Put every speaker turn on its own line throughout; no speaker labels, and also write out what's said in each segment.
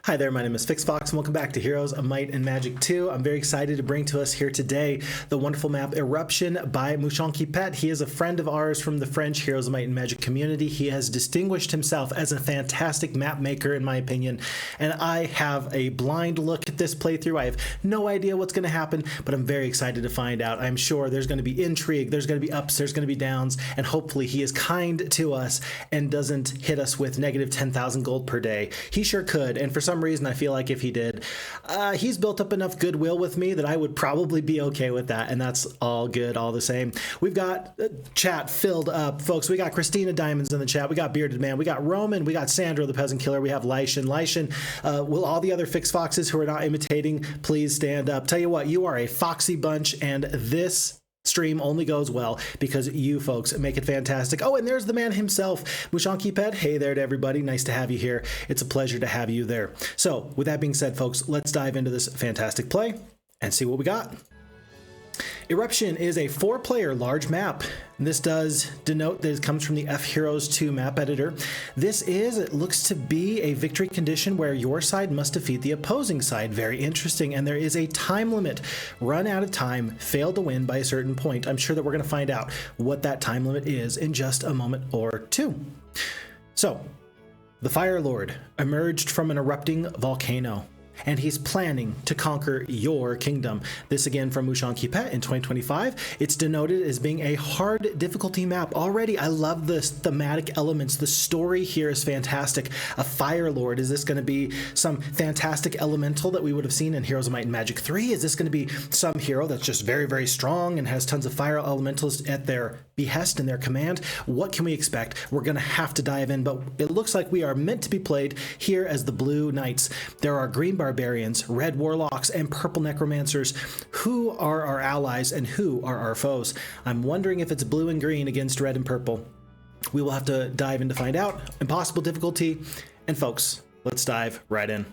Hi there, my name is Phixfox, and welcome back to Heroes of Might and Magic 2. I'm very excited to bring to us here today the wonderful map Eruption by Mouchonquipet. He is a friend of ours from the French Heroes of Might and Magic community. He has distinguished himself as a fantastic map maker, in my opinion, and I have a blind look at this playthrough. I have no idea what's going to happen, but I'm very excited to find out. I'm sure there's going to be intrigue, there's going to be ups, there's going to be downs, and hopefully he is kind to us and doesn't hit us with negative 10,000 gold per day. He sure could, and for some reason I feel like if he did, he's built up enough goodwill with me that I would probably be okay with that, and that's all good all the same. We've got chat filled up, folks. We got Christina Diamonds in the chat, we got Bearded Man, we got Roman, we got Sandro the Peasant Killer, we have Lightian. Will all the other Phixfoxes who are not imitating please stand up? Tell you what, you are a foxy bunch, and this stream only goes well because you folks make it fantastic. Oh, and there's the man himself, Mouchonquipet. Hey there to everybody. Nice to have you here. It's a pleasure to have you there. So with that being said, folks, let's dive into this fantastic play and see what we got. Eruption is a 4-player large map. This does denote that it comes from the FHeroes2 map editor. This is, it looks to be a victory condition where your side must defeat the opposing side. Very interesting. And there is a time limit. Run out of time, fail to win by a certain point. I'm sure that we're going to find out what that time limit is in just a moment or two. So, the Fire Lord emerged from an erupting volcano, and he's planning to conquer your kingdom. This again from Mouchonquipet in 2025. It's denoted as being a hard difficulty map. Already, I love the thematic elements. The story here is fantastic. A Fire Lord. Is this going to be some fantastic elemental that we would have seen in Heroes of Might and Magic 3? Is this going to be some hero that's just very, very strong and has tons of fire elementals at their behest and their command? What can we expect? We're going to have to dive in, but it looks like we are meant to be played here as the Blue Knights. There are green barbarians, red warlocks, and purple necromancers. Who are our allies and who are our foes? I'm wondering if it's blue and green against red and purple. We will have to dive in to find out. Impossible difficulty. And folks, let's dive right in.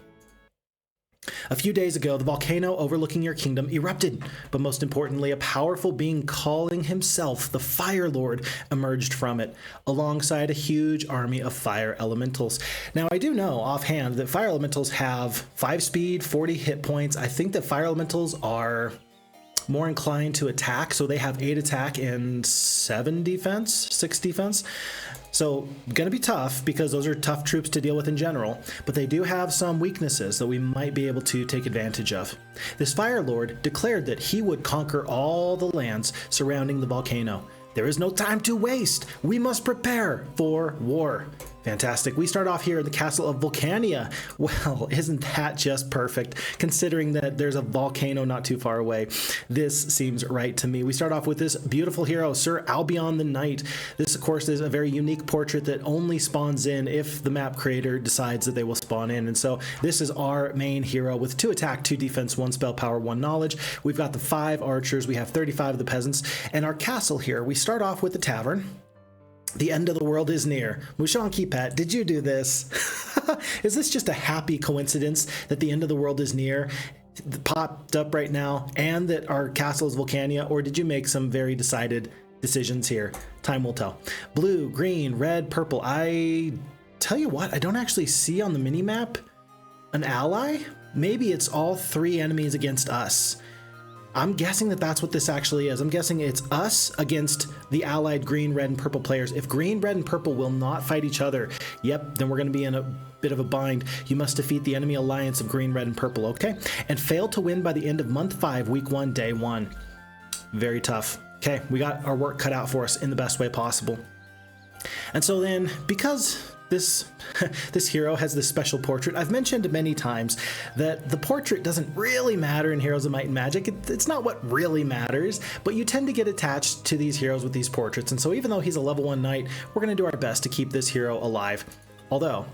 A few days ago, the volcano overlooking your kingdom erupted, but most importantly, a powerful being calling himself the Fire Lord emerged from it, alongside a huge army of fire elementals. Now, I do know offhand that fire elementals have 5 speed, 40 hit points. I think that fire elementals are more inclined to attack, so they have 8 attack and 7 defense, 6 defense. So gonna be tough because those are tough troops to deal with in general, but they do have some weaknesses that we might be able to take advantage of. This Fire Lord declared that he would conquer all the lands surrounding the volcano. There is no time to waste. We must prepare for war. Fantastic. We start off here in the castle of Vulcania. Well, isn't that just perfect, considering that there's a volcano not too far away? This seems right to me. We start off with this beautiful hero, Sir Albion the Knight. This, of course, is a very unique portrait that only spawns in if the map creator decides that they will spawn in. And so this is our main hero with 2 attack, 2 defense, 1 spell power, 1 knowledge. We've got the 5 archers. We have 35 of the peasants. And our castle here, we start off with the tavern. The end of the world is near. Mouchonquipet, did you do this? Is this just a happy coincidence that the end of the world is near, popped up right now, and that our castle is Vulcania, or did you make some very decided decisions here? Time will tell. Blue, green, red, purple. I tell you what, I don't actually see on the mini-map an ally. Maybe it's all 3 enemies against us. I'm guessing that that's what this actually is. I'm guessing it's us against the allied green, red, and purple players. If green, red, and purple will not fight each other, yep, then we're going to be in a bit of a bind. You must defeat the enemy alliance of green, red, and purple, okay? And fail to win by the end of month 5, week 1, day 1. Very tough. Okay, we got our work cut out for us in the best way possible. And so then, because this hero has this special portrait, I've mentioned many times that the portrait doesn't really matter in Heroes of Might and Magic. It's not what really matters, but you tend to get attached to these heroes with these portraits. And so even though he's a level 1 knight, we're going to do our best to keep this hero alive. Although,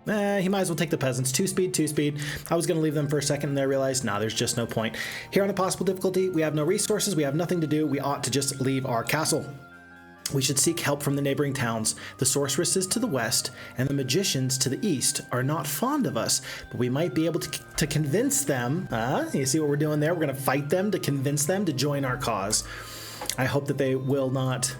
he might as well take the peasants. 2 speed, 2 speed. I was going to leave them for a second and then I realized, nah, there's just no point. Here on impossible difficulty, we have no resources, we have nothing to do, we ought to just leave our castle. We should seek help from the neighboring towns. The sorceresses to the west and the magicians to the east are not fond of us, but we might be able to convince them. You see what we're doing there? We're going to fight them to convince them to join our cause. I hope that they will not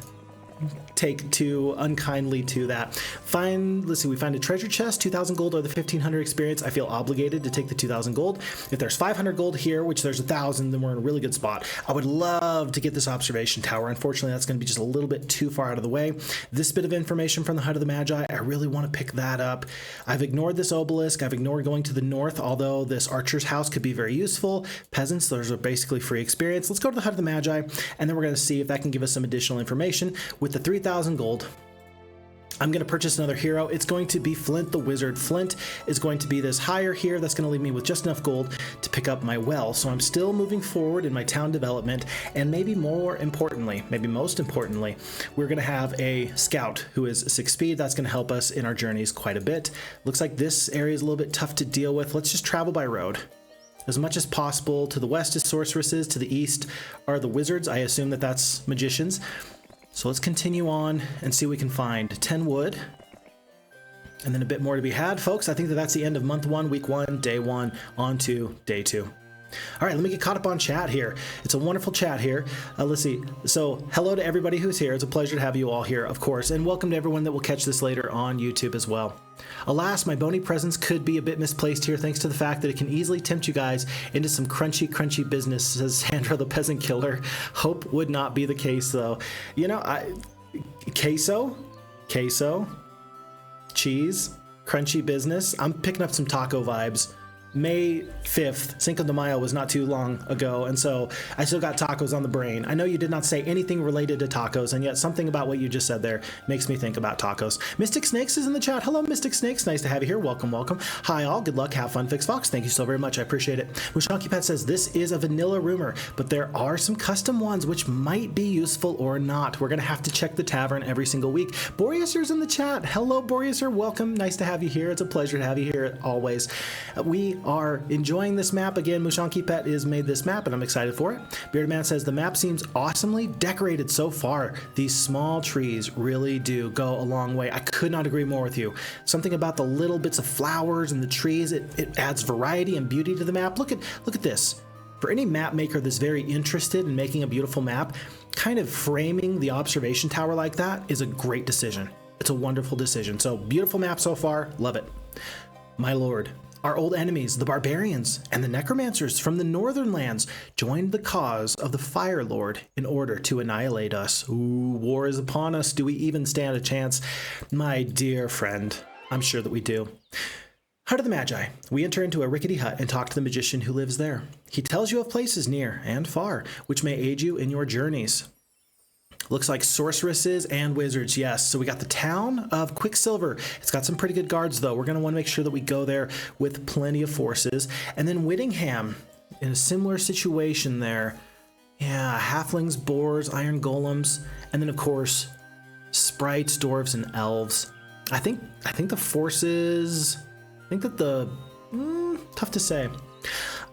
take too unkindly to that. Let's see, we find a treasure chest, 2,000 gold or the 1,500 experience. I feel obligated to take the 2,000 gold. If there's 500 gold here, which there's 1,000, then we're in a really good spot. I would love to get this observation tower. Unfortunately, that's going to be just a little bit too far out of the way. This bit of information from the Hut of the Magi, I really want to pick that up. I've ignored this obelisk. I've ignored going to the north, although this archer's house could be very useful. Peasants, those are basically free experience. Let's go to the Hut of the Magi, and then we're going to see if that can give us some additional information. With the 3,000 gold, I'm going to purchase another hero. It's going to be Flint the Wizard. Flint is going to be this hire here. That's going to leave me with just enough gold to pick up my well. So I'm still moving forward in my town development. And maybe more importantly, maybe most importantly, we're going to have a scout who is 6 speed. That's going to help us in our journeys quite a bit. Looks like this area is a little bit tough to deal with. Let's just travel by road as much as possible. To the west is sorceresses. To the east are the wizards. I assume that that's magicians. So let's continue on and see what we can find. 10 wood, and then a bit more to be had, folks. I think that that's the end of month 1, week 1, day 1, on to day 2. All right, let me get caught up on chat here. It's a wonderful chat here. Let's see. So hello to everybody who's here. It's a pleasure to have you all here, of course, and welcome to everyone that will catch this later on YouTube as well. Alas, my bony presence could be a bit misplaced here thanks to the fact that it can easily tempt you guys into some crunchy business, says Sandra the Peasant Killer. Hope would not be the case, though. You know, queso, cheese, crunchy business. I'm picking up some taco vibes. May 5th, Cinco de Mayo was not too long ago, and so I still got tacos on the brain. I know you did not say anything related to tacos, and yet something about what you just said there makes me think about tacos. Mystic Snakes is in the chat. Hello, Mystic Snakes. Nice to have you here. Welcome, welcome. Hi, all. Good luck. Have fun, Phixfox. Thank you so very much. I appreciate it. Mushonky Pet says, this is a vanilla rumor, but there are some custom ones which might be useful or not. We're going to have to check the tavern every single week. Boreaser's in the chat. Hello, Boreaser. Welcome. Nice to have you here. It's a pleasure to have you here always. We are enjoying this map. Again, Mushonky Pet has made this map and I'm excited for it. Bearded Man says the map seems awesomely decorated so far. These small trees really do go a long way. I could not agree more with you. Something about the little bits of flowers and the trees, it adds variety and beauty to the map. Look at this. For any map maker that's very interested in making a beautiful map, kind of framing the observation tower like that is a great decision. It's a wonderful decision. So beautiful map so far. Love it. My lord. Our old enemies, the barbarians and the necromancers from the northern lands, joined the cause of the Fire Lord in order to annihilate us. Ooh, war is upon us. Do we even stand a chance? My dear friend, I'm sure that we do. Hut of the Magi. We enter into a rickety hut and talk to the magician who lives there. He tells you of places near and far, which may aid you in your journeys. Looks like sorceresses and wizards, yes. So we got the town of Quicksilver. It's got some pretty good guards, though. We're going to want to make sure that we go there with plenty of forces. And then Whittingham, in a similar situation there. Yeah, halflings, boars, iron golems, and then, of course, sprites, dwarves, and elves. I think the forces... tough to say.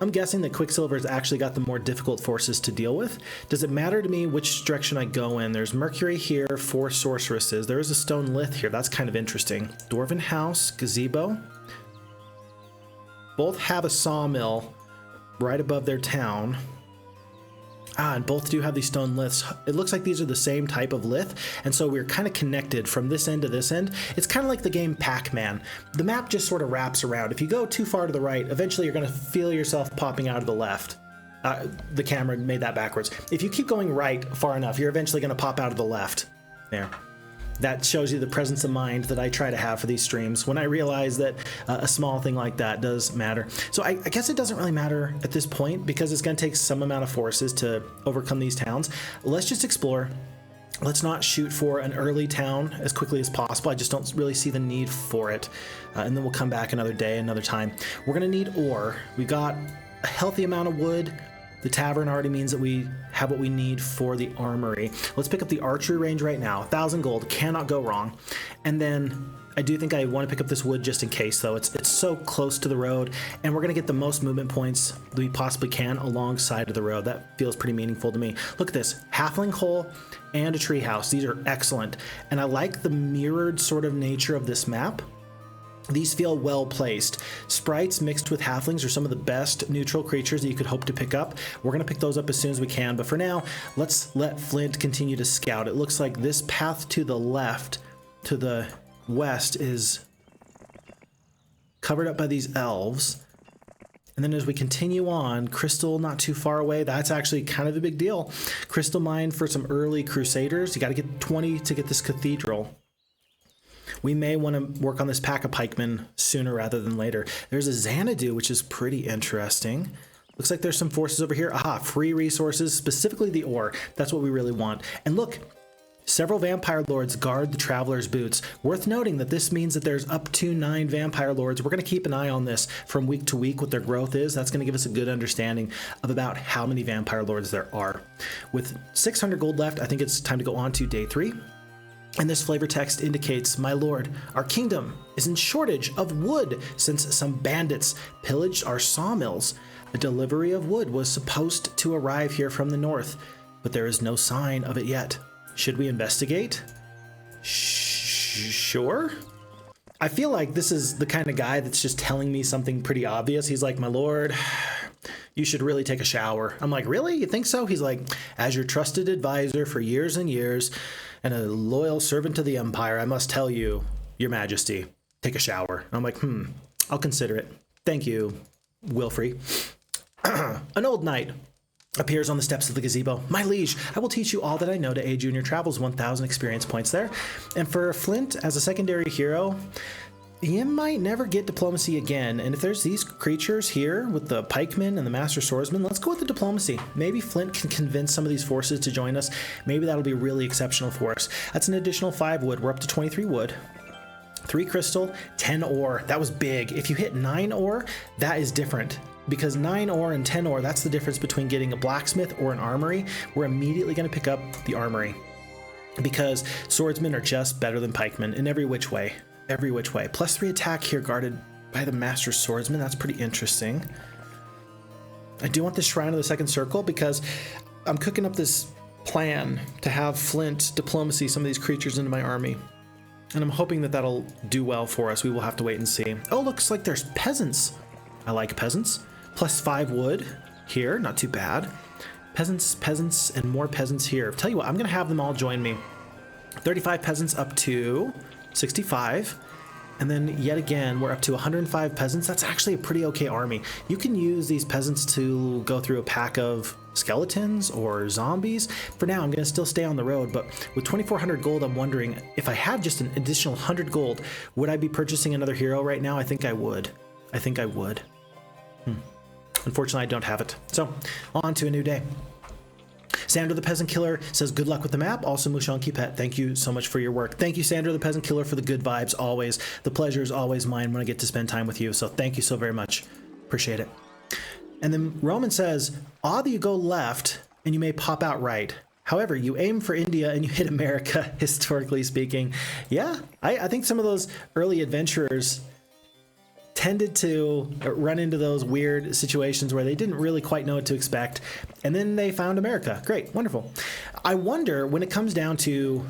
I'm guessing that Quicksilver's actually got the more difficult forces to deal with. Does it matter to me which direction I go in? There's Mercury here, 4 sorceresses. There is a stone lith here. That's kind of interesting. Dwarven house, gazebo. Both have a sawmill right above their town. And both do have these stone liths. It looks like these are the same type of lith, and so we're kind of connected from this end to this end. It's kind of like the game Pac-Man. The map just sort of wraps around. If you go too far to the right, eventually you're going to feel yourself popping out of the left. The camera made that backwards. If you keep going right far enough, you're eventually going to pop out of the left. There. That shows you the presence of mind that I try to have for these streams when I realize that a small thing like that does matter. So I guess it doesn't really matter at this point because it's going to take some amount of forces to overcome these towns. Let's just explore. Let's not shoot for an early town as quickly as possible. I just don't really see the need for it. And then we'll come back another day, another time. We're going to need ore. We've got a healthy amount of wood. The tavern already means that we have what we need for the armory. Let's pick up the archery range right now. 1,000 gold, cannot go wrong. And then I do think I want to pick up this wood just in case, though. It's so close to the road, and we're going to get the most movement points that we possibly can alongside of the road. That feels pretty meaningful to me. Look at this, halfling hole and a tree house. These are excellent, and I like the mirrored sort of nature of this map. These feel well placed. Sprites mixed with halflings are some of the best neutral creatures that you could hope to pick up. We're going to pick those up as soon as we can, but for now, let's let Flint continue to scout. It looks like this path to the left, to the west, is covered up by these elves. And then as we continue on, Crystal not too far away. That's actually kind of a big deal. Crystal mine for some early Crusaders. You got to get 20 to get this cathedral. We may want to work on this pack of pikemen sooner rather than later. There's a Xanadu, which is pretty interesting. Looks like there's some forces over here. Aha, free resources, specifically the ore. That's what we really want. And look, several vampire lords guard the traveler's boots. Worth noting that this means that there's up to 9 vampire lords. We're going to keep an eye on this from week to week, what their growth is. That's going to give us a good understanding of about how many vampire lords there are. With 600 gold left, I think it's time to go on to day 3. And this flavor text indicates, my lord, our kingdom is in shortage of wood since some bandits pillaged our sawmills. A delivery of wood was supposed to arrive here from the north, but there is no sign of it yet. Should we investigate? Sure. I feel like this is the kind of guy that's just telling me something pretty obvious. He's like, my lord, you should really take a shower. I'm like, really? You think so? He's like, as your trusted advisor for years and years and a loyal servant to the Empire, I must tell you, your majesty, take a shower. I'm like, I'll consider it. Thank you, Wilfrey. An old knight appears on the steps of the gazebo. My liege, I will teach you all that I know to aid you in your travels. 1,000 experience points there. And for Flint, as a secondary hero, you might never get diplomacy again. And if there's these creatures here with the pikemen and the master swordsman, let's go with the diplomacy. Maybe Flint can convince some of these forces to join us. Maybe that'll be really exceptional for us. That's an additional 5 wood. We're up to 23 wood. 3 crystal, 10 ore. That was big. If you hit 9 ore, that is different. Because 9 ore and 10 ore, that's the difference between getting a blacksmith or an armory. We're immediately going to pick up the armory. Because swordsmen are just better than pikemen in every which way. Every which way. +3 attack here guarded by the master swordsman. That's pretty interesting. I do want this shrine of the second circle because I'm cooking up this plan to have Flint diplomacy some of these creatures into my army. And I'm hoping that that'll do well for us. We will have to wait and see. Oh, looks like there's peasants. I like peasants. +5 wood here. Not too bad. Peasants, and more peasants here. Tell you what, I'm going to have them all join me. 35 peasants up to 65. And then yet again, we're up to 105 peasants. That's actually a pretty okay army. You can use these peasants to go through a pack of skeletons or zombies. For now, I'm going to still stay on the road, but with 2,400 gold, I'm wondering if I had just an additional 100 gold, would I be purchasing another hero right now? I think I would. I think I would. Unfortunately, I don't have it. So, on to a new day. Sandra the Peasant Killer says, good luck with the map. Also, Mushonki Pet, thank you so much for your work. Thank you, Sandra the Peasant Killer, for the good vibes always. The pleasure is always mine when I get to spend time with you. So thank you so very much. Appreciate it. And then Roman says, odd that you go left and you may pop out right. However, you aim for India and you hit America, historically speaking. Yeah, I think some of those early adventurers tended to run into those weird situations where they didn't really quite know what to expect, and then they found America. Great, wonderful. I wonder, when it comes down to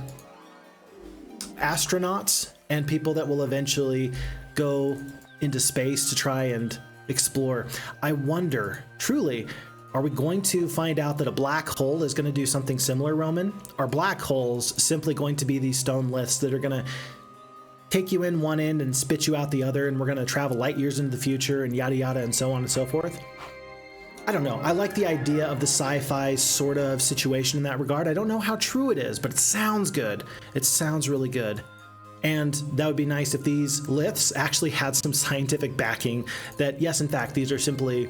astronauts and people that will eventually go into space to try and explore, I wonder, truly, are we going to find out that a black hole is going to do something similar, Roman? Are black holes simply going to be these stone liths that are going to take you in one end and spit you out the other, and we're going to travel light years into the future and yada yada and so on and so forth? I don't know. I like the idea of the sci-fi sort of situation in that regard. I don't know how true it is, but it sounds good. It sounds really good. And that would be nice if these liths actually had some scientific backing that, yes, in fact, these are simply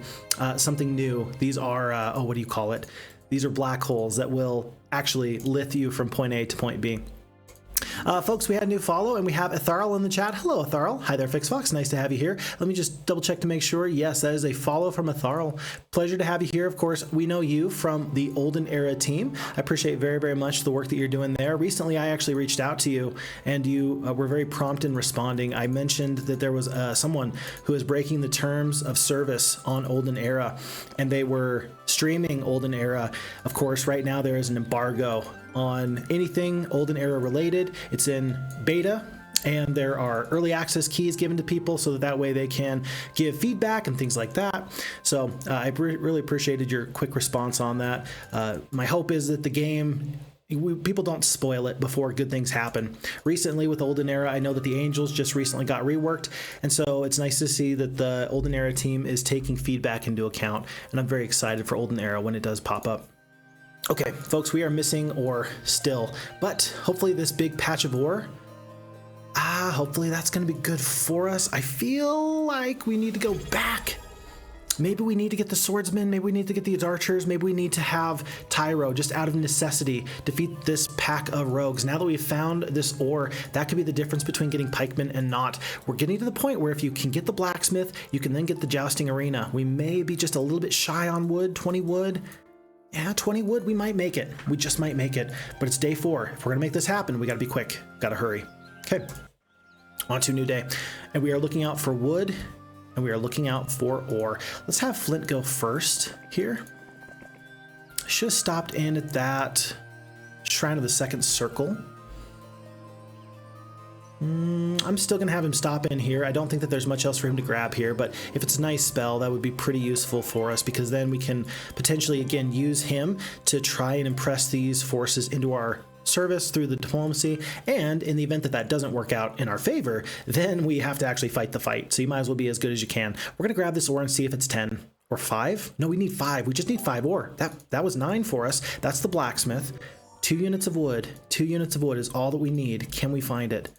something new. These are, what do you call it? These are black holes that will actually lith you from point A to point B. Folks, we had a new follow, and we have Etharl in the chat. Hello, Etharl. Hi there, Phixfox. Nice to have you here. Let me just double check to make sure. Yes, that is a follow from Etharl. Pleasure to have you here. Of course, we know you from the Olden Era team. I appreciate very, very much the work that you're doing there. Recently, I actually reached out to you, and you were very prompt in responding. I mentioned that there was someone who was breaking the terms of service on Olden Era, and they were streaming Olden Era. Of course, right now there is an embargo on anything Olden Era related. It's in beta, and there are early access keys given to people so that way they can give feedback and things like that. So I really appreciated your quick response on that. My hope is that the game, people don't spoil it before good things happen. Recently with Olden Era, I know that the Angels just recently got reworked, and so it's nice to see that the Olden Era team is taking feedback into account, and I'm very excited for Olden Era when it does pop up. Okay, folks, we are missing ore still, but hopefully this big patch of ore, hopefully that's going to be good for us. I feel like we need to go back. Maybe we need to get the swordsmen, maybe we need to get these archers, maybe we need to have Tyro, just out of necessity, defeat this pack of rogues. Now that we've found this ore, that could be the difference between getting pikemen and not. We're getting to the point where if you can get the blacksmith, you can then get the jousting arena. We may be just a little bit shy on wood, 20 wood. Yeah, 20 wood, we might make it. We just might make it, but it's day 4. If we're gonna make this happen, we gotta be quick, gotta hurry. Okay, on to a new day. And we are looking out for wood, and we are looking out for ore. Let's have Flint go first here. Should have stopped in at that Shrine of the Second Circle. I'm still gonna have him stop in here. I don't think that there's much else for him to grab here, but if it's a nice spell, that would be pretty useful for us, because then we can potentially, again, use him to try and impress these forces into our service through the diplomacy, and in the event that that doesn't work out in our favor, then we have to actually fight the fight. So you might as well be as good as you can. We're gonna grab this ore and see if it's 10 or 5. No, we need 5. We just need 5 ore. That was 9 for us. That's the blacksmith. 2 units of wood. 2 units of wood is all that we need. Can we find it?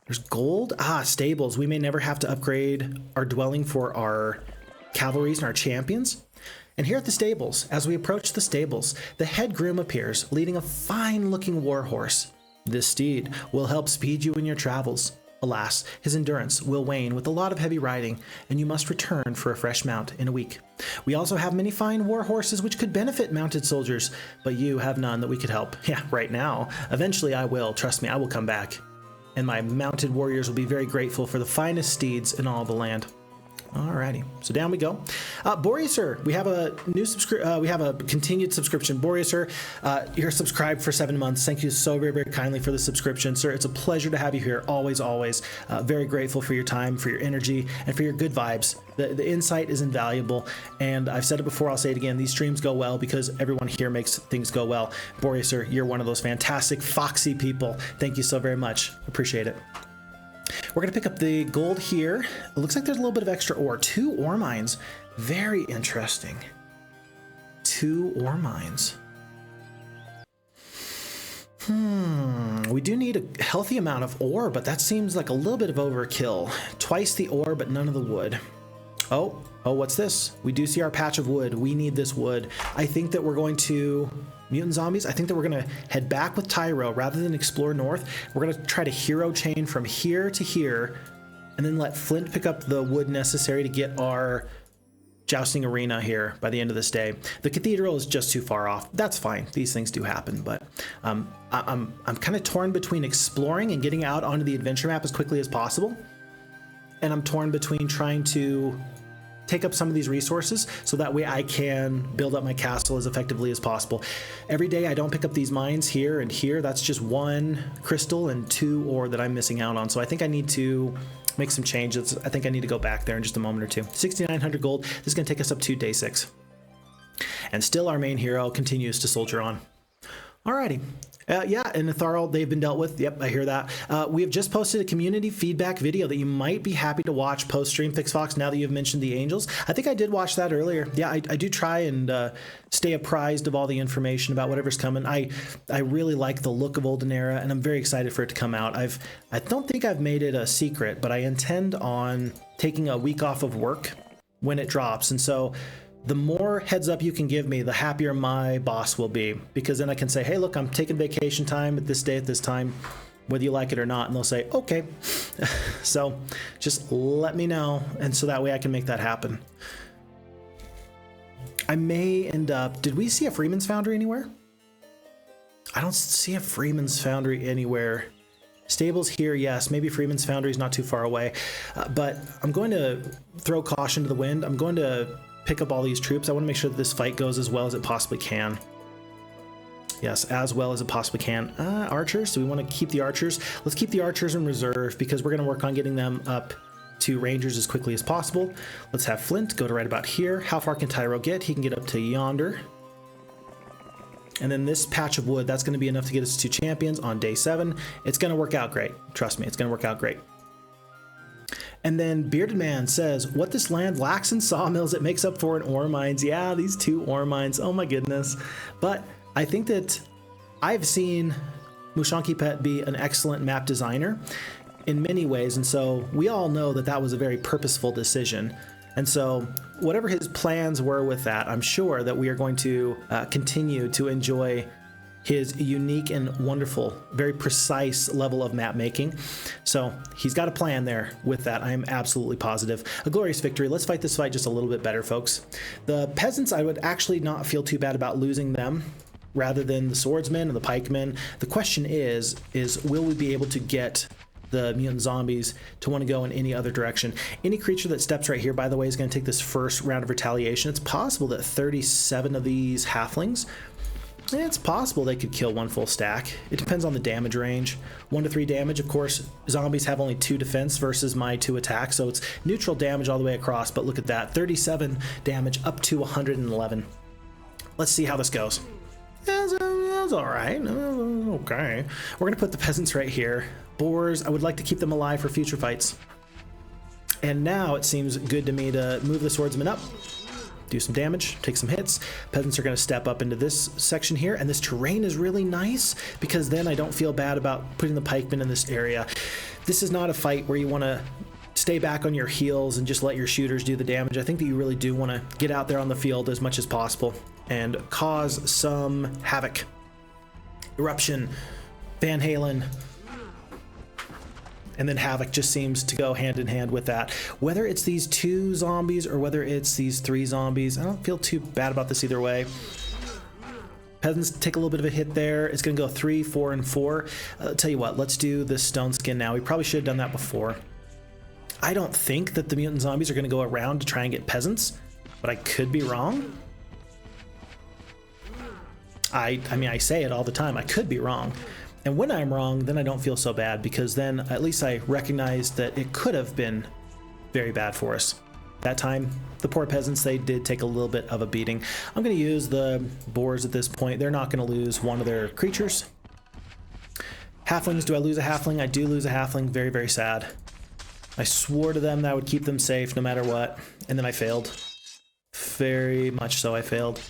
There's gold. Stables. We may never have to upgrade our dwelling for our cavalries and our champions. And here at the stables, as we approach the stables, the head groom appears, leading a fine-looking warhorse. This steed will help speed you in your travels. Alas, his endurance will wane with a lot of heavy riding, and you must return for a fresh mount in a week. We also have many fine war horses which could benefit mounted soldiers, but you have none that we could help. Yeah, right now. Eventually I will. Trust me, I will come back. And my mounted warriors will be very grateful for the finest steeds in all the land. Alrighty, so down we go. Boreaser, we have a new we have a continued subscription. Boreaser, you're subscribed for 7 months. Thank you so very, very kindly for the subscription, sir. It's a pleasure to have you here, always, always. Very grateful for your time, for your energy, and for your good vibes. The insight is invaluable, and I've said it before, I'll say it again, these streams go well because everyone here makes things go well. Boreaser, you're one of those fantastic, foxy people. Thank you so very much. Appreciate it. We're going to pick up the gold here. It looks like there's a little bit of extra ore. 2 ore mines. Very interesting. 2 ore mines. We do need a healthy amount of ore, but that seems like a little bit of overkill. Twice the ore, but none of the wood. Oh, what's this? We do see our patch of wood. We need this wood. I think that we're going to... Mutant zombies, I think that we're gonna head back with Tyro rather than explore north. We're gonna try to hero chain from here to here and then let Flint pick up the wood necessary to get our jousting arena here by the end of this day. The cathedral is just too far off. That's fine, these things do happen, but I'm kind of torn between exploring and getting out onto the adventure map as quickly as possible, and I'm torn between trying to take up some of these resources so that way I can build up my castle as effectively as possible. Every day I don't pick up these mines here and here. That's just 1 crystal and 2 ore that I'm missing out on. So I think I need to make some changes. I think I need to go back there in just a moment or two. 6,900 gold. This is going to take us up to day 6. And still our main hero continues to soldier on. Alrighty. Yeah, and Netharl, they've been dealt with. Yep, I hear that. We have just posted a community feedback video that you might be happy to watch post-stream, Phixfox, now that you've mentioned the Angels. I think I did watch that earlier. Yeah, I do try and stay apprised of all the information about whatever's coming. I really like the look of Olden Era, and I'm very excited for it to come out. I don't think I've made it a secret, but I intend on taking a week off of work when it drops, and so the more heads up you can give me, the happier my boss will be, because then I can say, hey, look, I'm taking vacation time at this day at this time, whether you like it or not, and they'll say, okay. So just let me know, and so that way I can make that happen. I may end up, did we see a Freeman's Foundry anywhere? I don't see a Freeman's Foundry anywhere. Stables here, yes, maybe Freeman's Foundry is not too far away, but I'm going to throw caution to the wind. I'm going to pick up all these troops. I want to make sure that this fight goes as well as it possibly can. Yes, as well as it possibly can. Archers, do we want to keep the archers? Let's keep the archers in reserve because we're going to work on getting them up to rangers as quickly as possible. Let's have Flint go to right about here. How far can Tyro get? He can get up to yonder. And then this patch of wood, that's going to be enough to get us to champions on day 7. It's going to work out great. Trust me, it's going to work out great. And then Bearded Man says, what this land lacks in sawmills, it makes up for in ore mines. Yeah, these 2 ore mines. Oh my goodness. But I think that I've seen Mushanki Pet be an excellent map designer in many ways. And so we all know that that was a very purposeful decision. And so whatever his plans were with that, I'm sure that we are going to continue to enjoy his unique and wonderful, very precise level of map making. So he's got a plan there with that. I am absolutely positive. A glorious victory. Let's fight this fight just a little bit better, folks. The peasants, I would actually not feel too bad about losing them rather than the swordsmen and the pikemen. The question is will we be able to get the mutant zombies to want to go in any other direction? Any creature that steps right here, by the way, is going to take this first round of retaliation. It's possible that 37 of these halflings, it's possible they could kill 1 full stack. It depends on the damage range. 1 to 3 damage. Of course, zombies have only 2 defense versus my 2 attack, so it's neutral damage all the way across. But look at that, 37 damage up to 111. Let's see how this goes. That's all right. Okay. We're going to put the peasants right here. Boars, I would like to keep them alive for future fights. And now it seems good to me to move the swordsman up, do some damage, take some hits. Peasants are going to step up into this section here, and this terrain is really nice because then I don't feel bad about putting the pikemen in this area. This is not a fight where you want to stay back on your heels and just let your shooters do the damage. I think that you really do want to get out there on the field as much as possible and cause some havoc. Eruption, Van Halen, and then Havoc just seems to go hand in hand with that. Whether it's these 2 zombies or whether it's these 3 zombies, I don't feel too bad about this either way. Peasants take a little bit of a hit there. It's going to go 3, 4, and 4. Tell you what, let's do this stone skin now. We probably should have done that before. I don't think that the mutant zombies are going to go around to try and get peasants, but I could be wrong. I mean, I say it all the time. I could be wrong. And when I'm wrong, then I don't feel so bad because then at least I recognize that it could have been very bad for us. That time, the poor peasants, they did take a little bit of a beating. I'm going to use the boars at this point. They're not going to lose 1 of their creatures. Halflings, do I lose a halfling? I do lose a halfling. Very, very sad. I swore to them that I would keep them safe no matter what, and then I failed. Very much so I failed.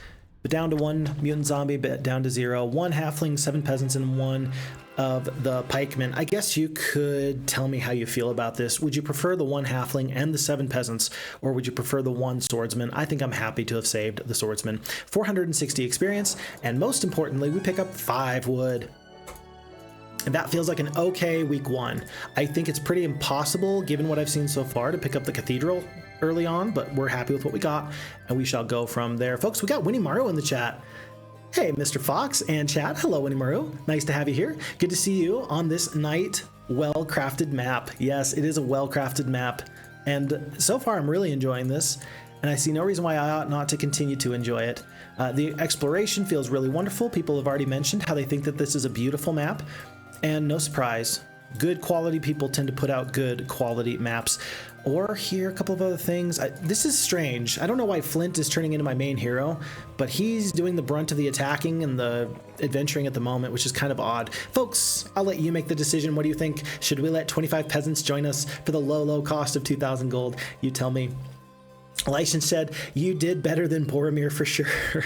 But down to 1 mutant zombie, down to 0. 1 halfling, 7 peasants, and 1 of the pikemen. I guess you could tell me how you feel about this. Would you prefer the 1 halfling and the 7 peasants, or would you prefer the 1 swordsman? I think I'm happy to have saved the swordsman. 460 experience, and most importantly, we pick up 5 wood. And that feels like an okay week 1. I think it's pretty impossible, given what I've seen so far, to pick up the cathedral early on, but we're happy with what we got, and we shall go from there. Folks, we got Winnie Maru in the chat. Hey, Mr. Fox and chat. Hello, Winnie Maru. Nice to have you here. Good to see you on this night well-crafted map. Yes, it is a well-crafted map, and so far I'm really enjoying this, and I see no reason why I ought not to continue to enjoy it. The exploration feels really wonderful. People have already mentioned how they think that this is a beautiful map, and no surprise, good quality people tend to put out good quality maps. Or here, a couple of other things. This is strange. I don't know why Flint is turning into my main hero, but he's doing the brunt of the attacking and the adventuring at the moment, which is kind of odd. Folks, I'll let you make the decision. What do you think? Should we let 25 peasants join us for the low, low cost of 2,000 gold? You tell me. Lightian said, you did better than Boromir for sure.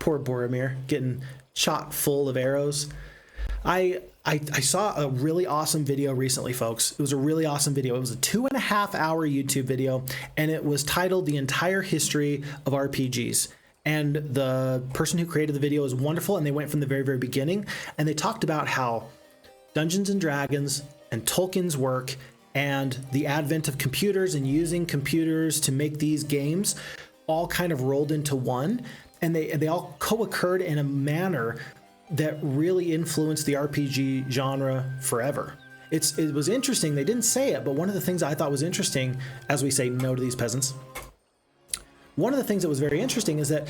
Poor Boromir, getting shot full of arrows. I saw a really awesome video recently, folks. It was a really awesome video. It was a 2.5-hour YouTube video, and it was titled The Entire History of RPGs. And the person who created the video is wonderful, and they went from the very, very beginning, and they talked about how Dungeons and Dragons and Tolkien's work and the advent of computers and using computers to make these games all kind of rolled into one, and they all co-occurred in a manner that really influenced the RPG genre forever. It was interesting. They didn't say it, but one of the things I thought was interesting, as we say no to these peasants, one of the things that was very interesting is that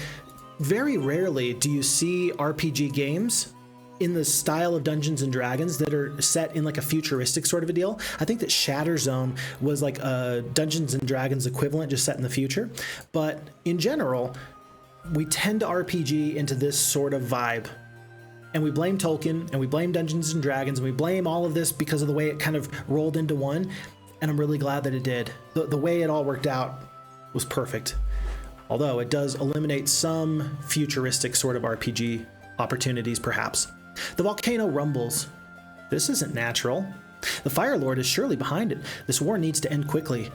very rarely do you see RPG games in the style of Dungeons and Dragons that are set in like a futuristic sort of a deal. I think that Shatter Zone was like a Dungeons and Dragons equivalent, just set in the future. But in general, we tend to RPG into this sort of vibe. And we blame Tolkien, and we blame Dungeons and Dragons, and we blame all of this because of the way it kind of rolled into one. And I'm really glad that it did. The way it all worked out was perfect. Although it does eliminate some futuristic sort of RPG opportunities, perhaps. The volcano rumbles. This isn't natural. The Fire Lord is surely behind it. This war needs to end quickly.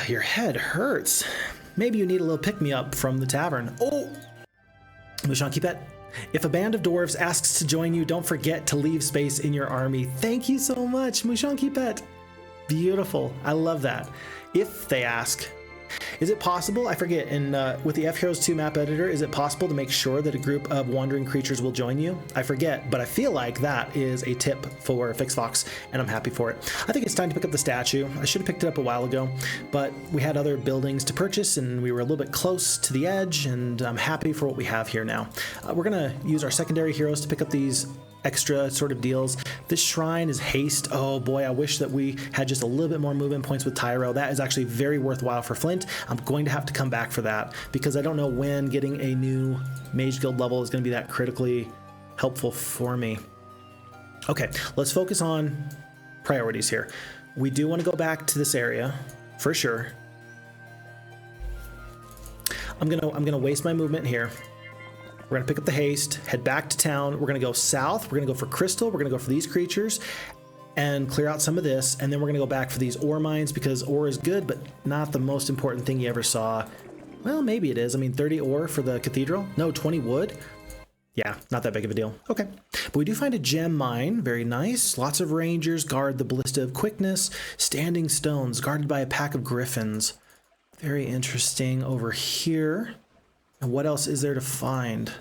Your head hurts. Maybe you need a little pick-me-up from the tavern. Oh! Mushanki Pet, if a band of dwarves asks to join you, don't forget to leave space in your army. Thank you so much, Mushanki Pet. Beautiful. I love that. If they ask. Is it possible, I forget, with the FHeroes2 map editor, is it possible to make sure that a group of wandering creatures will join you? I forget, but I feel like that is a tip for Phixfox, and I'm happy for it. I think it's time to pick up the statue. I should have picked it up a while ago, but we had other buildings to purchase, and we were a little bit close to the edge, and I'm happy for what we have here now. We're going to use our secondary heroes to pick up these extra sort of deals. This shrine is haste. Oh boy, I wish that we had just a little bit more movement points with Tyro. That is actually very worthwhile for Flint. I'm going to have to come back for that because I don't know when getting a new Mage Guild level is going to be that critically helpful for me. Okay, let's focus on priorities here. We do want to go back to this area for sure. I'm gonna waste my movement here. We're gonna pick up the haste, head back to town. We're gonna go south. We're gonna go for crystal. We're gonna go for these creatures and clear out some of this. And then we're gonna go back for these ore mines because ore is good, but not the most important thing you ever saw. Well, maybe it is. I mean, 30 ore for the cathedral. No, 20 wood. Yeah, not that big of a deal. Okay. But we do find a gem mine. Very nice. Lots of rangers guard the ballista of quickness. Standing stones guarded by a pack of griffins. Very interesting over here. And what else is there to find?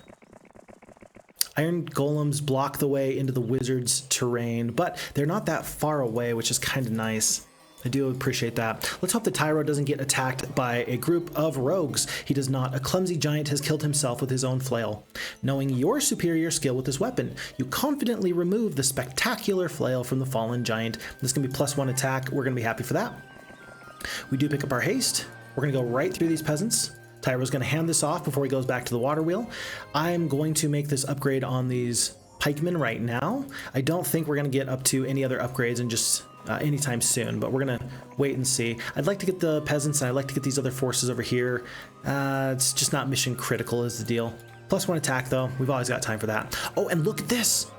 Iron golems block the way into the wizard's terrain, but they're not that far away, which is kind of nice. I do appreciate that. Let's hope that Tyro doesn't get attacked by a group of rogues. He does not. A clumsy giant has killed himself with his own flail. Knowing your superior skill with this weapon, you confidently remove the spectacular flail from the fallen giant. This is going to be +1 attack. We're going to be happy for that. We do pick up our haste. We're going to go right through these peasants. Tyro's going to hand this off before he goes back to the water wheel. I'm going to make this upgrade on these pikemen right now. I don't think we're going to get up to any other upgrades in just anytime soon, but we're going to wait and see. I'd like to get the peasants, and I'd like to get these other forces over here. It's just not mission critical is the deal. +1 attack, though. We've always got time for that. Oh, and look at this.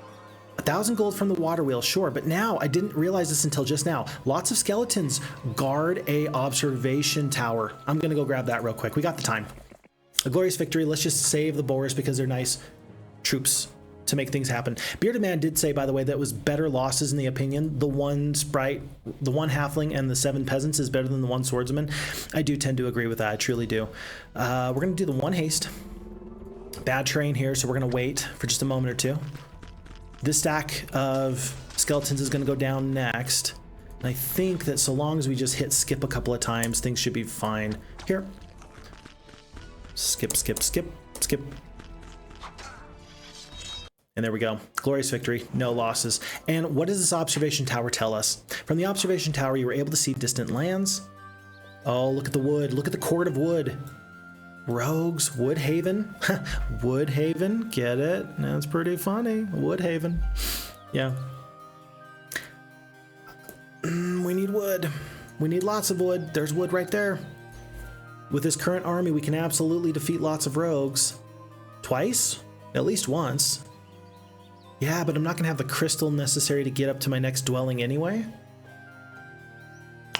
1,000 gold from the water wheel, sure, but now I didn't realize this until just now. Lots of skeletons guard a observation tower. I'm gonna go grab that real quick. We got the time. A glorious victory. Let's just save the boars because they're nice troops to make things happen. Bearded Man did say, by the way, that it was better losses in the opinion. The one sprite, the one halfling, and the 7 peasants is better than the 1 swordsman. I do tend to agree with that. I truly do. We're gonna do the 1 haste. Bad terrain here, so we're gonna wait for just a moment or two. This stack of skeletons is going to go down next. And I think that so long as we just hit skip a couple of times, things should be fine. Here. Skip, skip, skip, skip. And there we go. Glorious victory. No losses. And what does this observation tower tell us? From the observation tower, you were able to see distant lands. Oh, look at the wood. Look at the cord of wood. Rogues, Woodhaven. Woodhaven, get it? That's pretty funny. Woodhaven. Yeah. We need wood. We need lots of wood. There's wood right there. With this current army, we can absolutely defeat lots of rogues. Twice? At least once. Yeah, but I'm not going to have the crystal necessary to get up to my next dwelling anyway.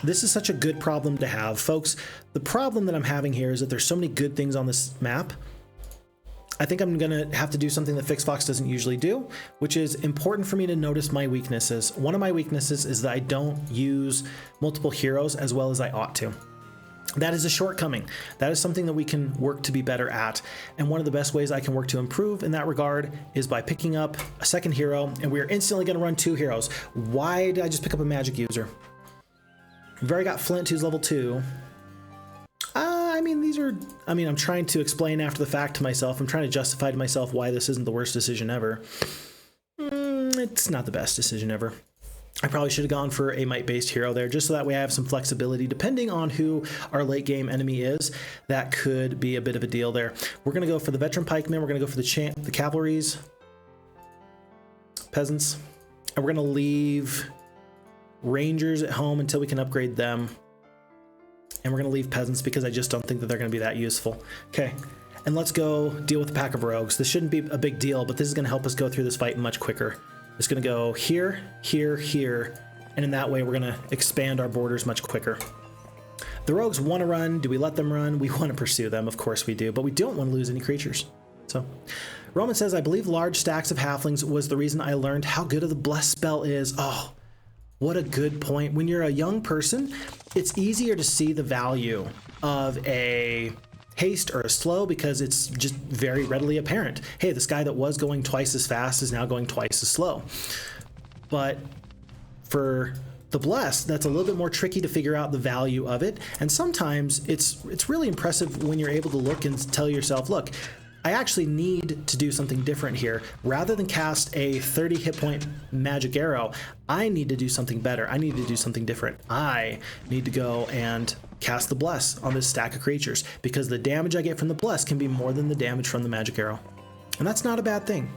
This is such a good problem to have, folks. The problem that I'm having here is that there's so many good things on this map. I think I'm gonna have to do something that Phixfox doesn't usually do, which is important for me to notice my weaknesses. One of my weaknesses is that I don't use multiple heroes as well as I ought to. That is a shortcoming. That is something that we can work to be better at. And one of the best ways I can work to improve in that regard is by picking up a second hero, and we are instantly gonna run 2 heroes. Why did I just pick up a magic user? We've already got Flint, who's level 2. I mean, these are, I mean, I'm trying to explain after the fact to myself. I'm trying to justify to myself why this isn't the worst decision ever. It's not the best decision ever. I probably should have gone for a might-based hero there, just so that way I have some flexibility. Depending on who our late-game enemy is, that could be a bit of a deal there. We're going to go for the veteran pikemen. We're going to go for the cavalries, peasants, and we're going to leave rangers at home until we can upgrade them. And we're going to leave peasants because I just don't think that they're going to be that useful. Okay, and let's go deal with the pack of rogues. This shouldn't be a big deal, but this is going to help us go through this fight much quicker. It's going to go here, here, here, and in that way we're going to expand our borders much quicker. The rogues want to run. Do we let them run? We want to pursue them. Of course we do, but we don't want to lose any creatures. So, Roman says, I believe large stacks of halflings was the reason I learned how good of the bless spell is. Oh, what a good point. When you're a young person, it's easier to see the value of a haste or a slow because it's just very readily apparent. Hey, this guy that was going twice as fast is now going twice as slow. But for the bless, that's a little bit more tricky to figure out the value of it. And sometimes it's really impressive when you're able to look and tell yourself, look, I actually need to do something different here. Rather than cast a 30 hit point magic arrow, I need to do something better. I need to do something different. I need to go and cast the bless on this stack of creatures because the damage I get from the bless can be more than the damage from the magic arrow. And that's not a bad thing.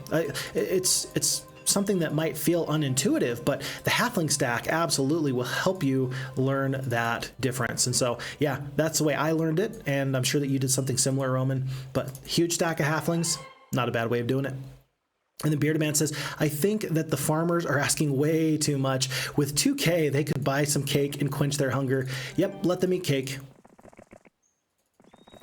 It's something that might feel unintuitive, but the halfling stack absolutely will help you learn that difference. And so, yeah, that's the way I learned it. And I'm sure that you did something similar, Roman, but huge stack of halflings, not a bad way of doing it. And the Bearded Man says, I think that the farmers are asking way too much. With 2K, they could buy some cake and quench their hunger. Yep, let them eat cake.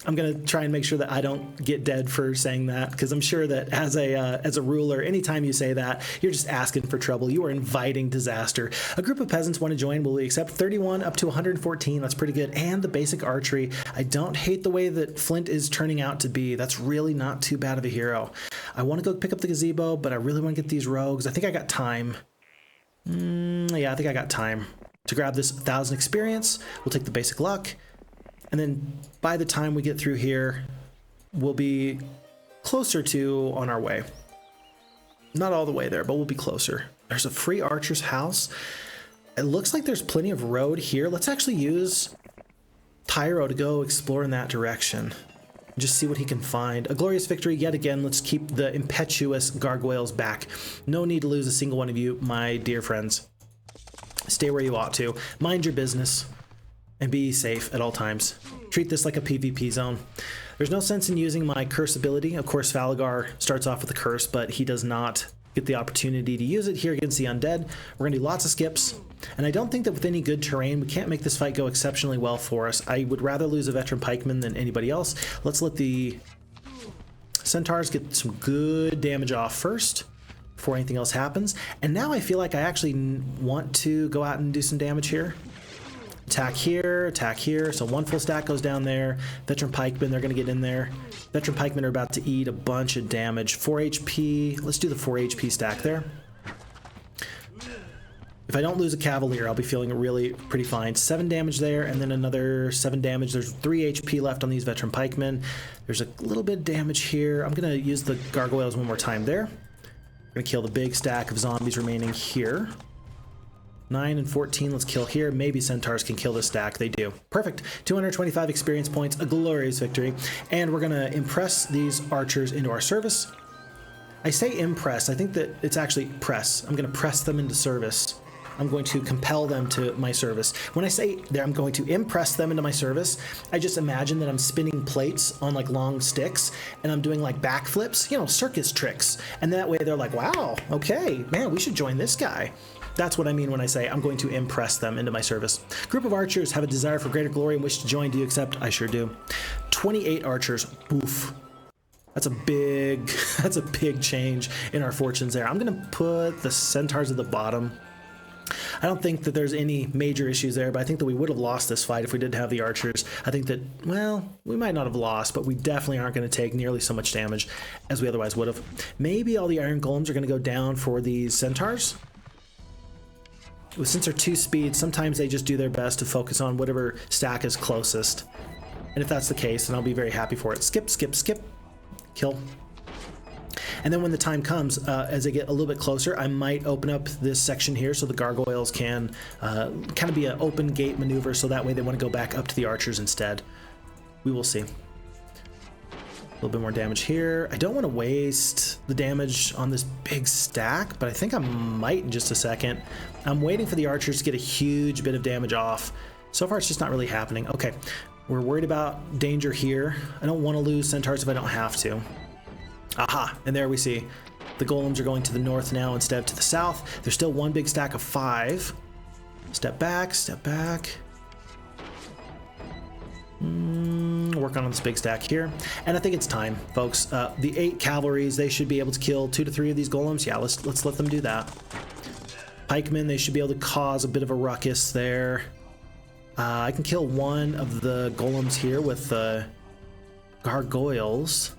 I'm going to try and make sure that I don't get dead for saying that, because I'm sure that as a ruler, anytime you say that, you're just asking for trouble. You are inviting disaster. A group of peasants want to join. Will we accept 31 up to 114? That's pretty good. And the basic archery. I don't hate the way that Flint is turning out to be. That's really not too bad of a hero. I want to go pick up the gazebo, but I really want to get these rogues. I think I got time. Yeah, I think I got time to grab this 1,000 experience. We'll take the basic luck. And then by the time we get through here, we'll be closer to on our way. Not all the way there, but we'll be closer. There's a free archer's house. It looks like there's plenty of road here. Let's actually use Tyro to go explore in that direction. Just see what he can find. A glorious victory yet again. Let's keep the impetuous gargoyles back. No need to lose a single one of you, my dear friends. Stay where you ought to. Mind your business. And be safe at all times. Treat this like a PvP zone. There's no sense in using my curse ability. Of course, Falagar starts off with a curse, but he does not get the opportunity to use it here against the undead. We're gonna do lots of skips. And I don't think that with any good terrain, we can't make this fight go exceptionally well for us. I would rather lose a veteran pikeman than anybody else. Let's let the centaurs get some good damage off first before anything else happens. And now I feel like I actually want to go out and do some damage here. Attack here, so one full stack goes down there. Veteran pikemen, they're going to get in there. Veteran pikemen are about to eat a bunch of damage. 4 HP, let's do the 4 HP stack there. If I don't lose a cavalier, I'll be feeling really pretty fine. 7 damage there, and then another 7 damage. There's 3 HP left on these veteran pikemen. There's a little bit of damage here. I'm going to use the gargoyles one more time there. We're going to kill the big stack of zombies remaining here. 9 and 14, let's kill here. Maybe centaurs can kill this stack. They do. Perfect. 225 experience points, a glorious victory. And we're going to impress these archers into our service. I say impress. I think that it's actually press. I'm going to press them into service. I'm going to compel them to my service. When I say that I'm going to impress them into my service, I just imagine that I'm spinning plates on like long sticks and I'm doing like backflips, you know, circus tricks. And that way they're like, wow, okay, man, we should join this guy. That's what I mean when I say I'm going to impress them into my service. Group of archers have a desire for greater glory and wish to join. Do you accept? I sure do. 28 archers. Oof. That's a big change in our fortunes there. I'm going to put the centaurs at the bottom. I don't think that there's any major issues there, but I think that we would have lost this fight if we didn't have the archers. I think that, well, we might not have lost, but we definitely aren't going to take nearly so much damage as we otherwise would have. Maybe all the iron golems are going to go down for these centaurs. Since they're 2 speed, sometimes they just do their best to focus on whatever stack is closest. And if that's the case, then I'll be very happy for it. Skip, skip, skip, kill. And then when the time comes, as I get a little bit closer, I might open up this section here so the gargoyles can kind of be an open gate maneuver, so that way they want to go back up to the archers instead. We will see. A little bit more damage here. I don't want to waste the damage on this big stack, but I think I might in just a second. I'm waiting for the archers to get a huge bit of damage off. So far, it's just not really happening. Okay, we're worried about danger here. I don't want to lose centaurs if I don't have to. Aha, and there we see the golems are going to the north now instead of to the south. There's still one big stack of 5. Step back, step back. Work on this big stack here. And I think it's time, folks. The 8 cavalries, they should be able to kill 2 to 3 of these golems. Yeah, let's let them do that. Pikemen, they should be able to cause a bit of a ruckus there. I can kill 1 of the golems here with the gargoyles.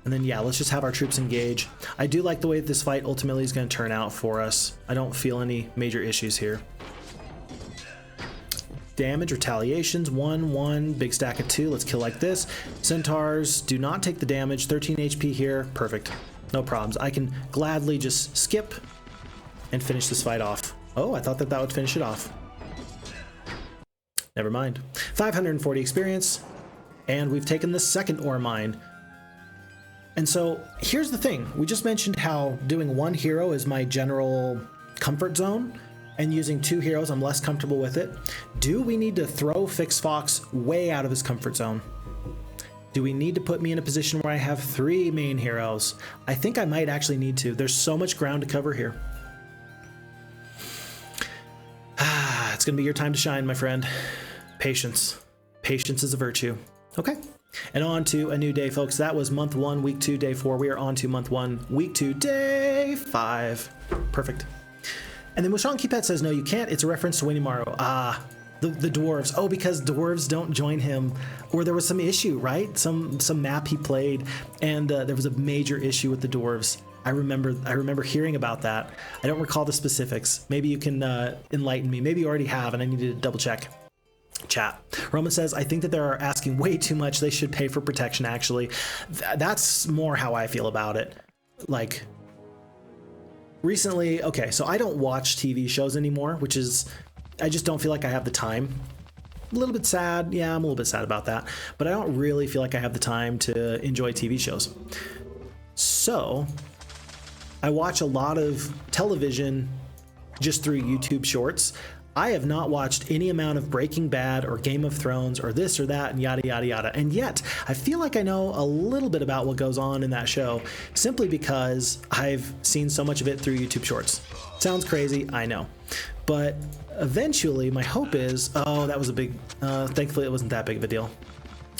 And then, yeah, let's just have our troops engage. I do like the way that this fight ultimately is going to turn out for us. I don't feel any major issues here. Damage, retaliations, 1, 1, big stack of 2. Let's kill like this. Centaurs do not take the damage. 13 HP here. Perfect. No problems. I can gladly just skip and finish this fight off. Oh, I thought that would finish it off. Never mind. 540 experience, and we've taken the second ore mine. And so here's the thing. We just mentioned how doing 1 hero is my general comfort zone, and using 2 heroes, I'm less comfortable with it. Do we need to throw Phixfox way out of his comfort zone? Do we need to put me in a position where I have 3 main heroes? I think I might actually need to. There's so much ground to cover here. It's gonna be your time to shine, my friend. Patience. Patience is a virtue. Okay. And on to a new day, folks. That was month 1, week 2, day 4. We are on to month 1, week 2, day 5. Perfect. And then Mushanki Pet says, no, you can't. It's a reference to Winimaru. Ah, the dwarves. Oh, because dwarves don't join him. Or there was some issue, right? Some map he played, and there was a major issue with the dwarves. I remember hearing about that. I don't recall the specifics. Maybe you can enlighten me. Maybe you already have, and I need to double check. Chat. Roman says, I think that they're asking way too much. They should pay for protection, actually. That's more how I feel about it. Like, recently, okay, so I don't watch TV shows anymore, which is, I just don't feel like I have the time. A little bit sad. Yeah, I'm a little bit sad about that. But I don't really feel like I have the time to enjoy TV shows. So, I watch a lot of television just through YouTube Shorts. I have not watched any amount of Breaking Bad or Game of Thrones or this or that and yada, yada, yada. And yet, I feel like I know a little bit about what goes on in that show simply because I've seen so much of it through YouTube Shorts. Sounds crazy, I know. But eventually, my hope is, oh, that was a big, thankfully it wasn't that big of a deal.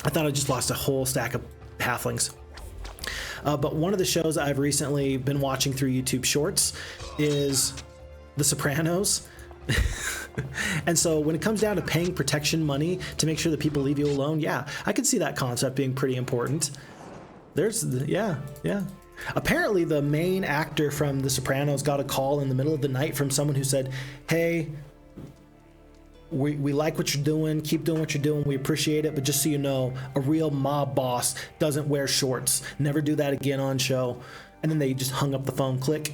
I thought I just lost a whole stack of halflings. But one of the shows I've recently been watching through YouTube Shorts is The Sopranos. And so when it comes down to paying protection money to make sure that people leave you alone, yeah, I could see that concept being pretty important. Yeah. Apparently the main actor from The Sopranos got a call in the middle of the night from someone who said, hey, we like what you're doing, keep doing what you're doing, we appreciate it, but just so you know, a real mob boss doesn't wear shorts. Never do that again on show. And then they just hung up the phone, click.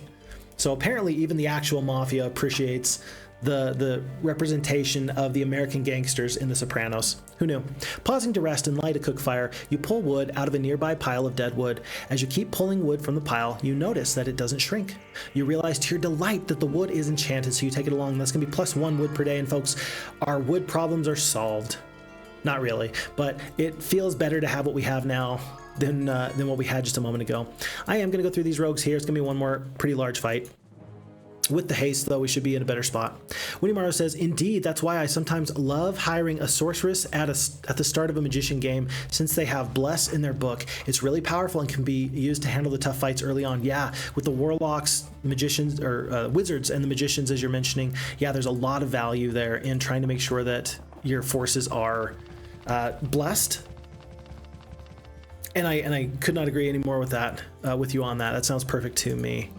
So apparently even the actual mafia appreciates the representation of the American gangsters in The Sopranos. Who knew? Pausing to rest and light a cook fire, you pull wood out of a nearby pile of dead wood. As you keep pulling wood from the pile, you notice that it doesn't shrink. You realize to your delight that the wood is enchanted, so you take it along. That's gonna be +1 wood per day, and folks, our wood problems are solved. Not really, but it feels better to have what we have now than what we had just a moment ago. I am gonna go through these rogues here. It's gonna be one more pretty large fight. With the haste, though, we should be in a better spot. Winimaru says, indeed, that's why I sometimes love hiring a sorceress at the start of a magician game, since they have Bless in their book. It's really powerful and can be used to handle the tough fights early on. Yeah, with the warlocks, magicians, or wizards and the magicians, as you're mentioning, yeah, there's a lot of value there in trying to make sure that your forces are blessed. And I could not agree any more with that, with you on that. That sounds perfect to me.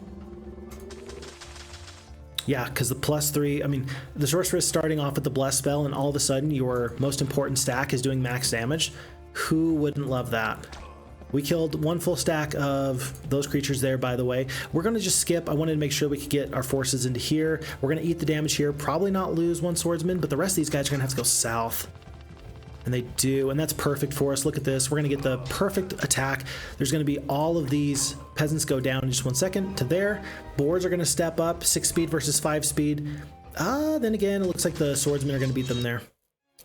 Yeah, because the +3, I mean, the sorceress starting off with the bless spell and all of a sudden your most important stack is doing max damage. Who wouldn't love that? We killed one full stack of those creatures there, by the way. We're going to just skip. I wanted to make sure we could get our forces into here. We're going to eat the damage here, probably not lose one swordsman, but the rest of these guys are going to have to go south. And they do, and that's perfect for us. Look at this. We're going to get the perfect attack. There's going to be all of these peasants go down in just 1 second to there. Boards are going to step up, 6 speed versus 5 speed. Then again, it looks like the swordsmen are going to beat them there.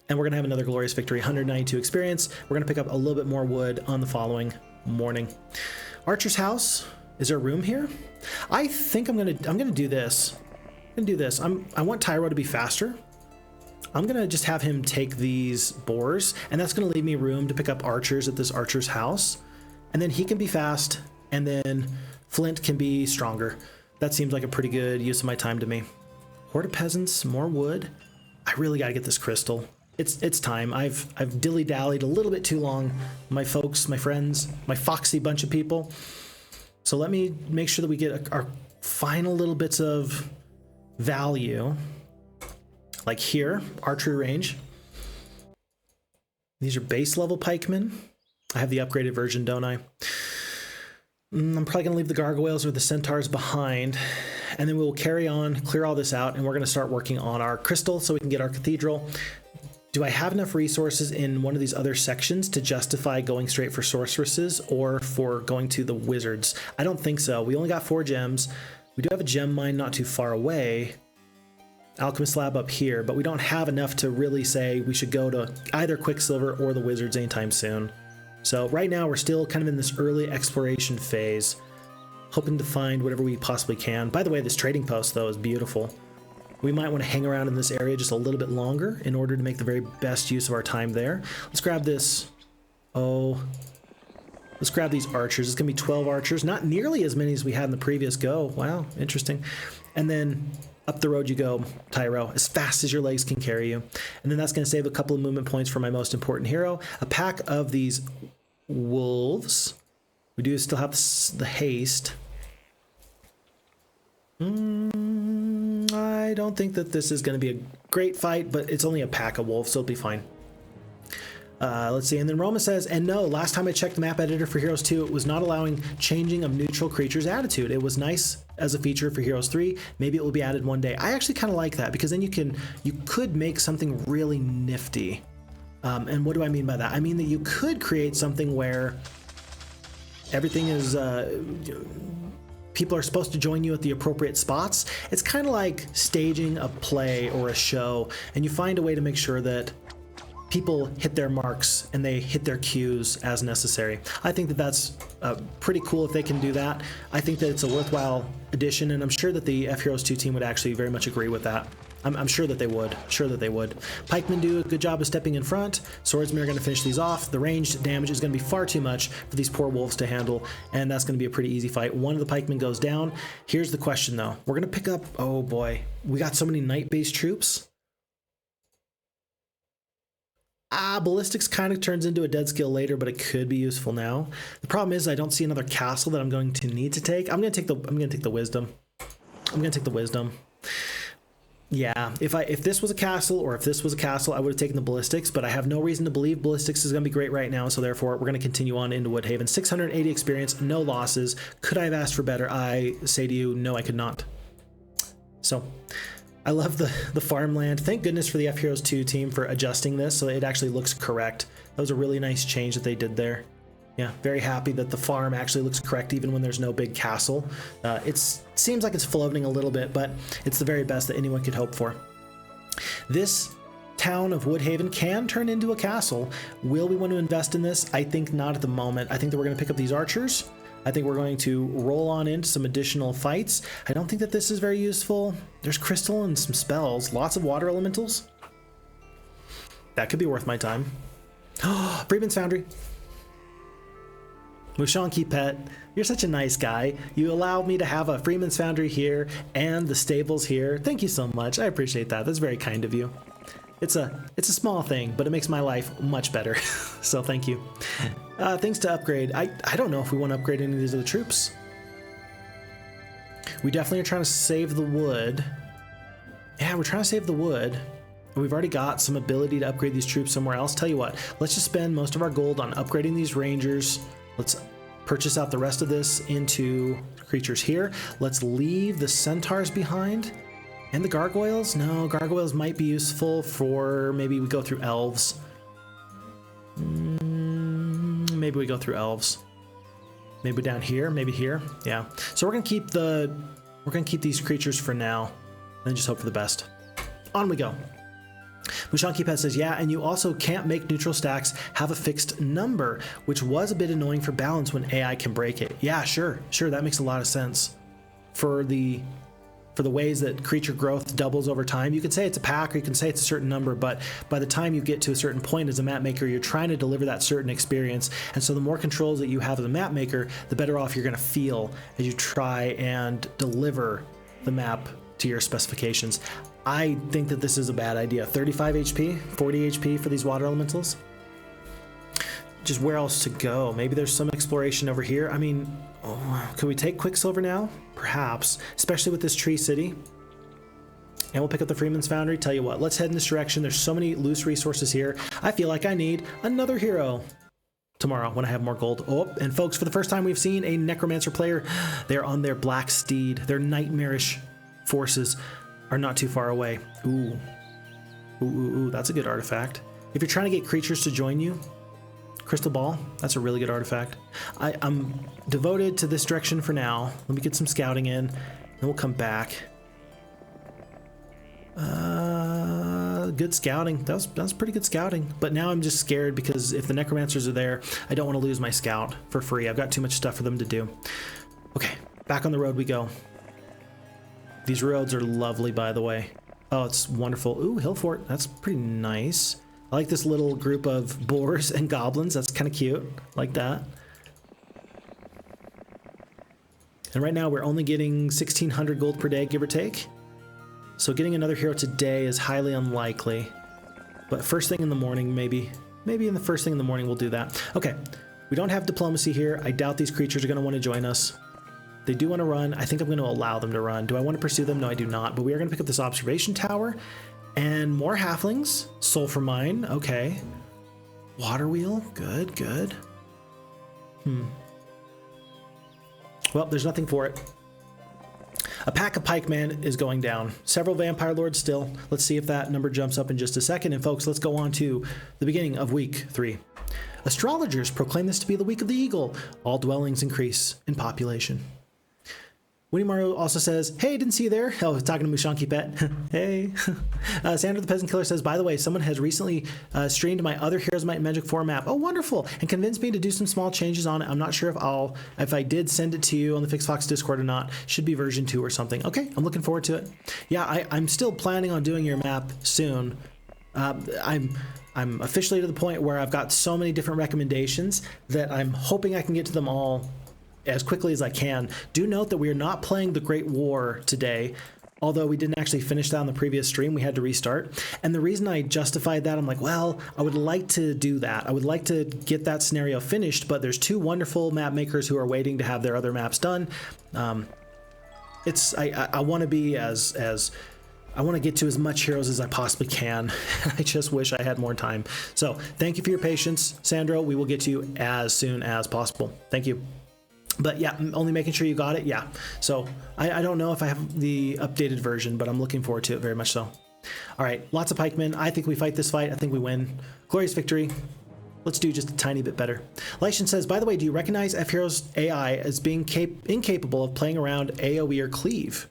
And we're going to have another glorious victory, 192 experience. We're going to pick up a little bit more wood on the following morning. Archer's house. Is there room here? I think I'm going to do this. I'm going to do this. I want Tyro to be faster. I'm going to just have him take these boars, and that's going to leave me room to pick up archers at this archer's house. And then he can be fast, and then Flint can be stronger. That seems like a pretty good use of my time to me. Horde of peasants, more wood. I really got to get this crystal. It's time. I've dilly-dallied a little bit too long. My folks, my friends, my foxy bunch of people. So let me make sure that we get our final little bits of value. Like here, archery range. These are base level pikemen. I have the upgraded version, don't I? I'm probably gonna leave the gargoyles or the centaurs behind, and then we will carry on, clear all this out, and we're gonna start working on our crystal so we can get our cathedral. Do I have enough resources in one of these other sections to justify going straight for sorceresses or for going to the wizards? I don't think so. We only got 4 gems. We do have a gem mine not too far away. Alchemist lab up here, but we don't have enough to really say we should go to either Quicksilver or the wizards anytime soon. So right now we're still kind of in this early exploration phase, hoping to find whatever we possibly can. By the way, this trading post though is beautiful. We might want to hang around in this area just a little bit longer in order to make the very best use of our time there. Let's grab this. Let's grab these archers. It's gonna be 12 archers, not nearly as many as we had in the previous go. Wow, interesting. And then up the road you go, Tyro, as fast as your legs can carry you. And then that's going to save a couple of movement points for my most important hero. A pack of these wolves. We do still have the haste. I don't think that this is going to be a great fight, but it's only a pack of wolves, so it'll be fine. Let's see, and then Roma says, and no, last time I checked the map editor for Heroes 2, it was not allowing changing of neutral creatures' attitude. It was nice as a feature for Heroes 3. Maybe it will be added one day. I actually kind of like that because then you could make something really nifty. And what do I mean by that? I mean that you could create something where everything is, people are supposed to join you at the appropriate spots. It's kind of like staging a play or a show, and you find a way to make sure that people hit their marks and they hit their cues as necessary. I think that that's pretty cool if they can do that. I think that it's a worthwhile addition, and I'm sure that the FHeroes2 team would actually very much agree with that. I'm sure that they would. Pikemen do a good job of stepping in front. Swordsmen are going to finish these off. The ranged damage is going to be far too much for these poor wolves to handle, and that's going to be a pretty easy fight. One of the pikemen goes down. Here's the question, though. We're going to pick up... Oh, boy. We got so many knight-based troops. Ballistics kind of turns into a dead skill later, but it could be useful now. The problem is I don't see another castle that I'm going to need to take. I'm going to take the wisdom. Yeah, if this was a castle, or if this was a castle, I would have taken the ballistics, but I have no reason to believe ballistics is going to be great right now, so therefore we're going to continue on into Woodhaven. 680 experience, no losses. Could I have asked for better? I say to you, no, I could not. So I love the farmland. Thank goodness for the FHeroes2 team for adjusting this so it actually looks correct. That was a really nice change that they did there. Yeah, very happy that the farm actually looks correct even when there's no big castle. It seems like it's floating a little bit, but it's the very best that anyone could hope for. This town of Woodhaven can turn into a castle. Will we want to invest in this? I think not at the moment. I think that we're going to pick up these archers. I think we're going to roll on into some additional fights. I don't think that this is very useful. There's crystal and some spells. Lots of water elementals. That could be worth my time. Oh, Freeman's Foundry. Mushanki Pet, you're such a nice guy. You allowed me to have a Freeman's Foundry here and the stables here. Thank you so much. I appreciate that. That's very kind of you. It's a small thing, but it makes my life much better. So thank you. Things to upgrade. I don't know if we want to upgrade any of these other troops. We definitely are trying to save the wood. Yeah, we're trying to save the wood. We've already got some ability to upgrade these troops somewhere else. Tell you what, let's just spend most of our gold on upgrading these rangers. Let's purchase out the rest of this into creatures here. Let's leave the centaurs behind. And the gargoyles? No, gargoyles might be useful for maybe we go through elves. Maybe we go through elves. Maybe down here, maybe here. Yeah. So we're gonna keep these creatures for now and just hope for the best. On we go. Mushanki Pet says, yeah, and you also can't make neutral stacks have a fixed number, which was a bit annoying for balance when AI can break it. Yeah, sure, that makes a lot of sense. For the ways that creature growth doubles over time, you can say it's a pack or you can say it's a certain number, but by the time you get to a certain point as a map maker, you're trying to deliver that certain experience. And so the more controls that you have as a map maker, the better off you're going to feel as you try and deliver the map to your specifications. I think that this is a bad idea. 35 HP, 40 HP for these water elementals. Just where else to go? Maybe there's some exploration over here. I mean, could we take Quicksilver now? Perhaps, especially with this tree city. And we'll pick up the Freeman's Foundry. Tell you what, let's head in this direction. There's so many loose resources here. I feel like I need another hero tomorrow when I have more gold. Oh, and folks, for the first time we've seen a Necromancer player. They're on their black steed. Their nightmarish forces are not too far away. Ooh, that's a good artifact. If you're trying to get creatures to join you, Crystal Ball, that's a really good artifact. I'm devoted to this direction for now. Let me get some scouting in, then we'll come back. Good scouting. That was pretty good scouting. But now I'm just scared because if the Necromancers are there, I don't want to lose my scout for free. I've got too much stuff for them to do. Okay, back on the road we go. These roads are lovely, by the way. Oh, it's wonderful. Ooh, Hill Fort. That's pretty nice. I like this little group of boars and goblins. That's kind of cute. Like that. And right now we're only getting 1,600 gold per day, give or take. So getting another hero today is highly unlikely. But first thing in the morning, maybe in the first thing in the morning we'll do that. Okay, we don't have diplomacy here. I doubt these creatures are going to want to join us. They do want to run. I think I'm going to allow them to run. Do I want to pursue them? No, I do not. But we are going to pick up this observation tower and more halflings. Sulfur mine. Okay. Water wheel. Good. Well, there's nothing for it. A pack of pikemen is going down. Several vampire lords still. Let's see if that number jumps up in just a second. And folks, let's go on to the beginning of week 3. Astrologers proclaim this to be the week of the eagle. All dwellings increase in population. Winnie Maru also says, hey, didn't see you there. Oh, talking to Mushanki Pet. Hey. Sandra the Peasant Killer says, by the way, someone has recently streamed my other Heroes Might and Magic 4 map. Oh, wonderful. And convinced me to do some small changes on it. I'm not sure if I did send it to you on the Phixfox Discord or not. Should be version 2 or something. Okay, I'm looking forward to it. Yeah, I'm still planning on doing your map soon. I'm officially to the point where I've got so many different recommendations that I'm hoping I can get to them all as quickly as I can. Do note that we are not playing the Great War today, although we didn't actually finish that on the previous stream. We had to restart. And the reason I justified that, I'm like, well, I would like to do that. I would like to get that scenario finished, but there's 2 wonderful map makers who are waiting to have their other maps done. I want to be I want to get to as much heroes as I possibly can. I just wish I had more time. So thank you for your patience, Sandro. We will get to you as soon as possible. Thank you. But yeah, only making sure you got it. Yeah. So I don't know if I have the updated version, but I'm looking forward to it very much so. All right. Lots of pikemen. I think we fight this fight. I think we win. Glorious victory. Let's do just a tiny bit better. Lightian says, by the way, do you recognize FHeroes AI as being incapable of playing around AoE or cleave?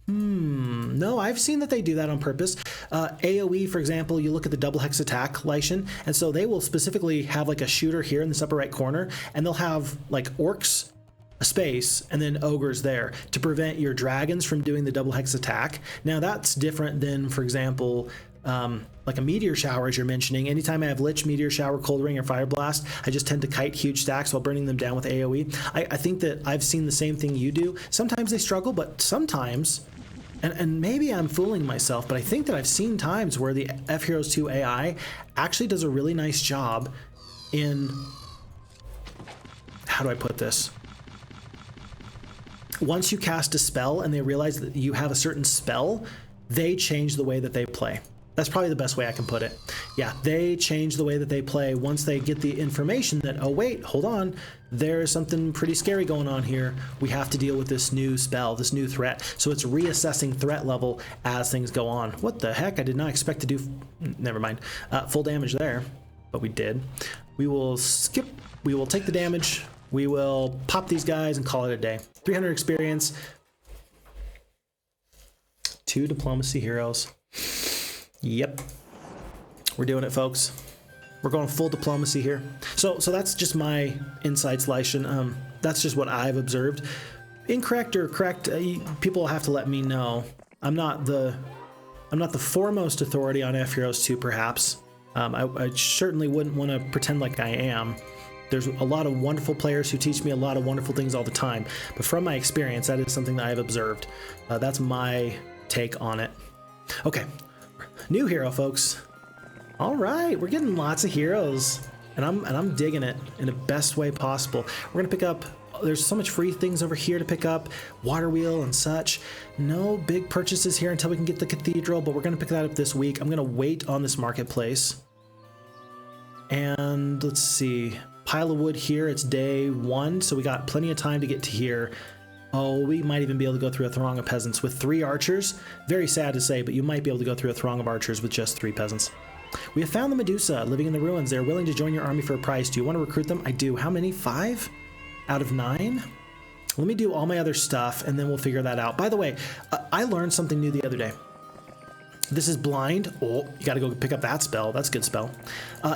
No, I've seen that they do that on purpose. AoE, for example, you look at the double hex attack, Lightian, and so they will specifically have like a shooter here in this upper right corner, and they'll have like orcs, a space, and then ogres there to prevent your dragons from doing the double hex attack. Now that's different than, for example, like a meteor shower, as you're mentioning. Anytime I have Lich, meteor shower, cold ring, or fire blast, I just tend to kite huge stacks while burning them down with AoE. I think that I've seen the same thing you do. Sometimes they struggle, but sometimes, and maybe I'm fooling myself, but I think that I've seen times where the FHeroes2 AI actually does a really nice job in, how do I put this? Once you cast a spell and they realize that you have a certain spell, they change the way that they play. That's probably the best way I can put it. Yeah, they change the way that they play once they get the information that, oh wait, hold on, there's something pretty scary going on here. We have to deal with this new spell, this new threat. So it's reassessing threat level as things go on. What the heck? I did not expect to do, never mind, full damage there, but we did. We will skip, we will take the damage, we will pop these guys and call it a day. 300 experience, 2 diplomacy heroes. Yep, we're doing it, folks. We're going full diplomacy here. So that's just my insights, Lightian. That's just what I've observed. Incorrect or correct, people have to let me know. I'm not the foremost authority on FHeroes2, perhaps. I certainly wouldn't want to pretend like I am. There's a lot of wonderful players who teach me a lot of wonderful things all the time. But from my experience, that is something that I've observed. That's my take on it. Okay. New hero, folks. All right, we're getting lots of heroes, and I'm digging it in the best way possible. We're gonna pick up. There's so much free things over here to pick up, water wheel and such. No big purchases here until we can get the cathedral, but we're gonna pick that up this week. I'm gonna wait on this marketplace. And let's see, pile of wood here. It's day 1, so we got plenty of time to get to here. Oh, we might even be able to go through a throng of peasants with 3 archers. Very sad to say, but you might be able to go through a throng of archers with just 3 peasants. We have found the Medusa living in the ruins. They're willing to join your army for a price. Do you want to recruit them? I do. How many? 5 out of 9? Let me do all my other stuff, and then we'll figure that out. By the way, I learned something new the other day. This is blind. Oh, you got to go pick up that spell. That's a good spell.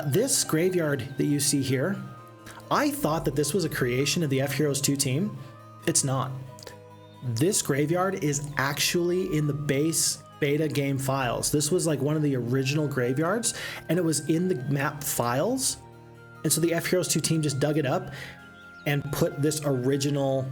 This graveyard that you see here, I thought that this was a creation of the FHeroes2 team. It's not. This graveyard is actually in the base beta game files. This was like one of the original graveyards, and it was in the map files. And so the FHeroes2 team just dug it up and put this original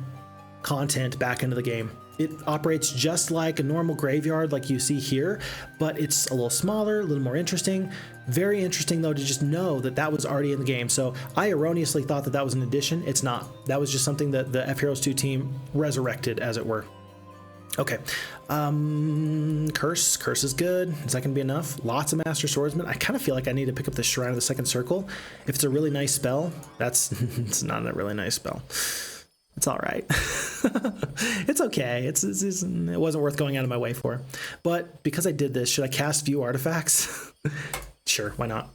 content back into the game. It operates just like a normal graveyard like you see here, but it's a little smaller, a little more interesting. Very interesting, though, to just know that that was already in the game. So I erroneously thought that that was an addition. It's not. That was just something that the FHeroes2 team resurrected, as it were. Okay. Curse. Curse is good. Is that going to be enough? Lots of Master Swordsman. I kind of feel like I need to pick up the Shrine of the Second Circle. If it's a really nice spell, that's it's not a really nice spell. It's all right. It's okay. It wasn't worth going out of my way for. But because I did this, should I cast View Artifacts? Sure, why not?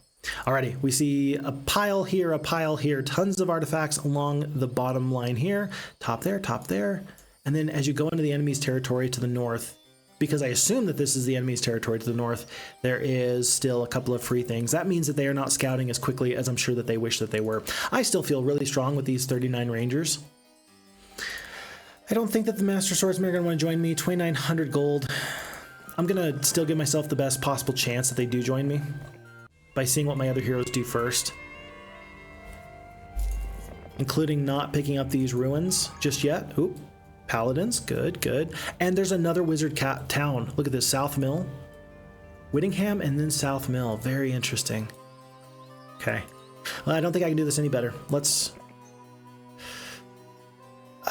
Alrighty, we see a pile here, tons of artifacts along the bottom line here. Top there. And then as you go into the enemy's territory to the north, because I assume that this is the enemy's territory to the north, there is still a couple of free things. That means that they are not scouting as quickly as I'm sure that they wish that they were. I still feel really strong with these 39 Rangers. I don't think that the Master Swordsmen are going to want to join me. 2,900 gold. I'm going to still give myself the best possible chance that they do join me by seeing what my other heroes do first. Including not picking up these ruins just yet. Oop. Paladins. Good. And there's another wizard town. Look at this. South Mill. Whittingham and then South Mill. Very interesting. Okay. Well, I don't think I can do this any better. Let's...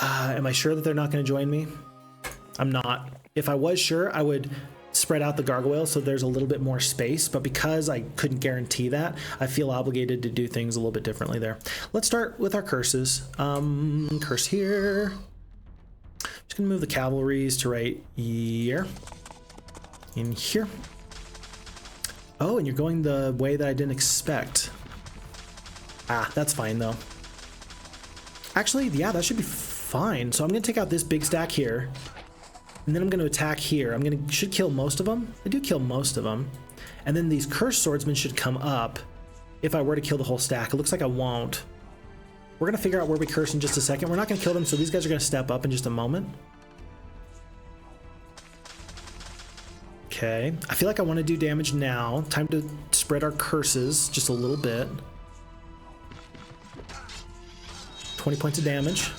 am I sure that they're not going to join me? I'm not. If I was sure, I would spread out the gargoyle so there's a little bit more space, but because I couldn't guarantee that, I feel obligated to do things a little bit differently there. Let's start with our curses. Curse here. Just gonna move the cavalries to right here. In here. Oh, and you're going the way that I didn't expect. Ah, that's fine though. Actually, yeah, that should be fine. So I'm gonna take out this big stack here. And then I'm going to attack here. Should kill most of them. I do kill most of them. And then these cursed swordsmen should come up if I were to kill the whole stack. It looks like I won't. We're going to figure out where we curse in just a second. We're not going to kill them, so these guys are going to step up in just a moment. Okay. I feel like I want to do damage now. Time to spread our curses just a little bit. 20 points of damage.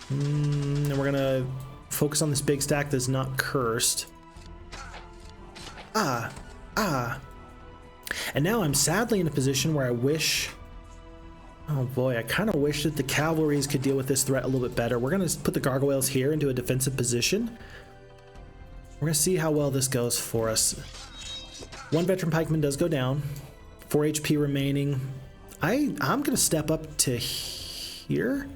And we're going to focus on this big stack that's not cursed. And now I'm sadly in a position where I wish... Oh boy, I kind of wish that the cavalries could deal with this threat a little bit better. We're going to put the gargoyles here into a defensive position. We're going to see how well this goes for us. One veteran pikeman does go down. 4 HP remaining. I'm going to step up to here.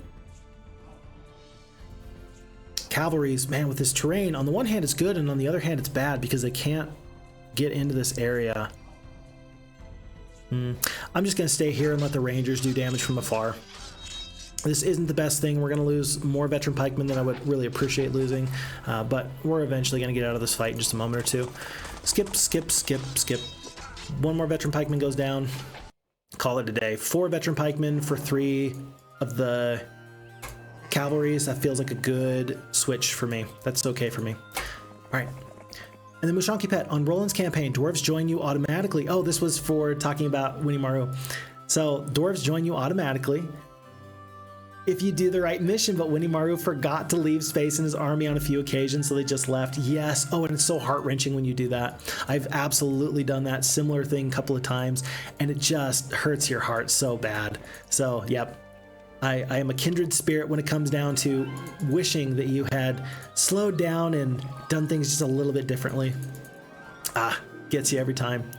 Cavalry's, man, with this terrain, on the one hand it's good, and on the other hand it's bad because they can't get into this area. I'm just going to stay here and let the Rangers do damage from afar. This isn't the best thing. We're going to lose more veteran pikemen than I would really appreciate losing, but we're eventually going to get out of this fight in just a moment or two. Skip, skip, skip, skip. One more veteran pikeman goes down. Call it a day. 4 veteran pikemen for 3 of the cavalries. That feels like a good switch for me. That's okay for me. All right. And then Mushanki Pet, on Roland's campaign, dwarves join you automatically. Oh, this was for talking about Winnie Maru. So dwarves join you automatically if you do the right mission, but Winnie Maru forgot to leave space in his army on a few occasions, so they just left. Yes. Oh, and it's so heart-wrenching when you do that. I've absolutely done that similar thing a couple of times, and it just hurts your heart so bad. So, yep. I am a kindred spirit when it comes down to wishing that you had slowed down and done things just a little bit differently. Gets you every time.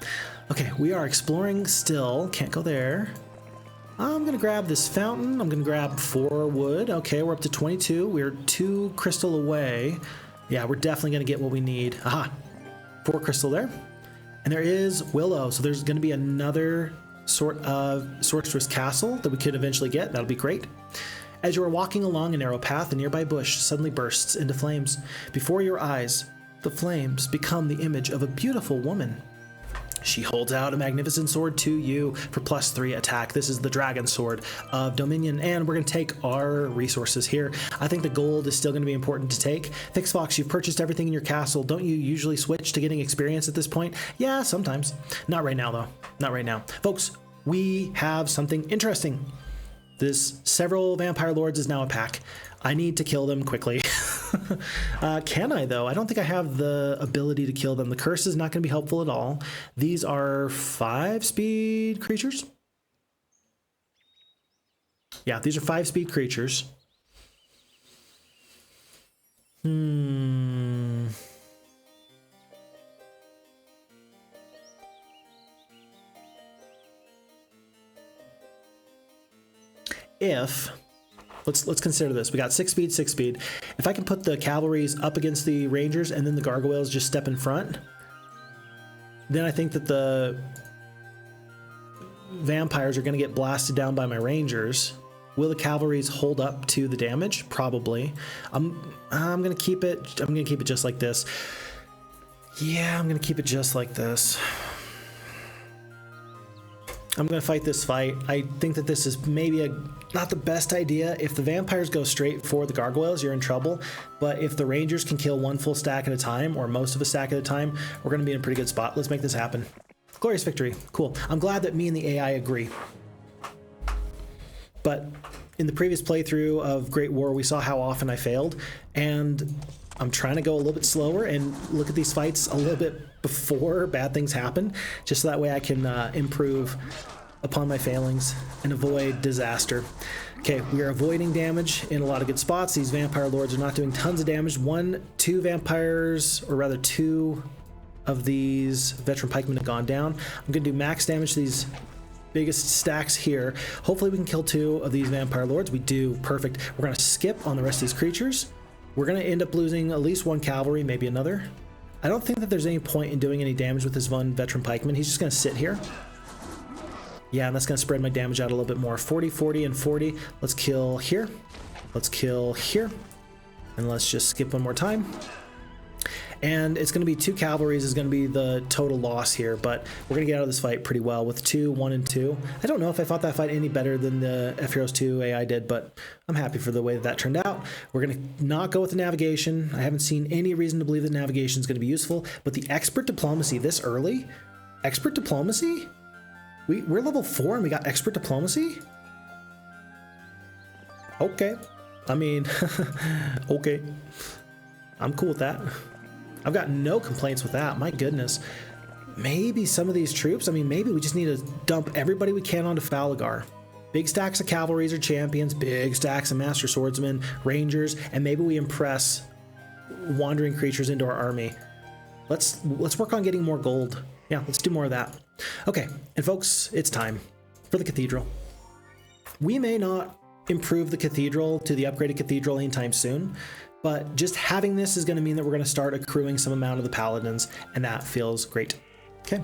Okay, we are exploring still. Can't go there. I'm going to grab this fountain. I'm going to grab 4 wood. Okay, we're up to 22. We're 2 crystal away. Yeah, we're definitely going to get what we need. Aha, 4 crystal there. And there is Willow, so there's going to be another sort of Sorceress Castle that we could eventually get. That'll be great. As you are walking along a narrow path, a nearby bush suddenly bursts into flames. Before your eyes, the flames become the image of a beautiful woman. She holds out a magnificent sword to you for +3 attack. This is the Dragon Sword of Dominion, and we're going to take our resources here. I think the gold is still going to be important to take. Phixfox, you've purchased everything in your castle. Don't you usually switch to getting experience at this point? Yeah, sometimes. Not right now, though. Not right now. Folks, we have something interesting. This several vampire lords is now a pack. I need to kill them quickly. Can I, though? I don't think I have the ability to kill them. The curse is not going to be helpful at all. These are 5-speed creatures. Yeah, these are 5-speed creatures. Let's consider this. We got 6 speed, 6 speed. If I can put the cavalries up against the rangers and then the gargoyles just step in front, then I think that the vampires are going to get blasted down by my rangers. Will the cavalries hold up to the damage? Probably. I'm going to keep it. I'm going to keep it just like this. Yeah, I'm going to keep it just like this. I'm going to fight this fight. I think that this is maybe not the best idea. If the vampires go straight for the gargoyles, you're in trouble. But if the rangers can kill 1 full stack at a time, or most of a stack at a time, we're going to be in a pretty good spot. Let's make this happen. Glorious victory. Cool. I'm glad that me and the AI agree. But in the previous playthrough of Great War, we saw how often I failed. And I'm trying to go a little bit slower and look at these fights a little bit before bad things happen, just so that way I can improve upon my failings and avoid disaster. Okay, we are avoiding damage in a lot of good spots. These vampire lords are not doing tons of damage. 2 vampires, or rather 2 of these veteran pikemen have gone down. I'm going to do max damage to these biggest stacks here. Hopefully we can kill 2 of these vampire lords. We do. Perfect. We're going to skip on the rest of these creatures. We're going to end up losing at least 1 cavalry, maybe another. I don't think that there's any point in doing any damage with this 1 veteran pikeman. He's just going to sit here. Yeah, and that's going to spread my damage out a little bit more. 40, 40, and 40. Let's kill here. Let's kill here. And let's just skip 1 more time. And it's going to be 2 cavalries is going to be the total loss here, but we're going to get out of this fight pretty well with 2, 1, and 2. I don't know if I fought that fight any better than the FHeroes2 AI did, but I'm happy for the way that turned out. We're going to not go with the navigation. I haven't seen any reason to believe that navigation is going to be useful, but the expert diplomacy this early? Expert diplomacy? We're level 4 and we got expert diplomacy? Okay. I mean, okay. I'm cool with that. I've got no complaints with that. My goodness. Maybe some of these troops, I mean, maybe we just need to dump everybody we can onto Falagar. Big stacks of cavalries or champions, big stacks of master swordsmen, rangers, and maybe we impress wandering creatures into our army. let's work on getting more gold. Yeah, let's do more of that. Okay, and folks, it's time for the cathedral. We may not improve the cathedral to the upgraded cathedral anytime soon, but just having this is going to mean that we're going to start accruing some amount of the paladins, and that feels great. Okay.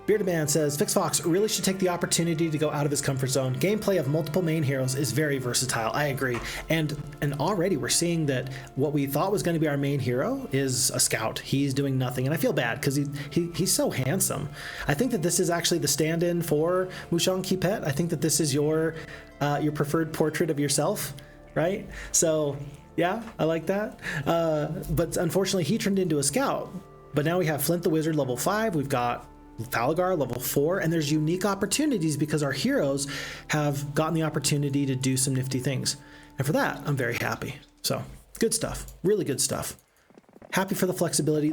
Bearded Man says, Phixfox really should take the opportunity to go out of his comfort zone. Gameplay of multiple main heroes is very versatile. I agree. And already we're seeing that what we thought was going to be our main hero is a scout. He's doing nothing. And I feel bad because he's so handsome. I think that this is actually the stand-in for Mushanki Pet. I think that this is your preferred portrait of yourself, right? So yeah, I like that. But unfortunately he turned into a scout. But now we have Flint the Wizard level 5. We've got Thalagar level 4, and there's unique opportunities because our heroes have gotten the opportunity to do some nifty things, and for that I'm very happy. So good stuff, really good stuff. Happy for the flexibility.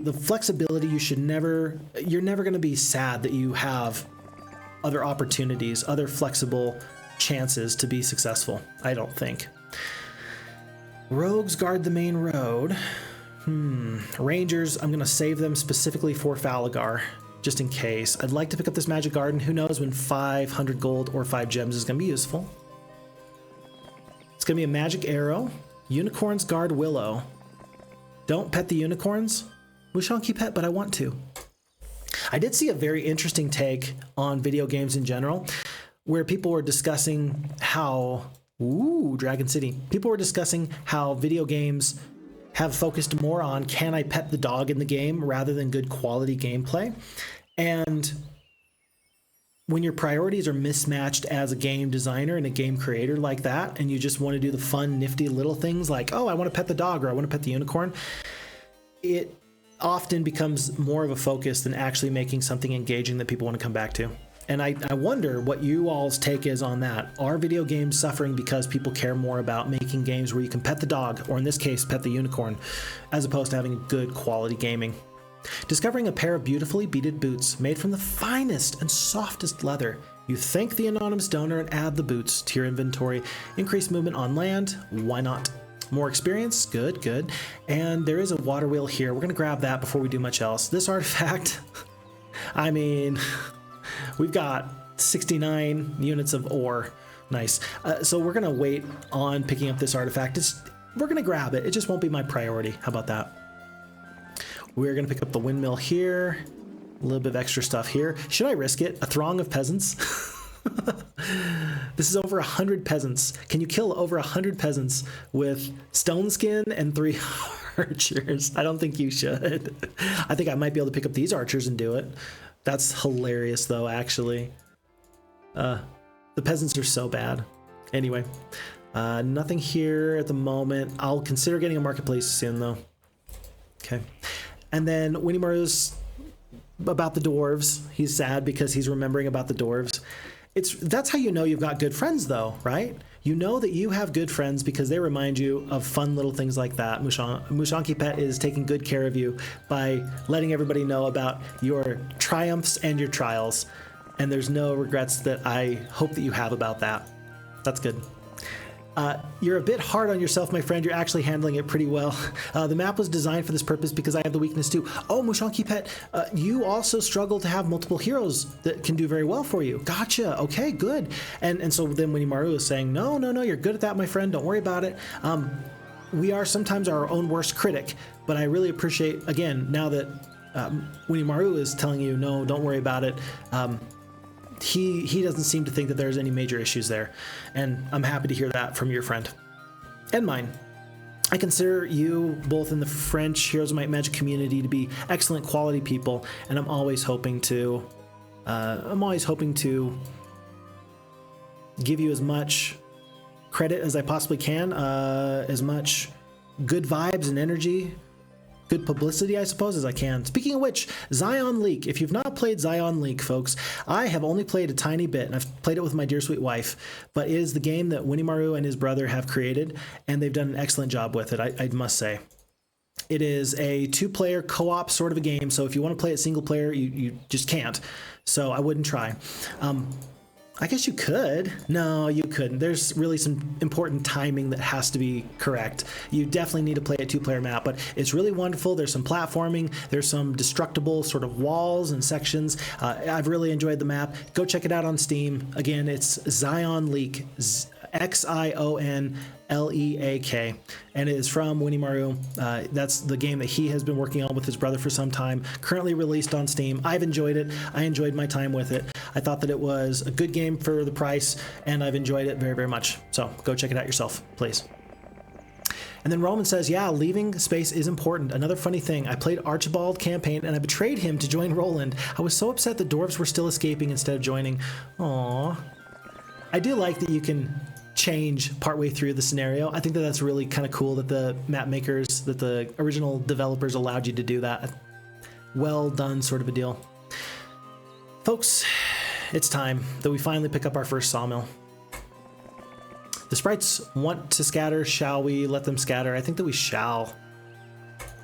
You're never going to be sad that you have other opportunities, other flexible chances to be successful. I don't think. Rogues guard the main road. Rangers, I'm going to save them specifically for Thalagar, just in case. I'd like to pick up this magic garden. Who knows when 500 gold or 5 gems is going to be useful. It's going to be a magic arrow. Unicorns guard Willow. Don't pet the unicorns. Mushanki Pet, but I want to. I did see a very interesting take on video games in general, where people were discussing how... Ooh, Dragon City. People were discussing how video games have focused more on can I pet the dog in the game rather than good quality gameplay. And when your priorities are mismatched as a game designer and a game creator like that, and you just want to do the fun, nifty little things like, oh, I want to pet the dog or I want to pet the unicorn, it often becomes more of a focus than actually making something engaging that people want to come back to. And I wonder what you all's take is on that. Are video games suffering because people care more about making games where you can pet the dog, or in this case, pet the unicorn, as opposed to having good quality gaming? Discovering a pair of beautifully beaded boots made from the finest and softest leather. You thank the anonymous donor and add the boots to your inventory. Increase movement on land. Why not? More experience. Good, good. And there is a water wheel here. We're going to grab that before we do much else. This artifact, I mean... We've got 69 units of ore. Nice. So we're going to wait on picking up this artifact. We're going to grab it. It just won't be my priority. How about that? We're going to pick up the windmill here. A little bit of extra stuff here. Should I risk it? A throng of peasants? This is over 100 peasants. Can you kill over 100 peasants with stone skin and 3 archers? I don't think you should. I think I might be able to pick up these archers and do it. That's hilarious, though, actually. The peasants are so bad. Anyway, nothing here at the moment. I'll consider getting a marketplace soon, though. Okay. And then Winnie Maru's about the dwarves. He's sad because he's remembering about the dwarves. That's how you know you've got good friends, though, right? You know that you have good friends because they remind you of fun little things like that. Mushanki Pet is taking good care of you by letting everybody know about your triumphs and your trials. And there's no regrets that I hope that you have about that. That's good. You're a bit hard on yourself, my friend. You're actually handling it pretty well. The map was designed for this purpose because I have the weakness too. Oh, Mushanki Pet, you also struggle to have multiple heroes that can do very well for you. Gotcha. Okay, good. And so then Winnie Maru is saying, no, you're good at that, my friend. Don't worry about it. We are sometimes our own worst critic, but I really appreciate, again, now that Winnie Maru is telling you, no, don't worry about it. He doesn't seem to think that there's any major issues there, and I'm happy to hear that from your friend and mine. I consider you both in the French Heroes of Might and Magic community to be excellent quality people, and I'm always hoping to give you as much credit as I possibly can, as much good vibes and energy, good publicity, I suppose, as I can. Speaking of which, Zion Leak. If you've not played Zion Leak, folks, I have only played a tiny bit, and I've played it with my dear sweet wife, but it is the game that Winnie Maru and his brother have created, and they've done an excellent job with it, I must say. It is a 2-player co-op sort of a game, so if you want to play it single player, you just can't. So I wouldn't try. I guess you could. No, you couldn't. There's really some important timing that has to be correct. You definitely need to play a 2-player map, but it's really wonderful. There's some platforming. There's some destructible sort of walls and sections. I've really enjoyed the map. Go check it out on Steam. Again, it's Zion Leak, Xionleak, and it is from Winnie Maru. That's the game that he has been working on with his brother for some time. Currently released on Steam. I've enjoyed it. I enjoyed my time with it. I thought that it was a good game for the price, and I've enjoyed it very, very much. So go check it out yourself, please. And then Roman says, yeah, leaving space is important. Another funny thing, I played Archibald campaign and I betrayed him to join Roland. I was so upset the dwarves were still escaping instead of joining. Aww. I do like that you can change partway through the scenario. I think that that's really kind of cool that the map makers, that the original developers allowed you to do that. Well done sort of a deal. Folks, it's time that we finally pick up our first sawmill. The sprites want to scatter. Shall we let them scatter? I think that we shall.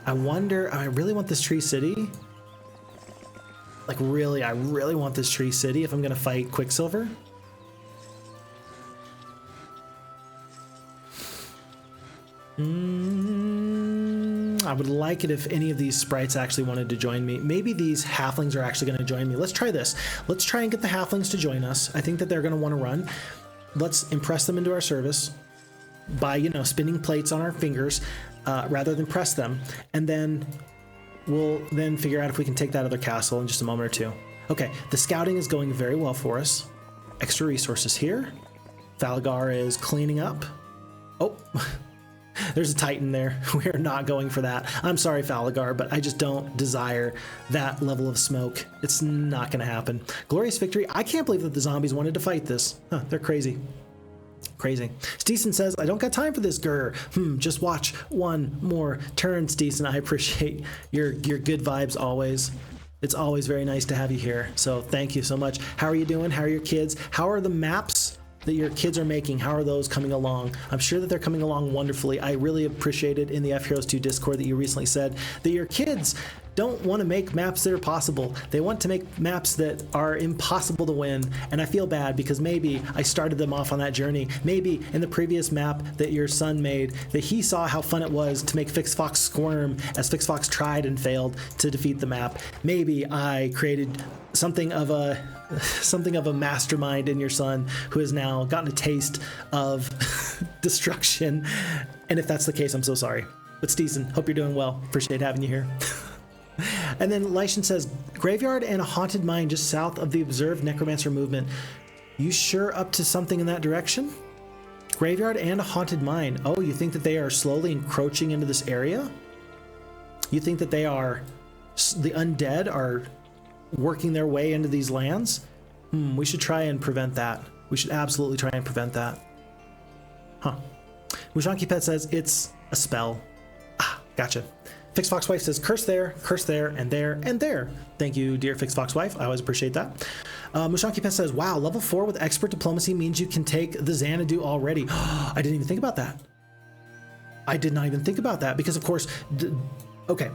I wonder, I really want this tree city. Like really, I really want this tree city if I'm gonna fight Quicksilver. I would like it if any of these sprites actually wanted to join me. Maybe these halflings are actually going to join me. Let's try this. Let's try and get the halflings to join us. I think that they're going to want to run. Let's impress them into our service by, you know, spinning plates on our fingers rather than press them. And then we'll then figure out if we can take that other castle in just a moment or two. Okay, the scouting is going very well for us. Extra resources here. Thalagar is cleaning up. Oh, there's a Titan there. We are not going for that. I'm sorry, Thalagar, but I just don't desire that level of smoke. It's not going to happen. Glorious victory. I can't believe that the zombies wanted to fight this. Huh, they're crazy. Crazy. Stisen says, I don't got time for this, grr. Just watch one more turn, Stisen. I appreciate your good vibes always. It's always very nice to have you here. So thank you so much. How are you doing? How are your kids? How are the maps that your kids are making? How are those coming along? I'm sure that they're coming along wonderfully. I really appreciated in the FHeroes2 Discord that you recently said that your kids don't want to make maps that are possible. They want to make maps that are impossible to win. And I feel bad because maybe I started them off on that journey. Maybe in the previous map that your son made, that he saw how fun it was to make Phixfox squirm as Phixfox tried and failed to defeat the map. Maybe I created something of a mastermind in your son who has now gotten a taste of destruction. And if that's the case, I'm so sorry. But Stisen, hope you're doing well. Appreciate having you here. And then Lightian says, graveyard and a haunted mine just south of the observed necromancer movement. You sure up to something in that direction? Graveyard and a haunted mine. Oh, you think that they are slowly encroaching into this area? You think that they are, the undead are working their way into these lands? We should try and prevent that. We should absolutely try and prevent that. Huh. Mushanki Pet says it's a spell. Ah, gotcha. Phixfox Wife says curse there, and there, and there. Thank you, dear Phixfox Wife. I always appreciate that. Mushanki Pet says, wow, level 4 with expert diplomacy means you can take the Xanadu already. I didn't even think about that. I did not even think about that because, of course, okay,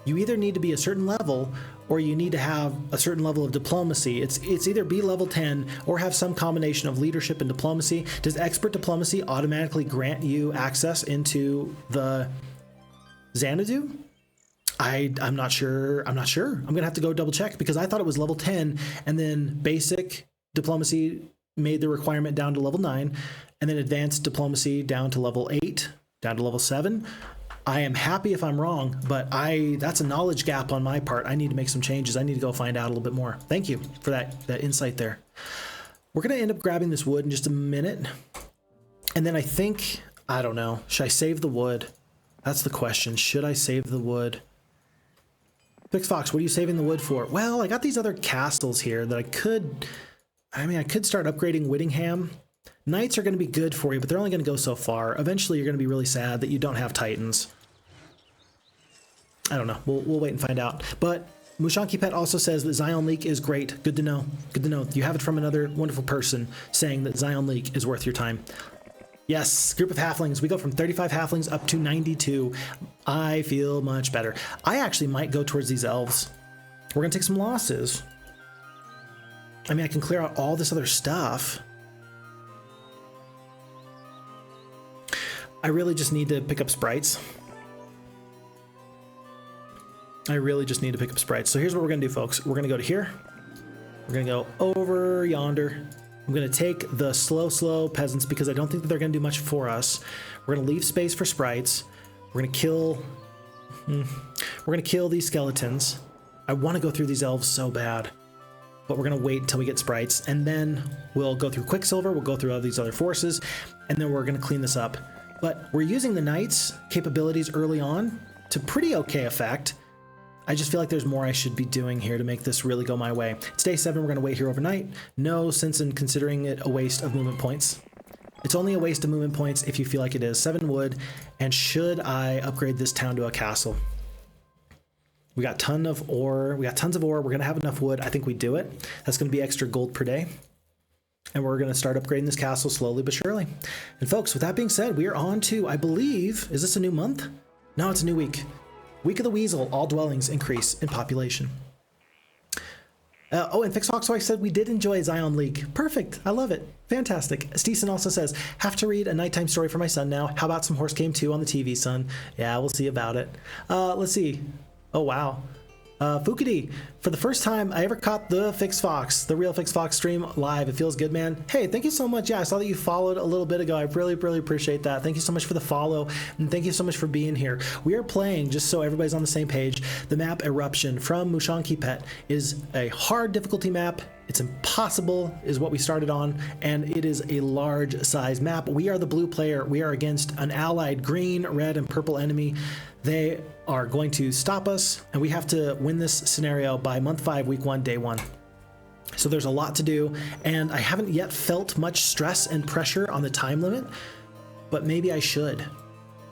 you either need to be a certain level or you need to have a certain level of diplomacy. It's either be level 10 or have some combination of leadership and diplomacy. Does expert diplomacy automatically grant you access into the Xanadu? I'm not sure. I'm gonna have to go double check because I thought it was level 10 and then basic diplomacy made the requirement down to level 9 and then advanced diplomacy down to level 8, down to level 7. I am happy if I'm wrong, but that's a knowledge gap on my part. I need to make some changes. I need to go find out a little bit more. Thank you for that insight there. We're gonna end up grabbing this wood in just a minute. And then I don't know, should I save the wood? That's the question. Should I save the wood? Phixfox, what are you saving the wood for? Well, I got these other castles here that I could start upgrading Whittingham. Knights are going to be good for you, but they're only going to go so far. Eventually, you're going to be really sad that you don't have Titans. I don't know. We'll wait and find out. But Mushanki Pet also says that Zion Leak is great. Good to know. Good to know. You have it from another wonderful person saying that Zion Leak is worth your time. Yes, group of halflings. We go from 35 halflings up to 92. I feel much better. I actually might go towards these elves. We're going to take some losses. I mean, I can clear out all this other stuff. I really just need to pick up sprites. I really just need to pick up sprites. So here's what we're gonna do, folks. We're gonna go to here. We're gonna go over yonder. I'm gonna take the slow peasants because I don't think that they're gonna do much for us. We're gonna leave space for sprites. We're gonna kill these skeletons. I wanna go through these elves so bad, but we're gonna wait until we get sprites, and then we'll go through Quicksilver, we'll go through all these other forces, and then we're gonna clean this up. But we're using the Knights' capabilities early on to pretty okay effect. I just feel like there's more I should be doing here to make this really go my way. It's day 7, we're gonna wait here overnight. No sense in considering it a waste of movement points. It's only a waste of movement points if you feel like it is. 7 wood, and should I upgrade this town to a castle? We got tons of ore, we're gonna have enough wood, I think we do it. That's gonna be extra gold per day. And we're gonna start upgrading this castle slowly but surely. And folks, with that being said, we are on to, I believe, is this a new month? No, it's a new week. Week of the Weasel, all dwellings increase in population. Oh, and Phixfox, so I said we did enjoy Zion League. Perfect, I love it, fantastic. Stisen also says, have to read a nighttime story for my son now. How about some Horse Game 2 on the TV, son? Yeah, we'll see about it. Let's see. Oh, wow. Fukidi, for the first time I ever caught the Phixfox, the real Phixfox stream live. It feels good, man. Hey, thank you so much. Yeah, I saw that you followed a little bit ago. I really appreciate that. Thank you so much for the follow, and thank you so much for being here. We are playing, just so everybody's on the same page, the map Eruption from Mushanki Pet. Is a hard difficulty map. It's impossible is what we started on, and it is a large size map. We are the blue player. We are against an allied green, red, and purple enemy. They are going to stop us, and we have to win this scenario by month 5, week 1, day 1. So there's a lot to do, and I haven't yet felt much stress and pressure on the time limit, but maybe I should.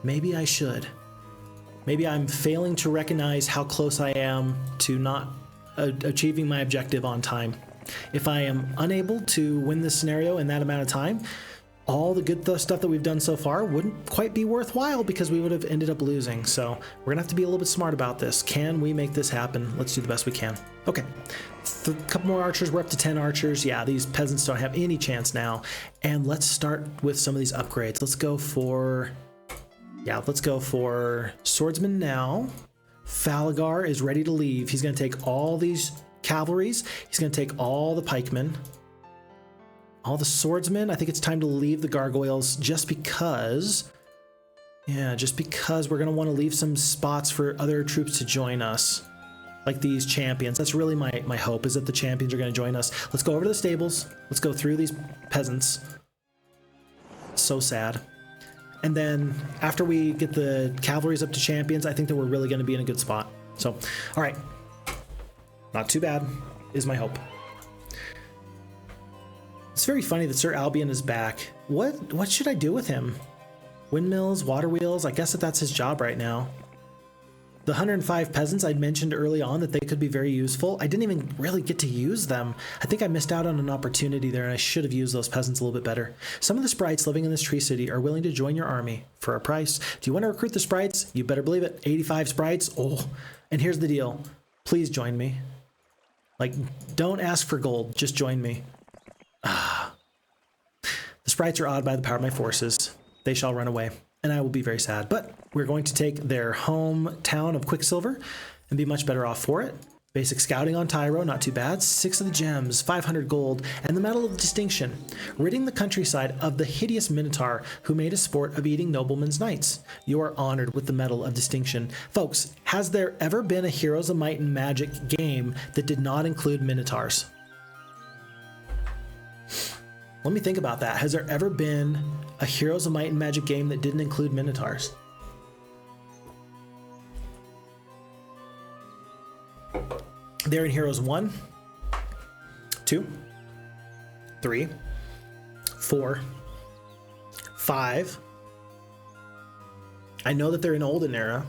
Maybe I should. Maybe I'm failing to recognize how close I am to not achieving my objective on time. If I am unable to win this scenario in that amount of time, all the good stuff that we've done so far wouldn't quite be worthwhile because we would have ended up losing. So we're gonna have to be a little bit smart about this. Can we make this happen? Let's do the best we can. Okay, a couple more archers. We're up to 10 archers. Yeah, these peasants don't have any chance now. And let's start with some of these upgrades. Let's go for swordsman now. Falagar is ready to leave. He's gonna take all these cavalries. He's gonna take all the pikemen. All the swordsmen. I think it's time to leave the gargoyles just because we're going to want to leave some spots for other troops to join us, like these champions. That's really my hope, is that the champions are going to join us. Let's go over to the stables. Let's go through these peasants. So sad. And then after we get the cavalries up to champions, I think that we're really going to be in a good spot. So, all right. Not too bad is my hope. It's very funny that Sir Albion is back. What should I do with him? Windmills, water wheels? I guess that's his job right now. The 105 peasants I mentioned early on that they could be very useful. I didn't even really get to use them. I think I missed out on an opportunity there, and I should have used those peasants a little bit better. Some of the sprites living in this tree city are willing to join your army for a price. Do you want to recruit the sprites? You better believe it. 85 sprites. Oh, and here's the deal. Please join me. Like, don't ask for gold. Just join me. The sprites are awed by the power of my forces. They shall run away, and I will be very sad. But we're going to take their hometown of Quicksilver and be much better off for it. Basic scouting on Tyro, not too bad. 6 of the gems, 500 gold, and the Medal of Distinction, ridding the countryside of the hideous Minotaur who made a sport of eating noblemen's knights. You are honored with the Medal of Distinction. Folks, has there ever been a Heroes of Might and Magic game that did not include Minotaurs? Let me think about that. Has there ever been a Heroes of Might and Magic game that didn't include Minotaurs? They're in Heroes 1, 2, 3, 4, 5. I know that they're in Olden Era,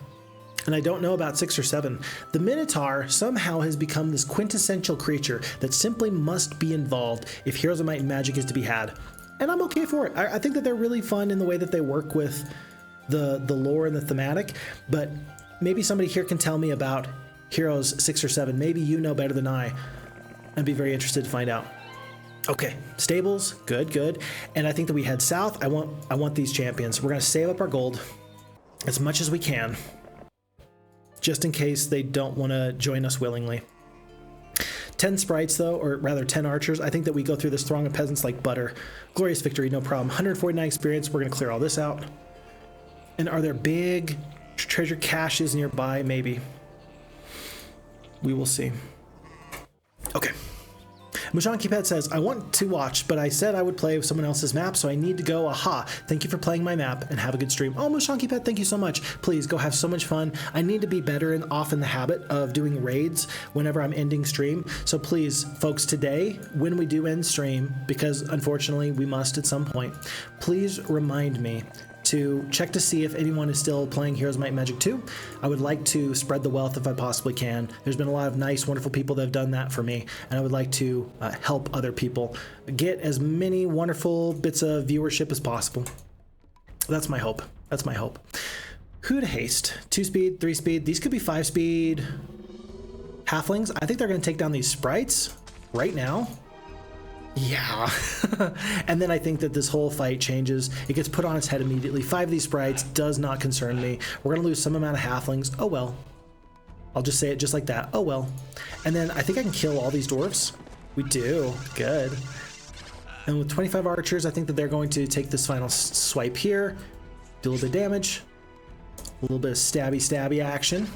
and I don't know about 6 or 7. The Minotaur somehow has become this quintessential creature that simply must be involved if Heroes of Might and Magic is to be had. And I'm okay for it. I think that they're really fun in the way that they work with the lore and the thematic, but maybe somebody here can tell me about Heroes 6 or 7. Maybe you know better than I. I'd be very interested to find out. Okay, stables, good, good. And I think that we head south. I want these champions. We're gonna save up our gold as much as we can, just in case they don't want to join us willingly. 10 sprites though, or rather 10 archers. I think that we go through this throng of peasants like butter. Glorious victory, no problem. 149 experience. We're gonna clear all this out. And are there big treasure caches nearby? Maybe. We will see. Okay. Mushanki Pet says, I want to watch, but I said I would play with someone else's map, so I need to go. Aha. Thank you for playing my map and have a good stream. Oh, Mushanki Pet, thank you so much. Please go have so much fun. I need to be better and off in the habit of doing raids whenever I'm ending stream. So please, folks, today, when we do end stream, because unfortunately we must at some point, please remind me to check to see if anyone is still playing Heroes of Might and Magic 2. I would like to spread the wealth if I possibly can. There's been a lot of nice, wonderful people that have done that for me, and I would like to help other people get as many wonderful bits of viewership as possible. That's my hope. That's my hope. Who to haste? 2 speed, 3 speed. These could be 5 speed halflings. I think they're going to take down these sprites right now. Yeah. And then I think that this whole fight changes. It gets put on its head immediately. 5 of these sprites does not concern me. We're going to lose some amount of halflings. Oh well. I'll just say it just like that. Oh well. And then I think I can kill all these dwarves. We do. Good. And with 25 archers, I think that they're going to take this final swipe here. Do a little bit of damage. A little bit of stabby action.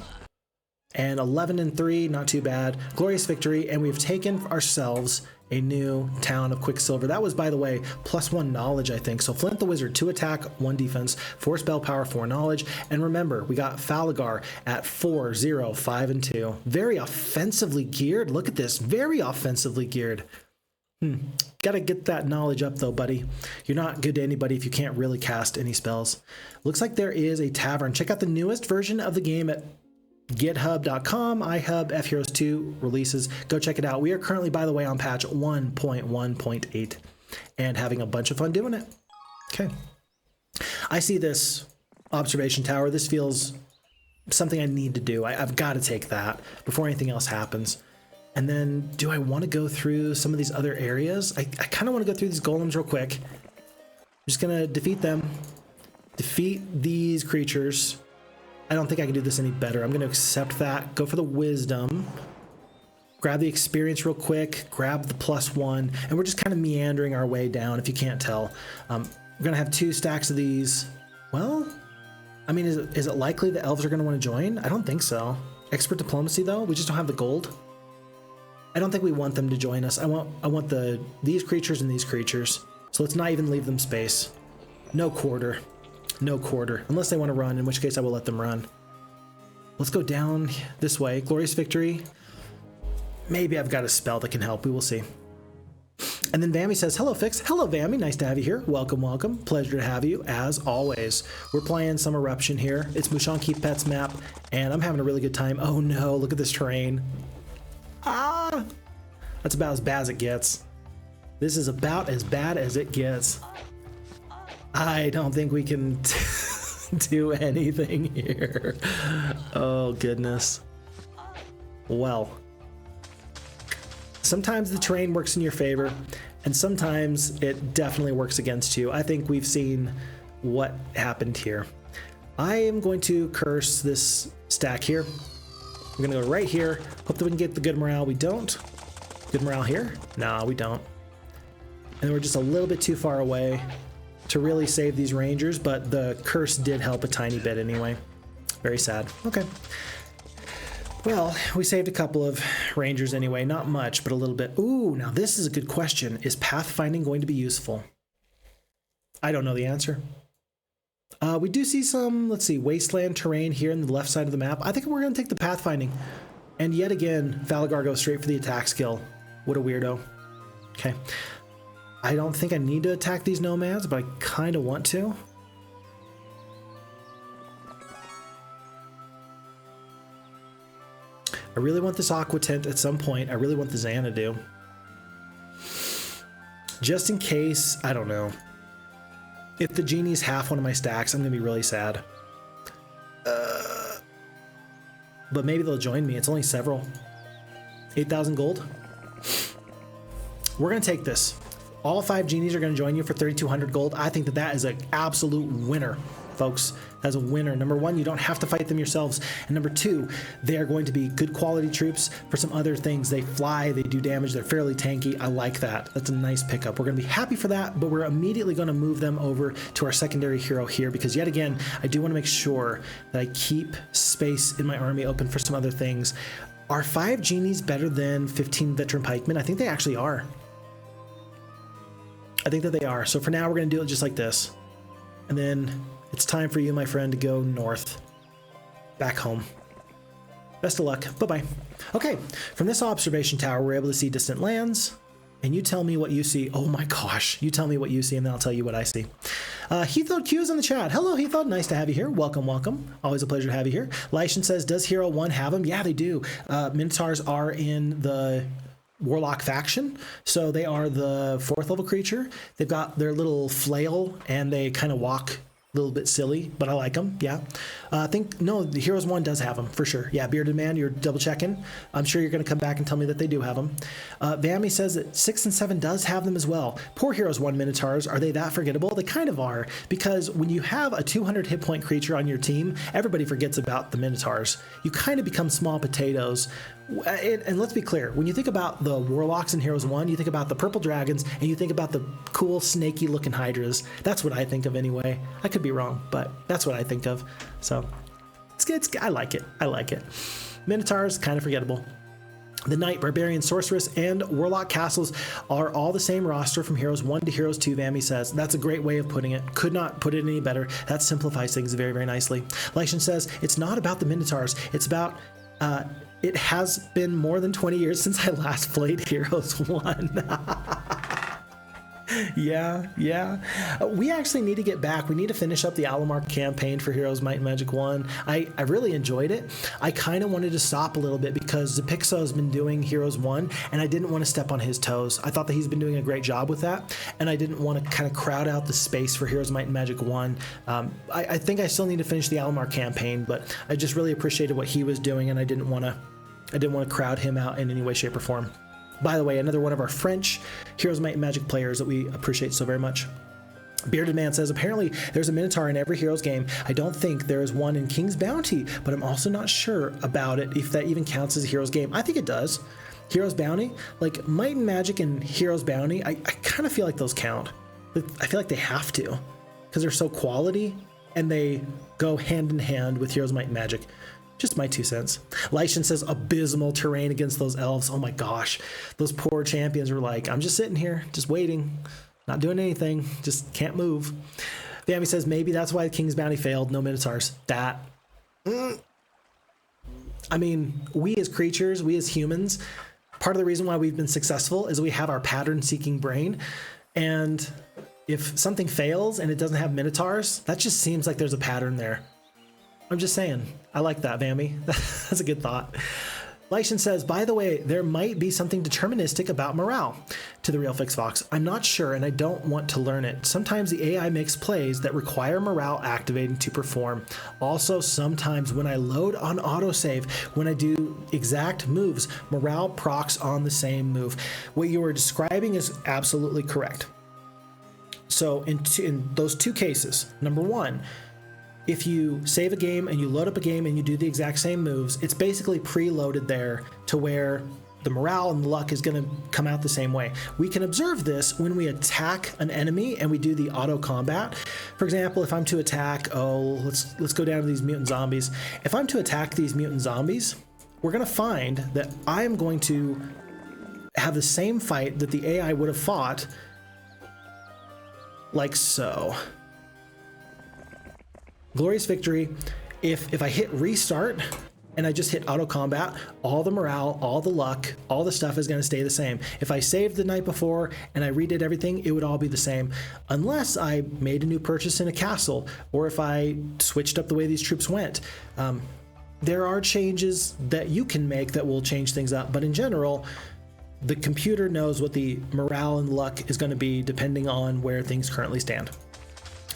And 11 and 3, not too bad. Glorious victory, and we've taken ourselves a new town of Quicksilver. That was, by the way, +1 knowledge, I think. So Flint the Wizard, 2 attack, 1 defense, 4 spell power, 4 knowledge. And remember, we got Falagar at 4, 0, 5, and 2. Very offensively geared. Look at this. Very offensively geared. Gotta get that knowledge up though, buddy. You're not good to anybody if you can't really cast any spells. Looks like there is a tavern. Check out the newest version of the game at github.com. iHub FHeroes2 releases. Go check it out. We are currently, by the way, on patch 1.1.8 and having a bunch of fun doing it. Okay. I see this observation tower. This feels something I need to do. I've got to take that before anything else happens. And then do I want to go through some of these other areas? I kind of want to go through these golems real quick. I'm just going to defeat them. Defeat these creatures. I don't think I can do this any better. I'm going to accept that. Go for the wisdom. Grab the experience real quick. Grab the +1. And we're just kind of meandering our way down, if you can't tell. We're going to have 2 stacks of these. Well, I mean, is it likely the elves are going to want to join? I don't think so. Expert diplomacy, though? We just don't have the gold. I don't think we want them to join us. I want these creatures and these creatures. So let's not even leave them space. No quarter. No quarter. Unless they want to run, in which case I will let them run. Let's go down this way. Glorious victory. Maybe I've got a spell that can help. We will see. And then Vammy says, hello, Fix. Hello, Vammy. Nice to have you here. Welcome, welcome. Pleasure to have you, as always. We're playing some Eruption here. It's Mushanki Pet's map, and I'm having a really good time. Oh, no. Look at this terrain. Ah! That's about as bad as it gets. This is about as bad as it gets. I don't think we can do anything here. Oh, goodness. Well, sometimes the terrain works in your favor, and sometimes it definitely works against you. I think we've seen what happened here. I am going to curse this stack here. We're going to go right here. Hope that we can get the good morale. We don't. Good morale here? No, we don't. And we're just a little bit too far away to really save these rangers, but the curse did help a tiny bit anyway. Very sad. Okay. Well, we saved a couple of rangers anyway. Not much, but a little bit. Ooh, now this is a good question. Is pathfinding going to be useful? I don't know the answer. We do see some, let's see, wasteland terrain here in the left side of the map. I think we're going to take the pathfinding. And yet again, Falagar goes straight for the attack skill. What a weirdo. Okay. I don't think I need to attack these nomads, but I kind of want to. I really want this Aqua Tent at some point. I really want the Xanadu. Just in case, I don't know. If the genie's half one of my stacks, I'm going to be really sad. But maybe they'll join me. It's only several. 8,000 gold. We're going to take this. All 5 genies are going to join you for 3,200 gold. I think that that is an absolute winner, folks. As a winner. Number 1, you don't have to fight them yourselves. And number 2, they are going to be good quality troops for some other things. They fly, they do damage, they're fairly tanky. I like that. That's a nice pickup. We're going to be happy for that, but we're immediately going to move them over to our secondary hero here because yet again, I do want to make sure that I keep space in my army open for some other things. Are 5 genies better than 15 veteran pikemen? I think they actually are. I think that they are. So for now, we're going to do it just like this. And then it's time for you, my friend, to go north. Back home. Best of luck. Bye-bye. Okay, from this observation tower, we're able to see distant lands. And you tell me what you see. Oh my gosh. You tell me what you see, and then I'll tell you what I see. Heathod Q is in the chat. Hello, Heathod. Nice to have you here. Welcome, welcome. Always a pleasure to have you here. Lightian says, does Hero 1 have them? Yeah, they do. Minotaurs are in the Warlock faction, so they are the 4th level creature. They've got their little flail, and they kind of walk a little bit silly, but I like them. Yeah. I think, no, the Heroes 1 does have them for sure. Yeah, Bearded Man, you're double checking. I'm sure you're going to come back and tell me that they do have them. Vammy says that 6 and 7 does have them as well. Poor Heroes 1 Minotaurs, are they that forgettable? They kind of are, because when you have a 200 hit point creature on your team, everybody forgets about the Minotaurs. You kind of become small potatoes. And let's be clear, when you think about the Warlocks in Heroes 1, you think about the purple dragons, and you think about the cool, snaky looking Hydras. That's what I think of anyway. I could be wrong, but that's what I think of. So, I like it. I like it. Minotaurs, kind of forgettable. The Knight, Barbarian, Sorceress, and Warlock castles are all the same roster from Heroes 1 to Heroes 2, Vammy says. That's a great way of putting it. Could not put it any better. That simplifies things very, very nicely. Lycian says, it's not about the Minotaurs. It's about... it has been more than 20 years since I last played Heroes 1. Yeah. We actually need to get back. We need to finish up the Alamar campaign for Heroes Might and Magic 1. I really enjoyed it. I kind of wanted to stop a little bit because Zapixo has been doing Heroes 1, and I didn't want to step on his toes. I thought that he's been doing a great job with that, and I didn't want to kind of crowd out the space for Heroes Might and Magic 1. I think I still need to finish the Alamar campaign, but I just really appreciated what he was doing, and I didn't want to crowd him out in any way, shape, or form. By the way, another one of our French Heroes Might and Magic players that we appreciate so very much. Bearded Man says, apparently there's a Minotaur in every Heroes game. I don't think there is one in King's Bounty, but I'm also not sure about it if that even counts as a Heroes game. I think it does. Heroes Bounty, like Might and Magic and Heroes Bounty, I kind of feel like those count. I feel like they have to because they're so quality and they go hand in hand with Heroes Might and Magic. Just my 2 cents. Lycian says abysmal terrain against those elves. Oh my gosh. Those poor champions were like, I'm just sitting here, just waiting, not doing anything, just can't move. Vammy says maybe that's why the King's Bounty failed. No Minotaurs. I mean, we as creatures, we as humans, part of the reason why we've been successful is we have our pattern-seeking brain. And if something fails and it doesn't have Minotaurs, that just seems like there's a pattern there. I'm just saying. I like that, Vammy. That's a good thought. Lycian says, by the way, there might be something deterministic about morale to the real Phixfox. I'm not sure, and I don't want to learn it. Sometimes the AI makes plays that require morale activating to perform. Also, sometimes when I load on autosave, when I do exact moves, morale procs on the same move. What you are describing is absolutely correct. So in those 2 cases, number 1, if you save a game and you load up a game and you do the exact same moves, it's basically preloaded there to where the morale and the luck is going to come out the same way. We can observe this when we attack an enemy and we do the auto combat. For example, if I'm to attack, let's go down to these mutant zombies. If I'm to attack these mutant zombies, we're going to find that I am going to have the same fight that the AI would have fought, like so. Glorious victory. If I hit restart and I just hit auto combat, all the morale, all the luck, all the stuff is going to stay the same. If I saved the night before and I redid everything, it would all be the same, unless I made a new purchase in a castle, or if I switched up the way these troops went. There are changes that you can make that will change things up, but in general, the computer knows what the morale and luck is going to be depending on where things currently stand.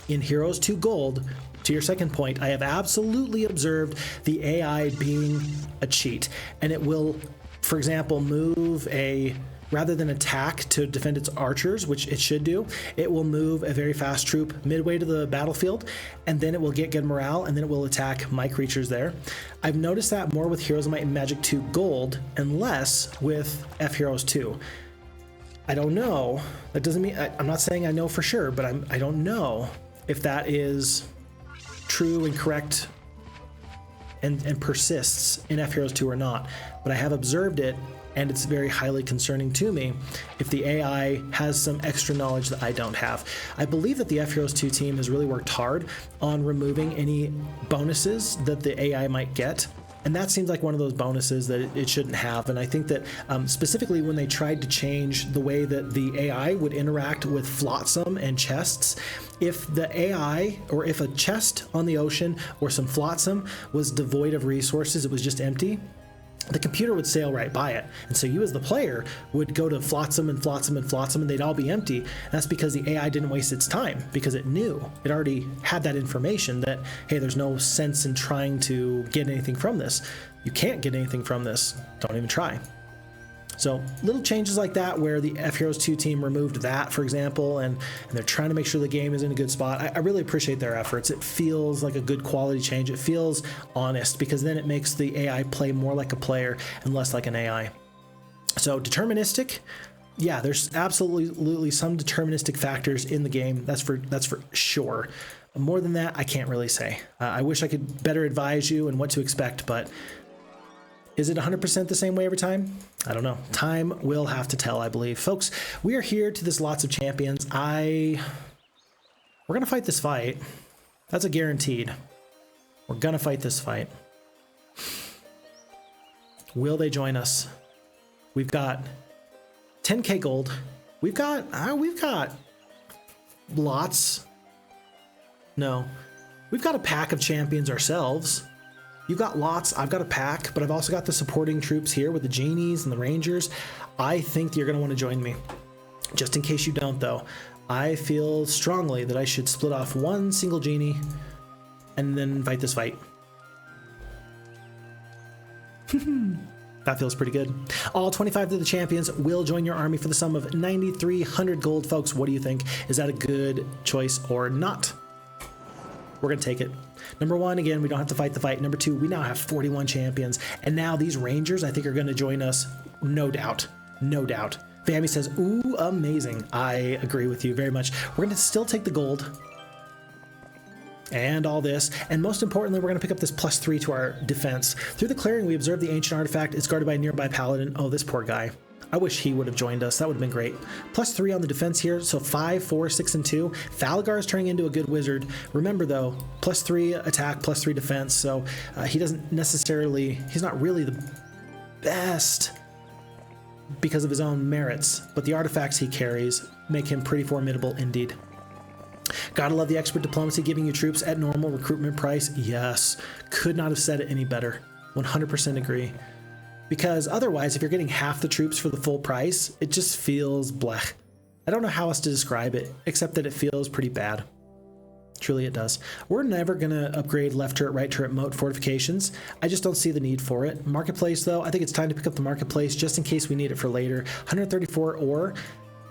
In Heroes 2 Gold, to your second point, I have absolutely observed the AI being a cheat, and it will, for example, move a rather than attack to defend its archers, which it should do, it will move a very fast troop midway to the battlefield, and then it will get good morale, and then it will attack my creatures there. I've noticed that more with Heroes of Might and Magic 2 Gold, and less with FHeroes2. I don't know. That doesn't mean, I'm not saying I know for sure, but I don't know if that is true and correct and persists in FHeroes2 or not. But I have observed it, and it's very highly concerning to me if the AI has some extra knowledge that I don't have. I believe that the FHeroes2 team has really worked hard on removing any bonuses that the AI might get. And that seems like one of those bonuses that it shouldn't have. And I think that specifically when they tried to change the way that the AI would interact with flotsam and chests, if the AI, or if a chest on the ocean or some flotsam was devoid of resources, it was just empty, the computer would sail right by it. And so you as the player would go to flotsam and flotsam and flotsam, and they'd all be empty. And that's because the AI didn't waste its time, because it knew, it already had that information that, hey, there's no sense in trying to get anything from this. You can't get anything from this. Don't even try. So little changes like that, where the FHeroes2 team removed that, for example, and they're trying to make sure the game is in a good spot. I really appreciate their efforts. It feels like a good quality change. It feels honest, because then it makes the AI play more like a player and less like an AI. So deterministic, yeah, there's absolutely some deterministic factors in the game. That's for sure. More than that, I can't really say. I wish I could better advise you and what to expect, but is it 100% the same way every time? I don't know. Time will have to tell, I believe. Folks, we are here to this Lots of Champions. We're going to fight this fight. That's a guaranteed. We're going to fight this fight. Will they join us? We've got 10k gold. We've got lots. No. We've got a pack of champions ourselves. You've got lots, I've got a pack, but I've also got the supporting troops here with the genies and the rangers. I think you're going to want to join me. Just in case you don't, though, I feel strongly that I should split off one single genie and then fight this fight. That feels pretty good. All 25 of the champions will join your army for the sum of 9,300 gold. Folks, what do you think? Is that a good choice or not? We're going to take it. Number one, again, we don't have to fight the fight. Number two, we now have 41 champions. And now these rangers, I think, are going to join us. No doubt. No doubt. Fami says, ooh, amazing. I agree with you very much. We're going to still take the gold and all this. And most importantly, we're going to pick up this +3 to our defense. Through the clearing, we observe the ancient artifact. It's guarded by a nearby paladin. Oh, this poor guy. I wish he would have joined us. That would have been great. +3 on the defense here. So 5, 4, 6, and 2. Falgar is turning into a good wizard. Remember, though, +3 attack, +3 defense. So he doesn't necessarily, he's not really the best because of his own merits. But the artifacts he carries make him pretty formidable indeed. Gotta love the expert diplomacy, giving you troops at normal recruitment price. Yes. Could not have said it any better. 100% agree. Because otherwise, if you're getting half the troops for the full price, it just feels blech. I don't know how else to describe it, except that it feels pretty bad. Truly it does. We're never going to upgrade left turret, right turret moat fortifications. I just don't see the need for it. Marketplace, though, I think it's time to pick up the marketplace just in case we need it for later. 134 ore.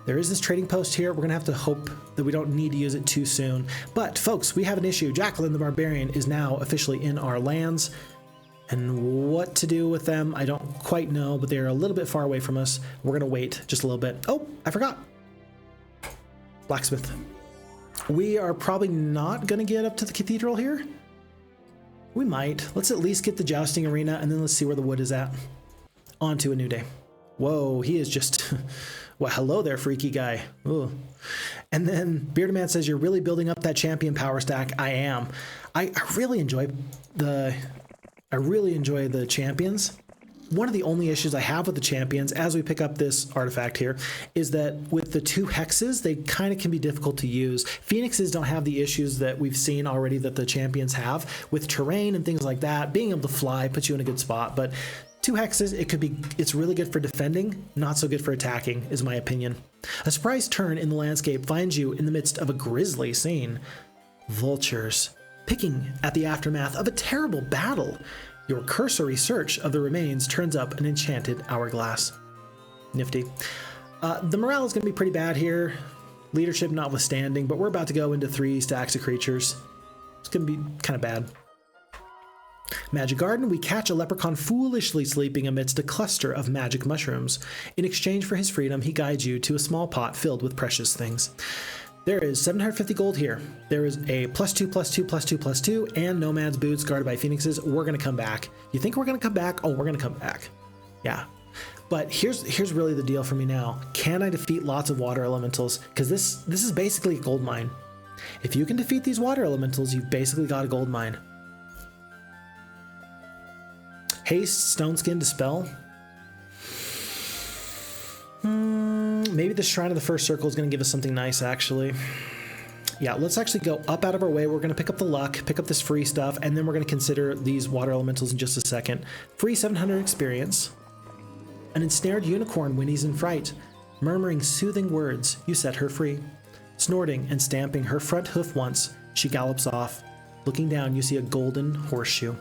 There is this trading post here. We're going to have to hope that we don't need to use it too soon. But, folks, we have an issue. Jaclyn the Barbarian is now officially in our lands. And what to do with them, I don't quite know, but they're a little bit far away from us. We're going to wait just a little bit. Oh, I forgot. Blacksmith. We are probably not going to get up to the cathedral here. We might. Let's at least get the jousting arena, and then let's see where the wood is at. On to a new day. Whoa, he is just... Well, hello there, freaky guy. Ooh. And then Bearded Man says, you're really building up that champion power stack. I am. I really enjoy the champions. One of the only issues I have with the champions as we pick up this artifact here is that with the 2 hexes, they kind of can be difficult to use. Phoenixes don't have the issues that we've seen already that the champions have with terrain and things like that. Being able to fly puts you in a good spot, but 2 hexes, it's really good for defending, not so good for attacking, is my opinion. A surprise turn in the landscape finds you in the midst of a grisly scene. Vultures, picking at the aftermath of a terrible battle. Your cursory search of the remains turns up an enchanted hourglass. nifty. The morale is going to be pretty bad here, leadership notwithstanding, but we're about to go into 3 stacks of creatures. It's going to be kind of bad. Magic Garden, we catch a leprechaun foolishly sleeping amidst a cluster of magic mushrooms. In exchange for his freedom, he guides you to a small pot filled with precious things. There is 750 gold here. There is a +2/+2/+2/+2 and Nomad's Boots guarded by phoenixes. We're going to come back. You think we're going to come back? Oh, we're going to come back. Yeah. But here's really the deal for me now. Can I defeat lots of water elementals? Because this is basically a gold mine. If you can defeat these water elementals, you've basically got a gold mine. Haste, Stone Skin, Dispel. Maybe the Shrine of the First Circle is going to give us something nice, actually. Yeah, let's actually go up out of our way. We're going to pick up the luck, pick up this free stuff, and then we're going to consider these water elementals in just a second. Free 700 experience. An ensnared unicorn whinnies in fright. Murmuring soothing words, you set her free. Snorting and stamping her front hoof once, she gallops off. Looking down, you see a golden horseshoe.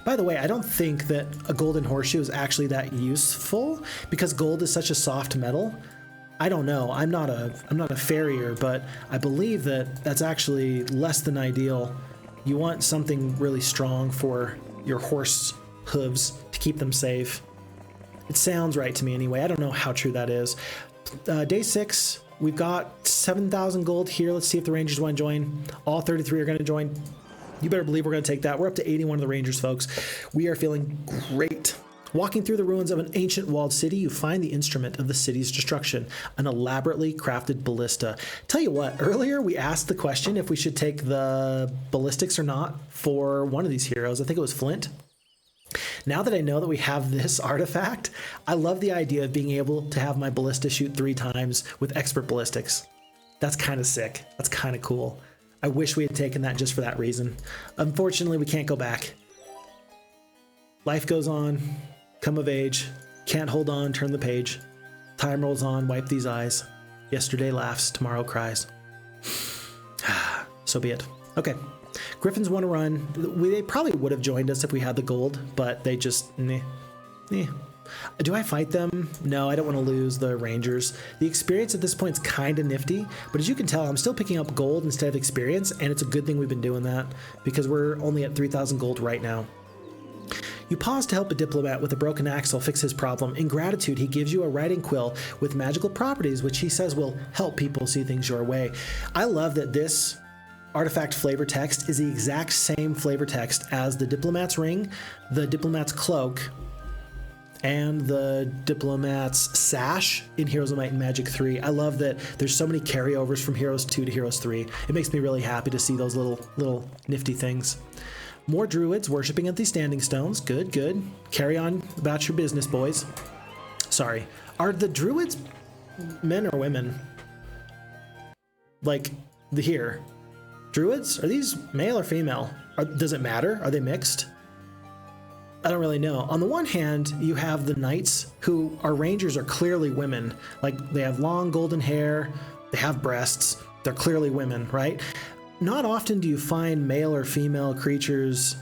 By the way, I don't think that a golden horseshoe is actually that useful because gold is such a soft metal. I don't know. I'm not a farrier, but I believe that that's actually less than ideal. You want something really strong for your horse hooves to keep them safe. It sounds right to me anyway. I don't know how true that is. Day 6, we've got 7,000 gold here. Let's see if the Rangers want to join. All 33 are going to join. You better believe we're going to take that. We're up to 81 of the Rangers, folks. We are feeling great. Walking through the ruins of an ancient walled city, you find the instrument of the city's destruction, an elaborately crafted ballista. Tell you what, earlier we asked the question if we should take the ballistics or not for one of these heroes. I think it was Flint. Now that I know that we have this artifact, I love the idea of being able to have my ballista shoot 3 times with expert ballistics. That's kind of sick. That's kind of cool. I wish we had taken that just for that reason. Unfortunately, we can't go back. Life goes on. Come of age. Can't hold on, turn the page. Time rolls on, wipe these eyes. Yesterday laughs, tomorrow cries. So be it. Okay. Griffins want to run. They probably would have joined us if we had the gold, but they just, meh. Do I fight them? No, I don't want to lose the Rangers. The experience at this point is kind of nifty, but as you can tell, I'm still picking up gold instead of experience, and it's a good thing we've been doing that because we're only at 3,000 gold right now. You pause to help a diplomat with a broken axle fix his problem. In gratitude, he gives you a writing quill with magical properties, which he says will help people see things your way. I love that this artifact flavor text is the exact same flavor text as the diplomat's ring, the diplomat's cloak, and the diplomat's sash in Heroes of Might and Magic 3. I love that there's so many carryovers from Heroes 2 to Heroes 3. It makes me really happy to see those little nifty things. More druids worshipping at these standing stones. Good, good. Carry on about your business, boys. Sorry. Are the druids men or women? Like, here. Druids? Are these male or female? Does it matter? Are they mixed? I don't really know. On the one hand, you have the knights who are rangers are clearly women. Like, they have long golden hair, they have breasts, they're clearly women, right? Not often do you find male or female creatures,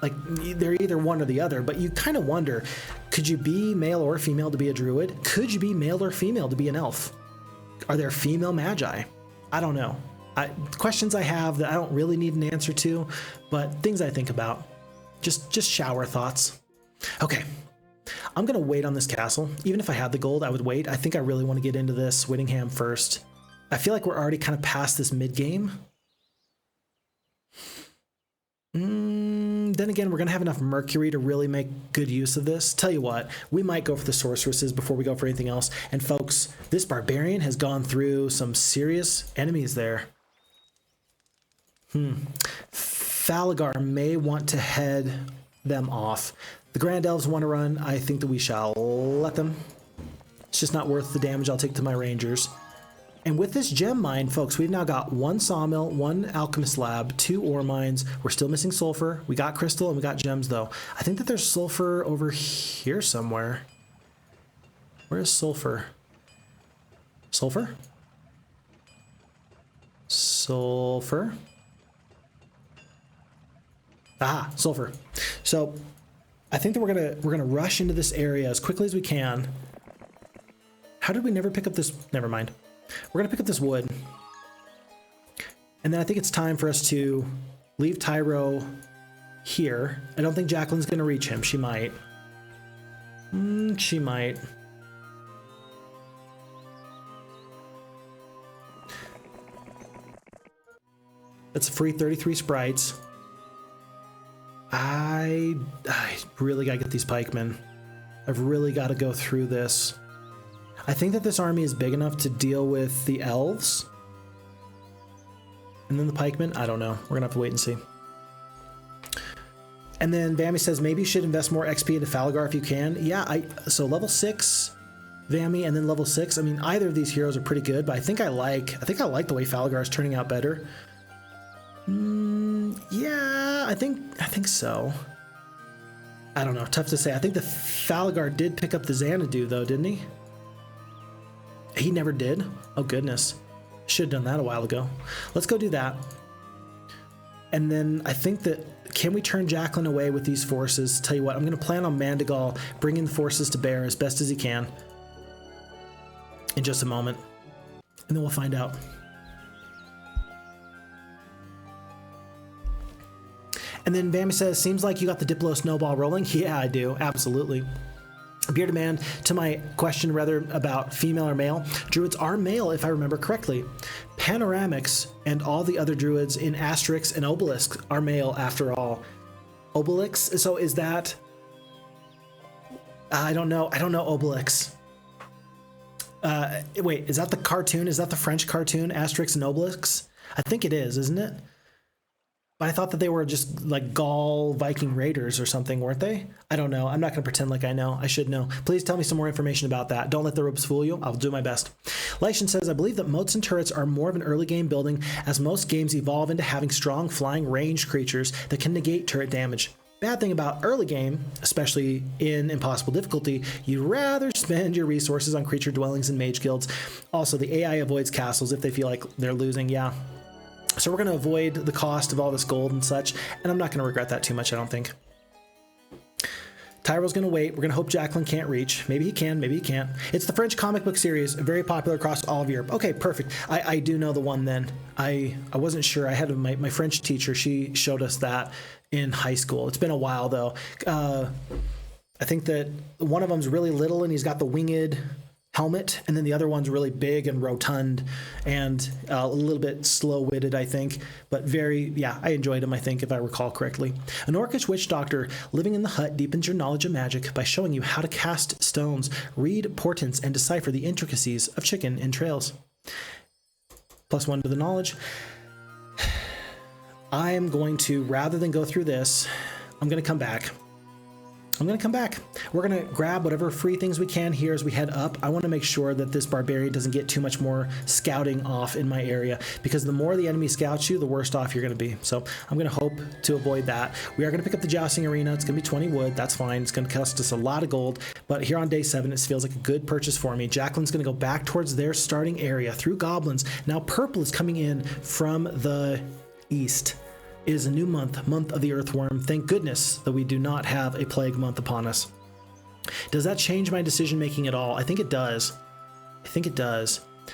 like they're either one or the other, but you kind of wonder, could you be male or female to be a druid? Could you be male or female to be an elf? Are there female magi? I don't know. Questions I have that I don't really need an answer to, but things I think about. Just shower thoughts. Okay, I'm gonna wait on this castle. Even if I had the gold, I would wait. I think I really want to get into this Whittingham first. I feel like we're already kind of past this mid-game. Then again, we're gonna have enough mercury to really make good use of this. Tell you what, we might go for the sorceresses before we go for anything else. And folks, this barbarian has gone through some serious enemies there. Falagar may want to head them off. The Grand Elves want to run. I think that we shall let them. It's just not worth the damage I'll take to my Rangers. And with this gem mine, folks, we've now got 1 sawmill, 1 alchemist lab, 2 ore mines. We're still missing sulfur. We got crystal and we got gems, though. I think that there's sulfur over here somewhere. Where is sulfur? Sulfur? Sulfur. Ah, sulfur. So I think that we're gonna rush into this area as quickly as we can. How did we never pick up this? Never mind. We're gonna pick up this wood. And then I think it's time for us to leave Tyro here. I don't think Jaclyn's gonna reach him. She might. She might. That's a free 33 sprites. I really gotta get these pikemen. I've really got to go through this. I think that this army is big enough to deal with the elves. And then the pikemen, I don't know. We're gonna have to wait and see. And then Vammy says, maybe you should invest more XP into Falagar if you can. Yeah, so level 6 Vammy and then level 6. I mean, either of these heroes are pretty good, but I think I like the way Falagar is turning out better. Yeah, I think so. I don't know, tough to say. I think the Falagar did pick up the Xanadu though, didn't he? He never did? Oh goodness. Should have done that a while ago. Let's go do that. And then I think that, can we turn Jaclyn away with these forces? Tell you what, I'm going to plan on Mandigal bringing the forces to bear as best as he can in just a moment. And then we'll find out. And then Vammy says, seems like you got the Diplo-Snowball rolling. Yeah, I do. Absolutely. Bearded Man, to my question rather about female or male, druids are male if I remember correctly. Panoramics and all the other druids in Asterix and Obelisk are male after all. Obelix, so is that... I don't know Obelix. Wait, is that the cartoon? Is that the French cartoon, Asterix and Obelix? I think it is, isn't it? But I thought that they were just like Gaul Viking raiders or something, weren't they? I don't know. I'm not going to pretend like I know. I should know. Please tell me some more information about that. Don't let the ropes fool you. I'll do my best. Lightian says, I believe that moats and turrets are more of an early game building, as most games evolve into having strong flying ranged creatures that can negate turret damage. Bad thing about early game, especially in impossible difficulty, you'd rather spend your resources on creature dwellings and mage guilds. Also, the AI avoids castles if they feel like they're losing. Yeah. So we're going to avoid the cost of all this gold and such, and I'm not going to regret that too much, I don't think. Tyro's going to wait. We're going to hope Jaclyn can't reach. Maybe he can, maybe he can't. It's the French comic book series, very popular across all of Europe. Okay, perfect. I do know the one then. I wasn't sure. I had my French teacher. She showed us that in high school. It's been a while, though. I think that one of them's really little, and he's got the winged helmet, and then the other one's really big and rotund and a little bit slow-witted, I think, but I enjoyed him, I think, if I recall correctly. An orcish witch doctor living in the hut deepens your knowledge of magic by showing you how to cast stones, read portents, and decipher the intricacies of chicken entrails. +1 to the knowledge. I am going to, rather than go through this, I'm going to come back. We're going to grab whatever free things we can here as we head up. I want to make sure that this barbarian doesn't get too much more scouting off in my area, because the more the enemy scouts you, the worse off you're going to be. So I'm going to hope to avoid that. We are going to pick up the Jousting Arena. It's going to be 20 wood. That's fine. It's going to cost us a lot of gold, but here on day 7, it feels like a good purchase for me. Jaclyn's going to go back towards their starting area through goblins. Now purple is coming in from the east. It is a new month of the Earthworm. Thank goodness that we do not have a plague month upon us. Does that change my decision making at all? I think it does.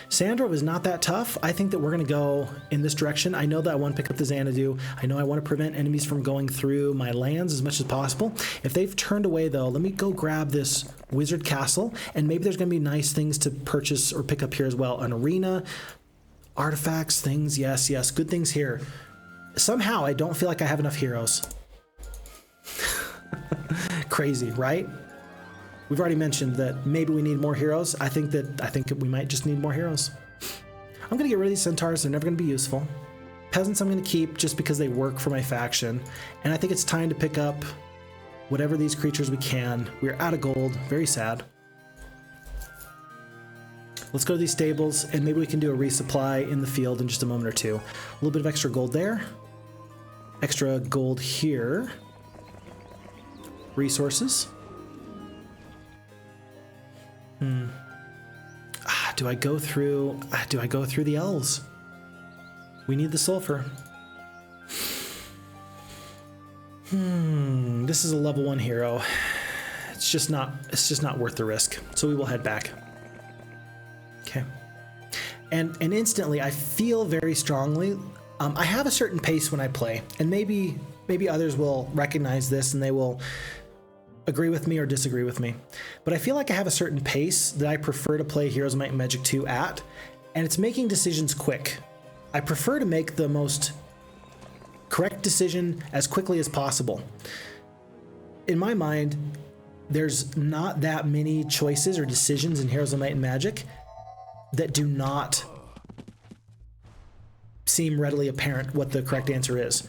Sandra was not that tough. I think that we're going to go in this direction. I know that I want to pick up the Xanadu. I know I want to prevent enemies from going through my lands as much as possible. If they've turned away, though, let me go grab this wizard castle, and maybe there's going to be nice things to purchase or pick up here as well. An arena, artifacts, things. Yes, good things here. Somehow, I don't feel like I have enough heroes. Crazy, right? We've already mentioned that maybe we need more heroes. I think we might just need more heroes. I'm going to get rid of these centaurs. They're never going to be useful. Peasants I'm going to keep just because they work for my faction. And I think it's time to pick up whatever these creatures we can. We're out of gold. Very sad. Let's go to these stables, and maybe we can do a resupply in the field in just a moment or two. A little bit of extra gold there. Extra gold here. Resources. Do I go through the elves? We need the sulfur. This is a level 1 hero. It's just not worth the risk. So we will head back. Okay. And instantly I feel very strongly, I have a certain pace when I play, and maybe others will recognize this and they will agree with me or disagree with me. But I feel like I have a certain pace that I prefer to play Heroes of Might and Magic 2 at, and it's making decisions quick. I prefer to make the most correct decision as quickly as possible. In my mind, there's not that many choices or decisions in Heroes of Might and Magic that do not seem readily apparent what the correct answer is.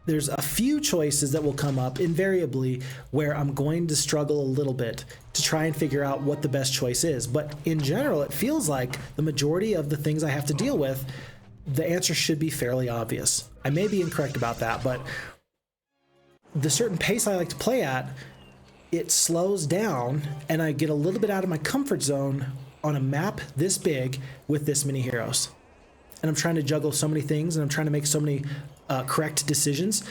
There's a few choices that will come up invariably where I'm going to struggle a little bit to try and figure out what the best choice is. But in general, it feels like the majority of the things I have to deal with, the answer should be fairly obvious. I may be incorrect about that, but the certain pace I like to play at, it slows down and I get a little bit out of my comfort zone on a map this big with this many heroes. And I'm trying to juggle so many things, and I'm trying to make so many correct decisions.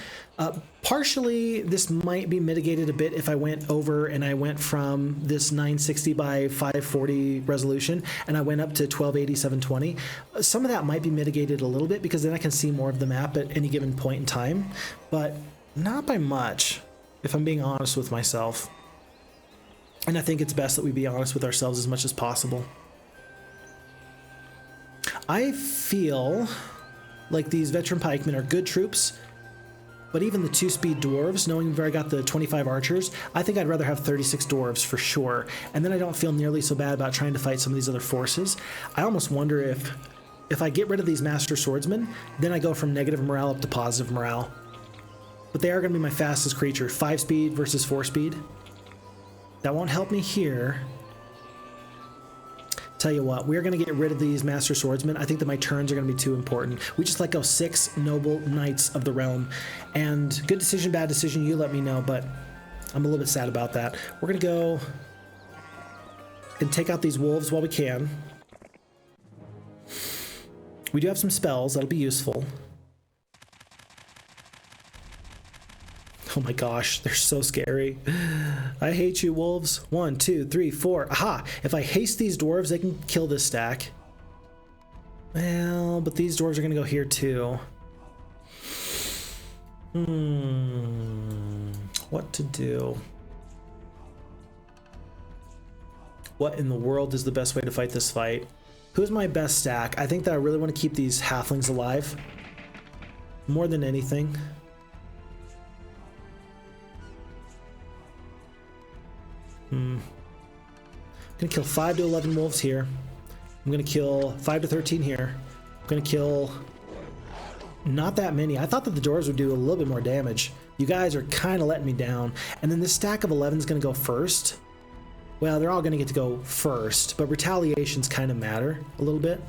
Partially, this might be mitigated a bit if I went over and I went from this 960 by 540 resolution and I went up to 1280, 720. Some of that might be mitigated a little bit because then I can see more of the map at any given point in time, but not by much, if I'm being honest with myself. And I think it's best that we be honest with ourselves as much as possible. I feel like these veteran pikemen are good troops, but even the 2-speed dwarves, knowing we've already got the 25 archers, I think I'd rather have 36 dwarves for sure. And then I don't feel nearly so bad about trying to fight some of these other forces. I almost wonder if I get rid of these master swordsmen, then I go from negative morale up to positive morale. But they are going to be my fastest creature. 5-speed versus 4-speed. That won't help me here. Tell you what, we're going to get rid of these Master Swordsmen. I think that my turns are going to be too important. We just let go 6 noble knights of the realm. And good decision, bad decision, you let me know, but I'm a little bit sad about that. We're going to go and take out these wolves while we can. We do have some spells that'll be useful. Oh my gosh, they're so scary. I hate you, wolves. 1, 2, 3, 4. Aha! If I haste these dwarves, they can kill this stack. Well, but these dwarves are going to go here too. What to do? What in the world is the best way to fight this fight? Who's my best stack? I think that I really want to keep these halflings alive. More than anything. I'm gonna kill 5 to 11 wolves here. I'm gonna kill 5 to 13 here. I'm gonna kill not that many. I thought that the dwarves would do a little bit more damage. You guys are kind of letting me down. And then this stack of 11 is gonna go first. Well, they're all gonna get to go first, but retaliations kind of matter a little bit.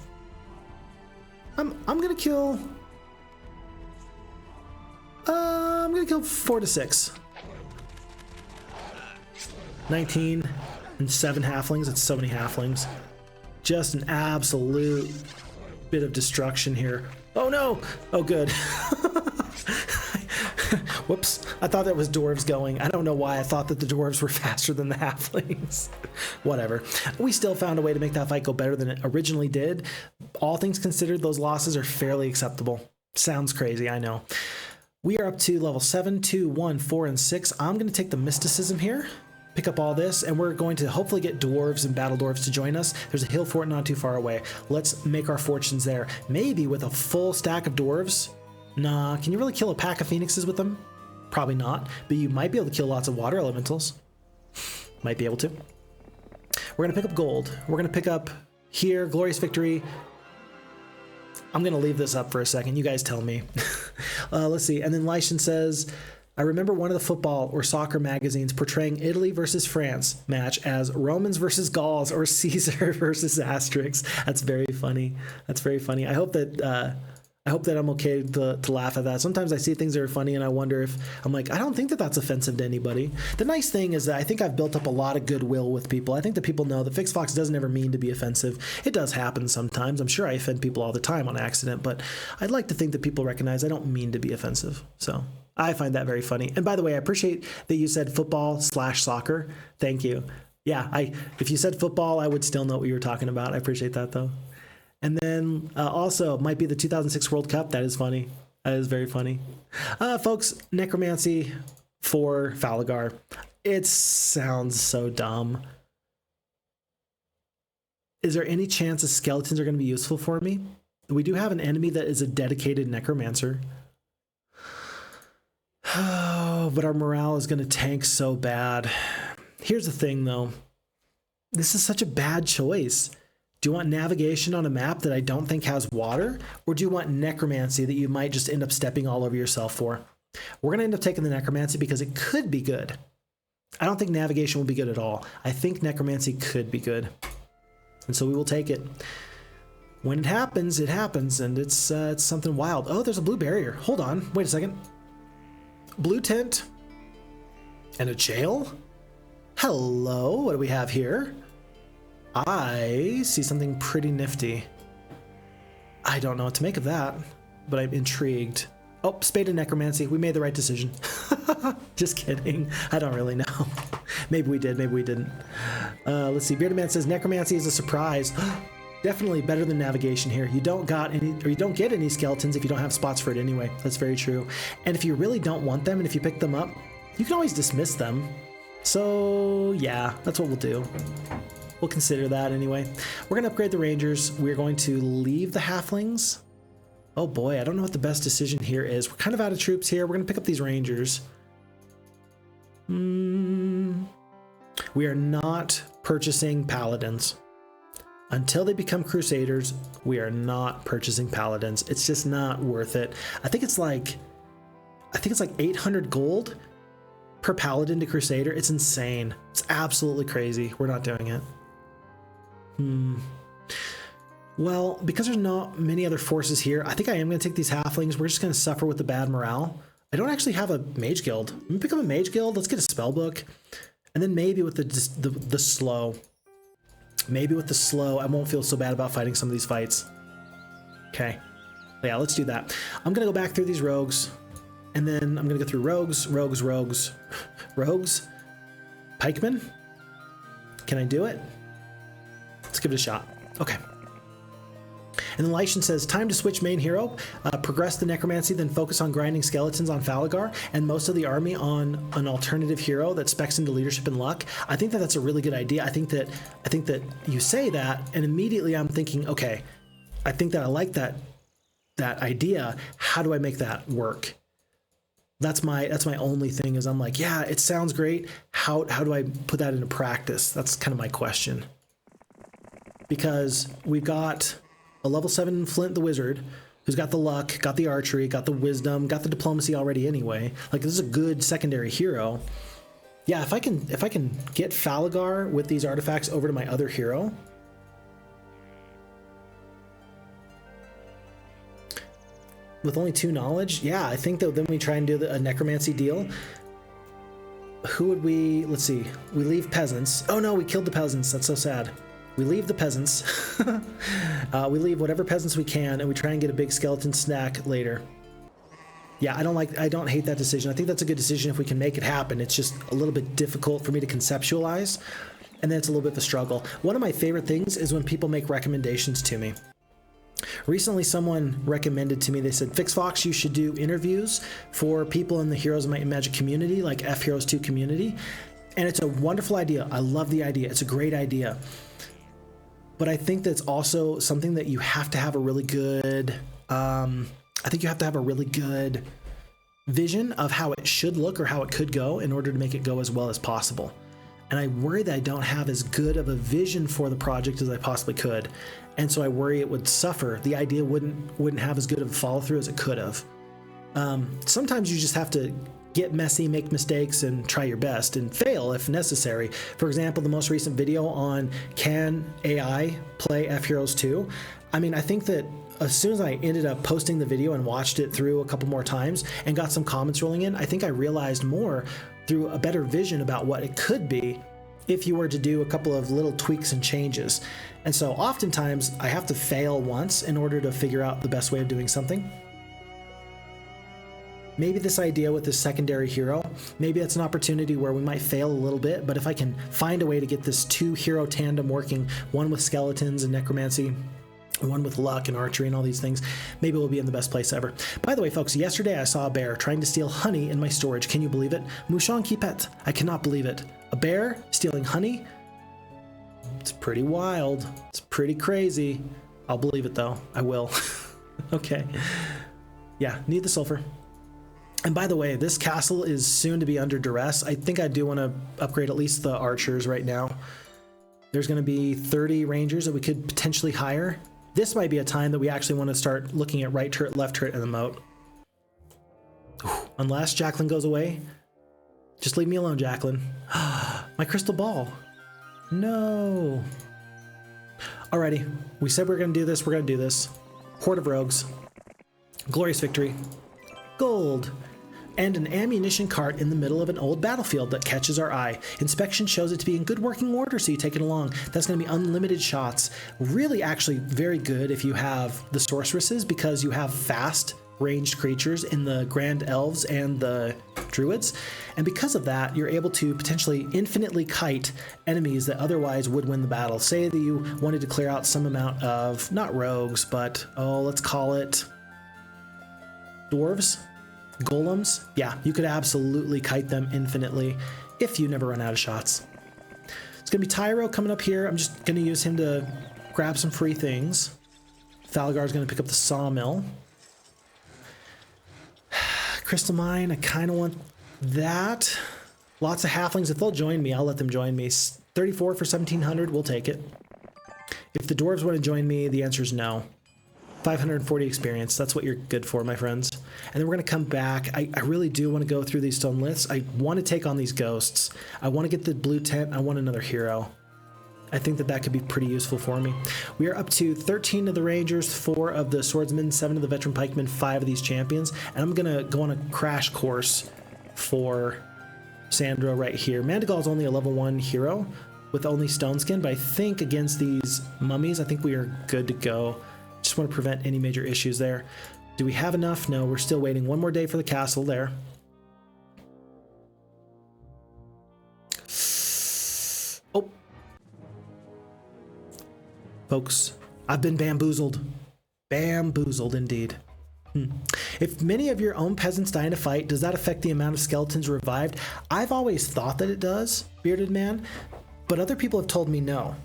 I'm gonna kill. I'm gonna kill 4 to 6. 19 and 7 halflings. That's so many halflings. Just an absolute bit of destruction here. Oh no! Oh good. Whoops. I thought that was dwarves going. I don't know why I thought that the dwarves were faster than the halflings. Whatever. We still found a way to make that fight go better than it originally did. All things considered, those losses are fairly acceptable. Sounds crazy, I know. We are up to level 7, 2, 1, 4, and 6. I'm going to take the mysticism here. Pick up all this, and we're going to hopefully get dwarves and battle dwarves to join us. There's a hill fort not too far away. Let's make our fortunes there. Maybe with a full stack of dwarves. Nah, can you really kill a pack of phoenixes with them? Probably not, but you might be able to kill lots of water elementals. Might be able to. We're going to pick up gold. We're going to pick up here, glorious victory. I'm going to leave this up for a second. You guys tell me. Let's see. And then Lightian says, I remember one of the football or soccer magazines portraying Italy versus France match as Romans versus Gauls or Caesar versus Asterix. That's very funny. That's very funny. I hope that I'm okay to laugh at that. Sometimes I see things that are funny and I wonder if I'm like, I don't think that that's offensive to anybody. The nice thing is that I think I've built up a lot of goodwill with people. I think that people know that Phixfox doesn't ever mean to be offensive. It does happen sometimes. I'm sure I offend people all the time on accident, but I'd like to think that people recognize I don't mean to be offensive. So I find that very funny. And by the way, I appreciate that you said football/soccer. Thank you. Yeah, if you said football, I would still know what you were talking about. I appreciate that, though. And then also, might be the 2006 World Cup. That is funny. That is very funny. Folks, Necromancy for Falagar. It sounds so dumb. Is there any chance the skeletons are going to be useful for me? We do have an enemy that is a dedicated necromancer. Oh, but our morale is going to tank so bad. Here's the thing, though. This is such a bad choice. Do you want navigation on a map that I don't think has water? Or do you want necromancy that you might just end up stepping all over yourself for? We're going to end up taking the necromancy because it could be good. I don't think navigation will be good at all. I think necromancy could be good. And so we will take it. When it happens, and it's something wild. Oh, there's a blue barrier. Hold on. Wait a second. Blue tent. And a jail? Hello. What do we have here? I see something pretty nifty. I don't know what to make of that, but I'm intrigued. Oh, Spade and Necromancy. We made the right decision. Just kidding. I don't really know. Maybe we did, maybe we didn't. Let's see. Bearded Man says Necromancy is a surprise. Definitely better than navigation here. You don't get any skeletons if you don't have spots for it anyway. That's very true. And if you really don't want them, and if you pick them up, you can always dismiss them. So yeah, that's what we'll do. We'll consider that anyway. We're going to upgrade the Rangers. We're going to leave the Halflings. Oh boy, I don't know what the best decision here is. We're kind of out of troops here. We're going to pick up these Rangers. We are not purchasing Paladins. Until they become Crusaders, we are not purchasing Paladins. It's just not worth it. I think it's like 800 gold per Paladin to Crusader. It's insane. It's absolutely crazy. We're not doing it. Well, because there's not many other forces here, I think I am going to take these Halflings. We're just going to suffer with the bad morale. I don't actually have a Mage Guild. I'm going to pick up a Mage Guild. Let's get a Spellbook. And then maybe with the slow. Maybe with the slow, I won't feel so bad about fighting some of these fights. Okay. Yeah, let's do that. I'm going to go back through these rogues. And then I'm going to go through rogues. Pikemen? Can I do it? Let's give it a shot. Okay. And then Lightian says, time to switch main hero, progress the necromancy, then focus on grinding skeletons on Falagar, and most of the army on an alternative hero that specs into leadership and luck. I think that that's a really good idea. I think that you say that, and immediately I'm thinking, okay, I think that I like that idea. How do I make that work? That's my only thing is I'm like, yeah, it sounds great. How do I put that into practice? That's kind of my question. Because we've got a level 7 Flint the Wizard, who's got the luck, got the archery, got the wisdom, got the diplomacy already anyway. Like, this is a good secondary hero. Yeah, if I can get Falagar with these artifacts over to my other hero. With only 2 knowledge, yeah, I think that then we try and do a necromancy deal. Who would we, let's see, we leave peasants. Oh no, we killed the peasants, that's so sad. We leave the peasants. We leave whatever peasants we can, and we try and get a big skeleton snack later. Yeah, I don't hate that decision. I think that's a good decision if we can make it happen. It's just a little bit difficult for me to conceptualize, and then it's a little bit of a struggle. One of my favorite things is when people make recommendations to me. Recently, someone recommended to me, they said, Phixfox, you should do interviews for people in the Heroes of Might and Magic community, like FHeroes2 community. And it's a wonderful idea. I love the idea. It's a great idea. But I think that's also something that you have to have a really good, I think you have to have a really good vision of how it should look or how it could go in order to make it go as well as possible. And I worry that I don't have as good of a vision for the project as I possibly could. And so I worry it would suffer. The idea wouldn't have as good of a follow through as it could have. Sometimes you just have to get messy, make mistakes, and try your best and fail if necessary. For example, the most recent video on can AI play FHeroes2? I mean, I think that as soon as I ended up posting the video and watched it through a couple more times and got some comments rolling in, I think I realized more through a better vision about what it could be if you were to do a couple of little tweaks and changes. And so oftentimes I have to fail once in order to figure out the best way of doing something. maybe this idea with this secondary hero, maybe that's an opportunity where we might fail a little bit, but if I can find a way to get this 2-hero tandem working, one with skeletons and necromancy, one with luck and archery and all these things, maybe we'll be in the best place ever. By the way, folks, yesterday I saw a bear trying to steal honey in my storage. Can you believe it? Mushonki pet. I cannot believe it. A bear stealing honey? It's pretty wild. It's pretty crazy. I'll believe it though. I will. Okay. Yeah, need the sulfur. And by the way, this castle is soon to be under duress. I think I do want to upgrade at least the archers right now. There's going to be 30 rangers that we could potentially hire. This might be a time that we actually want to start looking at right turret, left turret in the moat. Unless Jaclyn goes away. Just leave me alone, Jaclyn. My crystal ball. No. Alrighty. We said we're going to do this. We're going to do this. Horde of Rogues. Glorious victory. Gold. And an ammunition cart in the middle of an old battlefield that catches our eye. Inspection shows it to be in good working order, so you take it along. That's going to be unlimited shots. Really, actually, very good if you have the sorceresses, because you have fast ranged creatures in the Grand Elves and the Druids. And because of that, you're able to potentially infinitely kite enemies that otherwise would win the battle. Say that you wanted to clear out some amount of, not rogues, but, oh, let's call it dwarves? Golems, yeah, you could absolutely kite them infinitely if you never run out of shots. It's gonna be Tyro coming up here. I'm just gonna use him to grab some free things. Thalagar's gonna pick up the sawmill. Crystal mine, I kind of want that. Lots of halflings. If they'll join me, I'll let them join me. 34 for 1700, we'll take it. If the dwarves want to join me, the answer is no. 540 experience, that's what you're good for, my friends. And then we're going to come back. I really do want to go through these stone lists. I want to take on these ghosts. I want to get the blue tent. I want another hero. I think that that could be pretty useful for me. We are up to 13 of the Rangers, 4 of the Swordsmen, 7 of the Veteran Pikemen, 5 of these Champions. And I'm going to go on a crash course for Sandro right here. Mandigal's only a level 1 hero with only Stone Skin, but I think against these mummies, I think we are good to go. Just want to prevent any major issues there. Do we have enough? No, we're still waiting. One more day for the castle there. Oh. Folks, I've been bamboozled. Bamboozled indeed. If many of your own peasants die in a fight, does that affect the amount of skeletons revived? I've always thought that it does, Bearded Man, but other people have told me no.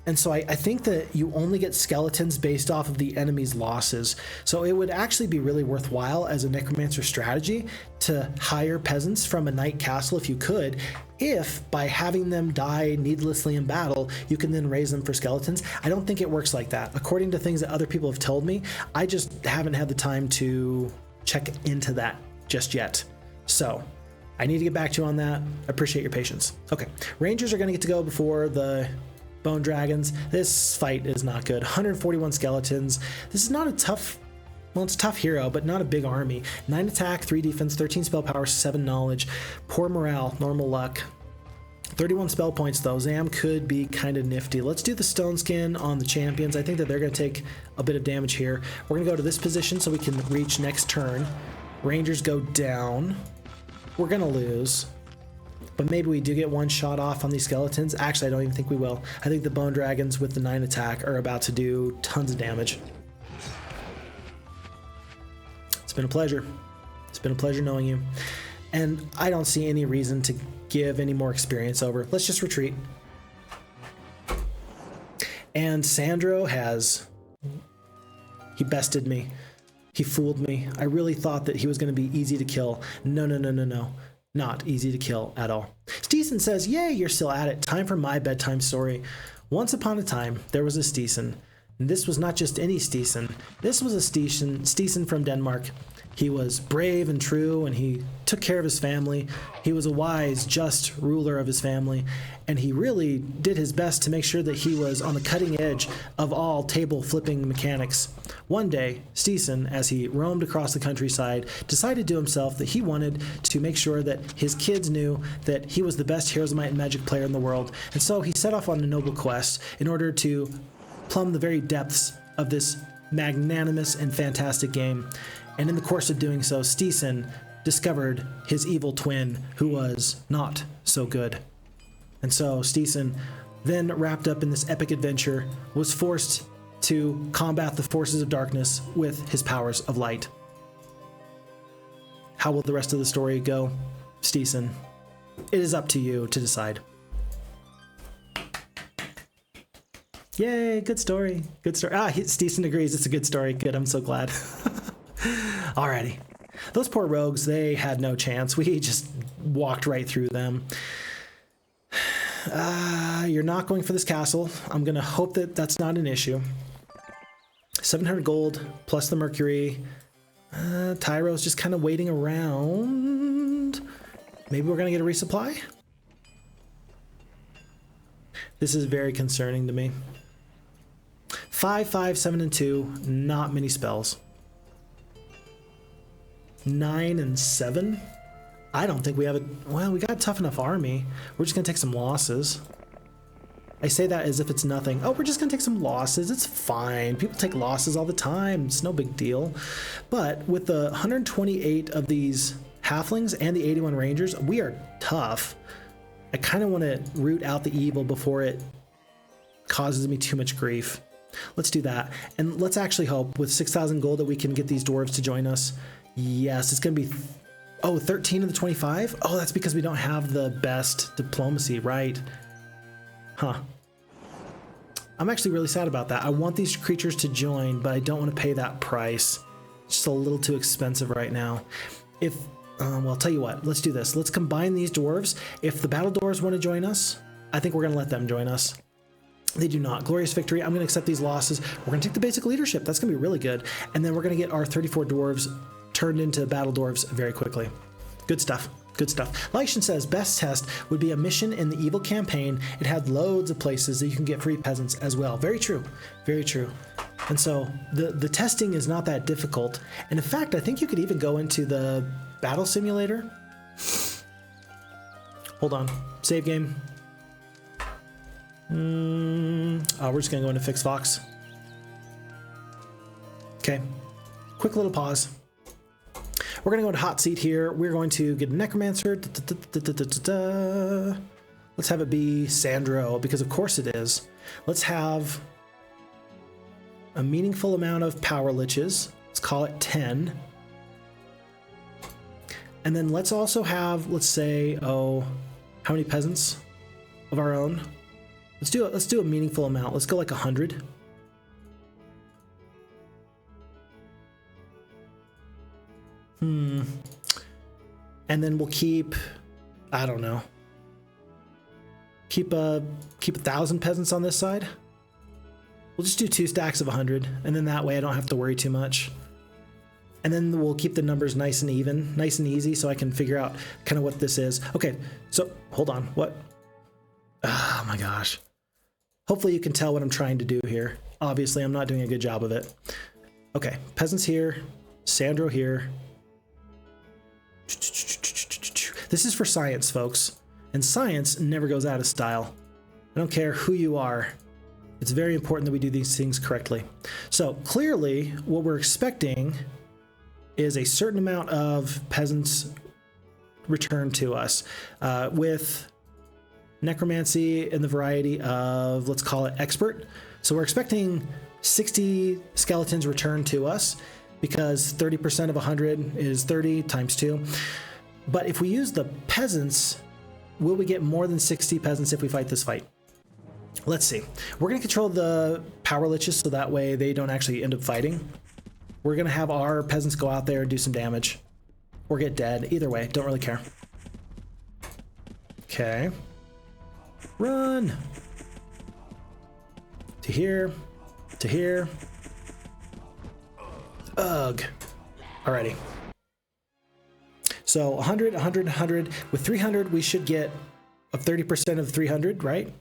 And so I think that you only get skeletons based off of the enemy's losses. So it would actually be really worthwhile as a necromancer strategy to hire peasants from a knight castle if you could, if by having them die needlessly in battle, you can then raise them for skeletons. I don't think it works like that. According to things that other people have told me, I just haven't had the time to check into that just yet. So I need to get back to you on that. I appreciate your patience. Okay, Rangers are going to get to go before the Bone Dragons. This fight is not good. 141 skeletons. This is not a tough, well, it's a tough hero, but not a big army. 9 attack, 3 defense, 13 spell power, 7 knowledge, poor morale, normal luck. 31 spell points though. Zam could be kind of nifty. Let's do the Stone Skin on the champions. I think that they're going to take a bit of damage here. We're going to go to this position so we can reach next turn. Rangers go down. We're going to lose. But maybe we do get one shot off on these skeletons. Actually, I don't even think we will. I think the Bone Dragons with the 9 attack are about to do tons of damage. It's been a pleasure. It's been a pleasure knowing you. And I don't see any reason to give any more experience over. Let's just retreat. And Sandro has... he bested me. He fooled me. I really thought that he was going to be easy to kill. No, no, no, no, no. Not easy to kill at all. Stisen says, yay, you're still at it. Time for my bedtime story. Once upon a time, there was a Stisen. And this was not just any Stisen. This was a Stisen from Denmark. He was brave and true, and he took care of his family. He was a wise, just ruler of his family, and he really did his best to make sure that he was on the cutting edge of all table-flipping mechanics. One day, Stisen, as he roamed across the countryside, decided to himself that he wanted to make sure that his kids knew that he was the best Heroes of Might and Magic player in the world, and so he set off on a noble quest in order to plumb the very depths of this magnanimous and fantastic game. And in the course of doing so, Stisen discovered his evil twin, who was not so good. And so Stisen, then wrapped up in this epic adventure, was forced to combat the forces of darkness with his powers of light. How will the rest of the story go, Stisen? It is up to you to decide. Yay, good story. Good story. Stisen agrees it's a good story. Good, I'm so glad. Alrighty. Those poor rogues, they had no chance. We just walked right through them. You're not going for this castle. I'm going to hope that that's not an issue. 700 gold plus the mercury. Tyro's just kind of waiting around. Maybe we're going to get a resupply? This is very concerning to me. 5, 5, 7, and 2. Not many spells. 9 and 7. I don't think we have a... Well, we got a tough enough army. We're just going to take some losses. I say that as if it's nothing. Oh, we're just going to take some losses. It's fine. People take losses all the time. It's no big deal. But with the 128 of these halflings and the 81 rangers, we are tough. I kind of want to root out the evil before it causes me too much grief. Let's do that. And let's actually hope with 6,000 gold that we can get these dwarves to join us. Yes, it's going to be... Oh, 13 of the 25? Oh, that's because we don't have the best diplomacy, right? Huh. I'm actually really sad about that. I want these creatures to join, but I don't want to pay that price. It's just a little too expensive right now. Well, I'll tell you what. Let's do this. Let's combine these dwarves. If the battle dwarves want to join us, I think we're going to let them join us. They do not. Glorious victory. I'm going to accept these losses. We're going to take the basic leadership. That's going to be really good. And then we're going to get our 34 dwarves turned into battle dwarves very quickly. Good stuff. Good stuff. Lightian says, best test would be a mission in the evil campaign. It had loads of places that you can get free peasants as well. Very true. Very true. And so the testing is not that difficult. And in fact, I think you could even go into the battle simulator. Hold on. Save game. Oh, we're just going to go into Phixfox. Okay. Quick little pause. We're going to go into hot seat here. We're going to get a necromancer. Let's have it be Sandro, because of course it is. Let's have a meaningful amount of power liches. Let's call it 10. And then let's also have, let's say, how many peasants of our own? Let's do a meaningful amount. Let's go like 100. And then we'll keep, I don't know, keep 1,000 peasants on this side. We'll just do 2 stacks of 100, and then that way I don't have to worry too much. And then we'll keep the numbers nice and even, nice and easy, so I can figure out kind of what this is. Okay, so hold on. What? Oh my gosh. Hopefully you can tell what I'm trying to do here. Obviously, I'm not doing a good job of it. Okay, peasants here, Sandro here. This is for science, folks. And science never goes out of style. I don't care who you are. It's very important that we do these things correctly. So clearly, what we're expecting is a certain amount of peasants returned to us with necromancy in the variety of, let's call it expert. So we're expecting 60 skeletons returned to us, because 30% of 100 is 30 times 2. But if we use the peasants, will we get more than 60 peasants if we fight this fight? Let's see. We're going to control the power liches so that way they don't actually end up fighting. We're going to have our peasants go out there and do some damage. Or get dead. Either way, don't really care. Okay. Run! To here. To here. Ugh. Alrighty. So 100, 100, 100. With 300, we should get a 30% of 300, right?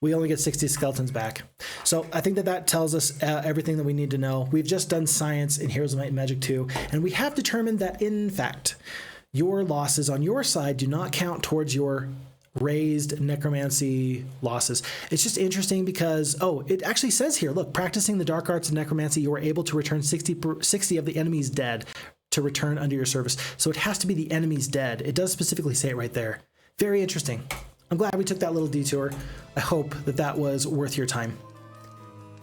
We only get 60 skeletons back. So I think that tells us everything that we need to know. We've just done science in Heroes of Might and Magic 2, and we have determined that, in fact, your losses on your side do not count towards your raised necromancy losses. It's just interesting because, it actually says here, look, practicing the dark arts of necromancy, you were able to return 60 of the enemy's dead to return under your service. So it has to be the enemy's dead. It does specifically say it right there. Very interesting. I'm glad we took that little detour. I hope that that was worth your time.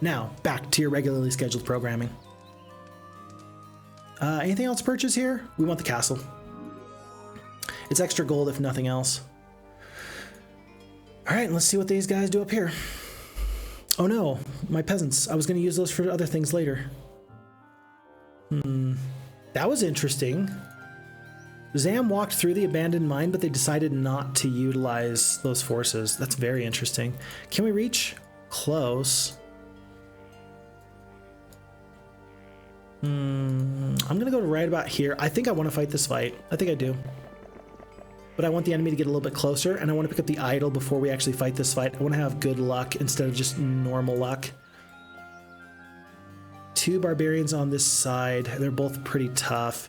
Now, back to your regularly scheduled programming. Anything else to purchase here? We want the castle. It's extra gold if nothing else. All right, let's see what these guys do up here. Oh no, my peasants. I was going to use those for other things later. That was interesting. Zam walked through the abandoned mine, but they decided not to utilize those forces. That's very interesting. Can we reach? Close. I'm going to go to right about here. I think I want to fight this fight. I think I do. But I want the enemy to get a little bit closer, and I want to pick up the idol before we actually fight this fight. I want to have good luck instead of just normal luck. 2 barbarians on this side. They're both pretty tough.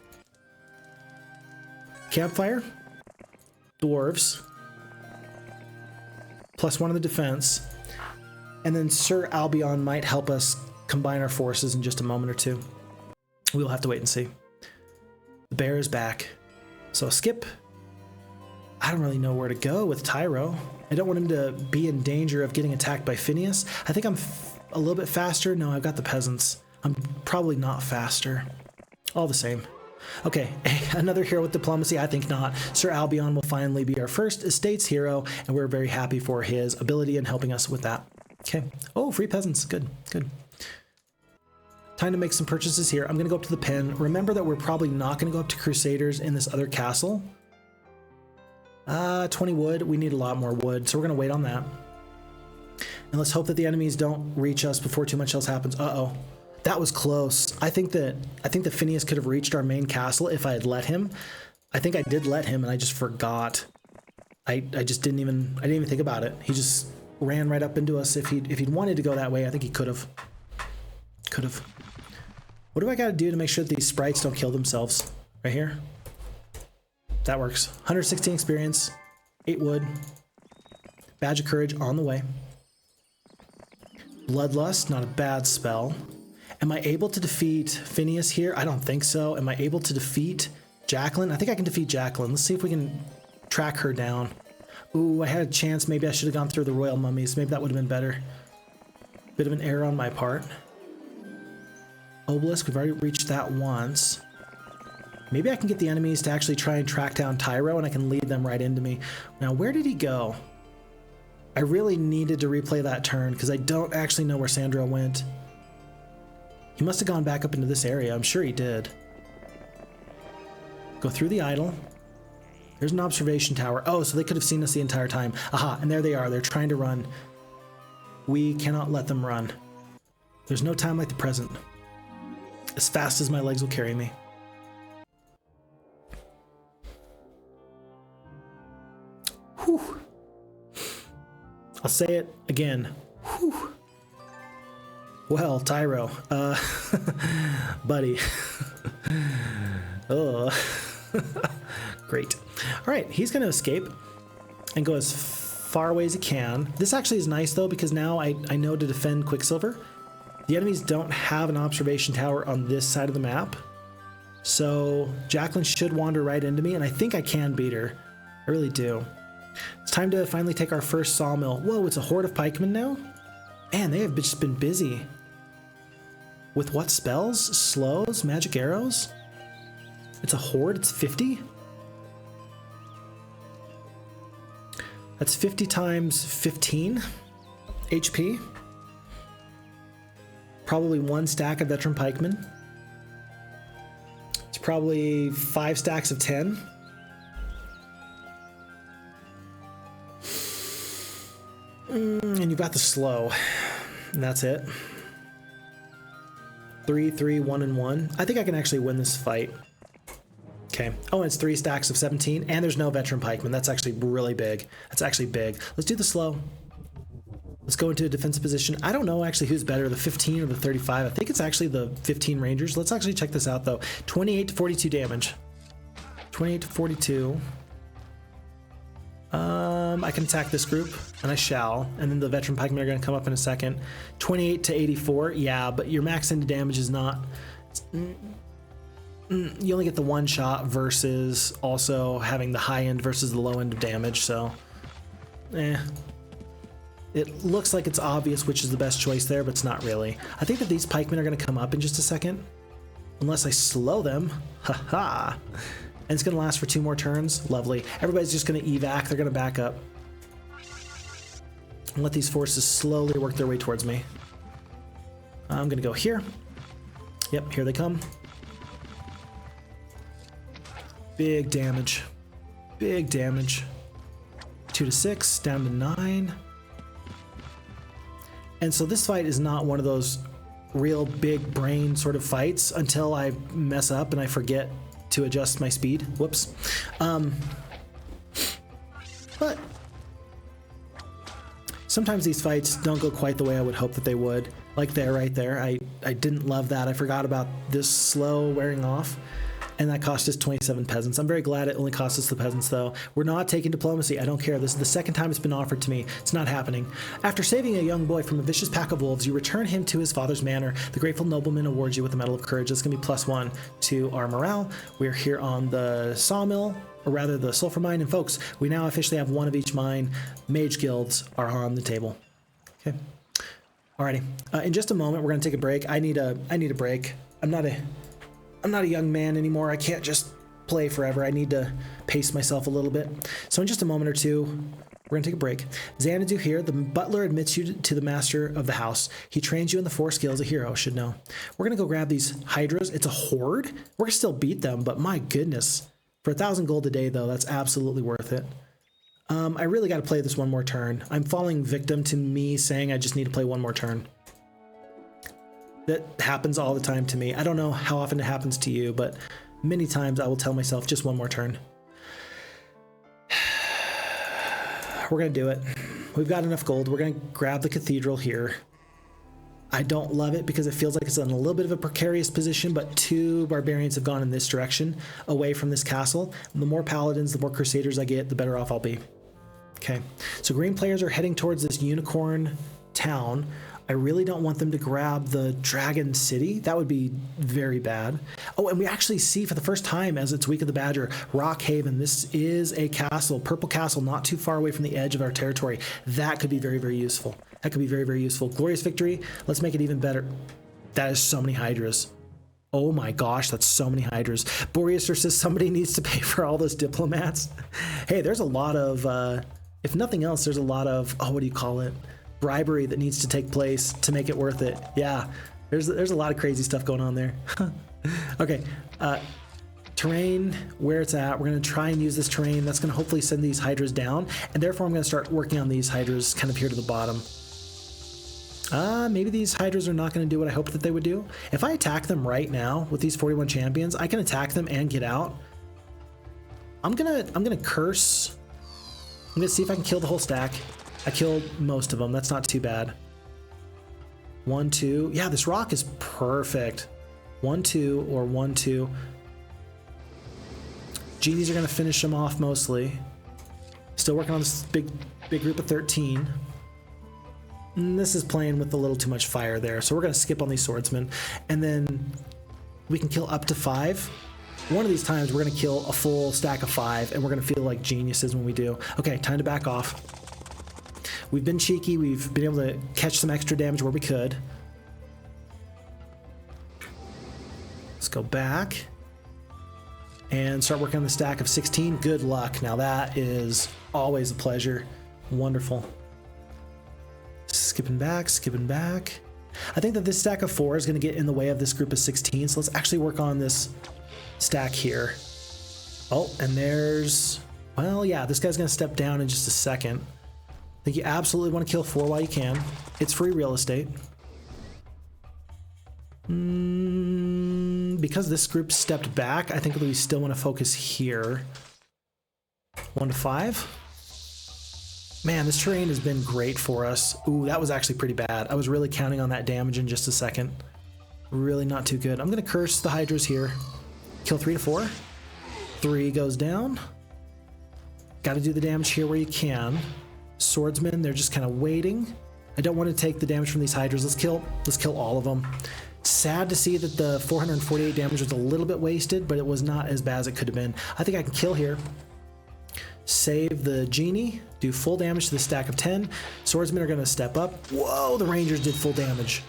Campfire. Dwarves. +1 on the defense. And then Sir Albion might help us combine our forces in just a moment or two. We'll have to wait and see. The bear is back. So skip. I don't really know where to go with Tyro. I don't want him to be in danger of getting attacked by Phineas. I think I'm a little bit faster. No, I've got the peasants. I'm probably not faster. All the same. Okay, another hero with diplomacy? I think not. Sir Albion will finally be our first estates hero, and we're very happy for his ability in helping us with that. Okay. Oh, free peasants. Good, good. Time to make some purchases here. I'm going to go up to the pen. Remember that we're probably not going to go up to Crusaders in this other castle. 20 wood. We need a lot more wood, so we're going to wait on that. And let's hope that the enemies don't reach us before too much else happens. Uh-oh. That was close. I think that Phineas could have reached our main castle if I had let him. I think I did let him, and I just forgot. I just didn't even think about it. He just ran right up into us. If he'd wanted to go that way, I think he could have. Could have. What do I got to do to make sure that these sprites don't kill themselves? Right here. That works. 116 experience, 8 wood, Badge of Courage on the way. Bloodlust, not a bad spell. Am I able to defeat Phineas here? I don't think so. Am I able to defeat Jaclyn? I think I can defeat Jaclyn. Let's see if we can track her down. Ooh, I had a chance. Maybe I should have gone through the royal mummies. Maybe that would have been better. Bit of an error on my part. Obelisk, we've already reached that once. Maybe I can get the enemies to actually try and track down Tyro, and I can lead them right into me. Now, where did he go? I really needed to replay that turn because I don't actually know where Sandro went. He must have gone back up into this area. I'm sure he did. Go through the idol. There's an observation tower. Oh, so they could have seen us the entire time. Aha, and there they are. They're trying to run. We cannot let them run. There's no time like the present. As fast as my legs will carry me. Whew. I'll say it again. Whew. Well, Tyro, buddy. Oh, great. All right, he's going to escape and go as far away as he can. This actually is nice, though, because now I know to defend Quicksilver. The enemies don't have an observation tower on this side of the map, so Jaclyn should wander right into me, and I think I can beat her. I really do. It's time to finally take our first sawmill. Whoa, it's a horde of pikemen now? Man, they have just been busy. With what spells? Slows? Magic arrows? It's a horde? It's 50? That's 50 times 15 HP. Probably 1 stack of veteran pikemen. It's probably 5 stacks of 10. And you've got the slow. And that's it. 3, 3, 1, and 1. I think I can actually win this fight. Okay. Oh, and it's 3 stacks of 17, and there's no veteran pikeman. That's actually really big. That's actually big. Let's do the slow. Let's go into a defensive position. I don't know actually who's better, the 15 or the 35. I think it's actually the 15 Rangers. Let's actually check this out, though. 28 to 42 damage. 28 to 42. I can attack this group, and I shall. And then the veteran pikemen are going to come up in a second. 28 to 84. Yeah, but your max into damage is not... you only get the one shot versus also having the high end versus the low end of damage, so it looks like it's obvious which is the best choice there, but it's not really. I think that these pikemen are going to come up in just a second, unless I slow them. Haha. And it's going to last for 2 more turns. Lovely. Everybody's just going to evac. They're going to back up and let these forces slowly work their way towards me. I'm going to go here. Yep, here they come. Big damage. Big damage. 2 to 6, down to 9. And so this fight is not one of those real big brain sort of fights until I mess up and I forget to adjust my speed. Whoops. But sometimes these fights don't go quite the way I would hope that they would. Like there, right there. I didn't love that. I forgot about this slow wearing off. And that cost us 27 peasants. I'm very glad it only cost us the peasants, though. We're not taking diplomacy. I don't care. This is the second time it's been offered to me. It's not happening. After saving a young boy from a vicious pack of wolves, you return him to his father's manor. The grateful nobleman awards you with the Medal of Courage. That's going to be +1 to our morale. We're here on the sawmill, or rather the sulfur mine. And folks, we now officially have 1 of each mine. Mage guilds are on the table. Okay. Alrighty. In just a moment, we're going to take a break. I need a break. I'm not a young man anymore. I can't just play forever. I need to pace myself a little bit. So in just a moment or two, we're gonna take a break. Xanadu here, the butler admits you to the master of the house. He trains you in the 4 skills a hero should know. We're gonna go grab these Hydras. It's a horde. We're gonna still beat them, but my goodness. For 1,000 gold a day though, that's absolutely worth it. I really gotta play this one more turn. I'm falling victim to me saying I just need to play one more turn. That happens all the time to me. I don't know how often it happens to you, but many times I will tell myself just one more turn. We're going to do it. We've got enough gold. We're going to grab the cathedral here. I don't love it because it feels like it's in a little bit of a precarious position, but 2 barbarians have gone in this direction, away from this castle. And the more paladins, the more crusaders I get, the better off I'll be. Okay, so green players are heading towards this unicorn town. I really don't want them to grab the Dragon City. That would be very bad. Oh, and we actually see for the first time as it's Week of the Badger, Rock Haven. This is a castle, purple castle, not too far away from the edge of our territory. That could be very, very useful. That could be very, very useful. Glorious victory. Let's make it even better. That is so many Hydras. Oh my gosh, that's so many Hydras. Boreaster says somebody needs to pay for all those diplomats. Hey, there's a lot of, if nothing else, there's a lot of, oh, what do you call it? Bribery that needs to take place to make it worth it. Yeah, there's a lot of crazy stuff going on there. Okay, terrain, where it's at. We're going to try and use this terrain. That's going to hopefully send these Hydras down, and therefore I'm going to start working on these Hydras kind of here to the bottom. Maybe these Hydras are not going to do what I hoped that they would do. If I attack them right now with these 41 champions, I can attack them and get out. I'm gonna curse. I'm gonna see if I can kill the whole stack. I killed most of them. That's not too bad. 1, 2. Yeah, this rock is perfect. 1, 2, or 1, 2. Genies are going to finish them off mostly. Still working on this big group of 13. And this is playing with a little too much fire there. So we're going to skip on these swordsmen. And then we can kill up to 5. One of these times we're going to kill a full stack of 5. And we're going to feel like geniuses when we do. Okay, time to back off. We've been cheeky. We've been able to catch some extra damage where we could. Let's go back and start working on the stack of 16. Good luck. Now that is always a pleasure. Wonderful. Skipping back, skipping back. I think that this stack of 4 is going to get in the way of this group of 16. So let's actually work on this stack here. Oh, and there's, well, yeah, this guy's going to step down in just a second. I think you absolutely want to kill 4 while you can. It's free real estate. Because this group stepped back, I think we still want to focus here. 1 to 5. Man, this terrain has been great for us. Ooh, that was actually pretty bad. I was really counting on that damage in just a second. Really not too good. I'm going to curse the Hydras here. Kill 3 to 4. 3 goes down. Got to do the damage here where you can. Swordsmen, they're just kind of waiting. I don't want to take the damage from these Hydras. Let's kill all of them. Sad to see that the 448 damage was a little bit wasted, but it was not as bad as it could have been. I think I can kill here. Save the genie, do full damage to the stack of 10. Swordsmen are going to step up. Whoa, the Rangers did full damage.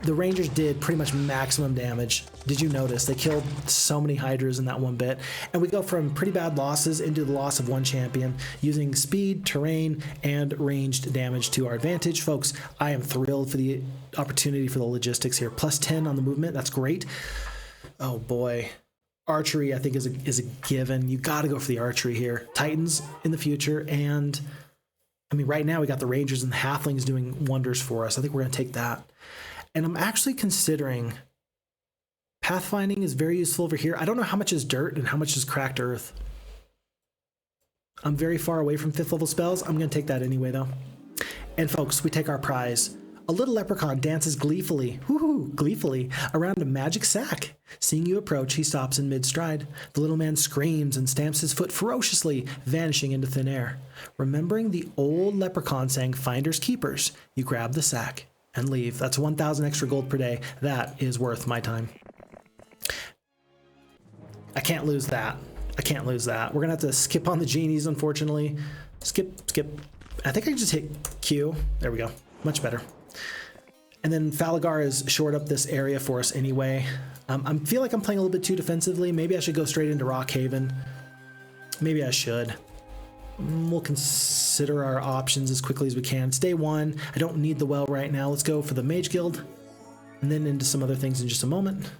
The Rangers did pretty much maximum damage. Did you notice? They killed so many Hydras in that one bit. And we go from pretty bad losses into the loss of one champion using speed, terrain, and ranged damage to our advantage. Folks, I am thrilled for the opportunity for the logistics here. Plus 10 on the movement. That's great. Oh boy. Archery, I think, is a given. You got to go for the archery here. Titans in the future. And I mean, right now we got the Rangers and the Halflings doing wonders for us. I think we're going to take that. And I'm actually considering pathfinding is very useful over here. I don't know how much is dirt and how much is cracked earth. I'm very far away from 5th level spells. I'm going to take that anyway, though. And folks, we take our prize. A little leprechaun dances gleefully around a magic sack. Seeing you approach, he stops in mid-stride. The little man screams and stamps his foot ferociously, vanishing into thin air. Remembering the old leprechaun saying, "Finders keepers," you grab the sack and leave. That's 1,000 extra gold per day. That is worth my time. I can't lose that. I can't lose that. We're gonna have to skip on the genies, unfortunately. Skip. I think I can just hit Q. There we go. Much better. And then Falagar has shored up this area for us anyway. I feel like I'm playing a little bit too defensively. Maybe I should go straight into Rockhaven. Maybe I should. We'll consider our options as quickly as we can. It's day 1. I don't need the well right now. Let's go for the Mage Guild and then into some other things in just a moment.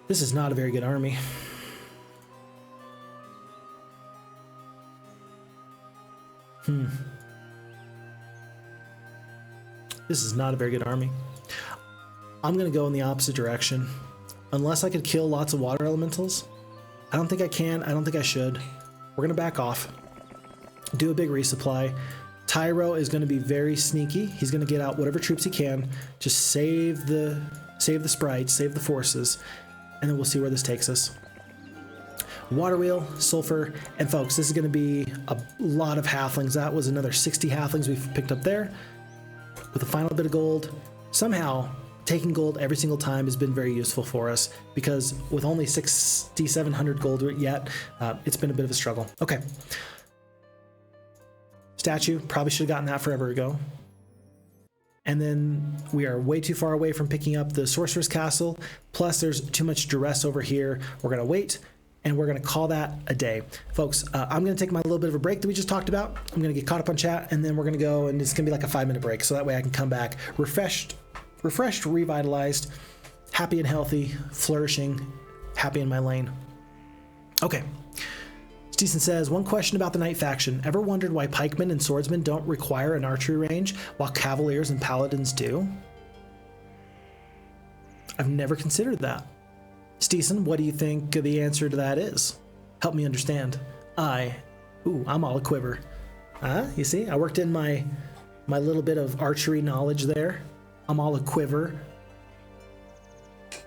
This is not a very good army. This is not a very good army. I'm going to go in the opposite direction. Unless I could kill lots of water elementals. I don't think I can. I don't think I should. We're going to back off. Do a big resupply. Tyro is going to be very sneaky. He's going to get out whatever troops he can. Just save the sprites, save the forces, and then we'll see where this takes us. Water wheel, sulfur, and folks, this is going to be a lot of halflings. That was another 60 halflings we've picked up there. With a final bit of gold. Somehow, taking gold every single time has been very useful for us because with only 6,700 gold yet, it's been a bit of a struggle. Okay. Statue, probably should have gotten that forever ago. And then we are way too far away from picking up the Sorceress Castle. Plus, there's too much duress over here. We're going to wait. And we're going to call that a day. Folks, I'm going to take my little bit of a break that we just talked about. I'm going to get caught up on chat, and then we're going to go, and it's going to be like a 5-minute break, so that way I can come back refreshed, revitalized, happy and healthy, flourishing, happy in my lane. Okay. Stisen says, one question about the Knight faction. Ever wondered why pikemen and swordsmen don't require an archery range, while cavaliers and paladins do? I've never considered that. Stisen, what do you think the answer to that is? Help me understand. I'm all a quiver. You see, I worked in my little bit of archery knowledge there. I'm all a quiver.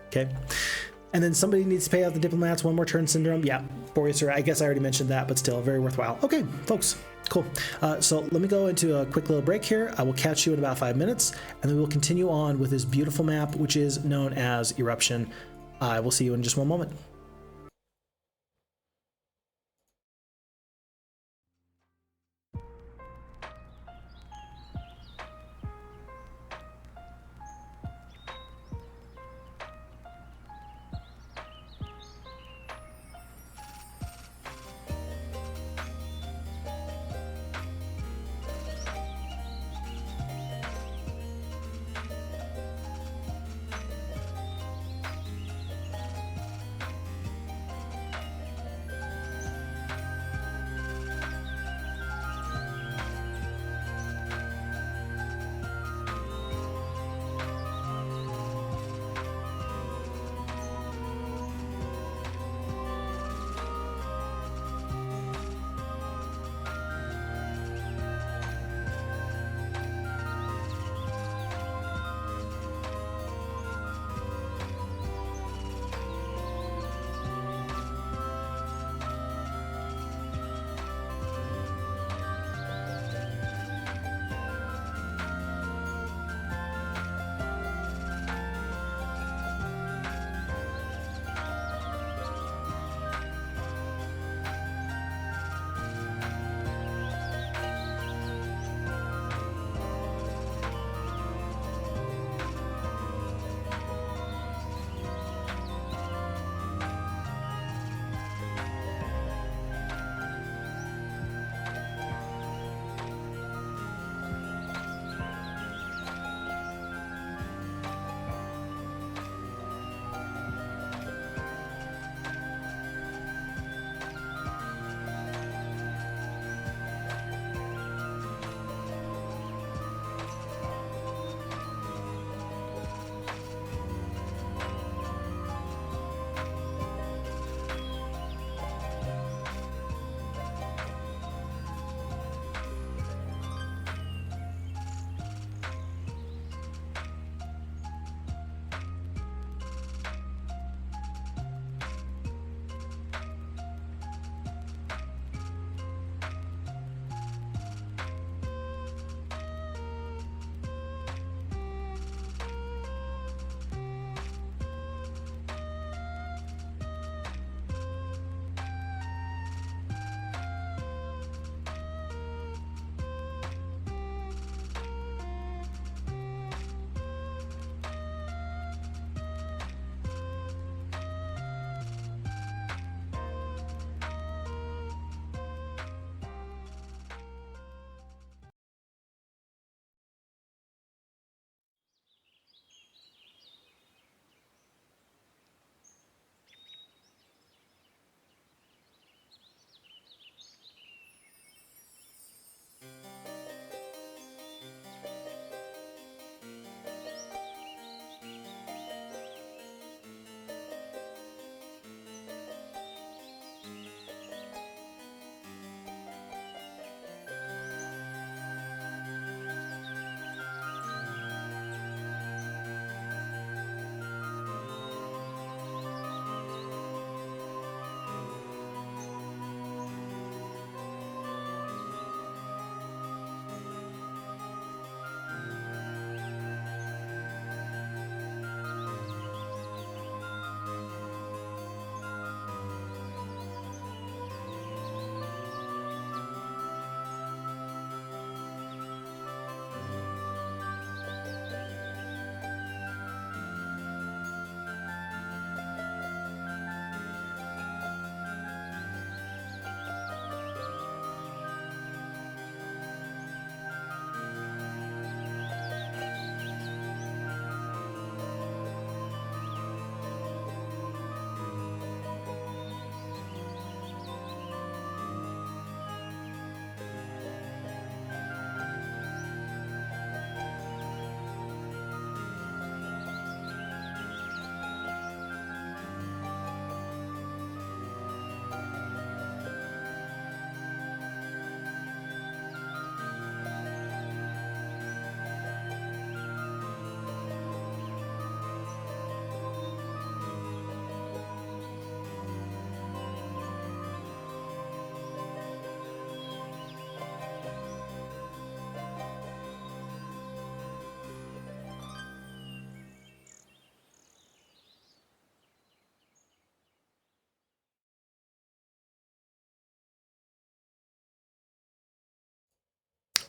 Okay. And then somebody needs to pay out the diplomats, one more turn syndrome. Yeah, Boreas, I guess I already mentioned that, but still very worthwhile. Okay, folks, cool. So let me go into a quick little break here. I will catch you in about 5 minutes, and then we will continue on with this beautiful map, which is known as Eruption. I will see you in just one moment.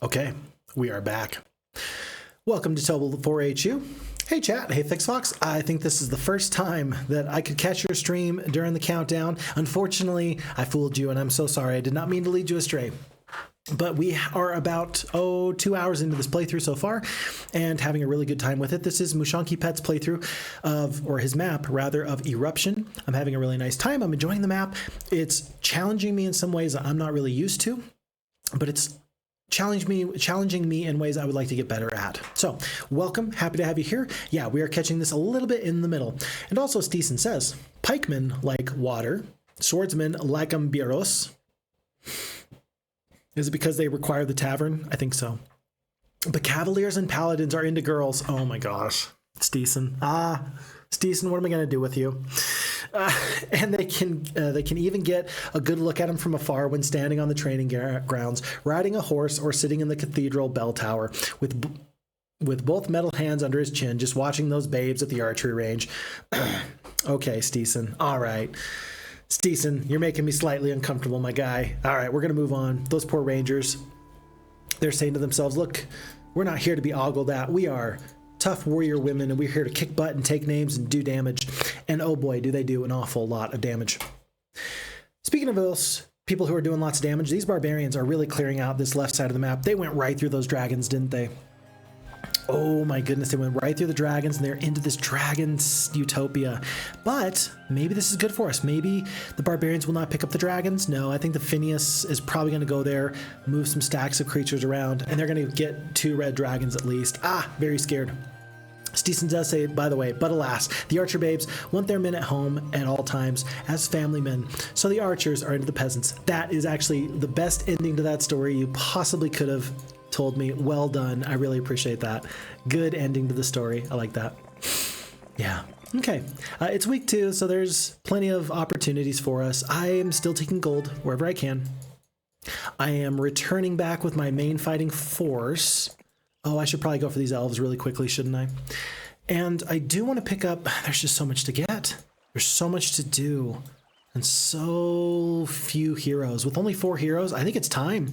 Okay, we are back. Welcome to Tobal 4HU. Hey chat, hey Phixfox. I think this is the first time that I could catch your stream during the countdown. Unfortunately, I fooled you and I'm so sorry. I did not mean to lead you astray. But we are about, 2 hours into this playthrough so far and having a really good time with it. This is Mushanki Pet's playthrough of, or his map rather, of Eruption. I'm having a really nice time. I'm enjoying the map. It's challenging me in some ways that I'm not really used to, but it's challenging me in ways I would like to get better at. So welcome, happy to have you here. Yeah, we are catching this a little bit in the middle. And also Stisen says, pikemen like water, swordsmen like ambiros. Is it because they require the tavern? I think so. But cavaliers and paladins are into girls. Oh my gosh. Stisen. Stisen, what am I going to do with you? And they can even get a good look at him from afar when standing on the training grounds, riding a horse, or sitting in the cathedral bell tower with both metal hands under his chin, just watching those babes at the archery range. Okay, Stisen. All right. Stisen, you're making me slightly uncomfortable, my guy. All right, we're going to move on. Those poor rangers, they're saying to themselves, look, we're not here to be ogled at. We are tough warrior women, and we're here to kick butt and take names and do damage. And oh boy, do they do an awful lot of damage. Speaking of those people who are doing lots of damage, these barbarians are really clearing out this left side of the map. They went right through those dragons, didn't they? Oh my goodness, they went right through the dragons and they're into this dragon's utopia. But maybe this is good for us. Maybe the barbarians will not pick up the dragons. No, I think the Phineas is probably going to go there, move some stacks of creatures around, and they're going to get 2 red dragons at least. Very scared. Stisen does say, by the way, but alas, the archer babes want their men at home at all times as family men. So the archers are into the peasants. That is actually the best ending to that story you possibly could have told me. Well done. I really appreciate that. Good ending to the story. I like that. Yeah. Okay. It's week 2, so there's plenty of opportunities for us. I am still taking gold wherever I can. I am returning back with my main fighting force. Oh, I should probably go for these elves really quickly, shouldn't I? And I do want to pick up... There's just so much to get. There's so much to do. And so few heroes. With only 4 heroes, I think it's time.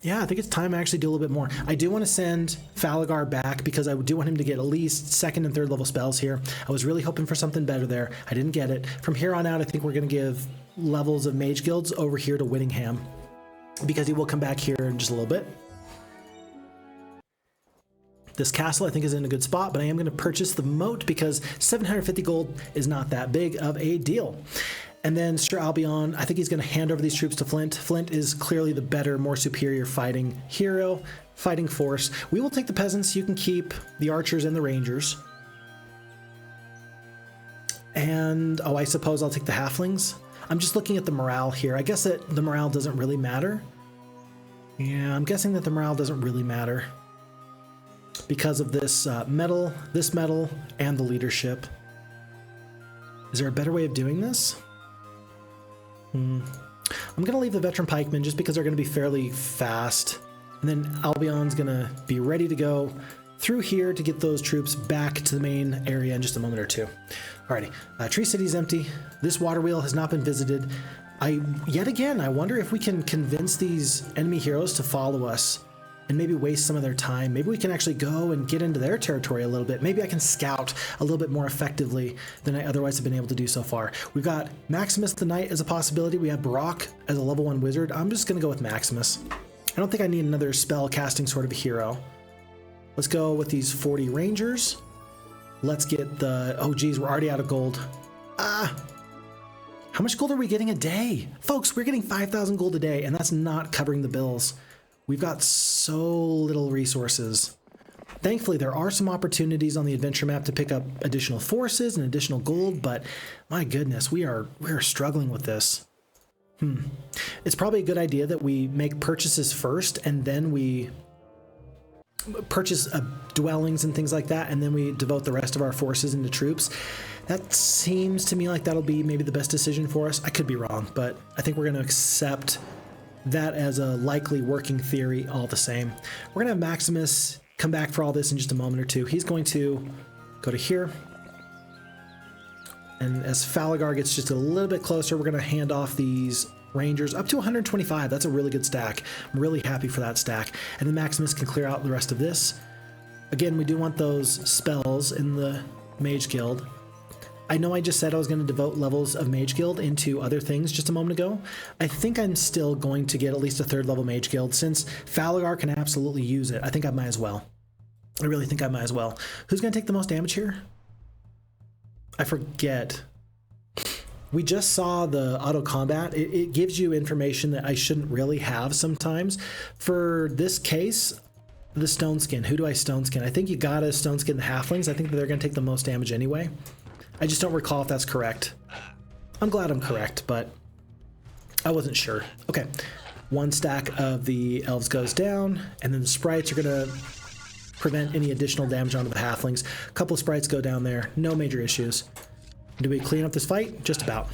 Yeah, I think it's time I actually do a little bit more. I do want to send Falagar back because I do want him to get at least 2nd and 3rd level spells here. I was really hoping for something better there. I didn't get it. From here on out, I think we're going to give levels of mage guilds over here to Whittingham because he will come back here in just a little bit. This castle I think is in a good spot, but I am going to purchase the moat because 750 gold is not that big of a deal. And then Sir Albion, I think he's going to hand over these troops to Flint. Flint is clearly the better, more superior fighting hero, fighting force. We will take the peasants. You can keep the archers and the rangers. And, I suppose I'll take the halflings. I'm just looking at the morale here. I guess that the morale doesn't really matter. Yeah, I'm guessing that the morale doesn't really matter because of this medal, and the leadership. Is there a better way of doing this? I'm going to leave the veteran pikemen just because they're going to be fairly fast. And then Albion's going to be ready to go through here to get those troops back to the main area in just a moment or two. Alrighty, Tree City's empty. This water wheel has not been visited. Yet again, I wonder if we can convince these enemy heroes to follow us and maybe waste some of their time. Maybe we can actually go and get into their territory a little bit. Maybe I can scout a little bit more effectively than I otherwise have been able to do so far. We've got Maximus the Knight as a possibility. We have Barak as a level 1 wizard. I'm just going to go with Maximus. I don't think I need another spell casting sort of a hero. Let's go with these 40 rangers. Let's get the... Oh, geez, we're already out of gold. How much gold are we getting a day? Folks, we're getting 5,000 gold a day, and that's not covering the bills. We've got so little resources. Thankfully, there are some opportunities on the adventure map to pick up additional forces and additional gold, but my goodness, we're struggling with this. It's probably a good idea that we make purchases first, and then we purchase dwellings and things like that, and then we devote the rest of our forces into troops. That seems to me like that'll be maybe the best decision for us. I could be wrong, but I think we're going to accept that as a likely working theory all the same. We're going to have Maximus come back for all this in just a moment or two. He's going to go to here. And as Falagar gets just a little bit closer, we're going to hand off these Rangers, up to 125. That's a really good stack. I'm really happy for that stack. And then Maximus can clear out the rest of this. Again, we do want those spells in the Mage Guild. I know I just said I was going to devote levels of Mage Guild into other things just a moment ago. I think I'm still going to get at least a 3rd level Mage Guild since Falagar can absolutely use it. I think I might as well. I really think I might as well. Who's going to take the most damage here? I forget. We just saw the auto combat. It gives you information that I shouldn't really have sometimes. For this case, the Stone Skin. Who do I Stone Skin? I think you gotta Stone Skin the Halflings. I think that they're going to take the most damage anyway. I just don't recall if that's correct. I'm glad I'm correct, but I wasn't sure. Okay, 1 stack of the Elves goes down, and then the Sprites are going to prevent any additional damage onto the Halflings. A couple of Sprites go down there, no major issues. Do we clean up this fight? Just about.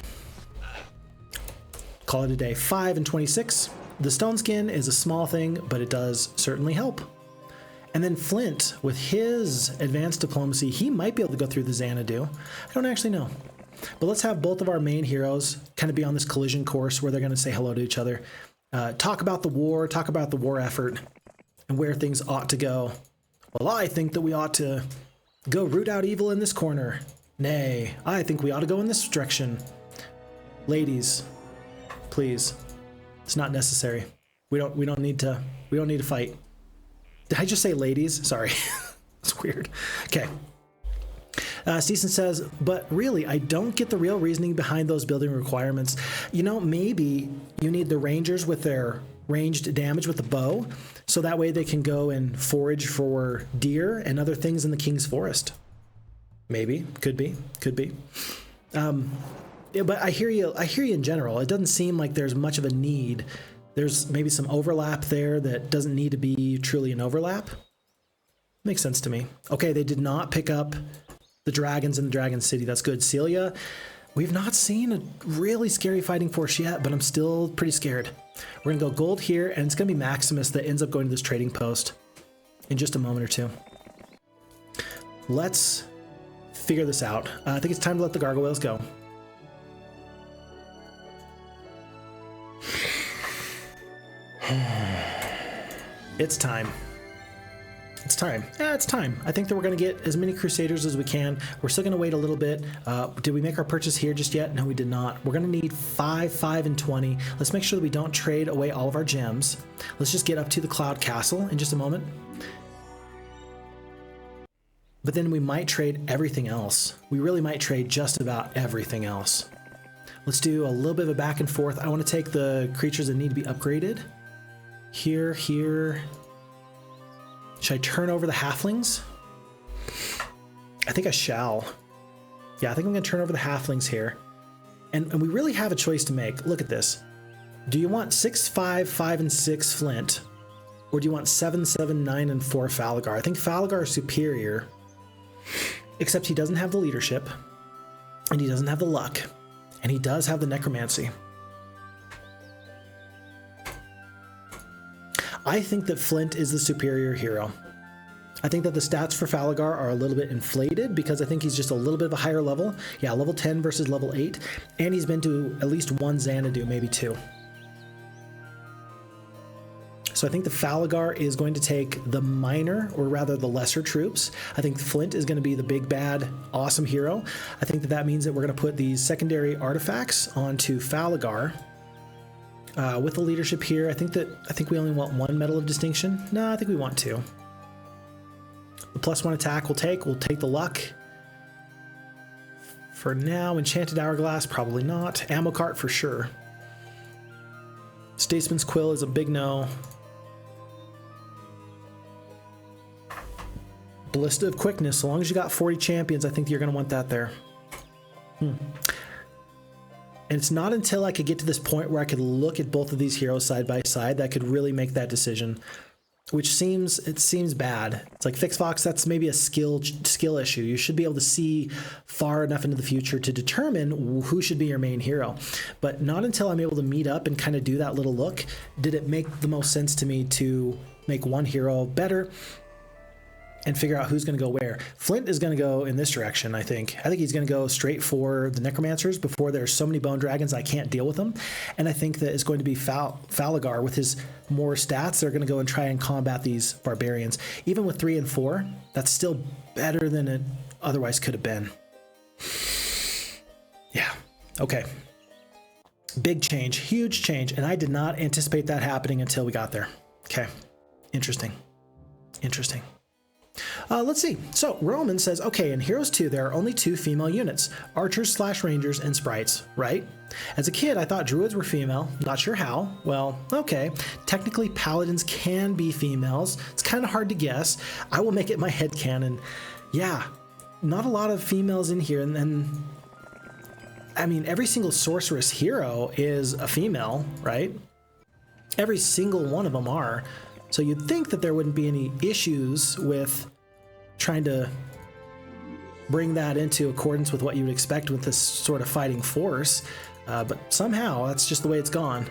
Call it a day. 5 and 26. The Stone Skin is a small thing, but it does certainly help. And then Flint, with his advanced diplomacy, he might be able to go through the Xanadu. I don't actually know. But let's have both of our main heroes kind of be on this collision course where they're going to say hello to each other. Talk about the war effort, and where things ought to go. Well, I think that we ought to go root out evil in this corner. Nay, I think we ought to go in this direction. Ladies, please. It's not necessary. We don't need to fight. Did I just say ladies? Sorry. It's weird. Okay. Stisen says, but really, I don't get the real reasoning behind those building requirements. You know, maybe you need the Rangers with their ranged damage with the bow, so that way they can go and forage for deer and other things in the King's Forest. Maybe. Could be. Yeah, but I hear you in general. It doesn't seem like there's much of a need. There's maybe some overlap there that doesn't need to be truly an overlap. Makes sense to me. Okay, they did not pick up the dragons in the Dragon City. That's good. Celia, we've not seen a really scary fighting force yet, but I'm still pretty scared. We're going to go gold here, and it's going to be Maximus that ends up going to this trading post in just a moment or two. Let's figure this out. I think it's time to let the gargoyles go. It's time. It's time. Yeah, it's time. I think that we're going to get as many Crusaders as we can. We're still going to wait a little bit. Did we make our purchase here just yet? No, we did not. We're going to need 5, 5, and 20. Let's make sure that we don't trade away all of our gems. Let's just get up to the Cloud Castle in just a moment. But then we might trade everything else. We really might trade just about everything else. Let's do a little bit of a back and forth. I want to take the creatures that need to be upgraded. Here. Should I turn over the halflings? I think I shall. Yeah, I think I'm going to turn over the halflings here. And we really have a choice to make. Look at this. Do you want 6, 5, 5, and 6 Flint? Or do you want 7, 7, 9, and 4 Falagar? I think Falagar is superior. Except he doesn't have the leadership. And he doesn't have the luck. And he does have the necromancy. I think that Flint is the superior hero. I think that the stats for Falagar are a little bit inflated because I think he's just a little bit of a higher level. Yeah, level 10 versus level 8. And he's been to at least 1 Xanadu, maybe 2. So I think the Falagar is going to take the minor, or rather the lesser troops. I think Flint is going to be the big, bad, awesome hero. I think that that means that we're going to put these secondary artifacts onto Falagar. With the leadership here, I think we only want 1 Medal of Distinction. No, I think we want 2. The +1 attack we'll take the luck. For now, Enchanted Hourglass, probably not. Ammo Cart for sure. Statesman's Quill is a big no. Ballista of Quickness, so long as you got 40 champions, I think you're going to want that there. And it's not until I could get to this point where I could look at both of these heroes side by side that I could really make that decision, which seems bad. It's like Phixfox, that's maybe a skill issue. You should be able to see far enough into the future to determine who should be your main hero. But not until I'm able to meet up and kind of do that little look did it make the most sense to me to make one hero better and figure out who's going to go where. Flint is going to go in this direction, I think. I think he's going to go straight for the Necromancers before there's so many Bone Dragons I can't deal with them. And I think that it's going to be Falagar with his more stats. They're going to go and try and combat these Barbarians. Even with 3 and 4, that's still better than it otherwise could have been. Yeah, okay. Big change, huge change, and I did not anticipate that happening until we got there. Okay, interesting. Interesting. Let's see. So Roman says, okay, in Heroes 2, there are only 2 female units, archers / rangers and sprites, right? As a kid, I thought druids were female. Not sure how. Well, okay. Technically, paladins can be females. It's kind of hard to guess. I will make it my headcanon. Yeah, not a lot of females in here. And then, I mean, every single sorceress hero is a female, right? Every single one of them are. So you'd think that there wouldn't be any issues with trying to bring that into accordance with what you would expect with this sort of fighting force, but somehow that's just the way it's gone.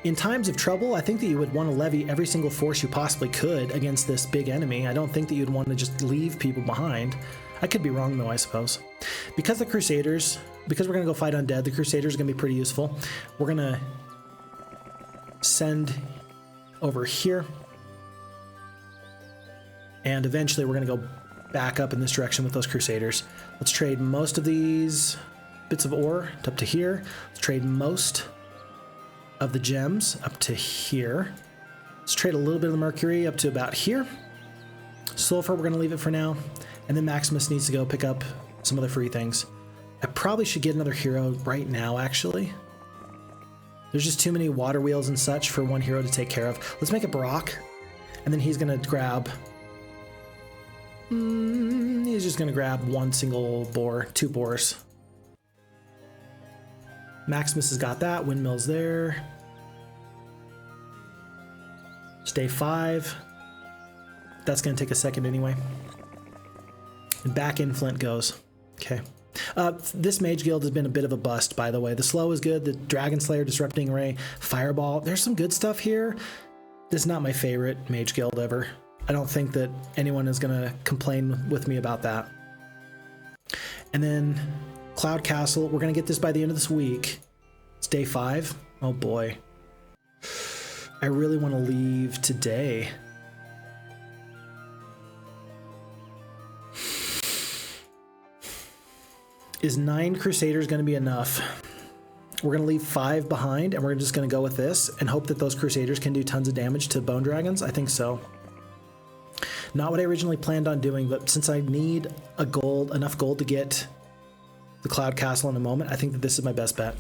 In times of trouble, I think that you would want to levy every single force you possibly could against this big enemy. I don't think that you'd want to just leave people behind. I could be wrong though, I suppose. Because we're going to go fight undead, the Crusaders are going to be pretty useful. We're going to send over here, and eventually we're going to go back up in this direction with those Crusaders. Let's trade most of these bits of ore up to here. Let's trade most of the gems up to here. Let's trade a little bit of the mercury up to about here. Sulfur, we're going to leave it for now, and then Maximus needs to go pick up some other free things. I probably should get another hero right now, actually. There's just too many water wheels and such for one hero to take care of. Let's make it Brock, and then he's going to grab... he's just going to grab one single boar, 2 boars. Maximus has got that. Windmill's there. Stay 5. That's going to take a second anyway. And back in Flint goes. Okay. This Mage Guild has been a bit of a bust, by the way. The slow is good. The Dragon Slayer, Disrupting Ray, Fireball. There's some good stuff here. This is not my favorite Mage Guild ever. I don't think that anyone is going to complain with me about that. And then Cloud Castle. We're going to get this by the end of this week. It's day 5. Oh boy. I really want to leave today. Is 9 Crusaders going to be enough? We're going to leave 5 behind, and we're just going to go with this and hope that those Crusaders can do tons of damage to Bone Dragons? I think so. Not what I originally planned on doing, but since I need enough gold to get the Cloud Castle in a moment, I think that this is my best bet.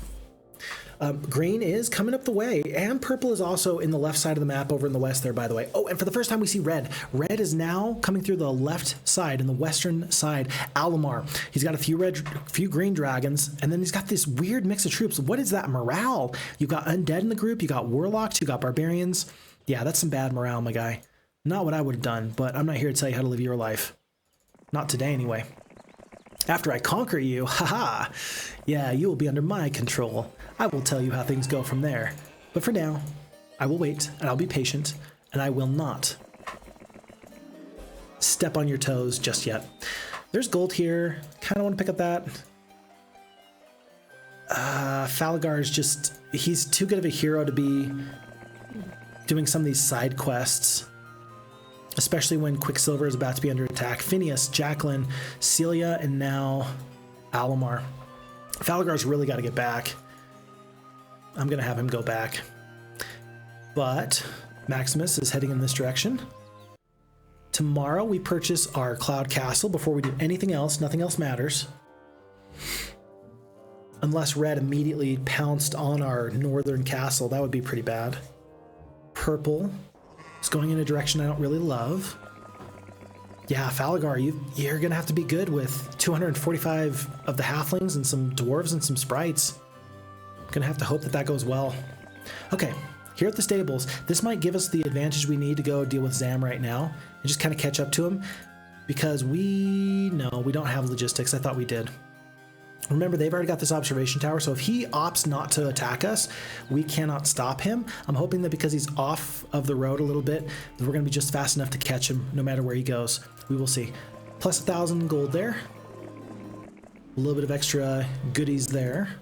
Green is coming up the way, and purple is also in the left side of the map over in the west there, by the way. Oh, and for the first time we see red. Red is now coming through the left side, in the western side. Alamar. He's got a few green dragons, and then he's got this weird mix of troops. What is that morale? You got undead in the group, you got warlocks, you got barbarians. Yeah, that's some bad morale, my guy. Not what I would have done, but I'm not here to tell you how to live your life. Not today, anyway. After I conquer you, haha, yeah, you will be under my control. I will tell you how things go from there. But for now, I will wait, and I'll be patient, and I will not step on your toes just yet. There's gold here. Kind of want to pick up that. Falagar is just... he's too good of a hero to be doing some of these side quests, especially when Quicksilver is about to be under attack. Phineas, Jaclyn, Celia, and now Alamar. Falagar's really got to get back. I'm going to have him go back. But Maximus is heading in this direction. Tomorrow we purchase our Cloud Castle before we do anything else. Nothing else matters. Unless Red immediately pounced on our northern castle. That would be pretty bad. Purple is going in a direction I don't really love. Yeah, Falagar, you're going to have to be good with 245 of the halflings and some dwarves and some sprites. Gonna have to hope that that goes well. Okay, here at the stables, this might give us the advantage we need to go deal with Zam right now and just kind of catch up to him, because we don't have logistics. I thought we did. Remember, they've already got this observation tower, so if he opts not to attack us, we cannot stop him. I'm hoping that because he's off of the road a little bit, that we're going to be just fast enough to catch him no matter where he goes. We will see. Plus 1,000 gold there. A little bit of extra goodies there.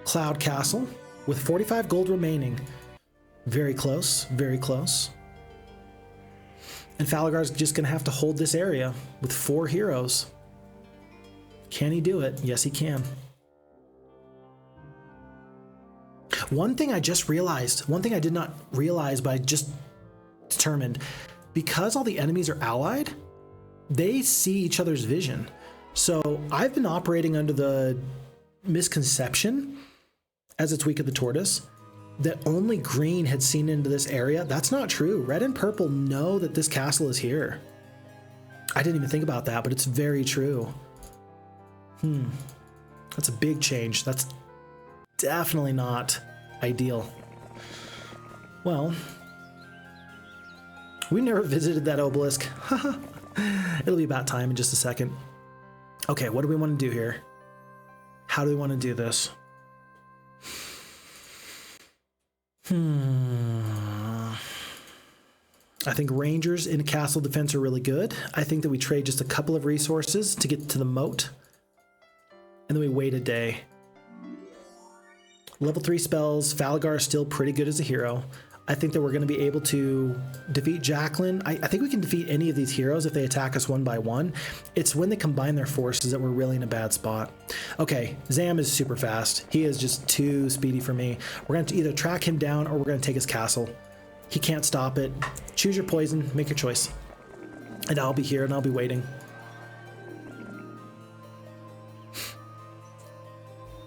Cloud Castle with 45 gold remaining. Very close, very close. And Falagar's just going to have to hold this area with 4 heroes. Can he do it? Yes, he can. One thing I just realized, one thing I did not realize, but I just determined, because all the enemies are allied, they see each other's vision. So I've been operating under the misconception, as it's Week of the Tortoise, that only green had seen into this area. That's not true. Red and purple know that this castle is here. I didn't even think about that, but it's very true. That's a big change. That's definitely not ideal. Well, we never visited that obelisk. It'll be about time in just a second. Okay, what do we want to do here? How do we want to do this? I think Rangers in castle defense are really good. I think that we trade just a couple of resources to get to the moat. And then we wait a day. Level 3 spells. Falagar is still pretty good as a hero. I think that we're going to be able to defeat Jaclyn. I think we can defeat any of these heroes if they attack us one by one. It's when they combine their forces that we're really in a bad spot. Okay, Zam is super fast. He is just too speedy for me. We're going to either track him down or we're going to take his castle. He can't stop it. Choose your poison. Make your choice. And I'll be here and I'll be waiting.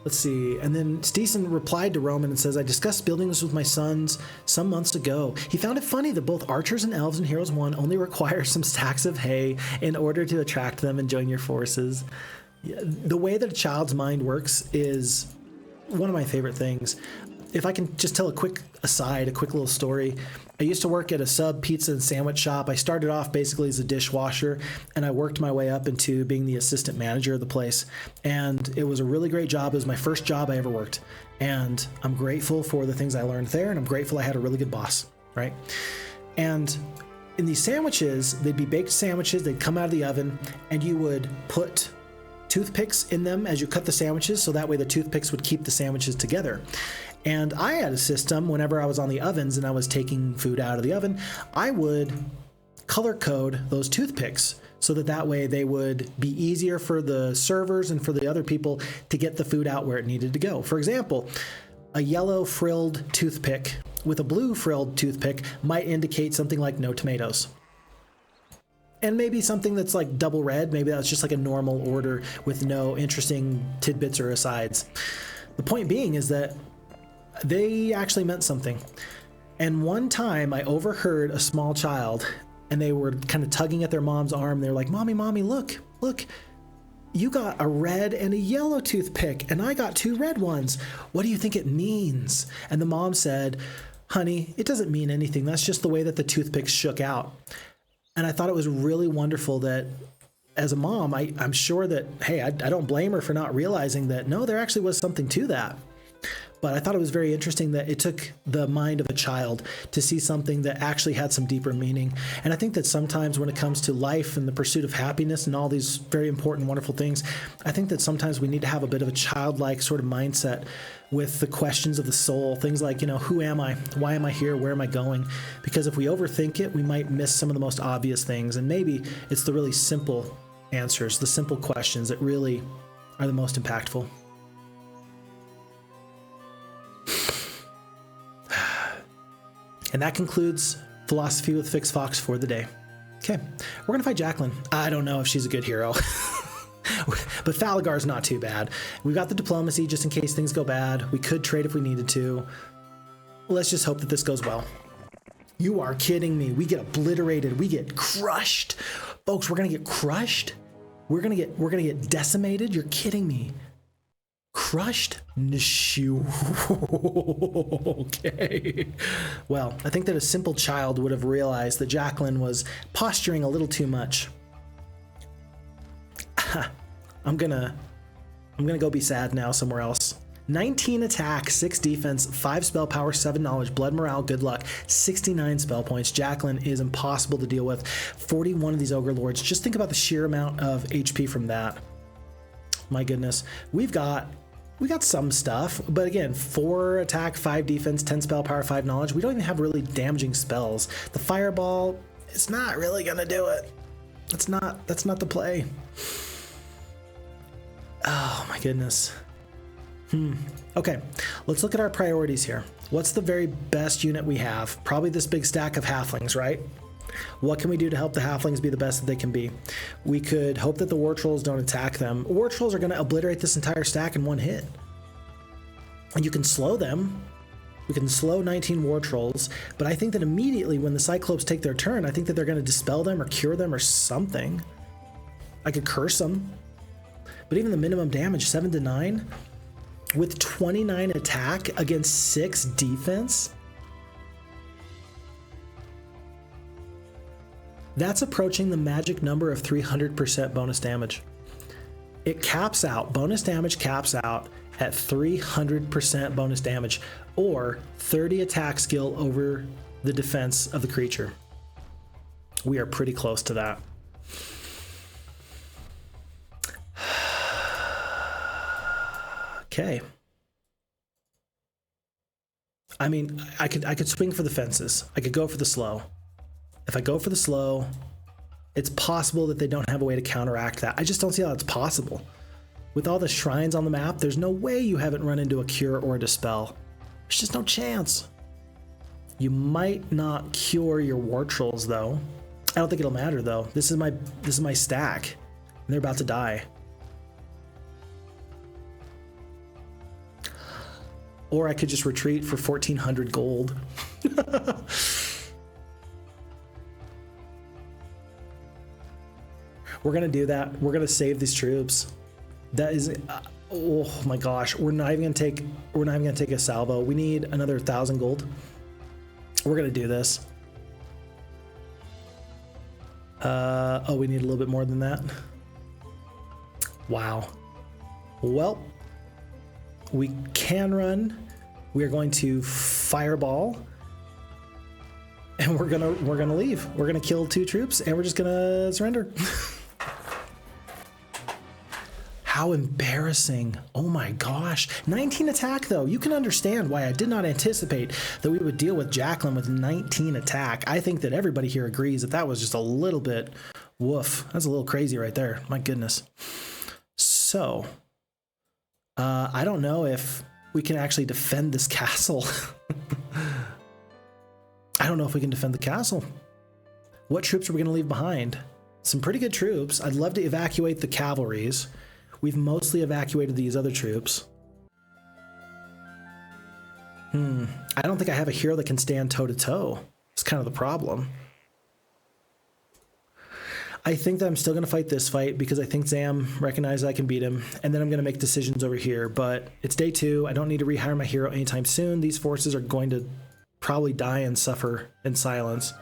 Let's see. And then Stisen replied to Roman and says, I discussed building this with my sons some months ago. He found it funny that both archers and elves in Heroes 1 only require some stacks of hay in order to attract them and join your forces. The way that a child's mind works is one of my favorite things. If I can just tell a quick aside, a quick little story. I used to work at a sub pizza and sandwich shop. I started off basically as a dishwasher, and I worked my way up into being the assistant manager of the place. And it was a really great job. It was my first job I ever worked. And I'm grateful for the things I learned there, and I'm grateful I had a really good boss, right? And in these sandwiches, they'd be baked sandwiches. They'd come out of the oven, and you would put toothpicks in them as you cut the sandwiches, so that way the toothpicks would keep the sandwiches together. And I had a system whenever I was on the ovens and I was taking food out of the oven, I would color code those toothpicks so that that way they would be easier for the servers and for the other people to get the food out where it needed to go. For example, a yellow frilled toothpick with a blue frilled toothpick might indicate something like no tomatoes. And maybe something that's like double red, maybe that's just like a normal order with no interesting tidbits or asides. The point being is that they actually meant something. And one time I overheard a small child and they were kind of tugging at their mom's arm. They were like, Mommy, Mommy, look, you got a red and a yellow toothpick and I got 2 red ones. What do you think it means? And the mom said, honey, it doesn't mean anything. That's just the way that the toothpicks shook out. And I thought it was really wonderful that as a mom, I'm sure that, hey, I don't blame her for not realizing that, no, there actually was something to that. But I thought it was very interesting that it took the mind of a child to see something that actually had some deeper meaning. And I think that sometimes when it comes to life and the pursuit of happiness and all these very important, wonderful things, I think that sometimes we need to have a bit of a childlike sort of mindset with the questions of the soul. Things like, who am I? Why am I here? Where am I going? Because if we overthink it, we might miss some of the most obvious things. And maybe it's the really simple answers, the simple questions that really are the most impactful. And that concludes Philosophy with Phixfox for the day. Okay, we're gonna fight Jaclyn. I don't know if she's a good hero, but Falagar's not too bad. We've got the diplomacy just in case things go bad. We could trade if we needed to. Let's just hope that this goes well. You are kidding me. We get obliterated. We get crushed. Folks, we're gonna get crushed. We're gonna get decimated. You're kidding me. Crushed? Okay. Well, I think that a simple child would have realized that Jaclyn was posturing a little too much. I'm gonna I'm gonna go be sad now somewhere else. 19 attack, 6 defense, 5 spell power, 7 knowledge, blood morale, good luck, 69 spell points. Jaclyn is impossible to deal with. 41 of these Ogre Lords. Just think about the sheer amount of HP from that. My goodness. We got some stuff, but again, 4 attack, 5 defense, 10 spell power, 5 knowledge. We don't even have really damaging spells. The fireball, it's not really gonna do it. That's not the play. Oh my goodness. Okay, let's look at our priorities here. What's the very best unit we have? Probably this big stack of halflings, right? What can we do to help the halflings be the best that they can be? We could hope that the war trolls don't attack them. War trolls are going to obliterate this entire stack in one hit. And you can slow them. We can slow 19 war trolls, but I think that immediately when the Cyclopes take their turn, I think that they're going to dispel them or cure them or something. I could curse them. But even the minimum damage, 7 to 9, with 29 attack against 6 defense, that's approaching the magic number of 300% bonus damage. It caps out, bonus damage caps out at 300% bonus damage, or 30 attack skill over the defense of the creature. We are pretty close to that. Okay. I mean, I could swing for the fences. I could go for the slow. If I go for the slow, it's possible that they don't have a way to counteract that. I just don't see how that's possible. With all the shrines on the map, there's no way you haven't run into a cure or a dispel. There's just no chance. You might not cure your war trolls though. I don't think it'll matter though. This is my stack, and they're about to die. Or I could just retreat for 1,400 gold. We're gonna do that. We're gonna save these troops. That is, oh my gosh. We're not even gonna take a salvo. We need another 1,000 gold. We're gonna do this. Oh, we need a little bit more than that. Wow. Well, we can run. We are going to fireball, and we're gonna leave. We're gonna kill 2 troops, and we're just gonna surrender. How embarrassing. Oh my gosh. 19 attack though. You can understand why I did not anticipate that we would deal with Jaclyn with 19 attack. I think that everybody here agrees that that was just a little bit woof. That's a little crazy right there. My goodness. So, I don't know if we can actually defend this castle. I don't know if we can defend the castle. What troops are we going to leave behind? Some pretty good troops. I'd love to evacuate the cavalries. We've mostly evacuated these other troops. I don't think I have a hero that can stand toe-to-toe. It's kind of the problem. I think that I'm still going to fight this fight because I think Zam recognizes I can beat him, and then I'm going to make decisions over here. But it's day 2. I don't need to rehire my hero anytime soon. These forces are going to probably die and suffer in silence.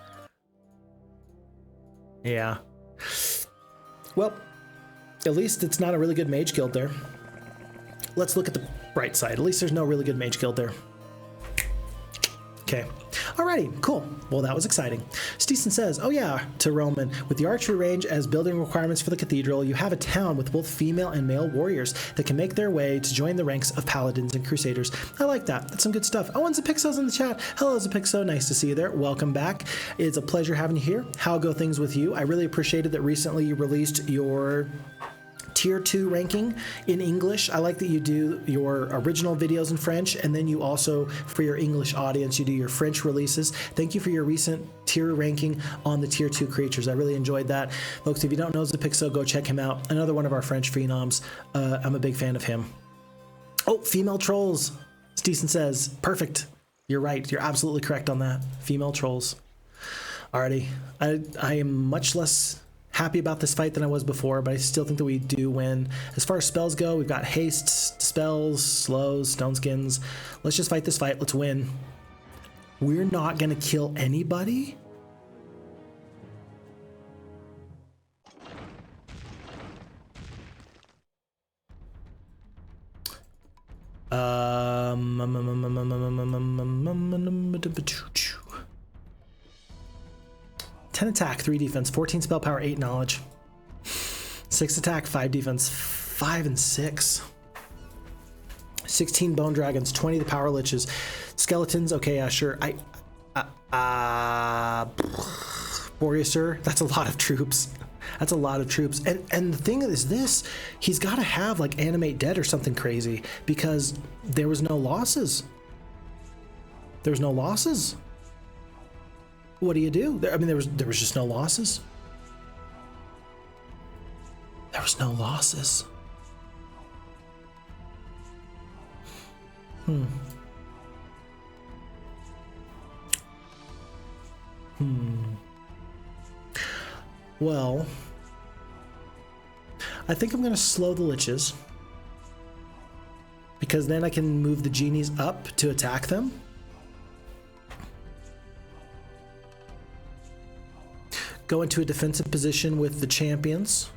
Yeah. Well, at least it's not a really good mage guild there. Let's look at the bright side. At least there's no really good mage guild there. Okay. Alrighty, cool. Well, that was exciting. Stisen says, oh yeah, to Roman, with the archery range as building requirements for the cathedral, you have a town with both female and male warriors that can make their way to join the ranks of paladins and crusaders. I like that. That's some good stuff. Oh, and Zapixo's in the chat. Hello, Zapixo. Nice to see you there. Welcome back. It's a pleasure having you here. How go things with you? I really appreciated that recently you released your Tier 2 ranking in English. I like that you do your original videos in French, and then you also, for your English audience, you do your French releases. Thank you for your recent tier ranking on the Tier 2 creatures. I really enjoyed that. Folks, if you don't know Zapixo, go check him out. Another one of our French phenoms. I'm a big fan of him. Oh, female trolls. Stisen says, perfect. You're right. You're absolutely correct on that. Female trolls. Alrighty. I am much less happy about this fight than I was before, but I still think that we do win. As far as spells go, we've got haste, spells, slows, stone skins. Let's just fight this fight. Let's win. We're not going to kill anybody? Ten attack, 3 defense, 14 spell power, 8 knowledge. 6 attack, 5 defense, 5 and 6. 16 bone dragons, 20 the power liches, skeletons. Okay, yeah, sure. Boreaser, that's a lot of troops. That's a lot of troops. And the thing is this, he's got to have like animate dead or something crazy because there was no losses. There's no losses. What do you do? I mean, there was just no losses. There was no losses. Well, I think I'm going to slow the liches because then I can move the genies up to attack them. Go into a defensive position with the champions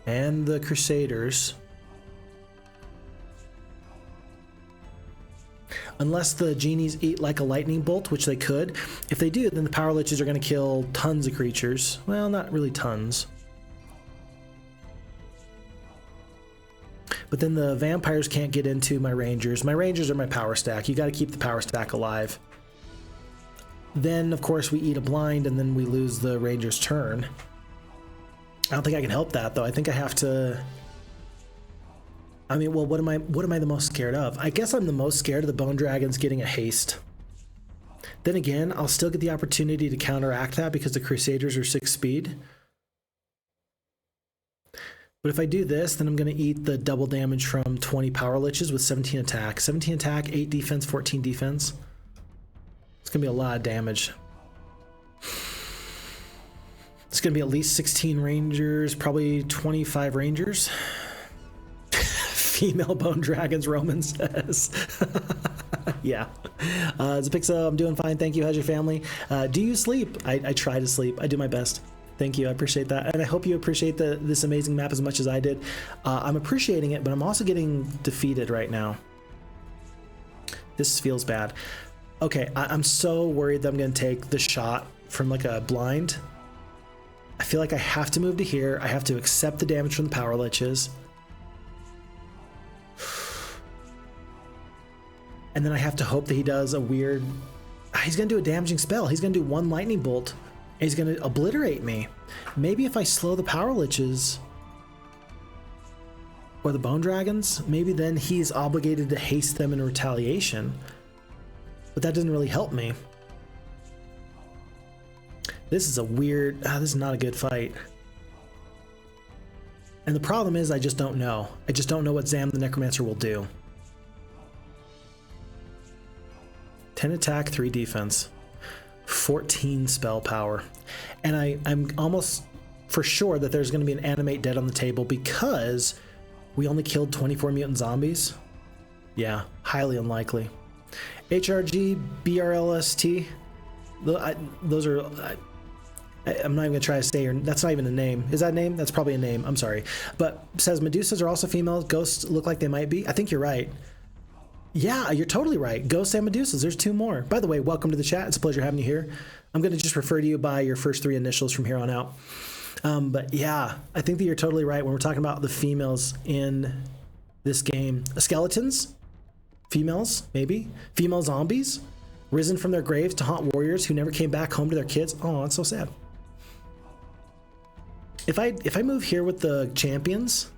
and the crusaders. Unless the genies eat like a lightning bolt, which they could. If they do, then the power liches are going to kill tons of creatures. Well, not really tons. But then the vampires can't get into my rangers. My rangers are my power stack. You got to keep the power stack alive. Then, of course, we eat a blind and then we lose the ranger's turn. I don't think I can help that, though. I think I have to... I mean, well, what am I the most scared of? I guess I'm the most scared of the bone dragons getting a haste. Then again, I'll still get the opportunity to counteract that because the crusaders are 6 speed. But if I do this, then I'm going to eat the double damage from 20 power liches with 17 attack. 17 attack, 8 defense, 14 defense. It's going to be a lot of damage. It's going to be at least 16 rangers, probably 25 rangers. Female bone dragons, Roman says. Yeah. Zapixa, I'm doing fine. Thank you. How's your family? Do you sleep? I try to sleep. I do my best. Thank you. I appreciate that. And I hope you appreciate this amazing map as much as I did. I'm appreciating it, but I'm also getting defeated right now. This feels bad. Okay, I'm so worried that I'm going to take the shot from like a blind. I feel like I have to move to here. I have to accept the damage from the power liches. And then I have to hope that he does a weird... He's going to do a damaging spell. He's going to do 1 lightning bolt. And he's going to obliterate me. Maybe if I slow the power liches... or the bone dragons, maybe then he's obligated to haste them in retaliation. But that doesn't really help me. This is a weird... this is not a good fight. And the problem is I just don't know. I just don't know what Zam the Necromancer will do. 10 attack, 3 defense, 14 spell power. And I'm almost for sure that there's going to be an animate dead on the table because we only killed 24 mutant zombies. Yeah, highly unlikely. HRG, BRLST, those are... I'm not even going to try to say, that's not even a name. Is that a name? That's probably a name. I'm sorry. But says Medusas are also female. Ghosts look like they might be. I think you're right. Yeah, you're totally right. Ghosts and Medusas. There's 2 more. By the way, welcome to the chat. It's a pleasure having you here. I'm going to just refer to you by your first 3 initials from here on out. But yeah, I think that you're totally right when we're talking about the females in this game. Skeletons? Females, maybe? Female zombies? Risen from their graves to haunt warriors who never came back home to their kids? Oh, that's so sad. If I move here with the champions...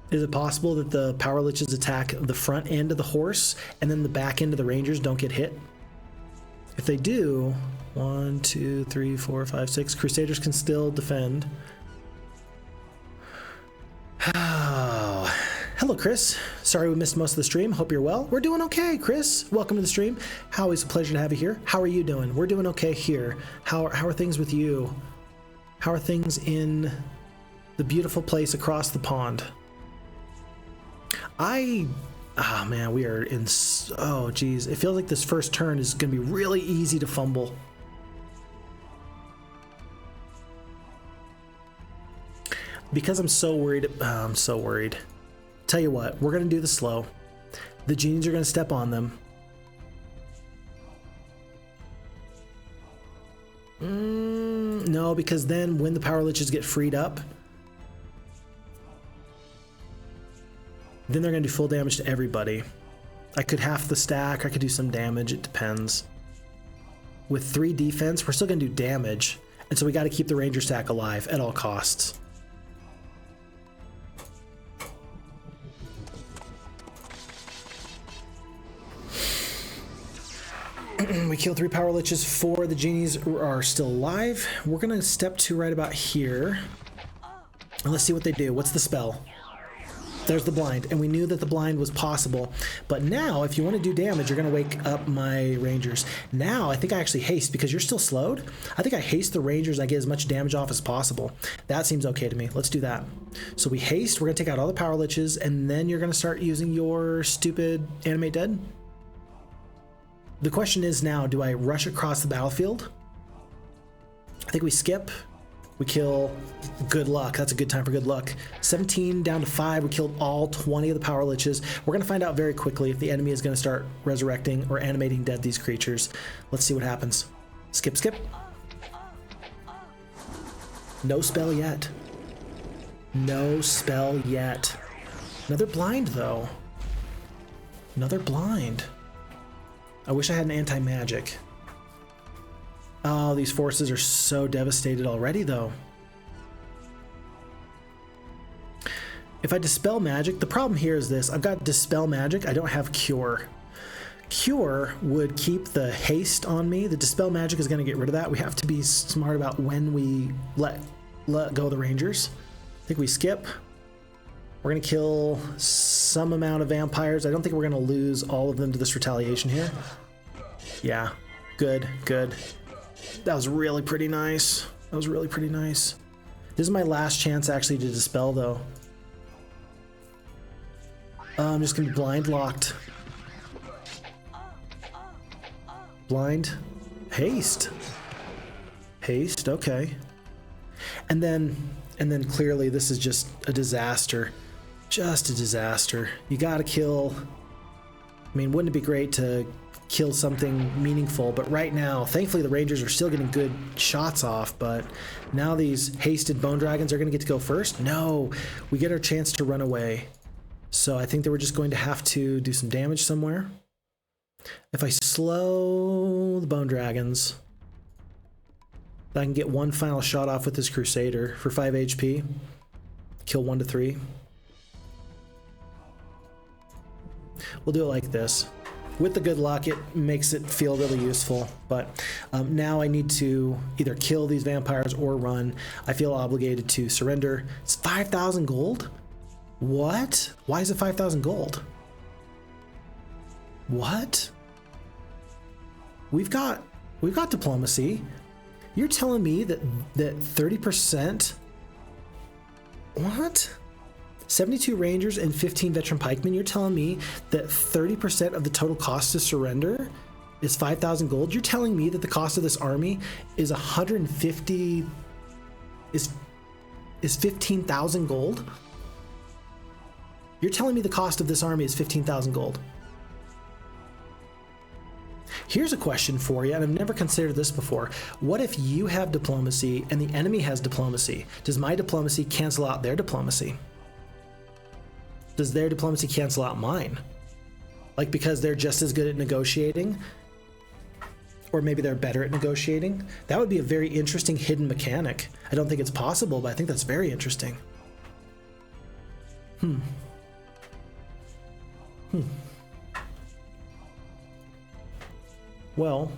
Is it possible that the power liches attack the front end of the horse and then the back end of the rangers don't get hit? If they do, 1, 2, 3, 4, 5, 6, crusaders can still defend. Oh. Hello, Chris. Sorry we missed most of the stream. Hope you're well. We're doing okay, Chris. Welcome to the stream. Always a pleasure to have you here. How are you doing? We're doing okay here. How are things with you? How are things in the beautiful place across the pond? Man, we are in, oh geez, it feels like this first turn is going to be really easy to fumble. Because I'm so worried, Tell you what, we're going to do the slow. The genies are going to step on them. No, because then when the power liches get freed up, then they're going to do full damage to everybody. I could half the stack, I could do some damage, it depends. With 3 defense, we're still going to do damage, and so we got to keep the ranger stack alive at all costs. We kill 3 power liches, 4 the genies are still alive. We're gonna step to right about here. And let's see what they do. What's the spell? There's the blind, and we knew that the blind was possible. But now, if you want to do damage, you're gonna wake up my rangers. Now, I think I actually haste, because you're still slowed. I think I haste the rangers, and I get as much damage off as possible. That seems okay to me. Let's do that. So we haste, we're gonna take out all the power liches, and then you're gonna start using your stupid animate dead. The question is now, do I rush across the battlefield? I think we skip. We kill good luck. That's a good time for good luck. 17 down to 5. We killed all 20 of the power liches. We're going to find out very quickly if the enemy is going to start resurrecting or animating dead these creatures. Let's see what happens. Skip, skip. No spell yet. No spell yet. Another blind, though. Another blind. I wish I had an anti-magic. Oh, these forces are so devastated already, though. If I dispel magic, the problem here is this. I've got dispel magic. I don't have cure. Cure would keep the haste on me. The dispel magic is going to get rid of that. We have to be smart about when we let go of the rangers. I think we skip. We're going to kill some amount of vampires. I don't think we're going to lose all of them to this retaliation here. Yeah, good, good. That was really pretty nice. That was really pretty nice. This is my last chance actually to dispel, though. I'm just going to be blind locked. Blind. Haste. Haste, okay. And then clearly this is just a disaster. Just a disaster. You gotta kill. I mean, wouldn't it be great to kill something meaningful? But right now, thankfully the rangers are still getting good shots off, but now these hasted bone dragons are gonna get to go first? No, we get our chance to run away. So I think that we're just going to have to do some damage somewhere. If I slow the bone dragons, I can get one final shot off with this Crusader for 5 HP. Kill 1 to 3. We'll do it like this. With the good luck, it makes it feel really useful, but now I need to either kill these vampires or run. I feel obligated to surrender. It's 5,000 gold? What? Why is it 5,000 gold? What? We've got diplomacy. You're telling me that 30%? What? 72 rangers and 15 veteran pikemen. You're telling me that 30% of the total cost to surrender is 5,000 gold? You're telling me that the cost of this army is 150 is 15,000 gold? You're telling me the cost of this army is 15,000 gold? Here's a question for you, and I've never considered this before. What if you have diplomacy and the enemy has diplomacy? Does my diplomacy cancel out their diplomacy? Does their diplomacy cancel out mine? Like, because they're just as good at negotiating? Or maybe they're better at negotiating? That would be a very interesting hidden mechanic. I don't think it's possible, but I think that's very interesting. Well,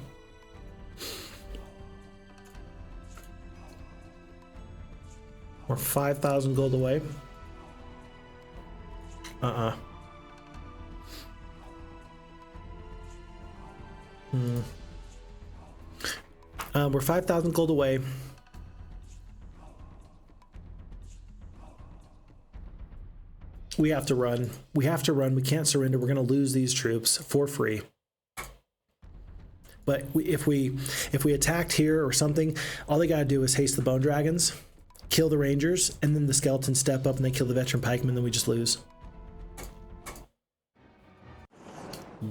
we're 5,000 gold away. We're 5,000 gold away. We have to run. We have to run. We can't surrender. We're going to lose these troops for free. But if we attacked here or something, all they got to do is haste the bone dragons, kill the rangers, and then the skeletons step up and they kill the veteran pikemen, then we just lose.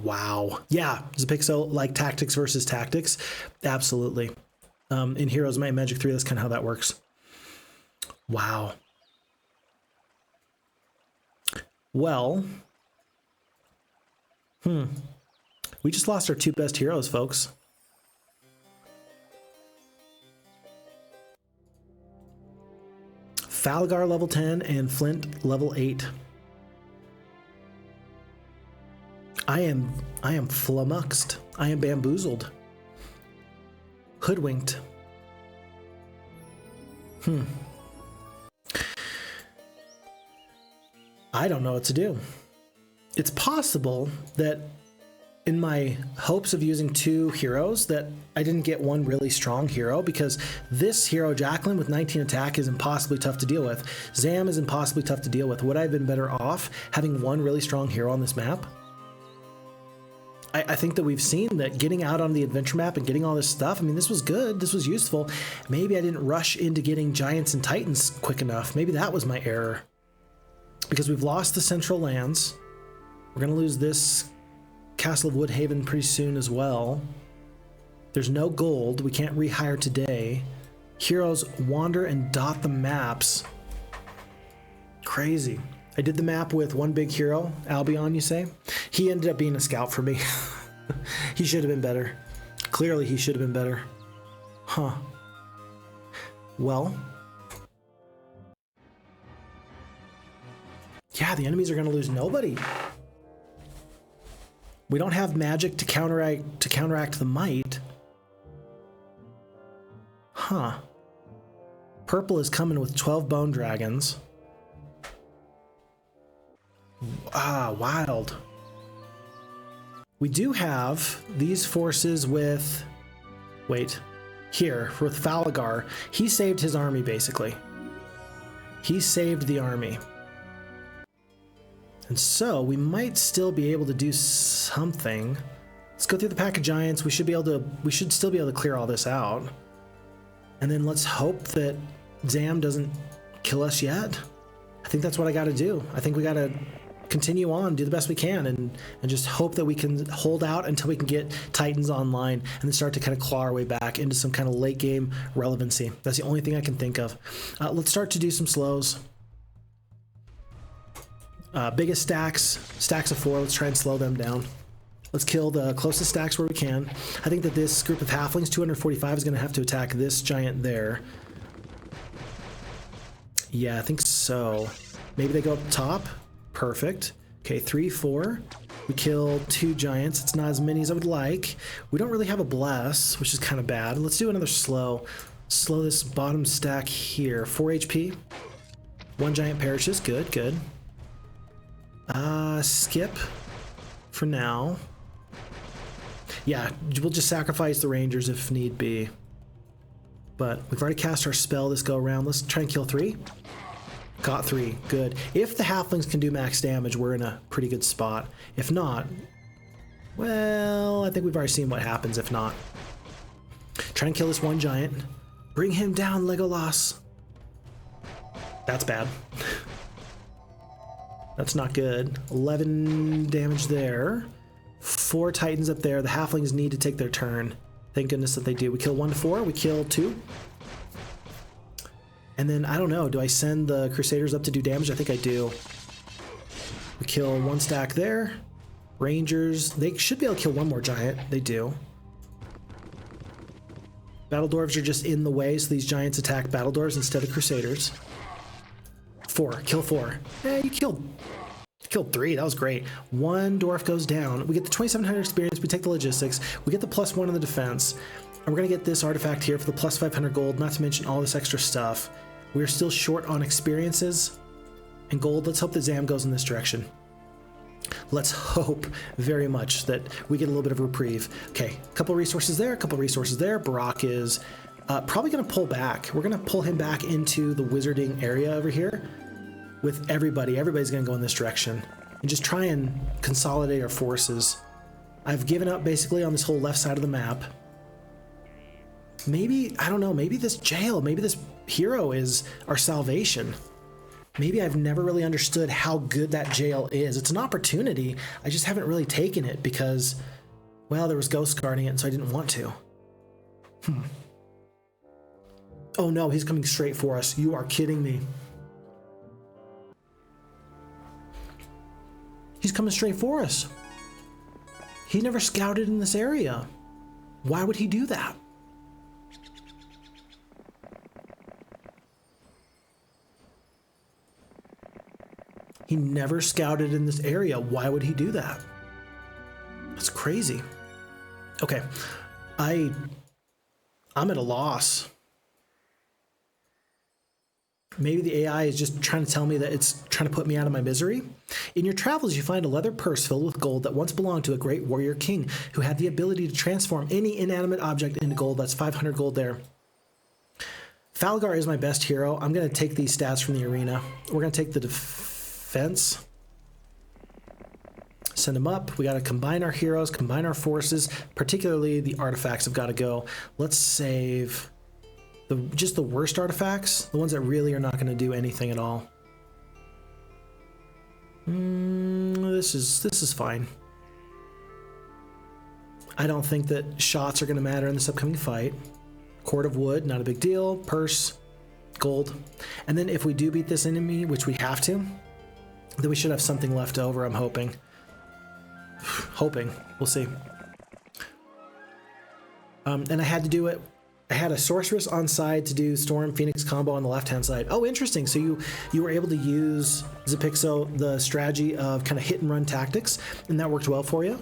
Wow. Yeah, Zapixo, like tactics versus tactics. Absolutely. In Heroes of Might and Magic 3, that's kind of how that works. Wow. Well, we just lost our 2 best heroes, folks. Falgar level 10 and Flint level 8. I am flummoxed. I am bamboozled. Hoodwinked. I don't know what to do. It's possible that in my hopes of using 2 heroes that I didn't get one really strong hero, because this hero, Jaclyn, with 19 attack is impossibly tough to deal with. Zam is impossibly tough to deal with. Would I have been better off having one really strong hero on this map? I think that we've seen that getting out on the adventure map and getting all this stuff, I mean, this was good, this was useful. Maybe I didn't rush into getting giants and titans quick enough. Maybe that was my error. Because we've lost the central lands. We're going to lose this Castle of Woodhaven pretty soon as well. There's no gold. We can't rehire today. Heroes wander and dot the maps. Crazy. I did the map with one big hero, Albion, you say? He ended up being a scout for me. He should have been better. Clearly, he should have been better. Huh. Well. Yeah, the enemies are going to lose nobody. We don't have magic to counteract the might. Huh. Purple is coming with 12 bone dragons. Ah, wild. We do have these forces with... Wait. Here, with Falgar. He saved his army, basically. He saved the army. And so, we might still be able to do something. Let's go through the pack of giants. We should still be able to clear all this out. And then let's hope that Zam doesn't kill us yet. I think that's what I gotta do. I think we gotta continue on, do the best we can, and just hope that we can hold out until we can get Titans online and then start to kind of claw our way back into some kind of late game relevancy. That's the only thing I can think of. Let's start to do some slows. Biggest stacks of 4, let's try and slow them down. Let's kill the closest stacks where we can. I think that this group of halflings, 245, is going to have to attack this giant there. Yeah, I think so. Maybe they go up top. Perfect. Okay, 3, 4. We kill 2 giants. It's not as many as I would like. We don't really have a bless, which is kind of bad. Let's do another slow. Slow this bottom stack here. 4 HP. 1 giant perishes. Good, good. Skip for now. Yeah, we'll just sacrifice the rangers if need be. But we've already cast our spell this go around. Let's try and kill 3. Got 3. Good. If the halflings can do max damage, we're in a pretty good spot. If not, well, I think we've already seen what happens if not. Try and kill this 1 giant. Bring him down, Legolas. That's bad. That's not good. 11 damage there. 4 titans up there. The halflings need to take their turn. Thank goodness that they do. We kill 1 to 4. We kill 2. And then, I don't know, do I send the Crusaders up to do damage? I think I do. We kill 1 stack there. Rangers, they should be able to kill 1 more giant. They do. Battle Dwarves are just in the way, so these giants attack Battle Dwarves instead of Crusaders. 4. Kill 4. You killed 3. That was great. 1 dwarf goes down. We get the 2,700 experience. We take the logistics. We get the +1 in the defense. And we're going to get this artifact here for the +500 gold, not to mention all this extra stuff. We're still short on experiences and gold. Let's hope that Zam goes in this direction. Let's hope very much that we get a little bit of reprieve. Okay, a couple resources there, a couple resources there. Barak is probably going to pull back. We're going to pull him back into the wizarding area over here with everybody. Everybody's going to go in this direction and just try and consolidate our forces. I've given up basically on this whole left side of the map. Maybe, I don't know, maybe this jail, maybe this hero is our salvation. maybe I've never really understood how good that jail is. It's an opportunity. I just haven't really taken it because, well, there was ghosts guarding it, so I didn't want to. Oh no, he's coming straight for us. You are kidding me. He's coming straight for us. He never scouted in this area. Why would he do that? He never scouted in this area. Why would he do that? That's crazy. Okay, I'm at a loss. Maybe the AI is just trying to tell me that it's trying to put me out of my misery. In your travels, you find a leather purse filled with gold that once belonged to a great warrior king who had the ability to transform any inanimate object into gold. That's 500 gold there. Falgar is my best hero. I'm going to take these stats from the arena. We're going to take the defense. Send them up. We got to combine our heroes, combine our forces, particularly the artifacts have got to go. Let's save just the worst artifacts, the ones that really are not going to do anything at all. This is fine. I don't think that shots are going to matter in this upcoming fight. Cord of wood, not a big deal. Purse, gold. And then if we do beat this enemy, which we have to, then we should have something left over, I'm hoping. Hoping. We'll see. And I had to do it. I had a sorceress on side to do Storm Phoenix combo on the left-hand side. Oh, interesting. So you were able to use Zapixo, the strategy of kind of hit and run tactics, and that worked well for you.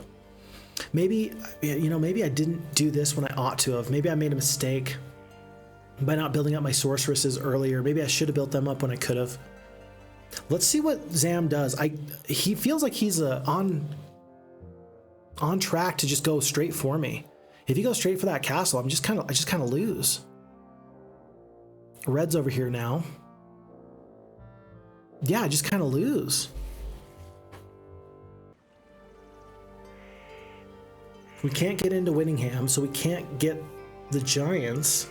Maybe, you know, maybe I didn't do this when I ought to have. Maybe I made a mistake by not building up my sorceresses earlier. Maybe I should have built them up when I could have. Let's see what Zam does. He feels like he's on track to just go straight for me. If he goes straight for that castle, I just kind of lose. Red's over here now. Yeah, I just kind of lose. We can't get into Whittingham, so we can't get the Giants.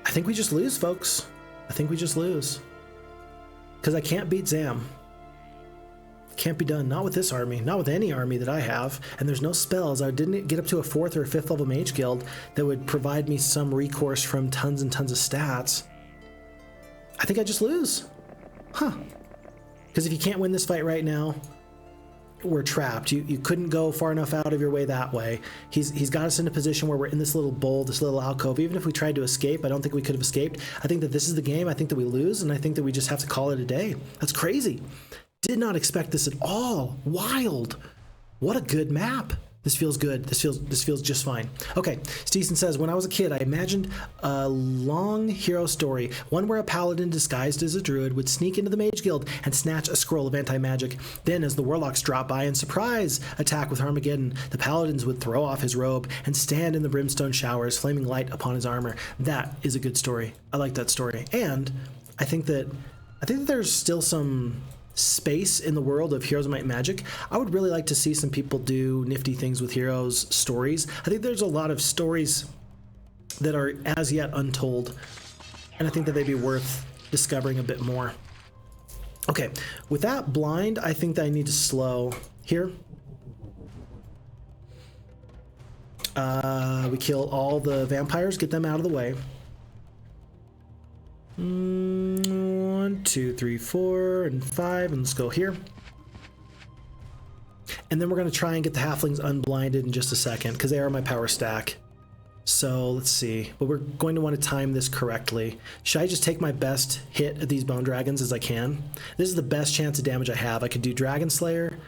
I think we just lose, folks. I think we just lose. Because I can't beat Zam. Can't be done. Not with this army. Not with any army that I have. And there's no spells. I didn't get up to a 4th or 5th level mage guild that would provide me some recourse from tons and tons of stats. I think I just lose. Huh. Because if you can't win this fight right now, we're trapped. You couldn't go far enough out of your way that way. He's got us in a position where we're in this little bowl, this little alcove. Even if we tried to escape, I don't think we could have escaped. I think that this is the game. I think that we lose, and I think that we just have to call it a day. That's crazy. Did not expect this at all. Wild. What a good map. This feels good. This feels just fine. Okay, Stisen says, when I was a kid, I imagined a long hero story, one where a paladin disguised as a druid would sneak into the mage guild and snatch a scroll of anti-magic. Then as the warlocks drop by and surprise attack with Armageddon, the paladins would throw off his robe and stand in the brimstone showers, flaming light upon his armor. That is a good story. I like that story. And I think that there's still some space in the world of Heroes of Might and Magic. I would really like to see some people do nifty things with heroes stories. I think there's a lot of stories that are as yet untold, and I think that they'd be worth discovering a bit more. Okay, with that blind, I think that I need to slow here. We kill all the vampires, get them out of the way. 1, 2, 3, 4, and 5, and let's go here. And then we're going to try and get the halflings unblinded in just a second, because they are my power stack. So let's see, but we're going to want to time this correctly. Should I just take my best hit at these bone dragons as I can? This is the best chance of damage I have. I could do Dragon Slayer,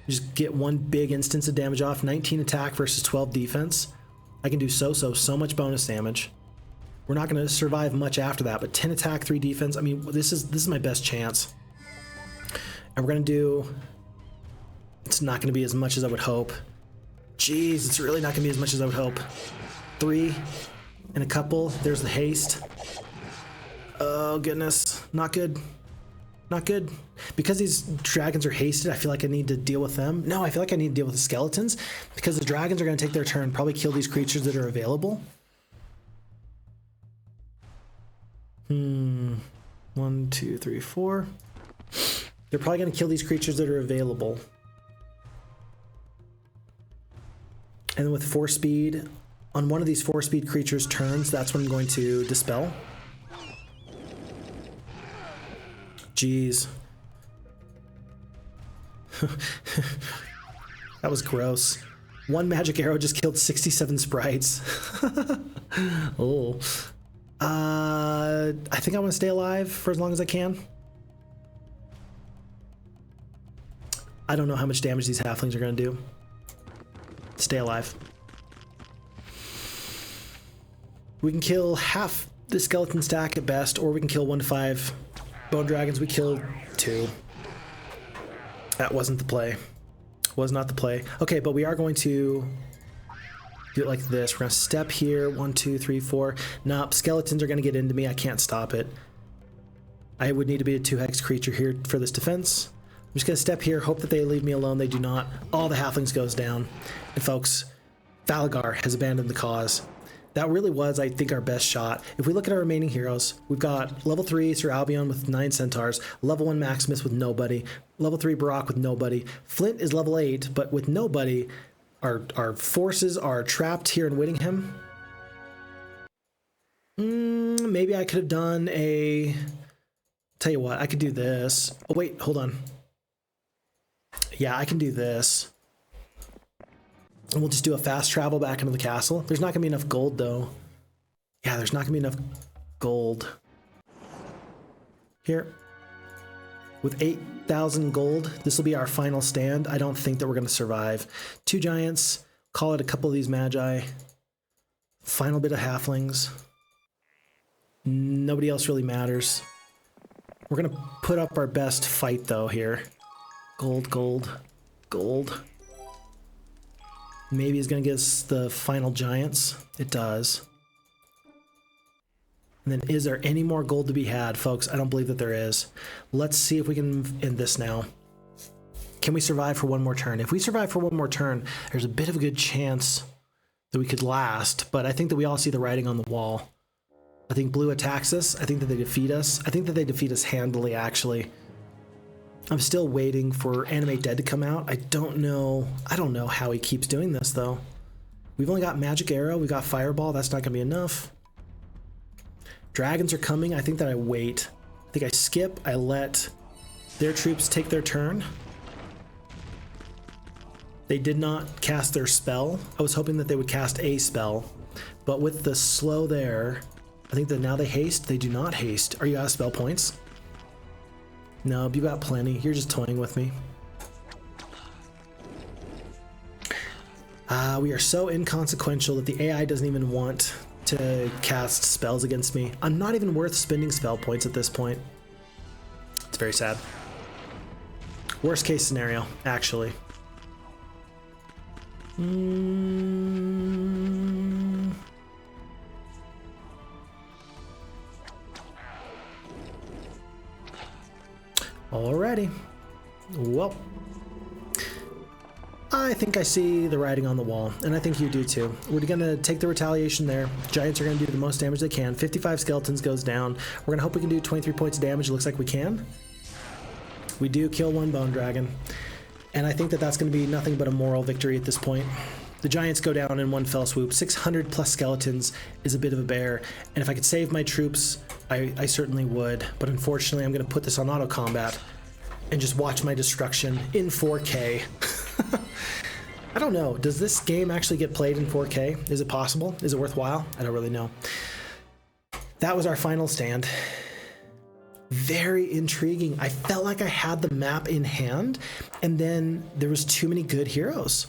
just get one big instance of damage off, 19 attack versus 12 defense. I can do so much bonus damage. We're not going to survive much after that, but 10 attack, 3 defense. I mean, this is my best chance. And we're going to do... It's not going to be as much as I would hope. Jeez, it's really not going to be as much as I would hope. 3 and a couple. There's the haste. Oh, goodness. Not good. Not good. Because these dragons are hasted, I feel like I need to deal with them. No, I feel like I need to deal with the skeletons, because the dragons are going to take their turn, probably kill these creatures that are available. 1, 2, 3, 4. They're probably going to kill these creatures that are available. And then with 4 speed, on one of these 4 speed creatures' turns, that's when I'm going to dispel. Jeez. That was gross. One magic arrow just killed 67 sprites. Oh. I think I want to stay alive for as long as I can. I don't know how much damage these halflings are going to do. Stay alive. We can kill half the skeleton stack at best, or we can kill 1 to 5 bone dragons. We killed 2. That wasn't the play. Was not the play. Okay, but we are going to do it like this. We're going to step here. 1, 2, 3, 4. Nope, skeletons are going to get into me. I can't stop it. I would need to be a 2-hex creature here for this defense. I'm just going to step here, hope that they leave me alone. They do not. All the halflings goes down. And folks, Valagar has abandoned the cause. That really was, I think, our best shot. If we look at our remaining heroes, we've got level 3 Sir Albion with 9 centaurs, level 1 Maximus with nobody, level 3 Barak with nobody. Flint is level 8, but with nobody. Our forces are trapped here in Whittingham. Maybe I could have done a... Tell you what, I could do this. Oh, wait, hold on. Yeah, I can do this. And we'll just do a fast travel back into the castle. There's not going to be enough gold, though. Yeah, there's not going to be enough gold. Here. With 8,000 gold, this will be our final stand. I don't think that we're going to survive. 2 giants. Call it a couple of these Magi. Final bit of halflings. Nobody else really matters. We're going to put up our best fight, though, here. Gold, gold, gold. Maybe it's going to get us the final giants. It does. And then is there any more gold to be had, folks? I don't believe that there is. Let's see if we can end this now. Can we survive for one more turn? If we survive for one more turn, there's a bit of a good chance that we could last, but I think that we all see the writing on the wall. I think blue attacks us. I think that they defeat us. I think that they defeat us handily, actually. I'm still waiting for Animate Dead to come out. I don't know how he keeps doing this, though. We've only got Magic Arrow. We've got Fireball. That's not going to be enough. Dragons are coming. I think that I wait. I think I skip. I let their troops take their turn. They did not cast their spell. I was hoping that they would cast a spell. But with the slow there, I think that now they haste. They do not haste. Are you out of spell points? No, you got plenty. You're just toying with me. We are so inconsequential that the AI doesn't even want to cast spells against me. I'm not even worth spending spell points at this point. It's very sad. Worst case scenario, actually. Alrighty. Well, I think I see the writing on the wall, and I think you do too. We're gonna take the retaliation there. Giants are gonna do the most damage they can. 55 skeletons goes down. We're gonna hope we can do 23 points of damage. It looks like we can. We do kill 1 bone dragon, and I think that that's gonna be nothing but a moral victory at this point. The giants go down in one fell swoop. 600 plus skeletons is a bit of a bear, and if I could save my troops, I certainly would, but unfortunately I'm going to put this on auto combat and just watch my destruction in 4K. I don't know, does this game actually get played in 4K? Is it possible? Is it worthwhile? I don't really know. That was our final stand. Very intriguing. I felt like I had the map in hand, and then there was too many good heroes.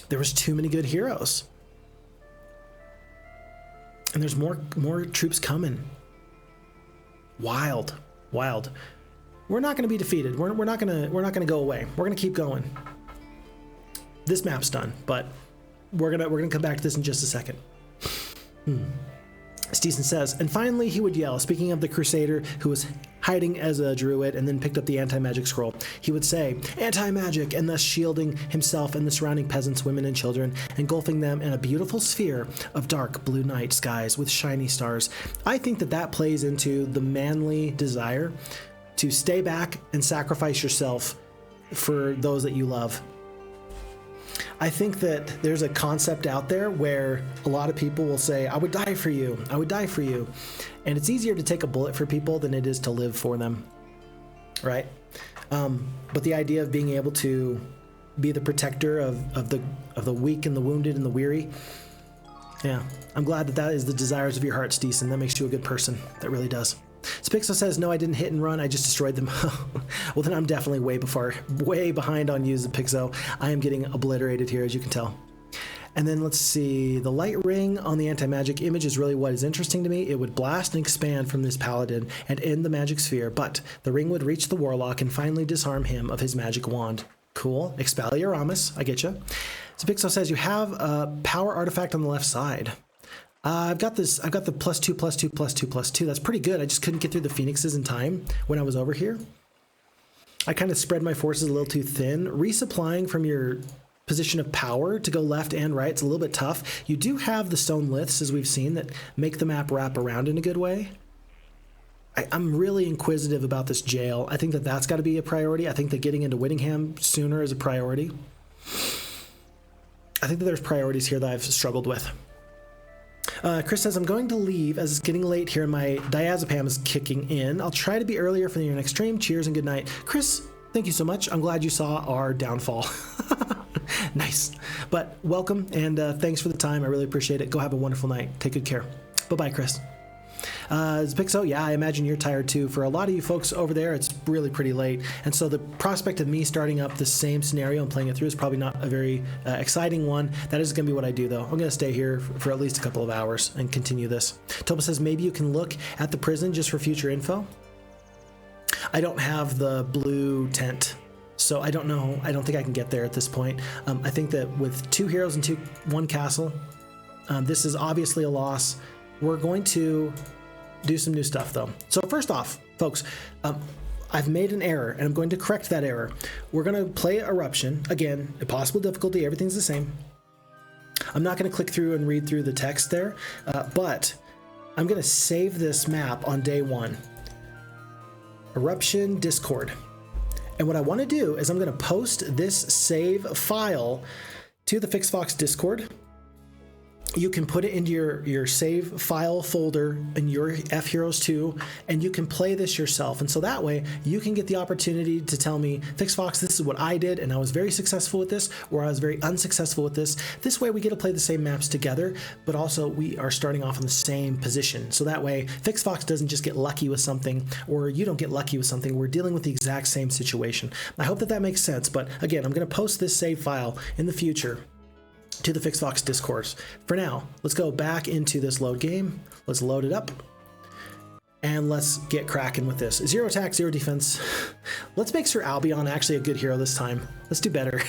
There was too many good heroes. And there's more troops coming. Wild, wild. We're not going to be defeated. We're not going to go away. We're going to keep going. This map's done, but we're gonna come back to this in just a second. Stisen says, and finally he would yell, speaking of the Crusader who was hiding as a druid and then picked up the anti-magic scroll. He would say, anti-magic, and thus shielding himself and the surrounding peasants, women, and children, engulfing them in a beautiful sphere of dark blue night skies with shiny stars. I think that that plays into the manly desire to stay back and sacrifice yourself for those that you love. I think that there's a concept out there where a lot of people will say, I would die for you, I would die for you. And it's easier to take a bullet for people than it is to live for them, right? But the idea of being able to be the protector of the weak and the wounded and the weary, yeah, I'm glad that that is the desires of your heart, Stisen. That makes you a good person. That really does. Spixo says, no, I didn't hit and run. I just destroyed them. Well, then I'm definitely way behind on you, Pixo. I am getting obliterated here, as you can tell. And then let's see. The light ring on the anti-magic image is really what is interesting to me. It would blast and expand from this paladin and end the magic sphere, but the ring would reach the warlock and finally disarm him of his magic wand. Cool. Expelliarmus. I get you. Spixo says, you have a power artifact on the left side. I've got the +2/+2/+2/+2. That's pretty good. I just couldn't get through the phoenixes in time when I was over here. I kind of spread my forces a little too thin. Resupplying from your position of power to go left and right, it's a little bit tough. You do have the stone liths, as we've seen, that make the map wrap around in a good way. I'm really inquisitive about this jail. I think that that's got to be a priority. I think that getting into Whittingham sooner is a priority. I think that there's priorities here that I've struggled with. Chris says, I'm going to leave as it's getting late here and my diazepam is kicking in. I'll try to be earlier for your next stream. Cheers and good night. Chris, thank you so much. I'm glad you saw our downfall. Nice. But welcome and thanks for the time. I really appreciate it. Go have a wonderful night. Take good care. Bye-bye, Chris. Pixo, yeah, I imagine you're tired too. For a lot of you folks over there, it's really pretty late. And so the prospect of me starting up the same scenario and playing it through is probably not a very exciting one. That is going to be what I do, though. I'm going to stay here for at least a couple of hours and continue this. Toba says, maybe you can look at the prison just for future info. I don't have the blue tent, so I don't know. I don't think I can get there at this point. I think that with 2 heroes and one castle, this is obviously a loss. We're going to do some new stuff, though. So first off, folks, I've made an error, and I'm going to correct that error. We're going to play Eruption. Again, impossible difficulty. Everything's the same. I'm not going to click through and read through the text there, but I'm going to save this map on day 1. Eruption Discord. And what I want to do is I'm going to post this save file to the Phixfox Discord. You can put it into your save file folder in your FHeroes2, and you can play this yourself. And so that way you can get the opportunity to tell me, Phixfox, this is what I did, and I was very successful with this, or I was very unsuccessful with this. This way we get to play the same maps together, but also we are starting off in the same position. So that way Phixfox doesn't just get lucky with something, or you don't get lucky with something. We're dealing with the exact same situation. I hope that that makes sense. But again, I'm going to post this save file in the future to the Phixfox discourse. For now, let's go back into this load game. Let's load it up and let's get cracking with this. 0 attack, 0 defense. Let's make Sir Albion actually a good hero this time. Let's do better.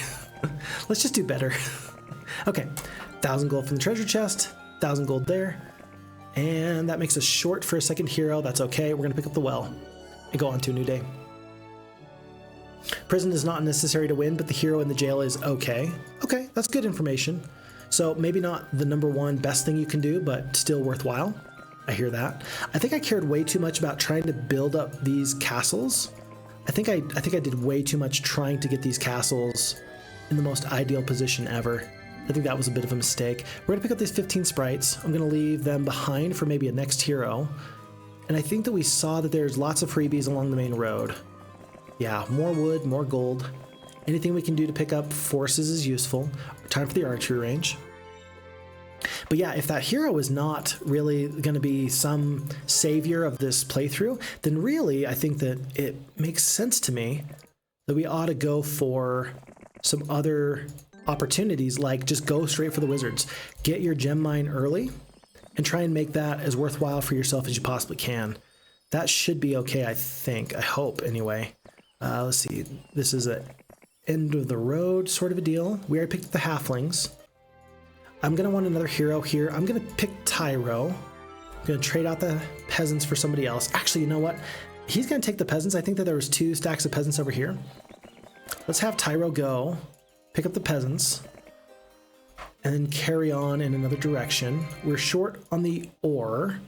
Let's just do better. Okay, 1,000 gold from the treasure chest, 1,000 gold there. And that makes us short for a second hero. That's okay. We're gonna pick up the well and go on to a new day. Prison is not necessary to win, but the hero in the jail is okay. Okay, that's good information. So maybe not the #1 best thing you can do, but still worthwhile. I hear that. I think I cared way too much about trying to build up these castles. I think I did way too much trying to get these castles in the most ideal position ever. I think that was a bit of a mistake. We're gonna pick up these 15 sprites. I'm gonna leave them behind for maybe a next hero. And I think that we saw that there's lots of freebies along the main road. Yeah, more wood, more gold. Anything we can do to pick up forces is useful. Time for the archery range. But yeah, if that hero is not really going to be some savior of this playthrough, then really I think that it makes sense to me that we ought to go for some other opportunities, like just go straight for the wizards. Get your gem mine early and try and make that as worthwhile for yourself as you possibly can. That should be okay, I think. I hope, anyway. Let's see. This is an end of the road sort of a deal. We already picked the halflings. I'm going to want another hero here. I'm going to pick Tyro. gonna trade out the peasants for somebody else. Actually, you know what? He's gonna take the peasants. I think that there was 2 stacks of peasants over here. Let's have Tyro go, pick up the peasants, and then carry on in another direction. We're short on the ore,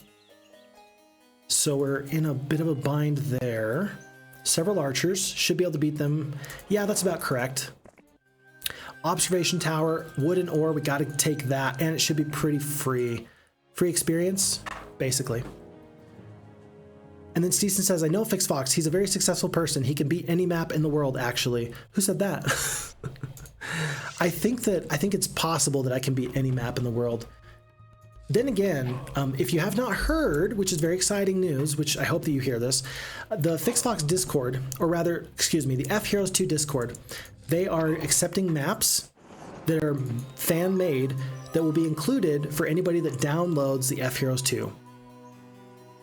so we're in a bit of a bind there. Several archers, should be able to beat them. Yeah, that's about correct. Observation tower, wood and ore, we gotta take that, and it should be pretty free. Free experience, basically. And then Stisen says, I know Phixfox, he's a very successful person. He can beat any map in the world, actually. Who said that? I think it's possible that I can beat any map in the world. Then again, if you have not heard, which is very exciting news, which I hope that you hear this, the Phixfox Discord, or rather, excuse me, the FHeroes2 Discord, they are accepting maps that are fan-made that will be included for anybody that downloads the FHeroes2.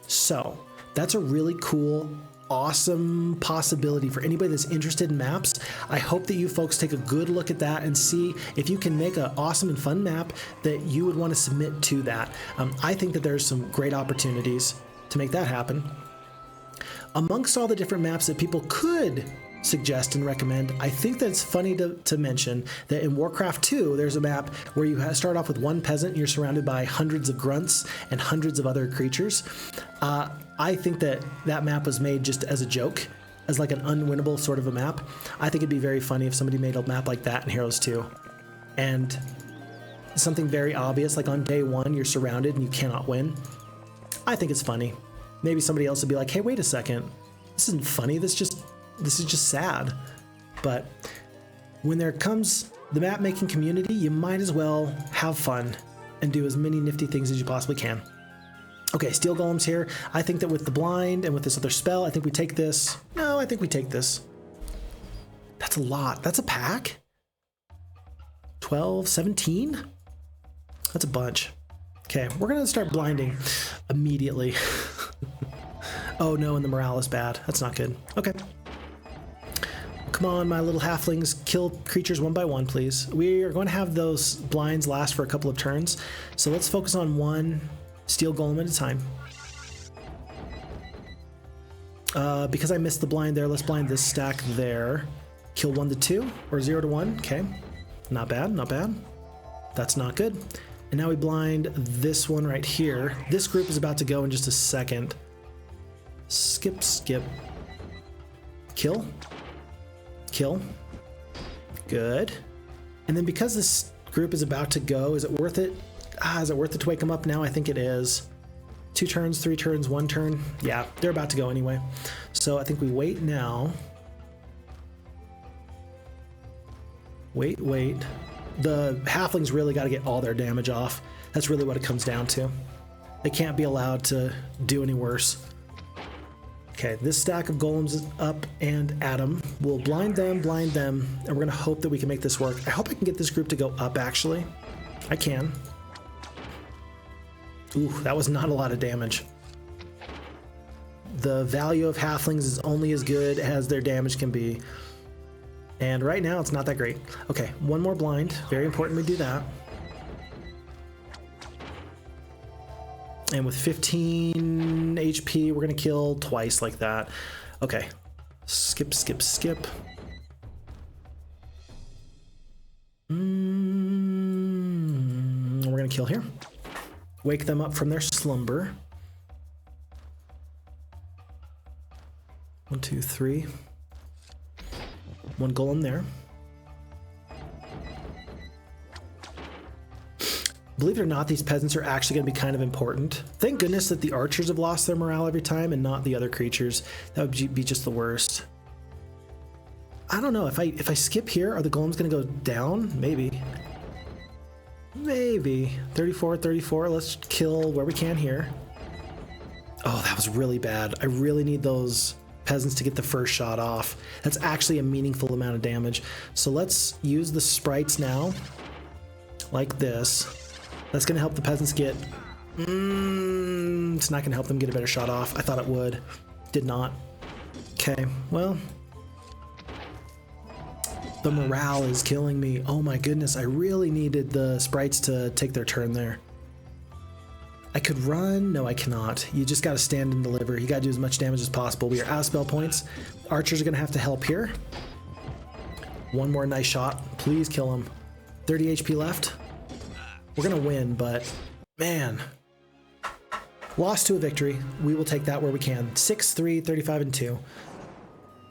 So, that's a really cool, awesome possibility for anybody that's interested in maps. I hope that you folks take a good look at that and see if you can make an awesome and fun map that you would want to submit to that. I think that there's some great opportunities to make that happen. Amongst all the different maps that people could suggest and recommend, I think that it's funny to mention that in Warcraft 2, there's a map where you start off with 1 peasant and you're surrounded by hundreds of grunts and hundreds of other creatures. I think that map was made just as a joke, as like an unwinnable sort of a map. I think it'd be very funny if somebody made a map like that in Heroes 2. And something very obvious, like on day 1, you're surrounded and you cannot win. I think it's funny. Maybe somebody else would be like, hey, wait a second. This isn't funny, this is just sad. But when there comes the map making community, you might as well have fun and do as many nifty things as you possibly can. Okay, Steel Golem's here. I think that with the blind and with this other spell, I think we take this. No, I think we take this. That's a lot. That's a pack? 12, 17? That's a bunch. Okay, we're gonna start blinding immediately. Oh no, and the morale is bad. That's not good. Okay. Come on, my little halflings, kill creatures one by one, please. We are going to have those blinds last for a couple of turns, so let's focus on 1 Steel Golem at a time. Because I missed the blind there, let's blind this stack there. Kill 1 to 2, or 0 to 1, okay. Not bad, not bad. That's not good. And now we blind this one right here. This group is about to go in just a second. Skip, skip. Kill. Kill. Good. And then because this group is about to go, is it worth it? Is it worth it to wake them up now? I think it is. 2 turns, 3 turns, 1 turn. Yeah, they're about to go anyway. So I think we wait now. Wait. The halflings really got to get all their damage off. That's really what it comes down to. They can't be allowed to do any worse. Okay, this stack of golems is up and at them. We'll blind them, and we're gonna hope that we can make this work. I hope I can get this group to go up, actually. I can. Ooh, that was not a lot of damage. The value of halflings is only as good as their damage can be. And right now, it's not that great. Okay, 1 more blind. Very important we do that. And with 15 HP, we're gonna kill twice like that. Okay, skip, skip, skip. We're gonna kill here. Wake them up from their slumber. 1, 2, 3. 1 golem there. Believe it or not, these peasants are actually going to be kind of important. Thank goodness that the archers have lost their morale every time and not the other creatures. That would be just the worst. I don't know, if I skip here, are the golems going to go down? Maybe. Maybe. 34, 34, let's kill where we can here. Oh, that was really bad. I really need those peasants to get the first shot off. That's actually a meaningful amount of damage. So let's use the sprites now, like this. That's gonna help the peasants get, it's not gonna help them get a better shot off. I thought it would, did not. Okay, well, the morale is killing me. Oh my goodness, I really needed the sprites to take their turn there. I could run. No, I cannot. You just got to stand and deliver. You got to do as much damage as possible. We are out of spell points. Archers are going to have to help here. One more nice shot. Please kill him. 30 HP left. We're going to win, but man. Lost to a victory. We will take that where we can. 6-3, 35 and 2.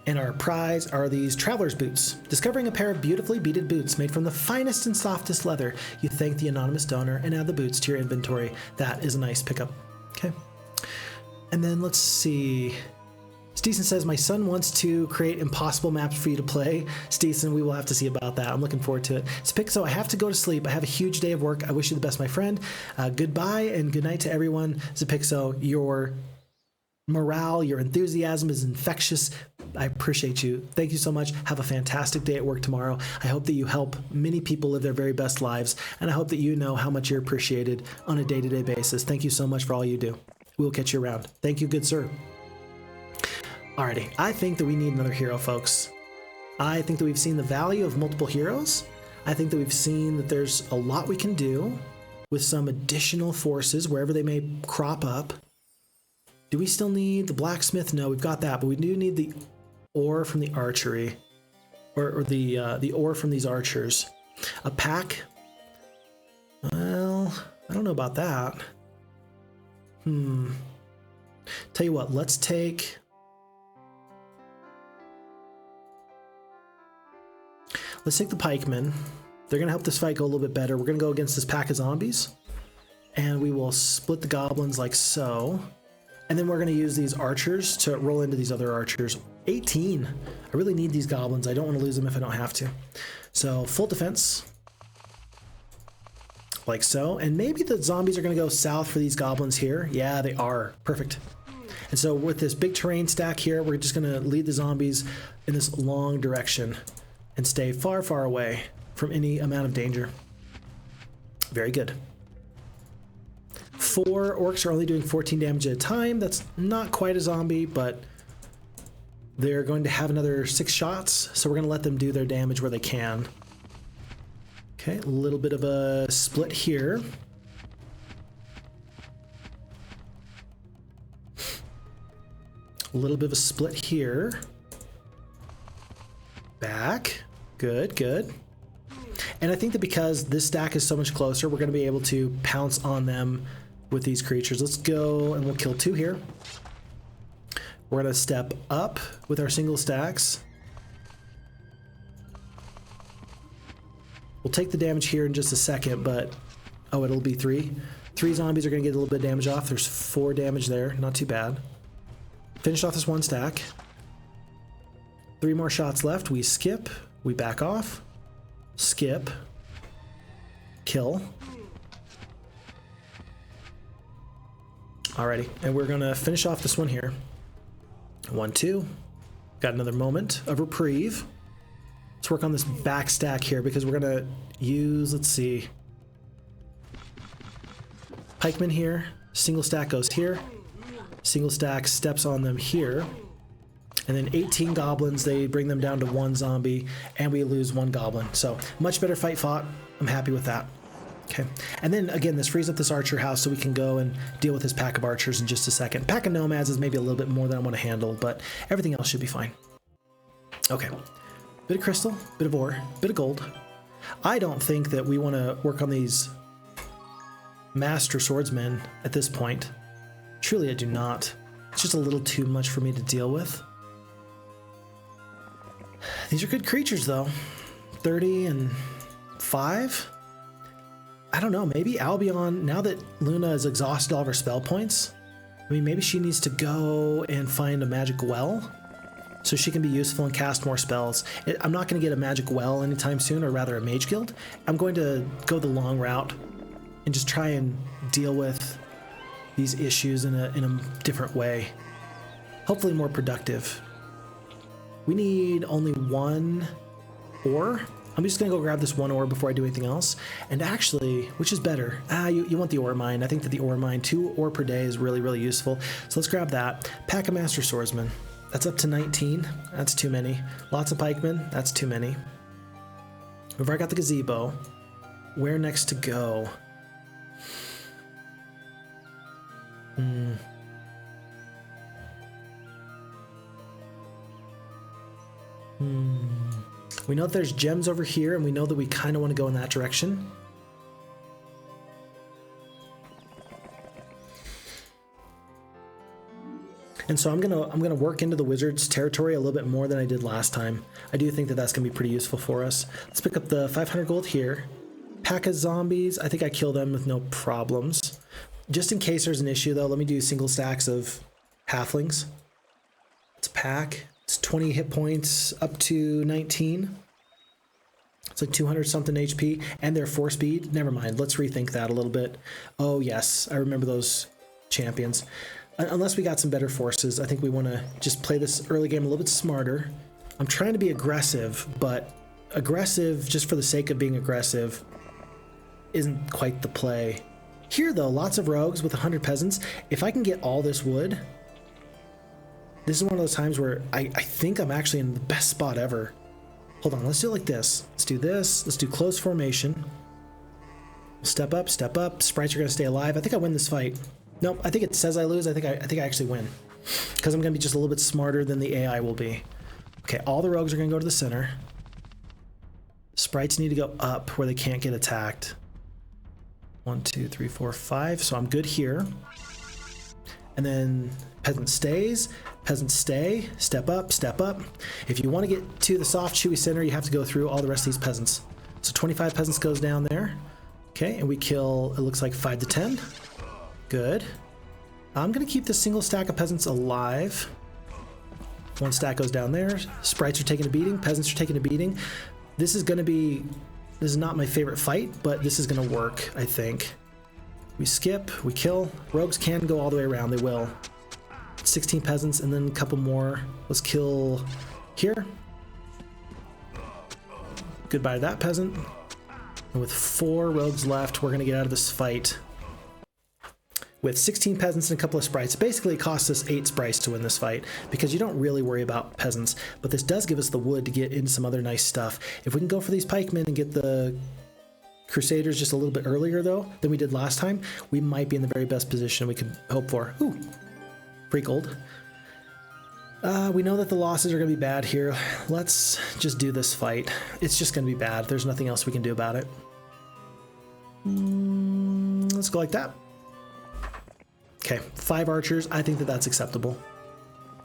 And our prize are these traveler's boots. Discovering a pair of beautifully beaded boots made from the finest and softest leather, you thank the anonymous donor and add the boots to your inventory. That is a nice pickup. Okay. And then let's see. Stisen says, my son wants to create impossible maps for you to play. Stisen, we will have to see about that. I'm looking forward to it. So I have to go to sleep. I have a huge day of work. I wish you the best, my friend. Goodbye and good night to everyone. Zapixo, your morale, your enthusiasm is infectious. I appreciate you. Thank you so much. Have a fantastic day at work tomorrow. I hope that you help many people live their very best lives, and I hope that you know how much you're appreciated on a day-to-day basis. Thank you so much for all you do. We'll catch you around. Thank you, good sir. Alrighty, I think that we need another hero, folks. I think that we've seen the value of multiple heroes. I think that we've seen that there's a lot we can do with some additional forces wherever they may crop up. Do we still need the blacksmith? No, we've got that, but we do need the ore from the archery, or the ore from these archers. A pack? Well, I don't know about that. Tell you what, let's take... Let's take the pikemen. They're going to help this fight go a little bit better. We're going to go against this pack of zombies. And we will split the goblins like so. And then we're going to use these archers to roll into these other archers. 18. I really need these goblins. I don't want to lose them if I don't have to. So full defense. Like so. And maybe the zombies are going to go south for these goblins here. Yeah, they are. Perfect. And so with this big terrain stack here, we're just going to lead the zombies in this long direction and stay far, far away from any amount of danger. Very good. 4 orcs are only doing 14 damage at a time. That's not quite a zombie, but they're going to have another 6 shots, so we're going to let them do their damage where they can. Okay, a little bit of a split here. A little bit of a split here. Back. Good, good. And I think that because this stack is so much closer, we're going to be able to pounce on them with these creatures. Let's go and we'll kill 2 here. We're going to step up with our single stacks. We'll take the damage here in just a second, but... Oh, it'll be 3. 3 zombies are going to get a little bit of damage off. There's 4 damage there. Not too bad. Finished off this 1 stack. 3 more shots left. We skip. We back off. Skip. Kill. Alrighty. And we're going to finish off this one here. 1, 2. Got another moment of reprieve. Let's work on this back stack here because we're going to use, let's see, pikemen here. Single stack goes here. Single stack steps on them here. And then 18 goblins, they bring them down to 1 zombie, and we lose 1 goblin. So much better fight fought. I'm happy with that. Okay. And then again, this frees up this archer house so we can go and deal with this pack of archers in just a second. Pack of nomads is maybe a little bit more than I want to handle, but everything else should be fine. Okay. Bit of crystal, bit of ore, bit of gold. I don't think that we want to work on these master swordsmen at this point. Truly, I do not. It's just a little too much for me to deal with. These are good creatures, though. 30 and 5? I don't know. Maybe Albion, now that Luna has exhausted all of her spell points, I mean, maybe she needs to go and find a magic well so she can be useful and cast more spells. I'm not going to get a magic well anytime soon, or rather a mage guild. I'm going to go the long route and just try and deal with these issues in a different way. Hopefully more productive. We need only 1 ore. I'm just going to go grab this 1 ore before I do anything else. And actually, which is better? You want the ore mine. I think that the ore mine, 2 ore per day is really, really useful. So let's grab that. Pack of Master Swordsmen. That's up to 19. That's too many. Lots of pikemen. That's too many. We've already got the gazebo. Where next to go? Hmm. We know that there's gems over here, and we know that we kind of want to go in that direction. And so I'm gonna work into the wizard's territory a little bit more than I did last time. I do think that that's gonna be pretty useful for us. Let's pick up the 500 gold here. Pack of zombies. I think I kill them with no problems. Just in case there's an issue, though, let me do single stacks of halflings. It's a pack. It's 20 hit points up to 19. It's like 200 something HP, and they're 4 speed. Never mind. Let's rethink that a little bit. Oh yes, I remember those champions. Unless we got some better forces, I think we want to just play this early game a little bit smarter. I'm trying to be aggressive, but aggressive just for the sake of being aggressive isn't quite the play. Here though, lots of rogues with 100 peasants. If I can get all this wood, this is one of those times where I think I'm actually in the best spot ever. Hold on, let's do it like this. Let's do this. Let's do close formation. Step up, step up. Sprites are going to stay alive. I think I win this fight. Nope, I think it says I lose. I think I actually win. Because I'm going to be just a little bit smarter than the AI will be. Okay, all the rogues are going to go to the center. Sprites need to go up where they can't get attacked. 1, 2, 3, 4, 5. So I'm good here. And then peasant stays, peasants stay, step up, step up. If you want to get to the soft, chewy center, you have to go through all the rest of these peasants. So 25 peasants goes down there. Okay, and we kill, it looks like 5 to 10. Good. I'm going to keep this single stack of peasants alive. 1 stack goes down there. Sprites are taking a beating, peasants are taking a beating. This is not my favorite fight, but this is going to work, I think. We skip, we kill. Rogues can go all the way around, they will. 16 peasants and then a couple more. Let's kill here. Goodbye to that peasant. And with 4 rogues left, we're gonna get out of this fight. With 16 peasants and a couple of sprites, basically it costs us 8 sprites to win this fight because you don't really worry about peasants, but this does give us the wood to get into some other nice stuff. If we can go for these pikemen and get the Crusaders just a little bit earlier though than we did last time, we might be in the very best position we could hope for. Ooh, free gold. We know that the losses are going to be bad here. Let's just do this fight. It's just going to be bad. There's nothing else we can do about it. Let's go like that. Okay, 5 archers. I think that that's acceptable.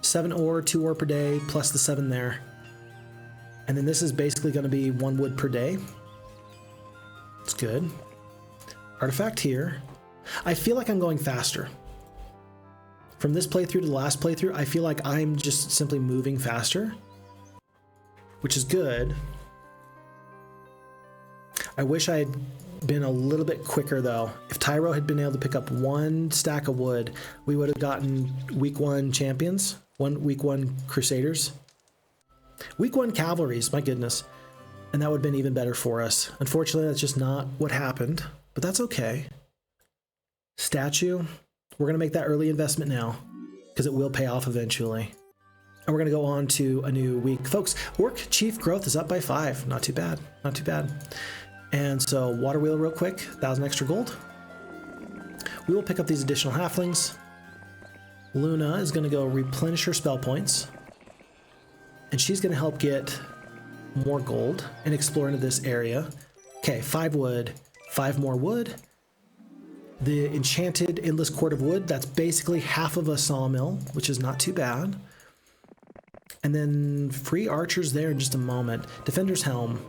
7 ore, 2 ore per day, plus the 7 there. And then this is basically going to be 1 wood per day. It's good. Artifact here. I feel like I'm going faster. From this playthrough to the last playthrough, I feel like I'm just simply moving faster, which is good. I wish I had been a little bit quicker though. If Tyro had been able to pick up 1 stack of wood, we would have gotten week 1 champions, week 1 crusaders, week 1 cavalries, my goodness. And that would have been even better for us. Unfortunately, that's just not what happened, but that's okay. Statue. We're going to make that early investment now because it will pay off eventually. And we're going to go on to a new week. Folks, Orc Chief growth is up by 5. Not too bad. Not too bad. And so water wheel real quick. 1,000 extra gold. We will pick up these additional halflings. Luna is going to go replenish her spell points. And she's going to help get more gold and explore into this area. Okay, 5 wood, 5 more wood. The enchanted endless cord of wood, that's basically half of a sawmill, which is not too bad. And then free archers there in just a moment. Defender's helm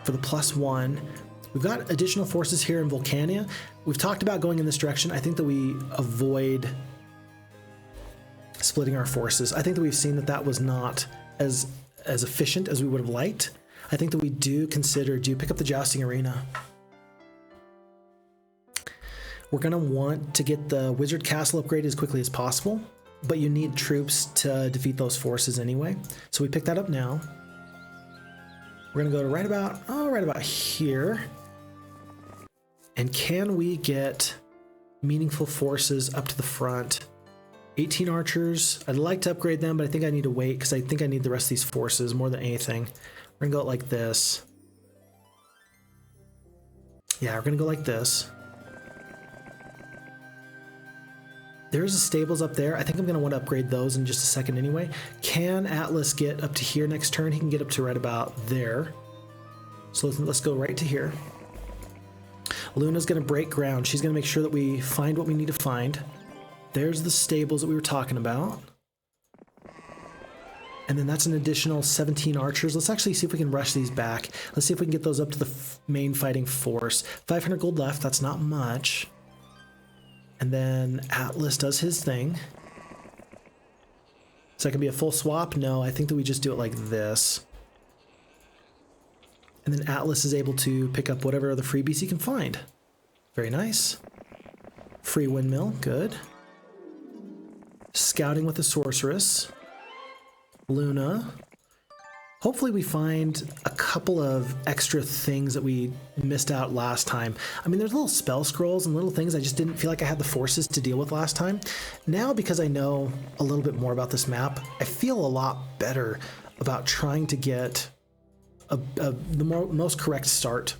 for the +1. We've got additional forces here in Volcania. We've talked about going in this direction. I think that we avoid splitting our forces. I think that we've seen that that was not as efficient as we would have liked. I think that we do pick up the Jousting Arena. We're going to want to get the Wizard Castle upgraded as quickly as possible, but you need troops to defeat those forces anyway. So we pick that up now. We're going to go to right about here. And can we get meaningful forces up to the front? 18 archers. I'd like to upgrade them, but I think I need to wait because I think I need the rest of these forces more than anything. We're going to go like this. Yeah, we're going to go like this. There's the stables up there. I think I'm going to want to upgrade those in just a second anyway. Can Atlas get up to here next turn? He can get up to right about there. So let's go right to here. Luna's going to break ground. She's going to make sure that we find what we need to find. There's the stables that we were talking about. And then that's an additional 17 archers. Let's actually see if we can rush these back. Let's see if we can get those up to the main fighting force. 500 gold left. That's not much. And then Atlas does his thing. So that can be a full swap? No, I think that we just do it like this. And then Atlas is able to pick up whatever other freebies he can find. Very nice. Free windmill, good. Scouting with the sorceress. Luna. Hopefully we find a couple of extra things that we missed out last time. I mean, there's little spell scrolls and little things I just didn't feel like I had the forces to deal with last time. Now, because I know a little bit more about this map, I feel a lot better about trying to get the most correct start.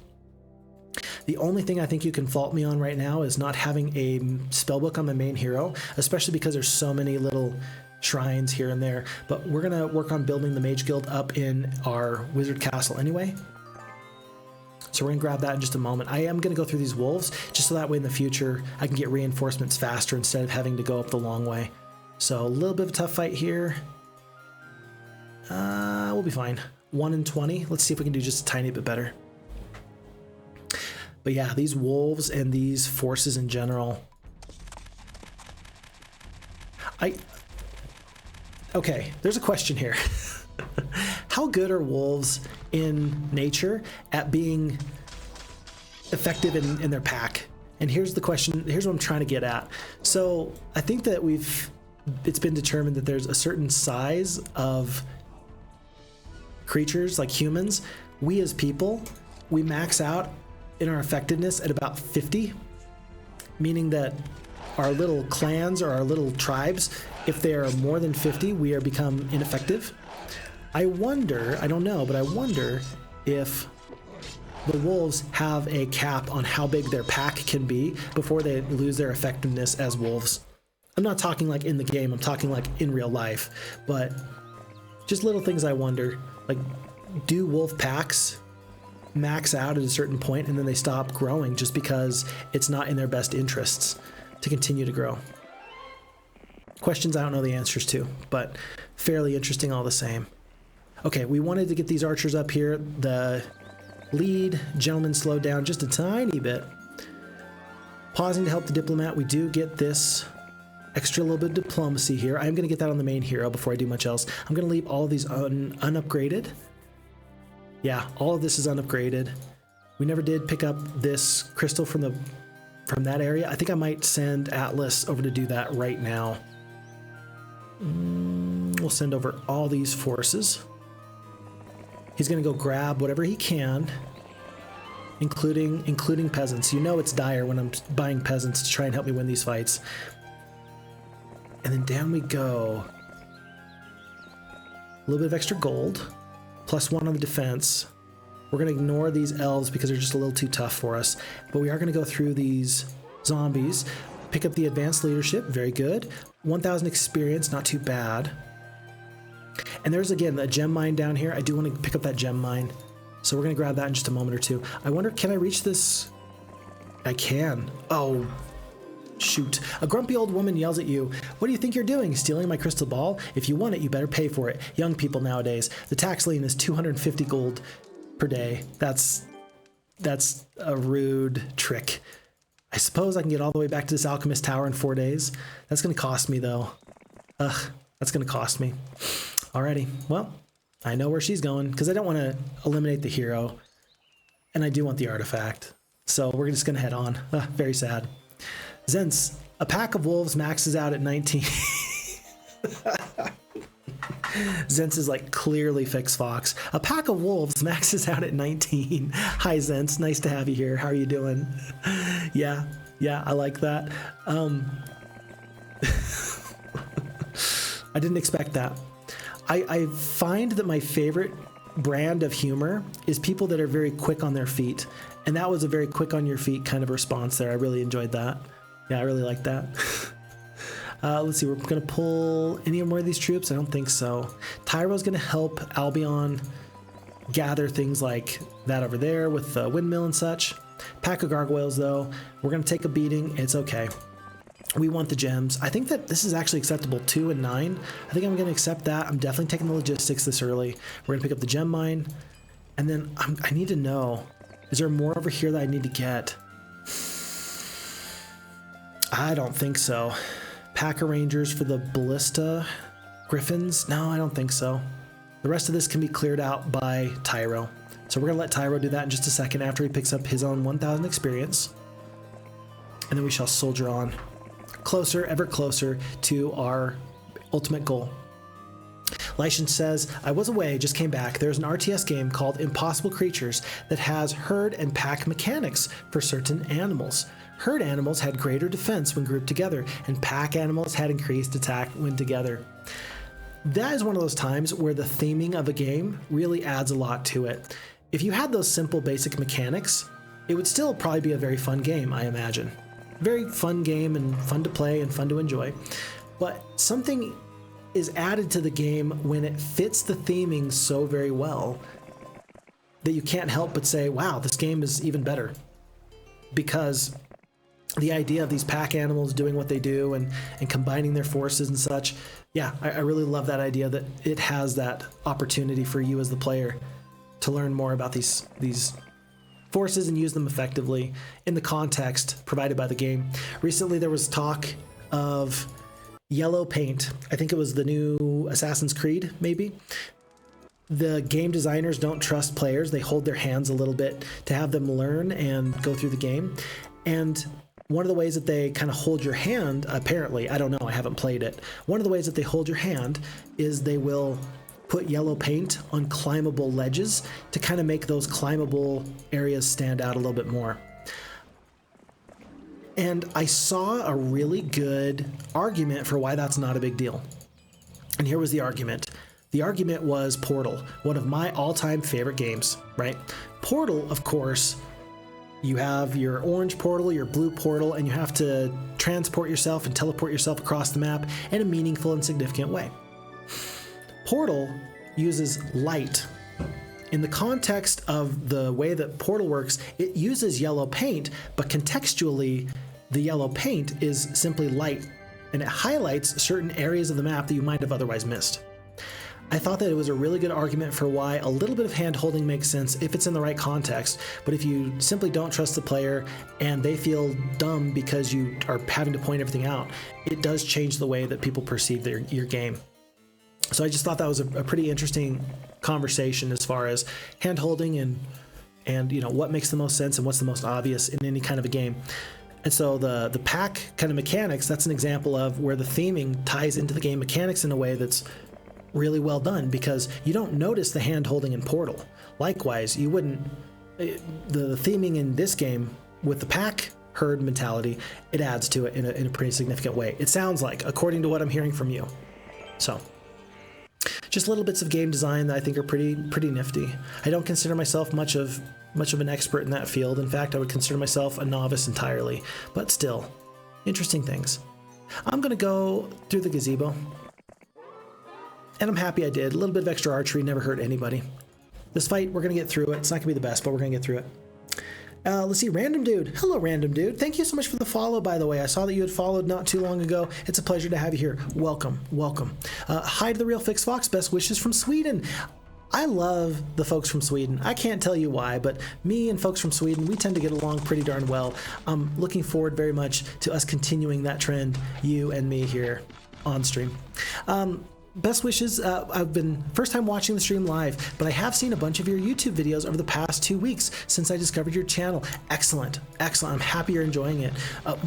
The only thing I think you can fault me on right now is not having a spellbook on my main hero, especially because there's so many little shrines here and there, but we're gonna work on building the Mage Guild up in our Wizard Castle anyway. So we're gonna grab that in just a moment. I am gonna go through these wolves just so that way in the future I can get reinforcements faster instead of having to go up the long way. So a little bit of a tough fight here. We'll be fine. 1 in 20. Let's see if we can do just a tiny bit better. But yeah, these wolves and these forces in general. Okay, there's a question here. How good are wolves in nature at being effective in their pack? And here's the question, here's what I'm trying to get at. So I think that it's been determined that there's a certain size of creatures like humans. We as people, we max out in our effectiveness at about 50, meaning that our little clans or our little tribes, if they are more than 50, we are become ineffective. I wonder, I don't know, but I wonder if the wolves have a cap on how big their pack can be before they lose their effectiveness as wolves. I'm not talking like in the game, I'm talking like in real life, but just little things I wonder, like do wolf packs max out at a certain point and then they stop growing just because it's not in their best interests to continue to grow? Questions I don't know the answers to, but fairly interesting all the same. Okay, we wanted to get these archers up here. The lead gentleman slowed down just a tiny bit. Pausing to help the diplomat. We do get this extra little bit of diplomacy here. I'm going to get that on the main hero before I do much else. I'm going to leave all of these unupgraded. Yeah, all of this is unupgraded. We never did pick up this crystal from that area. I think I might send Atlas over to do that right now. We'll send over all these forces. He's going to go grab whatever he can, including peasants. You know it's dire when I'm buying peasants to try and help me win these fights. And then down we go. A little bit of extra gold. +1 on the defense. We're going to ignore these elves because they're just a little too tough for us. But we are going to go through these zombies. Pick up the advanced leadership. Very good. 1,000 experience. Not too bad. And there's, again, a gem mine down here. I do want to pick up that gem mine. So we're going to grab that in just a moment or two. I wonder, can I reach this? I can. Oh, shoot. A grumpy old woman yells at you. What do you think you're doing? Stealing my crystal ball? If you want it, you better pay for it. Young people nowadays. The tax lien is 250 gold per day. That's a rude trick. I suppose I can get all the way back to this alchemist tower in 4 days. That's going to cost me, though. Ugh, that's going to cost me. Alrighty, well, I know where she's going because I don't want to eliminate the hero, and I do want the artifact. So we're just going to head on. Very sad. Zens, a pack of wolves maxes out at 19. Zens is like clearly Phixfox. A pack of wolves maxes out at 19. Hi Zens, nice to have you here. How are you doing? Yeah, I like that. I didn't expect that. I find that my favorite brand of humor is people that are very quick on their feet. And that was a very quick on your feet kind of response there. I really enjoyed that. Yeah, I really like that. Let's see, we're going to pull any more of these troops? I don't think so. Tyro's going to help Albion gather things like that over there with the windmill and such. Pack of gargoyles, though, we're going to take a beating. It's okay. We want the gems. I think that this is actually acceptable 2 and 9. I think I'm going to accept that. I'm definitely taking the logistics this early. We're going to pick up the gem mine. And then I need to know, is there more over here that I need to get? I don't think so. Pack of rangers for the ballista griffins? No, I don't think so. The rest of this can be cleared out by Tyro. So we're going to let Tyro do that in just a second after he picks up his own 1,000 experience. And then we shall soldier on. Closer, ever closer to our ultimate goal. Lightian says, I was away, just came back. There's an RTS game called Impossible Creatures that has herd and pack mechanics for certain animals. Herd animals had greater defense when grouped together, and pack animals had increased attack when together. That is one of those times where the theming of a game really adds a lot to it. If you had those simple basic mechanics, it would still probably be a very fun game, I imagine. Very fun game and fun to play and fun to enjoy. But something is added to the game when it fits the theming so very well that you can't help but say, wow, this game is even better. Because the idea of these pack animals doing what they do and combining their forces and such, yeah, I really love that idea that it has that opportunity for you as the player to learn more about these forces and use them effectively in the context provided by the game. Recently there was talk of yellow paint. I think it was the new Assassin's Creed, maybe. The game designers don't trust players. They hold their hands a little bit to have them learn and go through the game. And one of the ways that they kind of hold your hand, apparently, I don't know, I haven't played it. One of the ways that they hold your hand is they will put yellow paint on climbable ledges to kind of make those climbable areas stand out a little bit more. And I saw a really good argument for why that's not a big deal. And here was the argument. The argument was Portal, one of my all-time favorite games, right? Portal, of course, you have your orange portal, your blue portal, and you have to transport yourself and teleport yourself across the map in a meaningful and significant way. Portal uses light. In the context of the way that Portal works, it uses yellow paint, but contextually, the yellow paint is simply light, and it highlights certain areas of the map that you might have otherwise missed. I thought that it was a really good argument for why a little bit of hand-holding makes sense if it's in the right context, but if you simply don't trust the player and they feel dumb because you are having to point everything out, it does change the way that people perceive your game. So I just thought that was a pretty interesting conversation as far as hand-holding and you know what makes the most sense and what's the most obvious in any kind of a game. And so the pack kind of mechanics, that's an example of where the theming ties into the game mechanics in a way that's really well done, because you don't notice the hand-holding in Portal. Likewise, you wouldn't, the theming in this game with the pack herd mentality, it adds to it in a pretty significant way. It sounds like, according to what I'm hearing from you. So just little bits of game design that I think are pretty nifty. I don't consider myself much of an expert in that field. In fact, I would consider myself a novice entirely, but still, interesting things. I'm gonna go through the gazebo, and I'm happy I did. A little bit of extra archery never hurt anybody. This fight, we're gonna get through it. It's not gonna be the best, but we're gonna get through it. Let's see, Random Dude. Hello, Random Dude. Thank you so much for the follow, by the way. I saw that you had followed not too long ago. It's a pleasure to have you here. Welcome, welcome. Hi to the real Phixfox. Best wishes from Sweden. I love the folks from Sweden. I can't tell you why, but me and folks from Sweden, we tend to get along pretty darn well. I'm looking forward very much to us continuing that trend, you and me here on stream. Best wishes. I've been first time watching the stream live, but I have seen a bunch of your YouTube videos over the past 2 weeks since I discovered your channel. Excellent, excellent. I'm happy you're enjoying it.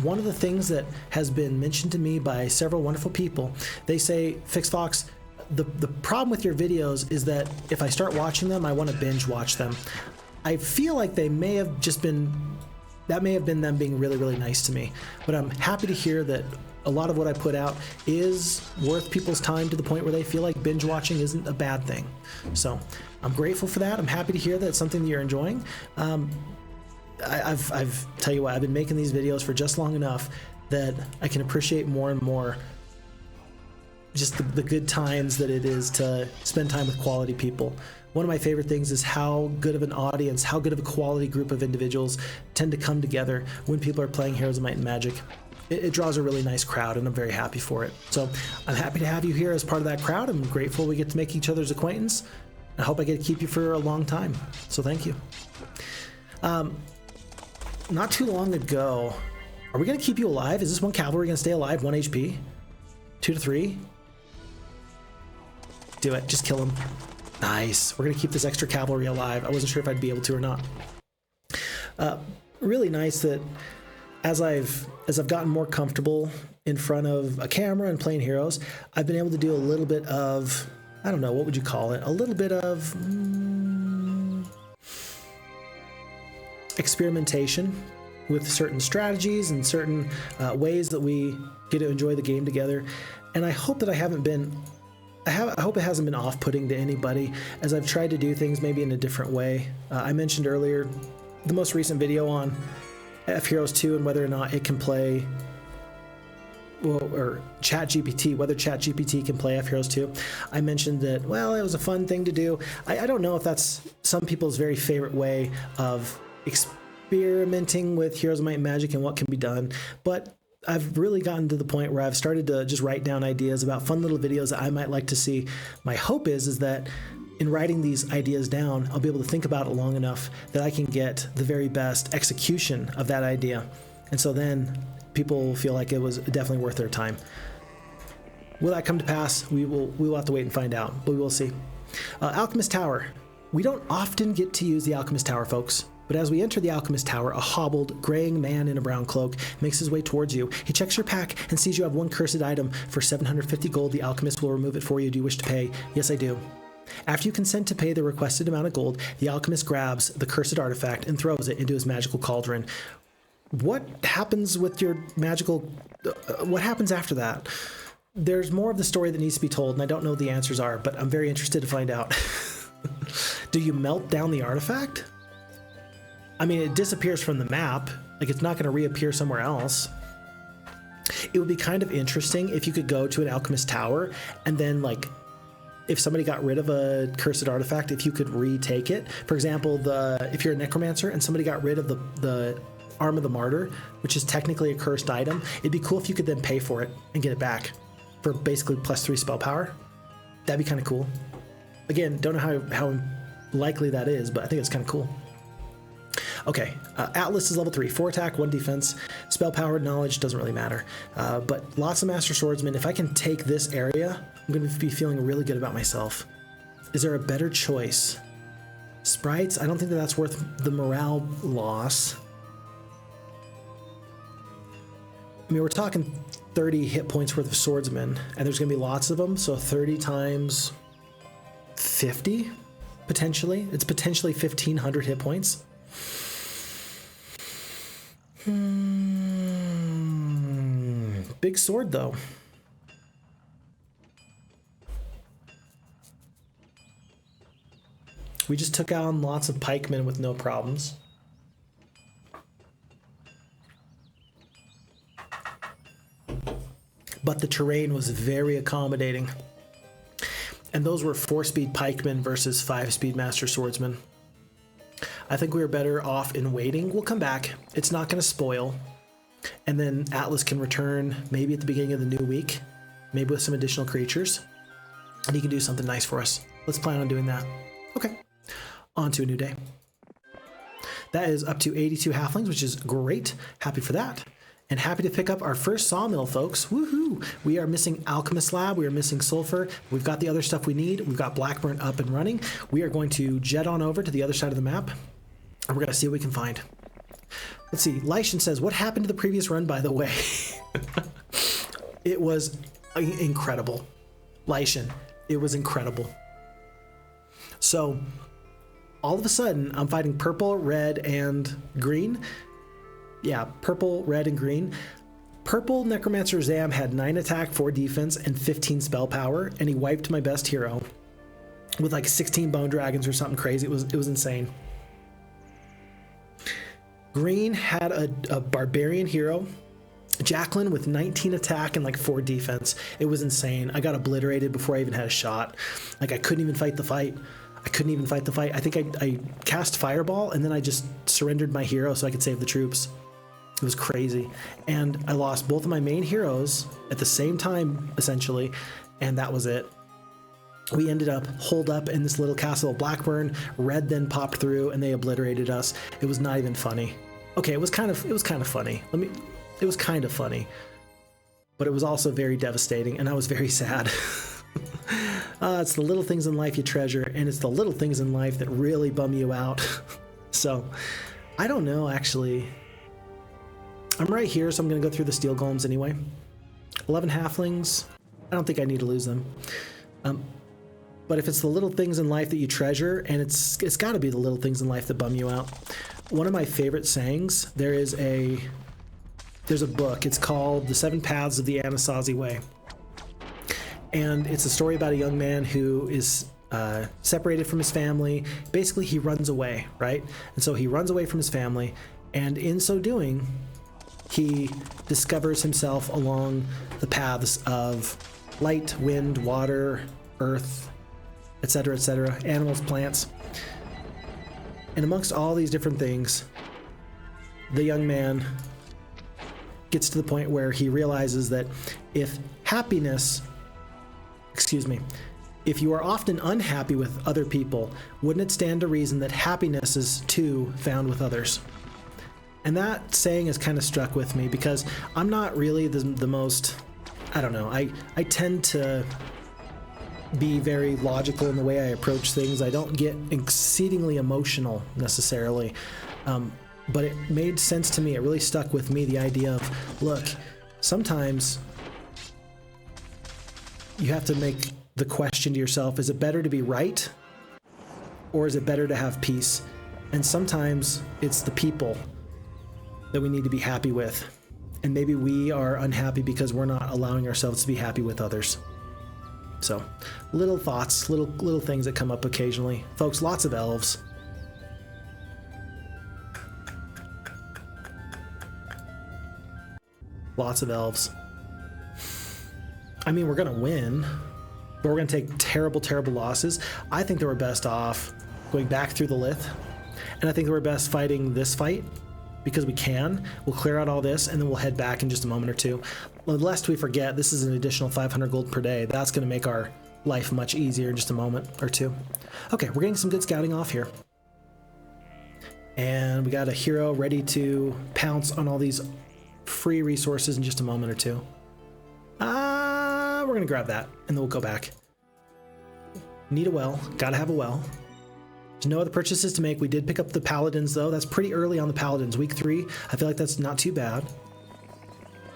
One of the things that has been mentioned to me by several wonderful people, they say, Phixfox, the problem with your videos is that if I start watching them, I want to binge watch them. I feel like they may have just been, that may have been them being really, really nice to me, but I'm happy to hear that a lot of what I put out is worth people's time to the point where they feel like binge watching isn't a bad thing. So I'm grateful for that. I'm happy to hear that it's something that you're enjoying. I've tell you what, I've been making these videos for just long enough that I can appreciate more and more just the good times that it is to spend time with quality people. One of my favorite things is how good of an audience, how good of a quality group of individuals tend to come together when people are playing Heroes of Might and Magic. It draws a really nice crowd, and I'm very happy for it. So I'm happy to have you here as part of that crowd. I'm grateful we get to make each other's acquaintance. I hope I get to keep you for a long time. So thank you. Not too long ago, are we going to keep you alive? Is this one cavalry going to stay alive? 1 HP? 2 to 3? Do it. Just kill him. Nice. We're going to keep this extra cavalry alive. I wasn't sure if I'd be able to or not. Really nice that as I've gotten more comfortable in front of a camera and playing Heroes, I've been able to do a little bit of, I don't know, what would you call it? A little bit of experimentation with certain strategies and certain ways that we get to enjoy the game together. And I hope that I hope it hasn't been off-putting to anybody as I've tried to do things maybe in a different way. I mentioned earlier the most recent video on FHeroes2 and whether or not it can play, or ChatGPT, whether ChatGPT can play FHeroes2. I mentioned that, well, it was a fun thing to do. I don't know if that's some people's very favorite way of experimenting with Heroes of Might and Magic and what can be done, but I've really gotten to the point where I've started to just write down ideas about fun little videos that I might like to see. My hope is that in writing these ideas down, I'll be able to think about it long enough that I can get the very best execution of that idea. And so then people will feel like it was definitely worth their time. Will that come to pass? We will have to wait and find out, but we will see. Alchemist Tower. We don't often get to use the Alchemist Tower, folks. But as we enter the Alchemist Tower, a hobbled, graying man in a brown cloak makes his way towards you. He checks your pack and sees you have one cursed item. For 750 gold, the Alchemist will remove it for you. Do you wish to pay? Yes, I do. After you consent to pay the requested amount of gold, the Alchemist grabs the cursed artifact and throws it into his magical cauldron. What happens with your magical... what happens after that? There's more of the story that needs to be told, and I don't know what the answers are, but I'm very interested to find out. Do you melt down the artifact? I mean, it disappears from the map. Like, it's not going to reappear somewhere else. It would be kind of interesting if you could go to an Alchemist Tower and then, like, if somebody got rid of a cursed artifact, if you could retake it. For example, if you're a Necromancer and somebody got rid of the Arm of the Martyr, which is technically a cursed item, it'd be cool if you could then pay for it and get it back for basically +3 spell power. That'd be kind of cool. Again, don't know how likely that is, but I think it's kind of cool. Okay, Atlas is level 3, 4 attack, 1 defense, spell power, knowledge, doesn't really matter. But lots of Master Swordsman. If I can take this area, I'm going to be feeling really good about myself. Is there a better choice? Sprites, I don't think that's worth the morale loss. I mean, we're talking 30 hit points worth of swordsmen, and there's going to be lots of them, so 30 times 50, potentially. It's potentially 1,500 hit points. Big sword, though. We just took on lots of pikemen with no problems. But the terrain was very accommodating. And those were 4-speed pikemen versus 5-speed master swordsmen. I think we were better off in waiting. We'll come back. It's not going to spoil. And then Atlas can return maybe at the beginning of the new week, maybe with some additional creatures. And he can do something nice for us. Let's plan on doing that. Okay. On to a new day. That is up to 82 halflings, which is great. Happy for that. And happy to pick up our first sawmill, folks. Woohoo! We are missing Alchemist Lab. We are missing Sulfur. We've got the other stuff we need. We've got Blackburn up and running. We are going to jet on over to the other side of the map. And we're going to see what we can find. Let's see. Lightian says, what happened to the previous run, by the way? It was incredible. Lightian, it was incredible. So, all of a sudden, I'm fighting purple, red, and green. Yeah, purple, red, and green. Purple Necromancer Zam had 9 attack, 4 defense, and 15 spell power, and he wiped my best hero with like 16 bone dragons or something crazy. It was insane. Green had a barbarian hero Jaclyn with 19 attack and like 4 defense. It was insane. I got obliterated before I even had a shot. Like I couldn't even fight the fight. I think I cast Fireball and then I just surrendered my hero so I could save the troops. It was crazy. And I lost both of my main heroes at the same time, essentially, and that was it. We ended up holed up in this little castle of Blackburn. Red then popped through and they obliterated us. It was not even funny. Okay, it was kind of funny. It was kind of funny, but it was also very devastating, and I was very sad. It's the little things in life you treasure, and it's the little things in life that really bum you out. So, I don't know, actually. I'm right here, so I'm going to go through the steel golems anyway. 11 halflings. I don't think I need to lose them. But if it's the little things in life that you treasure, and it's got to be the little things in life that bum you out. One of my favorite sayings, there's a book. It's called The 7 Paths of the Anasazi Way. And it's a story about a young man who is separated from his family. Basically, he runs away, right? And so he runs away from his family, and in so doing, he discovers himself along the paths of light, wind, water, earth, etc., animals, plants. And amongst all these different things, the young man gets to the point where he realizes that if you are often unhappy with other people, wouldn't it stand to reason that happiness is too found with others? And that saying has kind of struck with me because I'm not really the most, I don't know, I tend to be very logical in the way I approach things. I don't get exceedingly emotional necessarily. But it made sense to me. It really stuck with me, the idea of, look, sometimes you have to make the question to yourself, is it better to be right or is it better to have peace? And sometimes it's the people that we need to be happy with. And maybe we are unhappy because we're not allowing ourselves to be happy with others. So, little thoughts, little things that come up occasionally. Folks, lots of elves. Lots of elves. I mean, we're going to win, but we're going to take terrible, terrible losses. I think they were best off going back through the Lith, and I think they were best fighting this fight because we can. We'll clear out all this, and then we'll head back in just a moment or two. Lest we forget, this is an additional 500 gold per day. That's going to make our life much easier in just a moment or two. Okay, we're getting some good scouting off here. And we got a hero ready to pounce on all these free resources in just a moment or two. We're gonna grab that and then we'll go back. Need a well, gotta have a well. There's no other purchases to make. We did pick up the paladins though. That's pretty early on the paladins. Week 3, I feel like that's not too bad.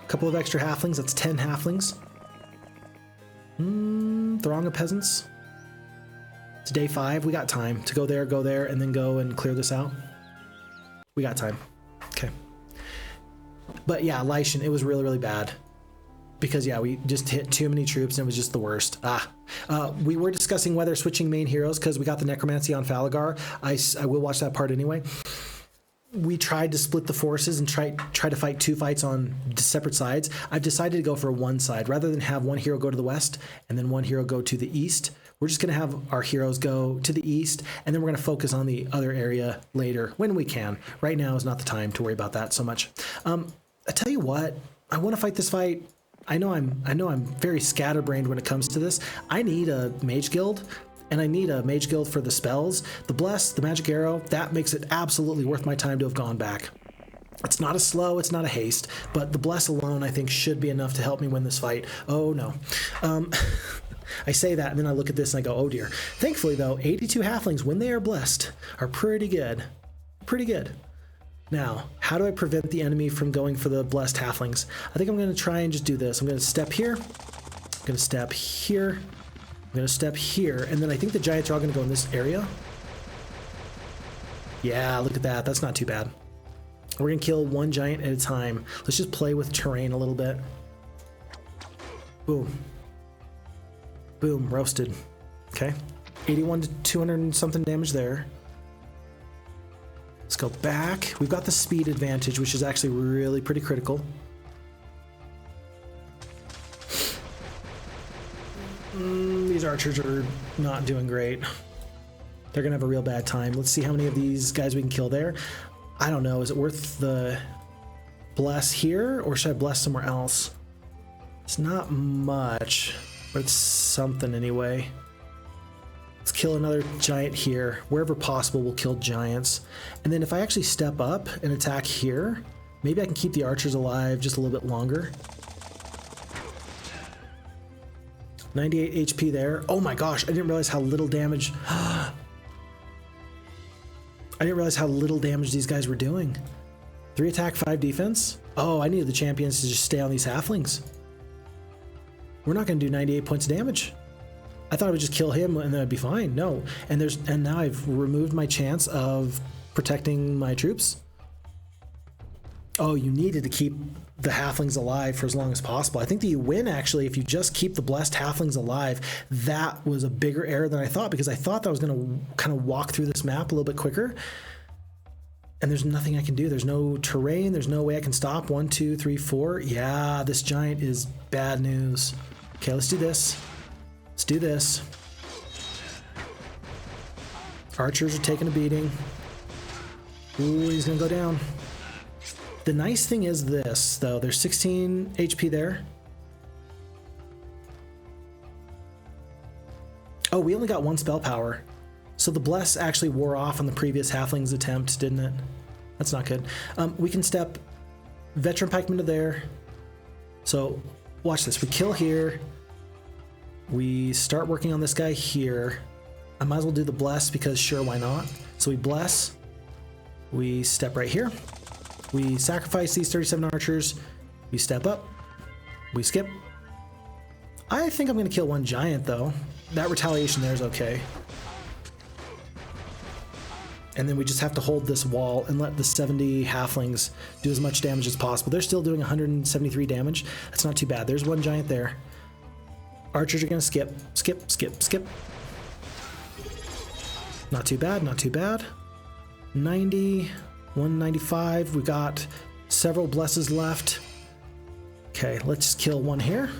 A couple of extra halflings, that's 10 halflings. Throng of peasants. It's day 5, we got time to go there, and then go and clear this out. We got time, okay. But yeah, Lightian, it was really, really bad. Because yeah, we just hit too many troops and it was just the worst. We were discussing whether switching main heroes because we got the Necromancy on Falagar. I will watch that part anyway. We tried to split the forces and try to fight 2 fights on separate sides. I've decided to go for one side. Rather than have one hero go to the west and then one hero go to the east, we're just going to have our heroes go to the east, and then we're going to focus on the other area later when we can. Right now is not the time to worry about that so much. I tell you what, I want to fight this fight. I know I'm very scatterbrained when it comes to this. I need a mage guild, and I need a mage guild for the spells. The bless, the magic arrow, that makes it absolutely worth my time to have gone back. It's not a slow, it's not a haste, but the bless alone I think should be enough to help me win this fight. Oh no. I say that and then I look at this and I go, oh dear. Thankfully though, 82 halflings when they are blessed are pretty good. Pretty good. Now, how do I prevent the enemy from going for the blessed halflings? I think I'm going to try and just do this. I'm going to step here. I'm going to step here. I'm going to step here. And then I think the giants are all going to go in this area. Yeah, look at that. That's not too bad. We're going to kill one giant at a time. Let's just play with terrain a little bit. Boom. Boom. Roasted. Okay. 81 to 200 and something damage there. Let's go back. We've got the speed advantage, which is actually really pretty critical. These archers are not doing great. They're gonna have a real bad time. Let's see how many of these guys we can kill there. I don't know, is it worth the bless here, or should I bless somewhere else? It's not much, but it's something anyway. Let's kill another giant here. Wherever possible, we'll kill giants. And then if I actually step up and attack here, maybe I can keep the archers alive just a little bit longer. 98 HP there. Oh my gosh, I didn't realize how little damage. I didn't realize how little damage these guys were doing. 3 attack, 5 defense. Oh, I needed the champions to just stay on these halflings. We're not going to do 98 points of damage. I thought I would just kill him and then I'd be fine. No, and now I've removed my chance of protecting my troops. Oh, you needed to keep the halflings alive for as long as possible. I think that you win actually if you just keep the blessed halflings alive. That was a bigger error than I thought, because I thought that I was going to kind of walk through this map a little bit quicker. And there's nothing I can do. There's no terrain. There's no way I can stop. 1, 2, 3, 4. Yeah, this giant is bad news. Okay, let's do this. Let's do this. Archers are taking a beating. Ooh, he's gonna go down. The nice thing is this, though. There's 16 HP there. Oh, we only got 1 spell power. So the bless actually wore off on the previous halfling's attempt, didn't it? That's not good. We can step veteran pikeman to there. So watch this. We kill here. We start working on this guy here. I might as well do the bless because sure, why not? So we bless. We step right here. We sacrifice these 37 archers. We step up. We skip. I think I'm going to kill 1 giant though. That retaliation there is okay. And then we just have to hold this wall and let the 70 halflings do as much damage as possible. They're still doing 173 damage. That's not too bad. There's 1 giant there. Archers are going to skip, skip, skip, skip. Not too bad, not too bad. 90, 195. We got several blesses left. Okay, let's just kill 1 here.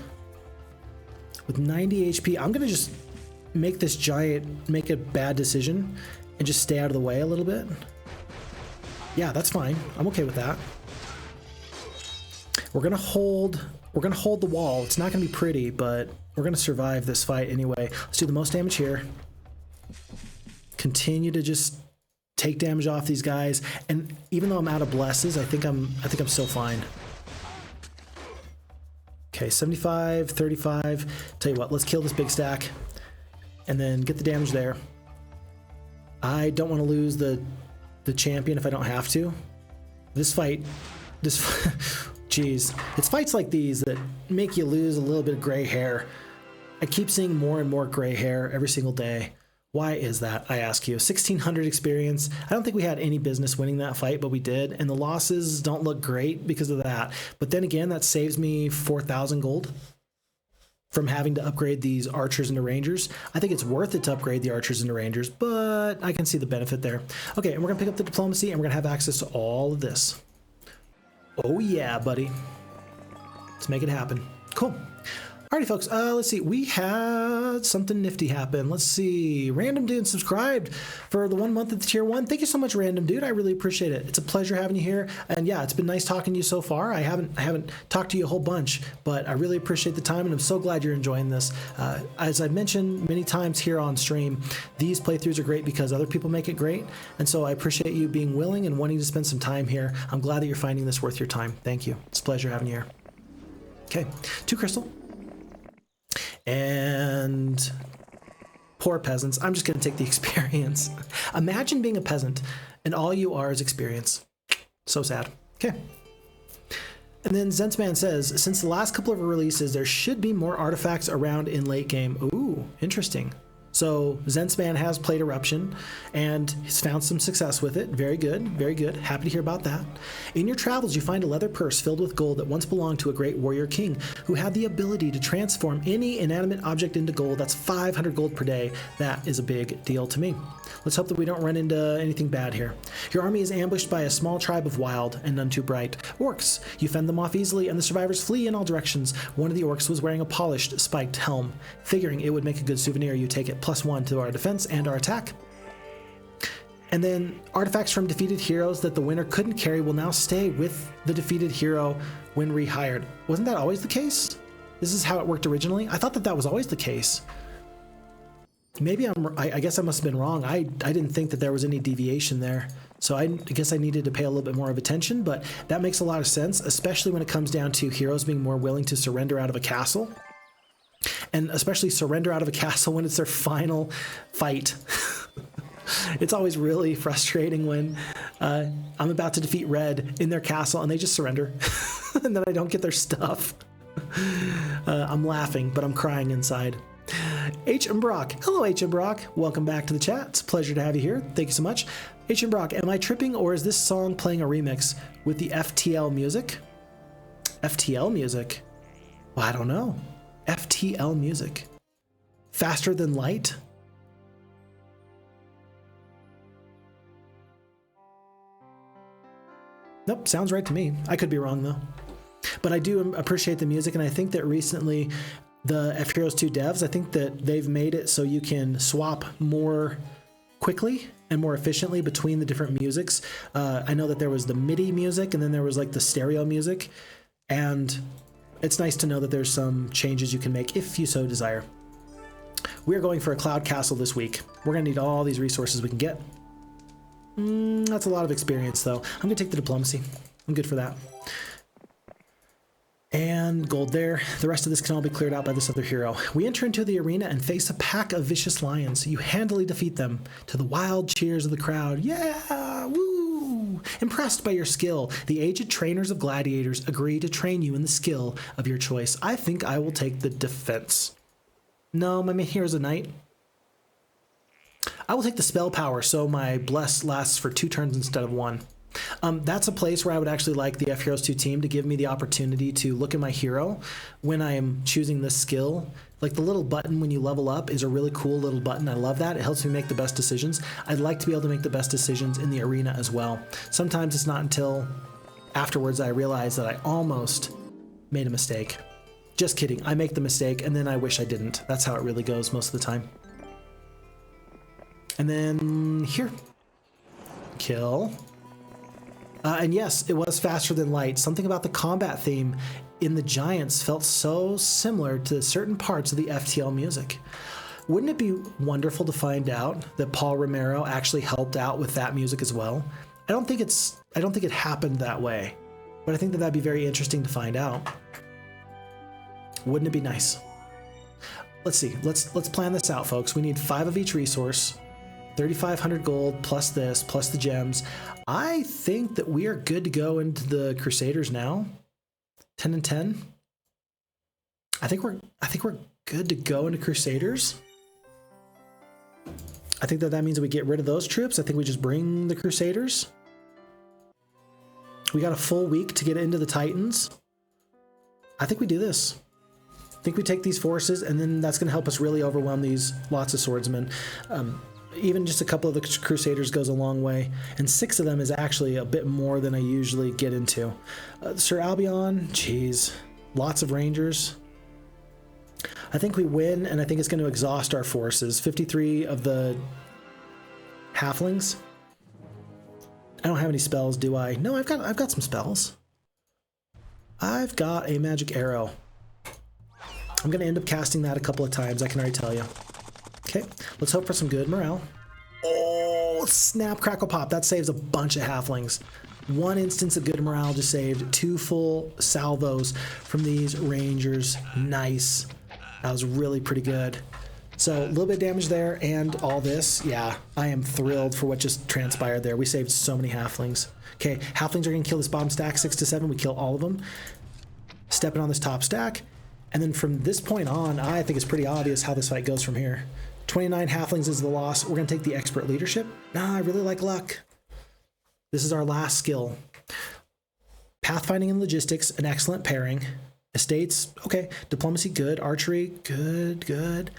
With 90 HP, I'm going to just make this giant make a bad decision and just stay out of the way a little bit. Yeah, that's fine. I'm okay with that. We're gonna hold the wall. It's not gonna be pretty, but we're gonna survive this fight anyway. Let's do the most damage here. Continue to just take damage off these guys, and even though I'm out of blesses, I think I'm still fine. Okay, 75, 35. Tell you what, let's kill this big stack and then get the damage there. I don't want to lose the champion if I don't have to. Geez, it's fights like these that make you lose a little bit of gray hair. I keep seeing more and more gray hair every single day. Why is that, I ask you? 1600 experience. I don't think we had any business winning that fight, but we did. And the losses don't look great because of that. But then again, that saves me 4,000 gold from having to upgrade these archers into rangers. I think it's worth it to upgrade the archers into rangers, but I can see the benefit there. Okay, and we're gonna pick up the diplomacy and we're gonna have access to all of this. Oh yeah, buddy. Let's make it happen. Cool. Alrighty, folks, let's see. We had something nifty happen. Let's see. Random Dude subscribed for the 1 month at the tier 1. Thank you so much, Random Dude. I really appreciate it. It's a pleasure having you here. And yeah, it's been nice talking to you so far. I haven't talked to you a whole bunch, but I really appreciate the time, and I'm so glad you're enjoying this. As I've mentioned many times here on stream, these playthroughs are great because other people make it great. And so I appreciate you being willing and wanting to spend some time here. I'm glad that you're finding this worth your time. Thank you. It's a pleasure having you here. Okay, 2 crystal. And poor peasants. I'm just going to take the experience. Imagine being a peasant and all you are is experience. So sad. Okay. And then Zensman says, since the last couple of releases, there should be more artifacts around in late game. Ooh, interesting. So Zensman has played Eruption and has found some success with it. Very good, very good. Happy to hear about that. In your travels, you find a leather purse filled with gold that once belonged to a great warrior king who had the ability to transform any inanimate object into gold. That's 500 gold per day. That is a big deal to me. Let's hope that we don't run into anything bad here. Your army is ambushed by a small tribe of wild and none too bright orcs. You fend them off easily and the survivors flee in all directions. One of the orcs was wearing a polished, spiked helm. Figuring it would make a good souvenir, you take it +1 to our defense and our attack. And then artifacts from defeated heroes that the winner couldn't carry will now stay with the defeated hero when rehired. Wasn't that always the case? This is how it worked originally? I thought that that was always the case. Maybe I guess I must have been wrong. I didn't think that there was any deviation there. So I guess I needed to pay a little bit more of attention, but that makes a lot of sense, especially when it comes down to heroes being more willing to surrender out of a castle. And especially surrender out of a castle when it's their final fight. It's always really frustrating when I'm about to defeat red in their castle and they just surrender and then I don't get their stuff. I'm laughing, but I'm crying inside. H.M. Brock. Hello, H.M. Brock. Welcome back to the chat. It's a pleasure to have you here. Thank you so much. H.M. Brock, am I tripping or is this song playing a remix with the FTL music? FTL music? Well, I don't know. FTL music. Faster than light? Nope, sounds right to me. I could be wrong though. But I do appreciate the music, and I think that recently the FHeroes2 devs, I think that they've made it so you can swap more quickly and more efficiently between the different musics. I know that there was the MIDI music and then there was like the stereo music, and it's nice to know that there's some changes you can make if you so desire. We're going for a cloud castle this week. We're gonna need all these resources we can get. That's a lot of experience though. I'm gonna take the diplomacy. I'm good for that. And gold there. The rest of this can all be cleared out by this other hero. We enter into the arena and face a pack of vicious lions. You handily defeat them to the wild cheers of the crowd. Yeah, woo! Impressed by your skill, the aged trainers of gladiators agree to train you in the skill of your choice. I think I will take the defense. No, my main hero is a knight. I will take the spell power, so my bless lasts for 2 turns instead of 1. That's a place where I would actually like the FHeroes2 team to give me the opportunity to look at my hero when I am choosing this skill. Like the little button when you level up is a really cool little button. I love that. It helps me make the best decisions. I'd like to be able to make the best decisions in the arena as well. Sometimes it's not until afterwards I realize that I almost made a mistake. Just kidding. I make the mistake and then I wish I didn't. That's how it really goes most of the time. And then here. Kill. And yes, it was faster than light. Something about the combat theme in the Giants felt so similar to certain parts of the FTL music. Wouldn't it be wonderful to find out that Paul Romero actually helped out with that music as well? I don't think it happened that way, but I think that that'd be very interesting to find out. Wouldn't it be nice? Let's see. Let's plan this out, folks. We need 5 of each resource. 3,500 gold plus this, plus the gems. I think that we are good to go into the Crusaders now. 10 and 10. I think we're good to go into Crusaders. I think that means that we get rid of those troops. I think we just bring the Crusaders. We got a full week to get into the Titans. I think we do this. I think we take these forces, and then that's going to help us really overwhelm these lots of swordsmen. Even just a couple of the Crusaders goes a long way, and 6 of them is actually a bit more than I usually get into. Sir Albion, geez, lots of Rangers. I think we win, and I think it's going to exhaust our forces. 53 of the halflings. I don't have any spells, do I? No, I've got some spells. I've got a magic arrow. I'm going to end up casting that a couple of times, I can already tell you. Okay, let's hope for some good morale. Oh, snap, crackle, pop. That saves a bunch of halflings. 1 instance of good morale just saved 2 full salvos from these rangers. Nice. That was really pretty good. So a little bit of damage there and all this. Yeah, I am thrilled for what just transpired there. We saved so many halflings. Okay, halflings are going to kill this bottom stack, 6 to 7. We kill all of them. Stepping on this top stack. And then from this point on, I think it's pretty obvious how this fight goes from here. 29 halflings is the loss. We're going to take the expert leadership. Nah, I really like luck. This is our last skill. Pathfinding and logistics, an excellent pairing. Estates, okay. Diplomacy, good. Archery, good, good.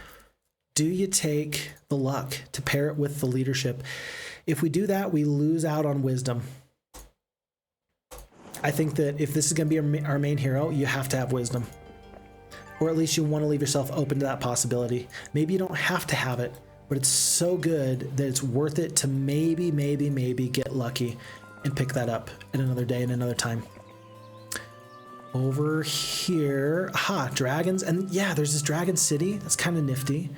Do you take the luck to pair it with the leadership? If we do that, we lose out on wisdom. I think that if this is going to be our main hero, you have to have wisdom. Or at least you want to leave yourself open to that possibility. Maybe you don't have to have it, but it's so good that it's worth it to maybe get lucky and pick that up in another day and another time. Over here, aha, dragons. And yeah, there's this dragon city. That's kind of nifty.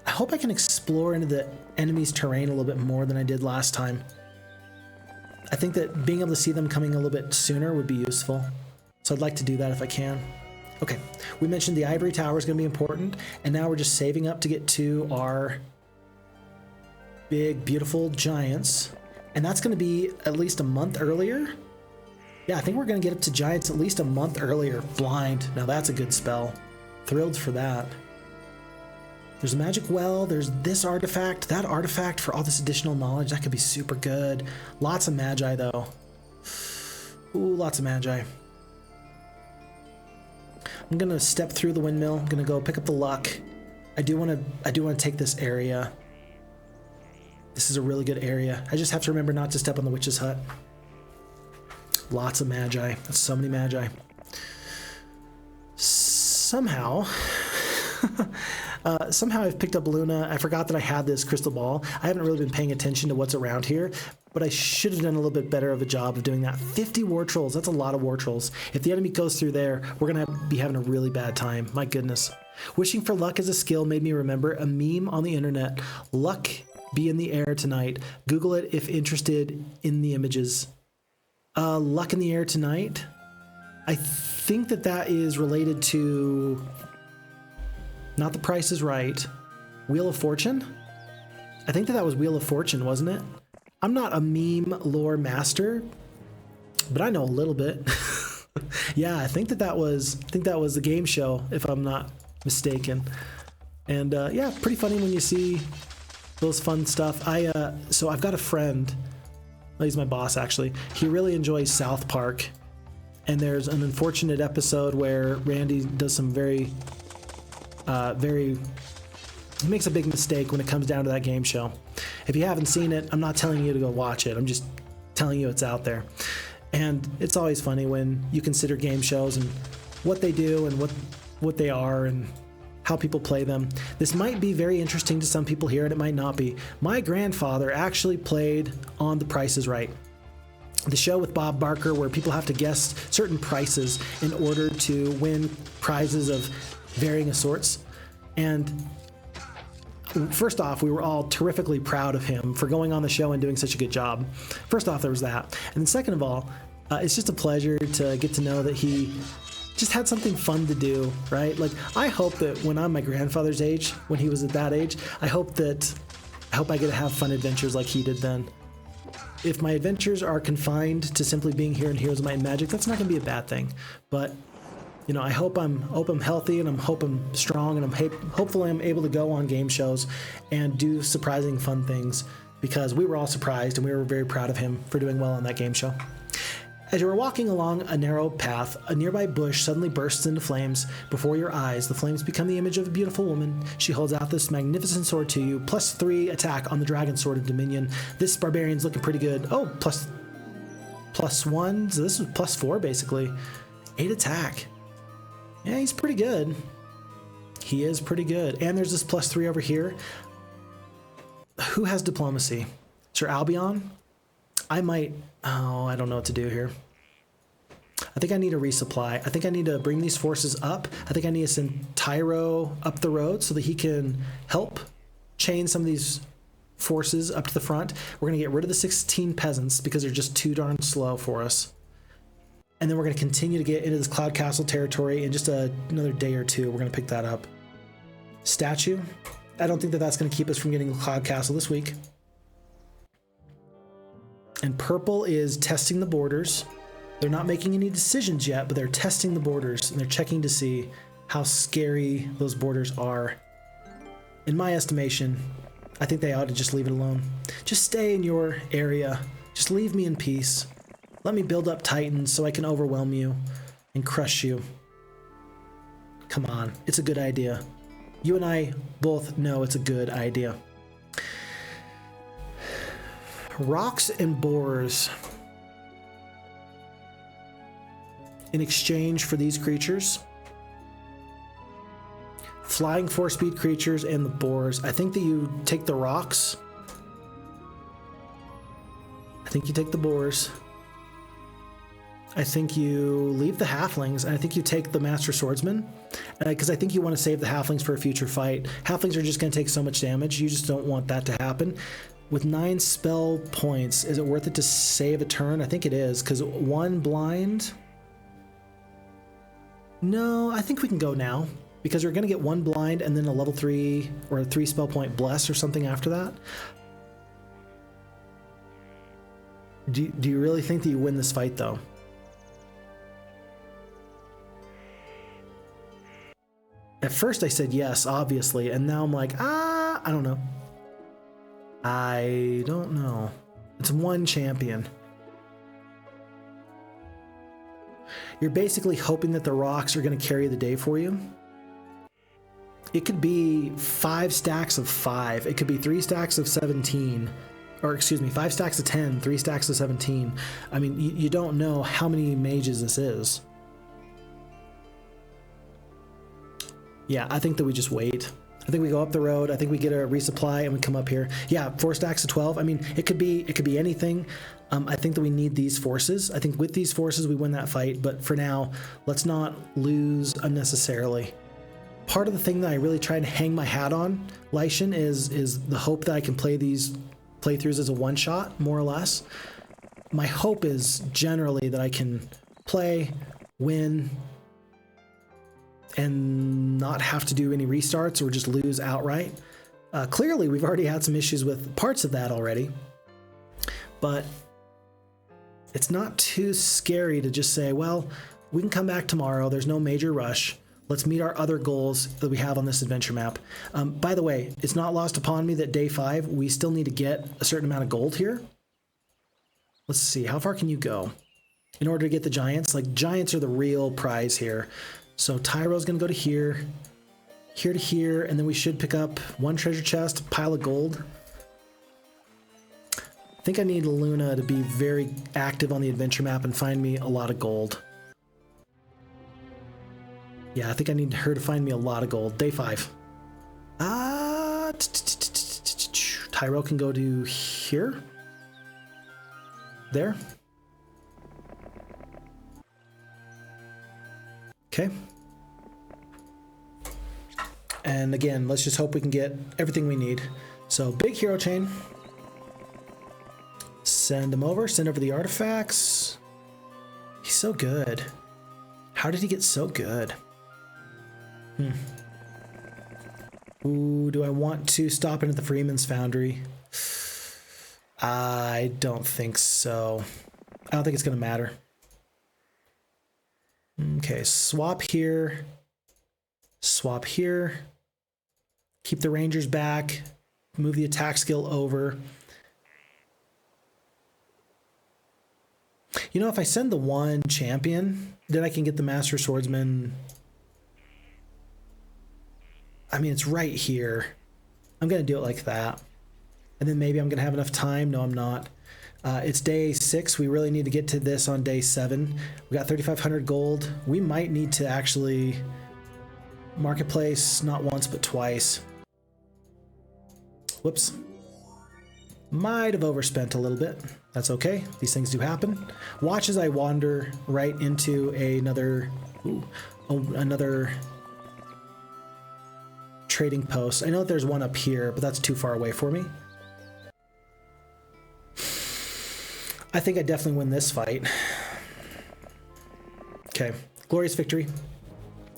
I hope I can explore into the enemy's terrain a little bit more than I did last time. I think that being able to see them coming a little bit sooner would be useful. So I'd like to do that if I can. Okay, we mentioned the ivory tower is going to be important, and now we're just saving up to get to our big, beautiful giants. And that's going to be at least a month earlier. Yeah, I think we're going to get up to giants at least a month earlier. Blind. Now that's a good spell. Thrilled for that. There's a magic well. There's this artifact. That artifact for all this additional knowledge. That could be super good. Lots of Magi, though. Ooh, lots of Magi. I'm going to step through the windmill. I'm going to go pick up the luck. I do want to take this area. This is a really good area. I just have to remember not to step on the witch's hut. Lots of Magi. That's so many Magi. Somehow, somehow I've picked up Luna. I forgot that I had this crystal ball. I haven't really been paying attention to what's around here, but I should have done a little bit better of a job of doing that. 50 war trolls. That's a lot of war trolls. If the enemy goes through there, we're going to be having a really bad time. My goodness. Wishing for luck as a skill made me remember a meme on the internet. Luck be in the air tonight. Google it if interested in the images. Luck in the air tonight. I think that is related to not The Price is Right. Wheel of Fortune? I think that was Wheel of Fortune, wasn't it? I'm not a meme lore master, but I know a little bit. Yeah, I think that was the game show, if I'm not mistaken. And yeah, pretty funny when you see those fun stuff. So I've got a friend. He's my boss, actually. He really enjoys South Park. And there's an unfortunate episode where Randy does some he makes a big mistake when it comes down to that game show. If you haven't seen it, I'm not telling you to go watch it. I'm just telling you it's out there. And it's always funny when you consider game shows and what they do and what they are and how people play them. This might be very interesting to some people here, and it might not be. My grandfather actually played on The Price is Right, the show with Bob Barker where people have to guess certain prices in order to win prizes of varying sorts. And first off, we were all terrifically proud of him for going on the show and doing such a good job. First off, there was that. And then second of all, it's just a pleasure to get to know that he just had something fun to do, right? Like, I hope that when I'm my grandfather's age, when he was at that age, I hope I get to have fun adventures like he did then. If my adventures are confined to simply being here in Heroes of Might and Magic, that's not going to be a bad thing. But, you know, I hope I'm healthy, and I'm strong, and hopefully I'm able to go on game shows and do surprising fun things, because we were all surprised and we were very proud of him for doing well on that game show. As you are walking along a narrow path, a nearby bush suddenly bursts into flames before your eyes. The flames become the image of a beautiful woman. She holds out this magnificent sword to you, +3 attack on the Dragon Sword of Dominion. This barbarian's looking pretty good. Oh, plus 1, so this is +4 basically. 8 attack. Yeah, he's pretty good. He is pretty good. And there's this +3 over here. Who has diplomacy? Sir Albion? I don't know what to do here. I think I need a resupply. I think I need to bring these forces up. I think I need to send Tyro up the road so that he can help chain some of these forces up to the front. We're going to get rid of the 16 peasants because they're just too darn slow for us. And then we're going to continue to get into this Cloud Castle territory in just another day or two. We're going to pick that up. Statue. I don't think that's going to keep us from getting Cloud Castle this week. And purple is testing the borders. They're not making any decisions yet, but they're testing the borders, and they're checking to see how scary those borders are. in my estimation, I think they ought to just leave it alone. Just stay in your area. Just leave me in peace. Let me build up Titans so I can overwhelm you and crush you. Come on, it's a good idea. You and I both know it's a good idea. Rocks and boars. In exchange for these creatures. Flying 4-speed creatures and the boars. I think that you take the rocks. I think you take the boars. I think you leave the halflings, and I think you take the master swordsman, because I think you want to save the halflings for a future fight. Halflings are just going to take so much damage. You just don't want that to happen. With 9 spell points, is it worth it to save a turn? I think it is, because 1 blind. No, I think we can go now, because we're going to get 1 blind and then a level 3 or a 3 spell point bless or something after that. Do you really think that you win this fight, though? At first I said yes, obviously, and now I'm like, I don't know. I don't know. It's 1 champion. You're basically hoping that the rocks are going to carry the day for you. It could be 5 stacks of 5. It could be 3 stacks of 17. Or excuse me, 5 stacks of 10, 3 stacks of 17. I mean, you don't know how many mages this is. Yeah, I think that we just wait. I think we go up the road. I think we get a resupply and we come up here. Yeah, 4 stacks of 12. I mean, it could be anything. I think that we need these forces. I think with these forces we win that fight. But for now, let's not lose unnecessarily. Part of the thing that I really try to hang my hat on, Lightian, is the hope that I can play these playthroughs as a one-shot, more or less. My hope is generally that I can play, win, and not have to do any restarts or just lose outright. Clearly, we've already had some issues with parts of that already, but it's not too scary to just say, well, we can come back tomorrow. There's no major rush. Let's meet our other goals that we have on this adventure map. By the way, it's not lost upon me that day 5, we still need to get a certain amount of gold here. Let's see, how far can you go? In order to get the giants, like giants are the real prize here. So Tyro's gonna go to here, here to here, and then we should pick up 1 treasure chest, pile of gold. I think I need Luna to be very active on the adventure map and find me a lot of gold. Yeah, I think I need her to find me a lot of gold. Day 5. Tyro can go to here. There. Okay. And again, let's just hope we can get everything we need. So big hero chain. Send him over. Send over the artifacts. He's so good. How did he get so good? Ooh, do I want to stop in at the Freeman's Foundry? I don't think so. I don't think it's going to matter. Okay, swap here. Swap here. Keep the Rangers back. Move the attack skill over. You know, if I send the 1 champion, then I can get the Master Swordsman. I mean, it's right here. I'm going to do it like that. And then maybe I'm going to have enough time. No, I'm not. It's day 6. We really need to get to this on day 7. We got 3,500 gold. We might need to actually marketplace not once, but twice. Whoops. Might have overspent a little bit. That's okay. These things do happen. Watch as I wander right into another trading post. I know that there's one up here, but that's too far away for me. I think I definitely win this fight. Okay, glorious victory.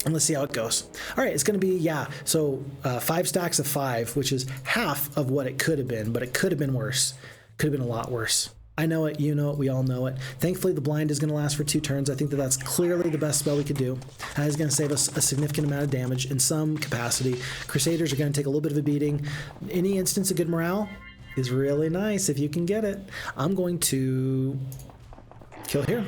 And let's see how it goes. All right, it's going to be, yeah, so 5 stacks of 5, which is half of what it could have been, but it could have been worse. Could have been a lot worse. I know it, you know it, we all know it. Thankfully, the blind is going to last for 2 turns. I think that that's clearly the best spell we could do. That is going to save us a significant amount of damage in some capacity. Crusaders are going to take a little bit of a beating. Any instance of good morale is really nice if you can get it. I'm going to kill here.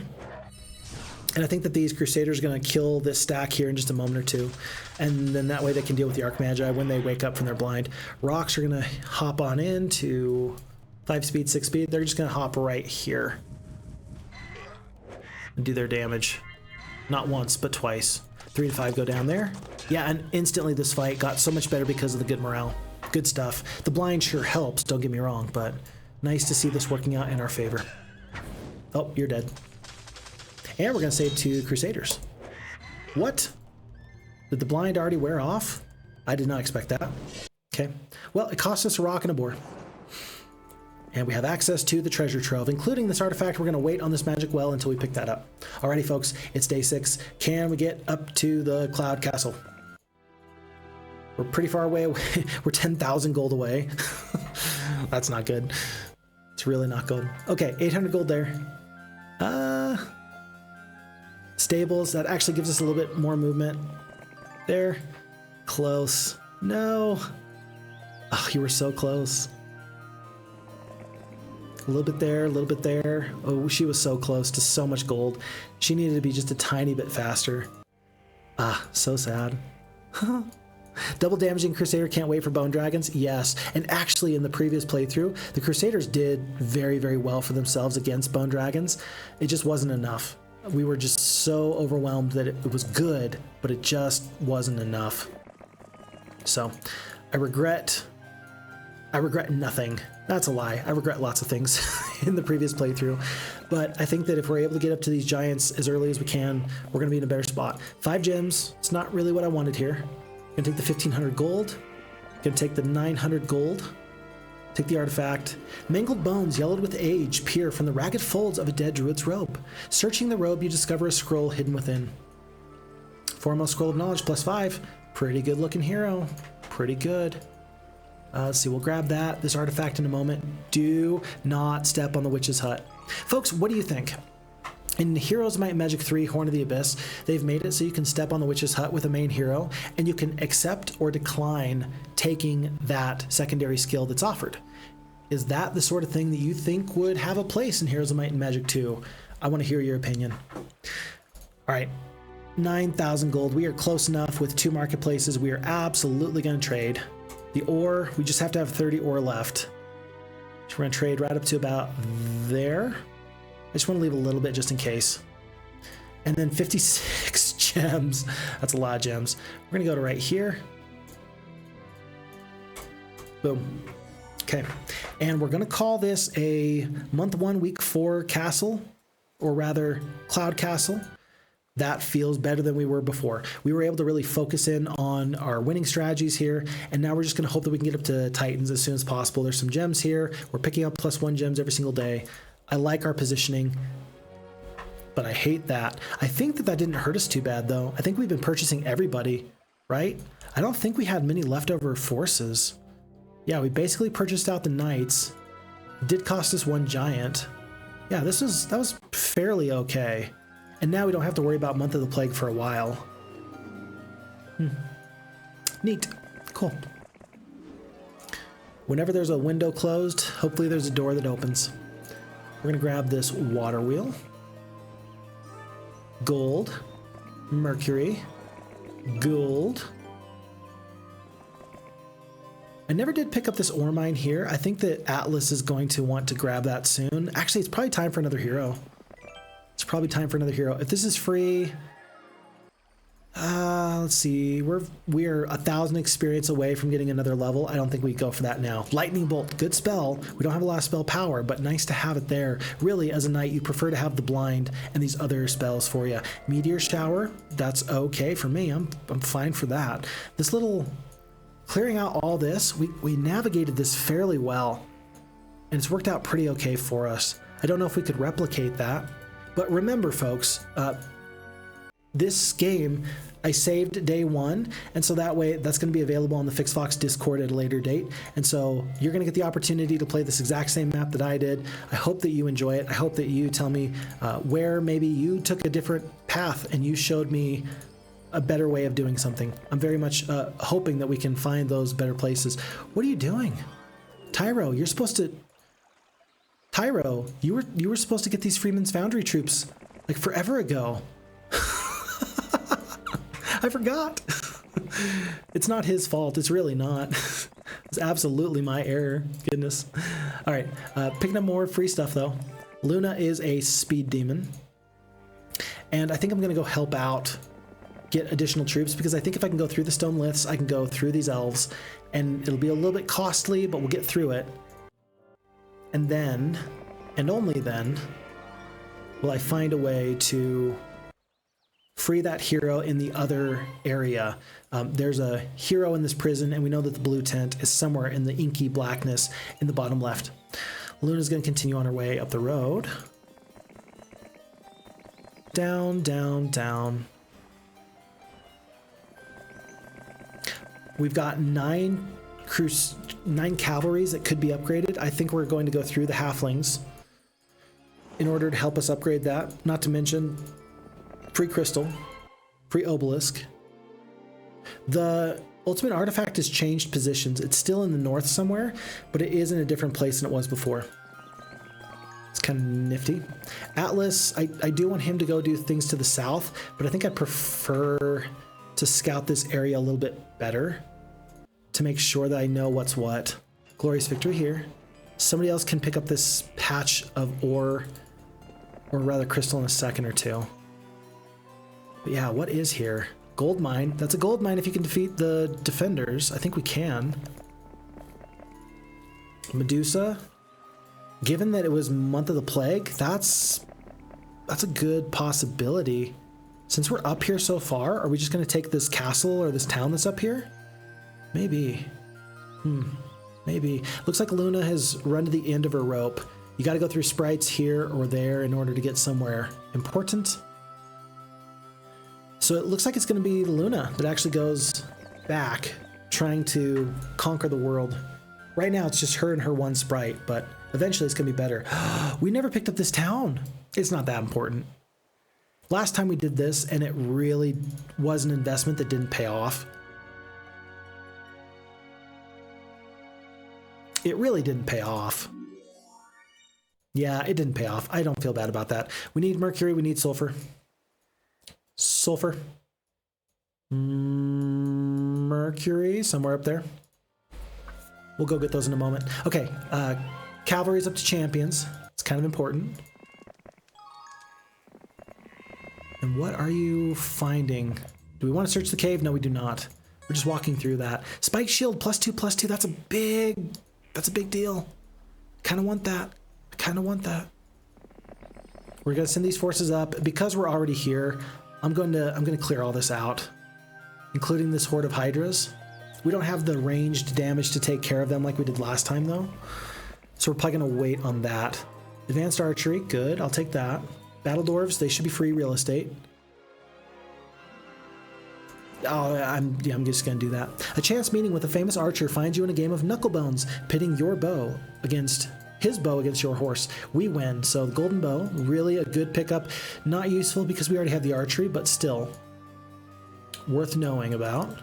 And I think that these Crusaders are going to kill this stack here in just a moment or two. And then that way they can deal with the Archmagi when they wake up from their blind. Rocks are going to hop on into 5 speed, 6 speed. They're just going to hop right here and do their damage. Not once, but twice. 3 to 5 go down there. Yeah, and instantly this fight got so much better because of the good morale. Good stuff. The blind sure helps, don't get me wrong, but nice to see this working out in our favor. Oh, you're dead. And we're going to save 2 Crusaders. What? Did the blind already wear off? I did not expect that. Okay. Well, it cost us a rock and a boar. And we have access to the treasure trove, including this artifact. We're going to wait on this magic well until we pick that up. Alrighty, folks, it's day 6. Can we get up to the Cloud Castle? We're pretty far away. We're 10,000 gold away. That's not good. It's really not good. Okay, 800 gold there. Stables, that actually gives us a little bit more movement. There. Close. No. Oh, you were so close. A little bit there, a little bit there. Oh, she was so close to so much gold. She needed to be just a tiny bit faster. Ah, so sad. Double damaging Crusader, can't wait for Bone Dragons? Yes, and actually in the previous playthrough, the Crusaders did very, very well for themselves against Bone Dragons. It just wasn't enough. We were just so overwhelmed that it was good, but it just wasn't enough. So, I regret nothing. That's a lie. I regret lots of things in the previous playthrough. But I think that if we're able to get up to these giants as early as we can, we're going to be in a better spot. 5 gems. It's not really what I wanted here. Going to take the 1,500 gold. Going to take the 900 gold. Take the artifact. Mangled bones, yellowed with age, peer from the ragged folds of a dead druid's robe. Searching the robe, you discover a scroll hidden within. Foremost Scroll of Knowledge, +5. Pretty good looking hero. Pretty good. Let's see, we'll grab that, this artifact in a moment. Do not step on the witch's hut. Folks, what do you think? In Heroes of Might and Magic 3, Horn of the Abyss, they've made it so you can step on the witch's hut with a main hero, and you can accept or decline taking that secondary skill that's offered. Is that the sort of thing that you think would have a place in Heroes of Might and Magic 2? I want to hear your opinion. All right, 9,000 gold. We are close enough with 2 marketplaces. We are absolutely going to trade. The ore, we just have to have 30 ore left. So we're going to trade right up to about there. I just want to leave a little bit just in case. And then 56 gems. That's a lot of gems. We're going to go to right here. Boom. Okay. And we're going to call this a month 1, week 4 castle, or rather Cloud Castle. That feels better than we were before. We were able to really focus in on our winning strategies here, and now we're just going to hope that we can get up to Titans as soon as possible. There's some gems here. We're picking up +1 gems every single day. I like our positioning, but I hate that. I think that didn't hurt us too bad, though. I think we've been purchasing everybody, right? I don't think we had many leftover forces. Yeah, we basically purchased out the knights. It did cost us 1 giant. Yeah, that was fairly okay. And now we don't have to worry about Month of the Plague for a while. Neat. Cool. Whenever there's a window closed, hopefully there's a door that opens. We're going to grab this water wheel. Gold. Mercury. Gold. I never did pick up this ore mine here. I think that Atlas is going to want to grab that soon. Actually, it's probably time for another hero. It's probably time for another hero. If this is free, let's see. We're 1,000 experience away from getting another level. I don't think we go for that now. Lightning Bolt, good spell. We don't have a lot of spell power, but nice to have it there. Really, as a knight, you prefer to have the blind and these other spells for you. Meteor Shower, that's okay for me. I'm fine for that. This little clearing out all this, we navigated this fairly well, and it's worked out pretty okay for us. I don't know if we could replicate that. But remember, folks, this game, I saved day one, and so that way that's going to be available on the Phixfox Discord at a later date. And so you're going to get the opportunity to play this exact same map that I did. I hope that you enjoy it. I hope that you tell me where maybe you took a different path and you showed me a better way of doing something. I'm very much hoping that we can find those better places. What are you doing? Tyro, you're supposed to... Tyro, you were supposed to get these Freeman's Foundry troops like forever ago. I forgot. It's not his fault. It's really not. It's absolutely my error. Goodness. All right. Picking up more free stuff, though. Luna is a speed demon. And I think I'm going to go help out, get additional troops, because I think if I can go through the stone liths, I can go through these elves, and it'll be a little bit costly, but we'll get through it. And then, and only then, will I find a way to free that hero in the other area. There's a hero in this prison, and we know that the blue tent is somewhere in the inky blackness in the bottom left. Luna's going to continue on her way up the road. Down, down, down. We've got 9 cavalries that could be upgraded. I think we're going to go through the halflings in order to help us upgrade that. Not to mention free crystal, free obelisk. The ultimate artifact has changed positions. It's still in the north somewhere, but it is in a different place than it was before. It's kind of nifty. Atlas, I do want him to go do things to the south, but I think I prefer to scout this area a little bit better to make sure that I know what's what. Glorious victory here. Somebody else can pick up this patch of ore, or rather crystal, in a second or two. But yeah, what is here? Gold mine. That's a gold mine if you can defeat the defenders. I think we can. Medusa. Given that it was Month of the Plague, that's a good possibility. Since we're up here so far, are we just going to take this castle or this town that's up here? Maybe. Maybe. Looks like Luna has run to the end of her rope. You got to go through sprites here or there in order to get somewhere important. So it looks like it's going to be Luna that actually goes back, trying to conquer the world. Right now, it's just her and her one sprite, but eventually it's going to be better. We never picked up this town. It's not that important. Last time we did this, and it really was an investment that didn't pay off. It really didn't pay off. Yeah, it didn't pay off. I don't feel bad about that. We need mercury, we need sulfur. Sulfur. Mercury, somewhere up there. We'll go get those in a moment. Okay, cavalry's up to champions. It's kind of important. And what are you finding? Do we want to search the cave? No, we do not. We're just walking through that. Spike shield, +2/+2. That's a big deal. Kind of want that. I kind of want that. We're gonna send these forces up because we're already here. I'm gonna clear all this out, including this horde of Hydras. We don't have the ranged damage to take care of them like we did last time, though. So we're probably gonna wait on that. Advanced archery, good. I'll take that. Battle dwarves, they should be free real estate. Oh, I'm just gonna do that. A chance meeting with a famous archer finds you in a game of knucklebones, pitting your bow against his bow against your horse. We win. So the golden bow, really a good pickup. Not useful because we already have the archery, but still worth knowing about.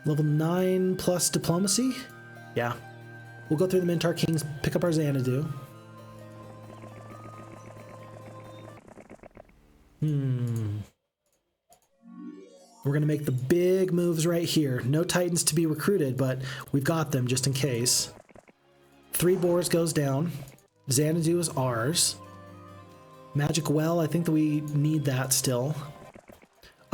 Level 9+ diplomacy. Yeah, we'll go through the Minotaur Kings, pick up our Xanadu. We're gonna make the big moves right here. No Titans to be recruited, but we've got them just in case. 3 boars goes down. Xanadu is ours. Magic well, I think that we need that still.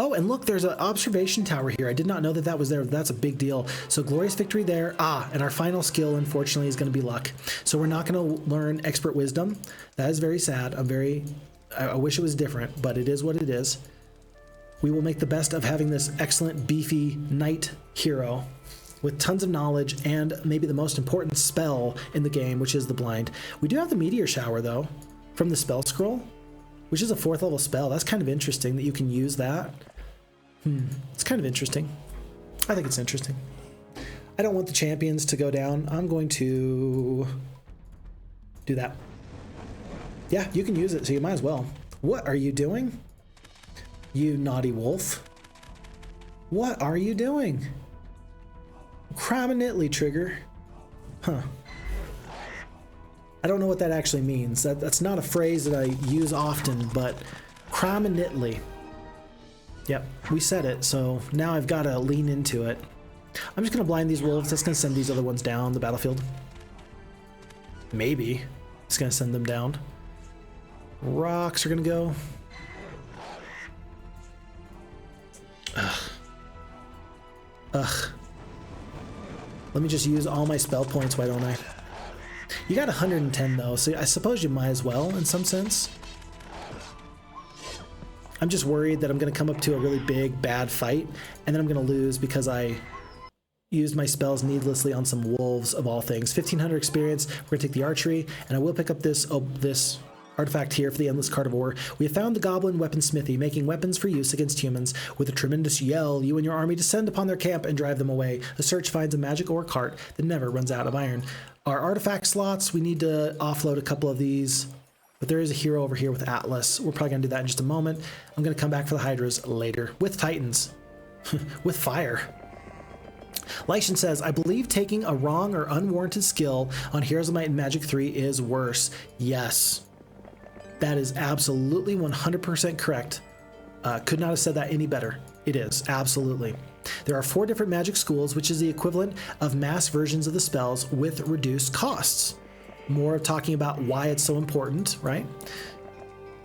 Oh, and look, there's an observation tower here. I did not know that that was there. That's a big deal. So glorious victory there. And our final skill, unfortunately, is going to be luck. So we're not going to learn expert wisdom. That is very sad. I wish it was different, but it is what it is. We will make the best of having this excellent, beefy knight hero with tons of knowledge and maybe the most important spell in the game, which is the blind. We do have the meteor shower, though, from the spell scroll, which is a 4th level spell. That's kind of interesting that you can use that. It's kind of interesting. I think it's interesting. I don't want the champions to go down. I'm going to do that. Yeah, you can use it, so you might as well. What are you doing? You naughty wolf. What are you doing? Criminally trigger. Huh. I don't know what that actually means. That's not a phrase that I use often, but criminally. Yep, we said it, so now I've got to lean into it. I'm just going to blind these wolves. That's going to send these other ones down the battlefield. Maybe it's going to send them down. Rocks are going to go. Ugh. Let me just use all my spell points, why don't I? You got 110 though, so I suppose you might as well in some sense. I'm just worried that I'm going to come up to a really big, bad fight, and then I'm going to lose because I used my spells needlessly on some wolves of all things. 1500 experience, we're going to take the archery, and I will pick up this artifact here for the Endless Carnivore. We have found the Goblin Weaponsmithy, making weapons for use against humans. With a tremendous yell, you and your army descend upon their camp and drive them away. A search finds a magic ore cart that never runs out of iron. Our artifact slots, we need to offload a couple of these, but there is a hero over here with Atlas. We're probably going to do that in just a moment. I'm going to come back for the Hydras later, with Titans, with fire. Lightian says, I believe taking a wrong or unwarranted skill on Heroes of Might and Magic 3 is worse. Yes. That is absolutely 100% correct. Could not have said that any better. It is, absolutely. There are 4 different magic schools, which is the equivalent of mass versions of the spells with reduced costs. More talking about why it's so important, right?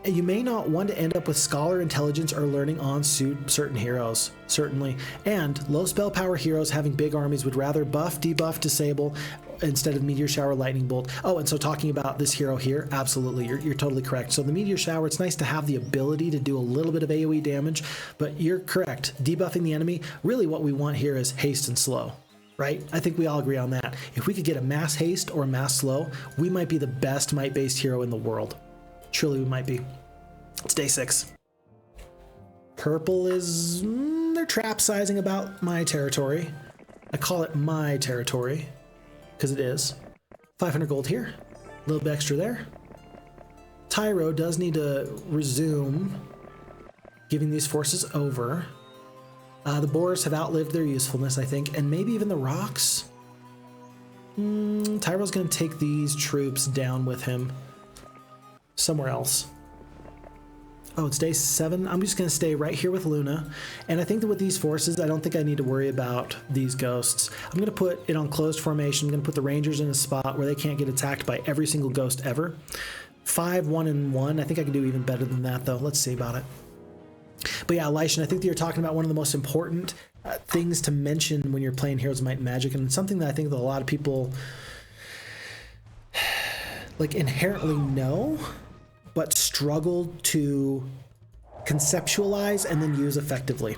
You may not want to end up with scholar intelligence or learning on certain heroes, certainly. And low spell power heroes having big armies would rather buff, debuff, disable instead of meteor shower, lightning bolt. Oh, and so talking about this hero here, absolutely, you're totally correct. So the meteor shower, it's nice to have the ability to do a little bit of AoE damage, but you're correct. Debuffing the enemy, really what we want here is haste and slow. Right? I think we all agree on that. If we could get a mass haste or a mass slow, we might be the best might-based hero in the world. Truly, we might be. It's day 6. Purple is... they're trap sizing about my territory. I call it my territory, because it is. 500 gold here. A little bit extra there. Tyro does need to resume giving these forces over. The boars have outlived their usefulness, I think, and maybe even the rocks. Tyro's going to take these troops down with him somewhere else. Oh, it's day 7. I'm just going to stay right here with Luna. And I think that with these forces, I don't think I need to worry about these ghosts. I'm going to put it on closed formation. I'm going to put the Rangers in a spot where they can't get attacked by every single ghost ever. 5, 1, and 1. I think I can do even better than that, though. Let's see about it. But yeah, Lightian, I think that you're talking about one of the most important things to mention when you're playing Heroes of Might and Magic, and something that I think that a lot of people like inherently know, but struggle to conceptualize and then use effectively,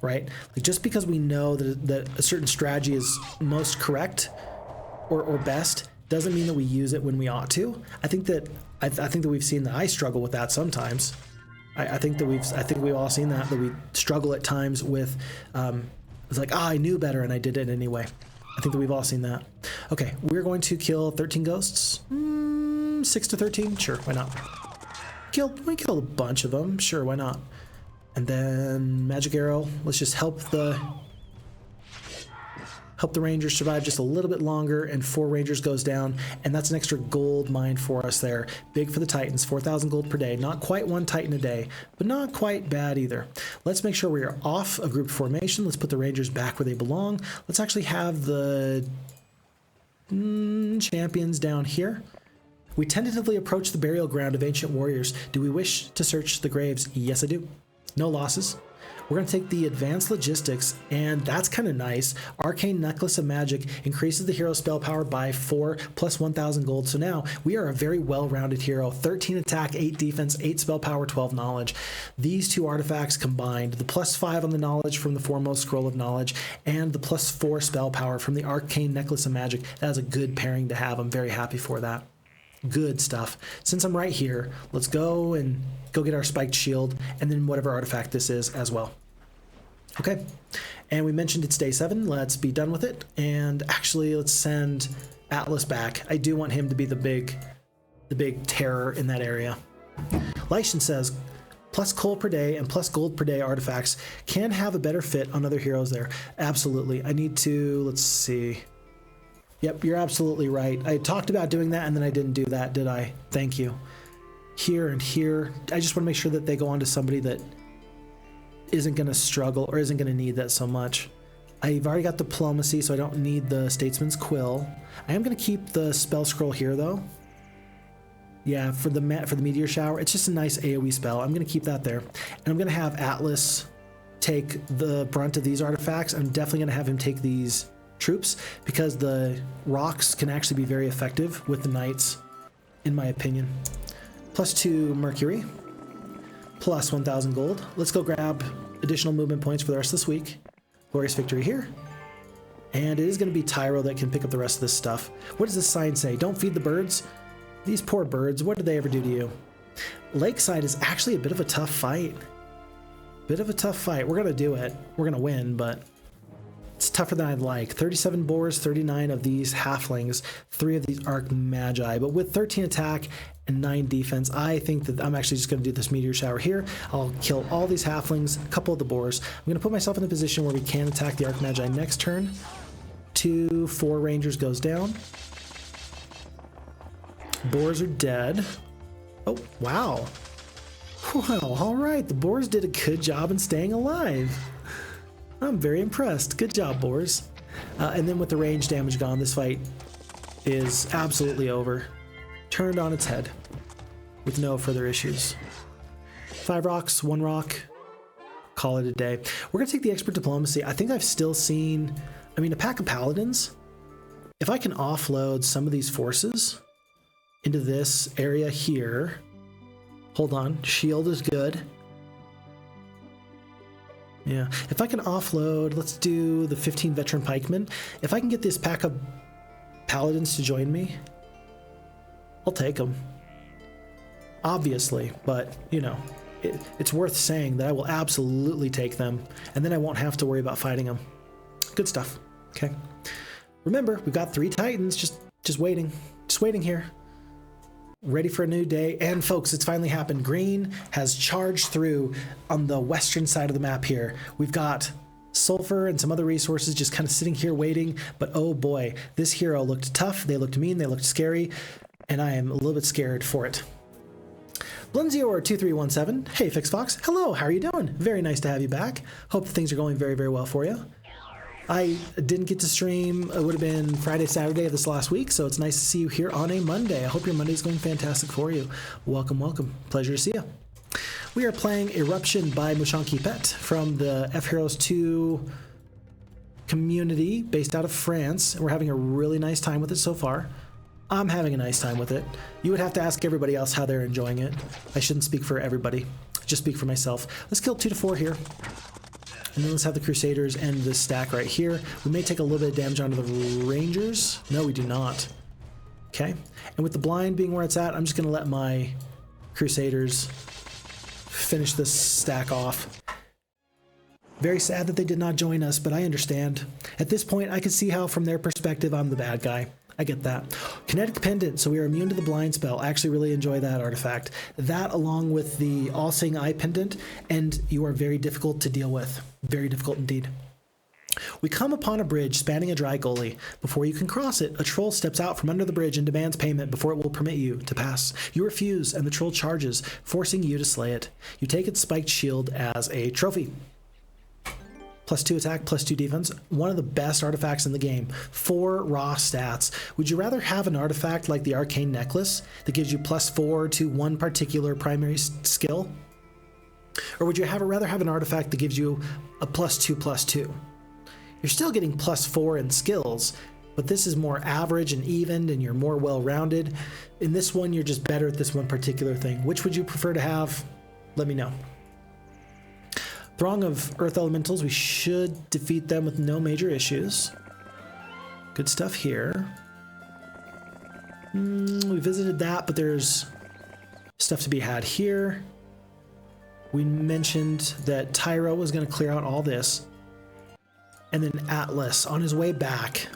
right? Like just because we know that a certain strategy is most correct or best doesn't mean that we use it when we ought to. I think that we've seen that I struggle with that sometimes. I think we've all seen that we struggle at times with it's like, I knew better and I did it anyway. I think that we've all seen that. Okay, we're going to kill 13 ghosts. 6 to 13? Sure, why not? We killed a bunch of them. Sure, why not? And then magic arrow. Let's just help the Rangers survive just a little bit longer, and 4 Rangers goes down, and that's an extra gold mine for us there. Big for the Titans, 4,000 gold per day. Not quite 1 Titan a day, but not quite bad either. Let's make sure we are off a grouped formation. Let's put the Rangers back where they belong. Let's actually have the champions down here. We tentatively approach the burial ground of ancient warriors. Do we wish to search the graves? Yes, I do. No losses. We're going to take the advanced logistics, and that's kind of nice. Arcane Necklace of Magic increases the hero spell power by 4 plus 1,000 gold. So now we are a very well-rounded hero. 13 attack, 8 defense, 8 spell power, 12 knowledge. These 2 artifacts combined, the plus 5 on the knowledge from the Foremost Scroll of Knowledge and the plus 4 spell power from the Arcane Necklace of Magic. That is a good pairing to have. I'm very happy for that. Good stuff. Since I'm right here, let's go get our spiked shield and then whatever artifact this is as well. Okay, and we mentioned it's day 7. Let's be done with it. And actually, let's send Atlas back. I do want him to be the big terror in that area. Lightian says, plus coal per day and plus gold per day artifacts can have a better fit on other heroes there. Absolutely. I need to, let's see. Yep, you're absolutely right. I talked about doing that and then I didn't do that, did I? Thank you. Here and here. I just want to make sure that they go on to somebody that isn't going to struggle or isn't going to need that so much. I've already got Diplomacy, so I don't need the Statesman's Quill. I am going to keep the Spell Scroll here, though. Yeah, for the Meteor Shower, it's just a nice AoE spell. I'm going to keep that there. And I'm going to have Atlas take the brunt of these artifacts. I'm definitely going to have him take these troops because the rocks can actually be very effective with the knights, in my opinion. Plus 2 Mercury, plus 1,000 gold. Let's go grab additional movement points for the rest of this week. Glorious Victory here. And it is going to be Tyro that can pick up the rest of this stuff. What does this sign say? Don't feed the birds? These poor birds, what did they ever do to you? Lakeside is actually a bit of a tough fight. Bit of a tough fight. We're going to do it. We're going to win, but it's tougher than I'd like. 37 boars, 39 of these halflings, 3 of these arc magi. But with 13 attack and 9 defense, I think that I'm actually just going to do this meteor shower here. I'll kill all these halflings, a couple of the boars. I'm going to put myself in a position where we can attack the arc magi next turn. 2, 4 rangers goes down. Boars are dead. Oh, wow. Well, all right. The boars did a good job in staying alive. I'm very impressed. Good job, boars. And then with the range damage gone, this fight is absolutely over. Turned on its head with no further issues. 5 rocks, 1 rock. Call it a day. We're going to take the expert diplomacy. I think I've still seen, a pack of paladins. If I can offload some of these forces into this area here. Hold on, shield is good. Yeah, if I can offload, let's do the 15 veteran pikemen. If I can get this pack of paladins to join me, I'll take them. Obviously, but it's worth saying that I will absolutely take them, and then I won't have to worry about fighting them. Good stuff. Okay. Remember, we've got 3 titans just waiting here. Ready for a new day. And folks, it's finally happened. Green has charged through on the western side of the map here. We've got sulfur and some other resources just kind of sitting here waiting. But oh boy, this hero looked tough. They looked mean. They looked scary. And I am a little bit scared for it. Blunzior2317. Hey, Phixfox. Hello, how are you doing? Very nice to have you back. Hope things are going very, very well for you. I didn't get to stream. It would have been Friday, Saturday of this last week, so it's nice to see you here on a Monday. I hope your Monday is going fantastic for you. Welcome, welcome. Pleasure to see you. We are playing Eruption by Mushanki Pet from the FHeroes2 community based out of France. We're having a really nice time with it so far. I'm having a nice time with it. You would have to ask everybody else how they're enjoying it. I shouldn't speak for everybody, just speak for myself. Let's kill 2 to 4 here. And then let's have the Crusaders end this stack right here. We may take a little bit of damage onto the Rangers. No, we do not. Okay. And with the blind being where it's at, I'm just going to let my Crusaders finish this stack off. Very sad that they did not join us, but I understand. At this point, I can see how, from their perspective, I'm the bad guy. I get that. Kinetic Pendant, so we are immune to the blind spell. I actually really enjoy that artifact. That along with the All-Seeing Eye Pendant, and you are very difficult to deal with. Very difficult indeed. We come upon a bridge spanning a dry gully. Before you can cross it, a troll steps out from under the bridge and demands payment before it will permit you to pass. You refuse, and the troll charges, forcing you to slay it. You take its spiked shield as a trophy. Plus 2 attack, plus 2 defense. One of the best artifacts in the game. 4 raw stats. Would you rather have an artifact like the Arcane Necklace that gives you plus 4 to one particular primary skill? Or would you rather have an artifact that gives you a plus 2/+2? You're still getting plus 4 in skills, but this is more average and evened and you're more well-rounded. In this one, you're just better at this one particular thing. Which would you prefer to have? Let me know. Throng of Earth Elementals, we should defeat them with no major issues. Good stuff here. We visited that, but there's stuff to be had here. We mentioned that Tyro was going to clear out all this. And then Atlas on his way back.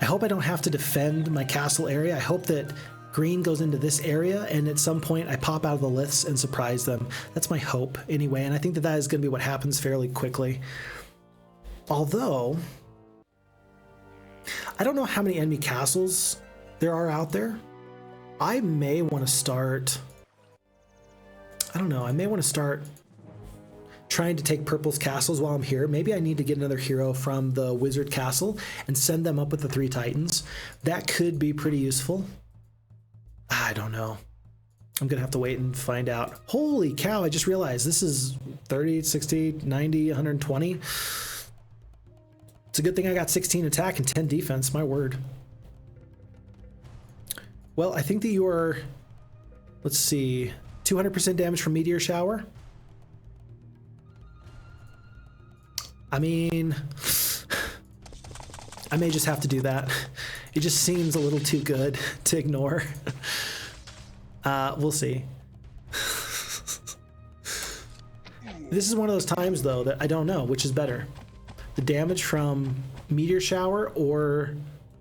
I hope I don't have to defend my castle area. I hope that green goes into this area and at some point I pop out of the liths and surprise them. That's my hope anyway, and I think that that is going to be what happens fairly quickly. Although, I don't know how many enemy castles there are out there. I may want to start... I don't know, I may want to start trying to take purple's castles while I'm here. Maybe I need to get another hero from the wizard castle and send them up with the 3 titans. That could be pretty useful. I don't know. I'm gonna have to wait and find out. Holy cow, I just realized this is 30, 60, 90, 120. It's a good thing I got 16 attack and 10 defense, my word. Well, I think that you are, let's see, 200% damage from Meteor Shower. I mean, I may just have to do that. It just seems a little too good to ignore. We'll see. This is one of those times, though, that I don't know which is better. The damage from Meteor Shower or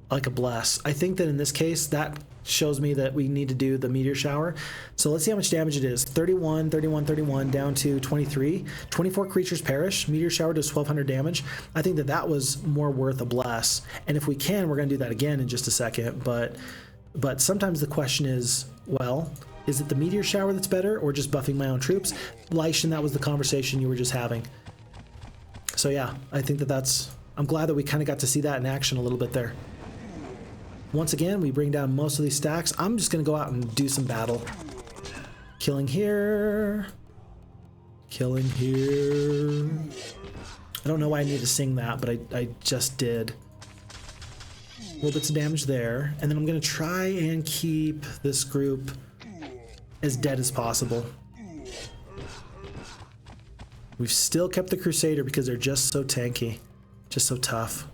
like a Bless. I think that in this case, that shows me that we need to do the Meteor Shower. So let's see how much damage it is. 31, 31, 31, down to 23. 24 creatures perish. Meteor Shower does 1,200 damage. I think that that was more worth a Bless. And if we can, we're going to do that again in just a second. But sometimes the question is, well, is it the Meteor Shower that's better or just buffing my own troops? Lightian, that was the conversation you were just having. So yeah, I think that that's... I'm glad that we kind of got to see that in action a little bit there. Once again, we bring down most of these stacks. I'm just going to go out and do some battle. Killing here. Killing here. I don't know why I need to sing that, but I just did. Little bits of damage there. And then I'm going to try and keep this group as dead as possible. We've still kept the Crusader because they're just so tanky. Just so tough.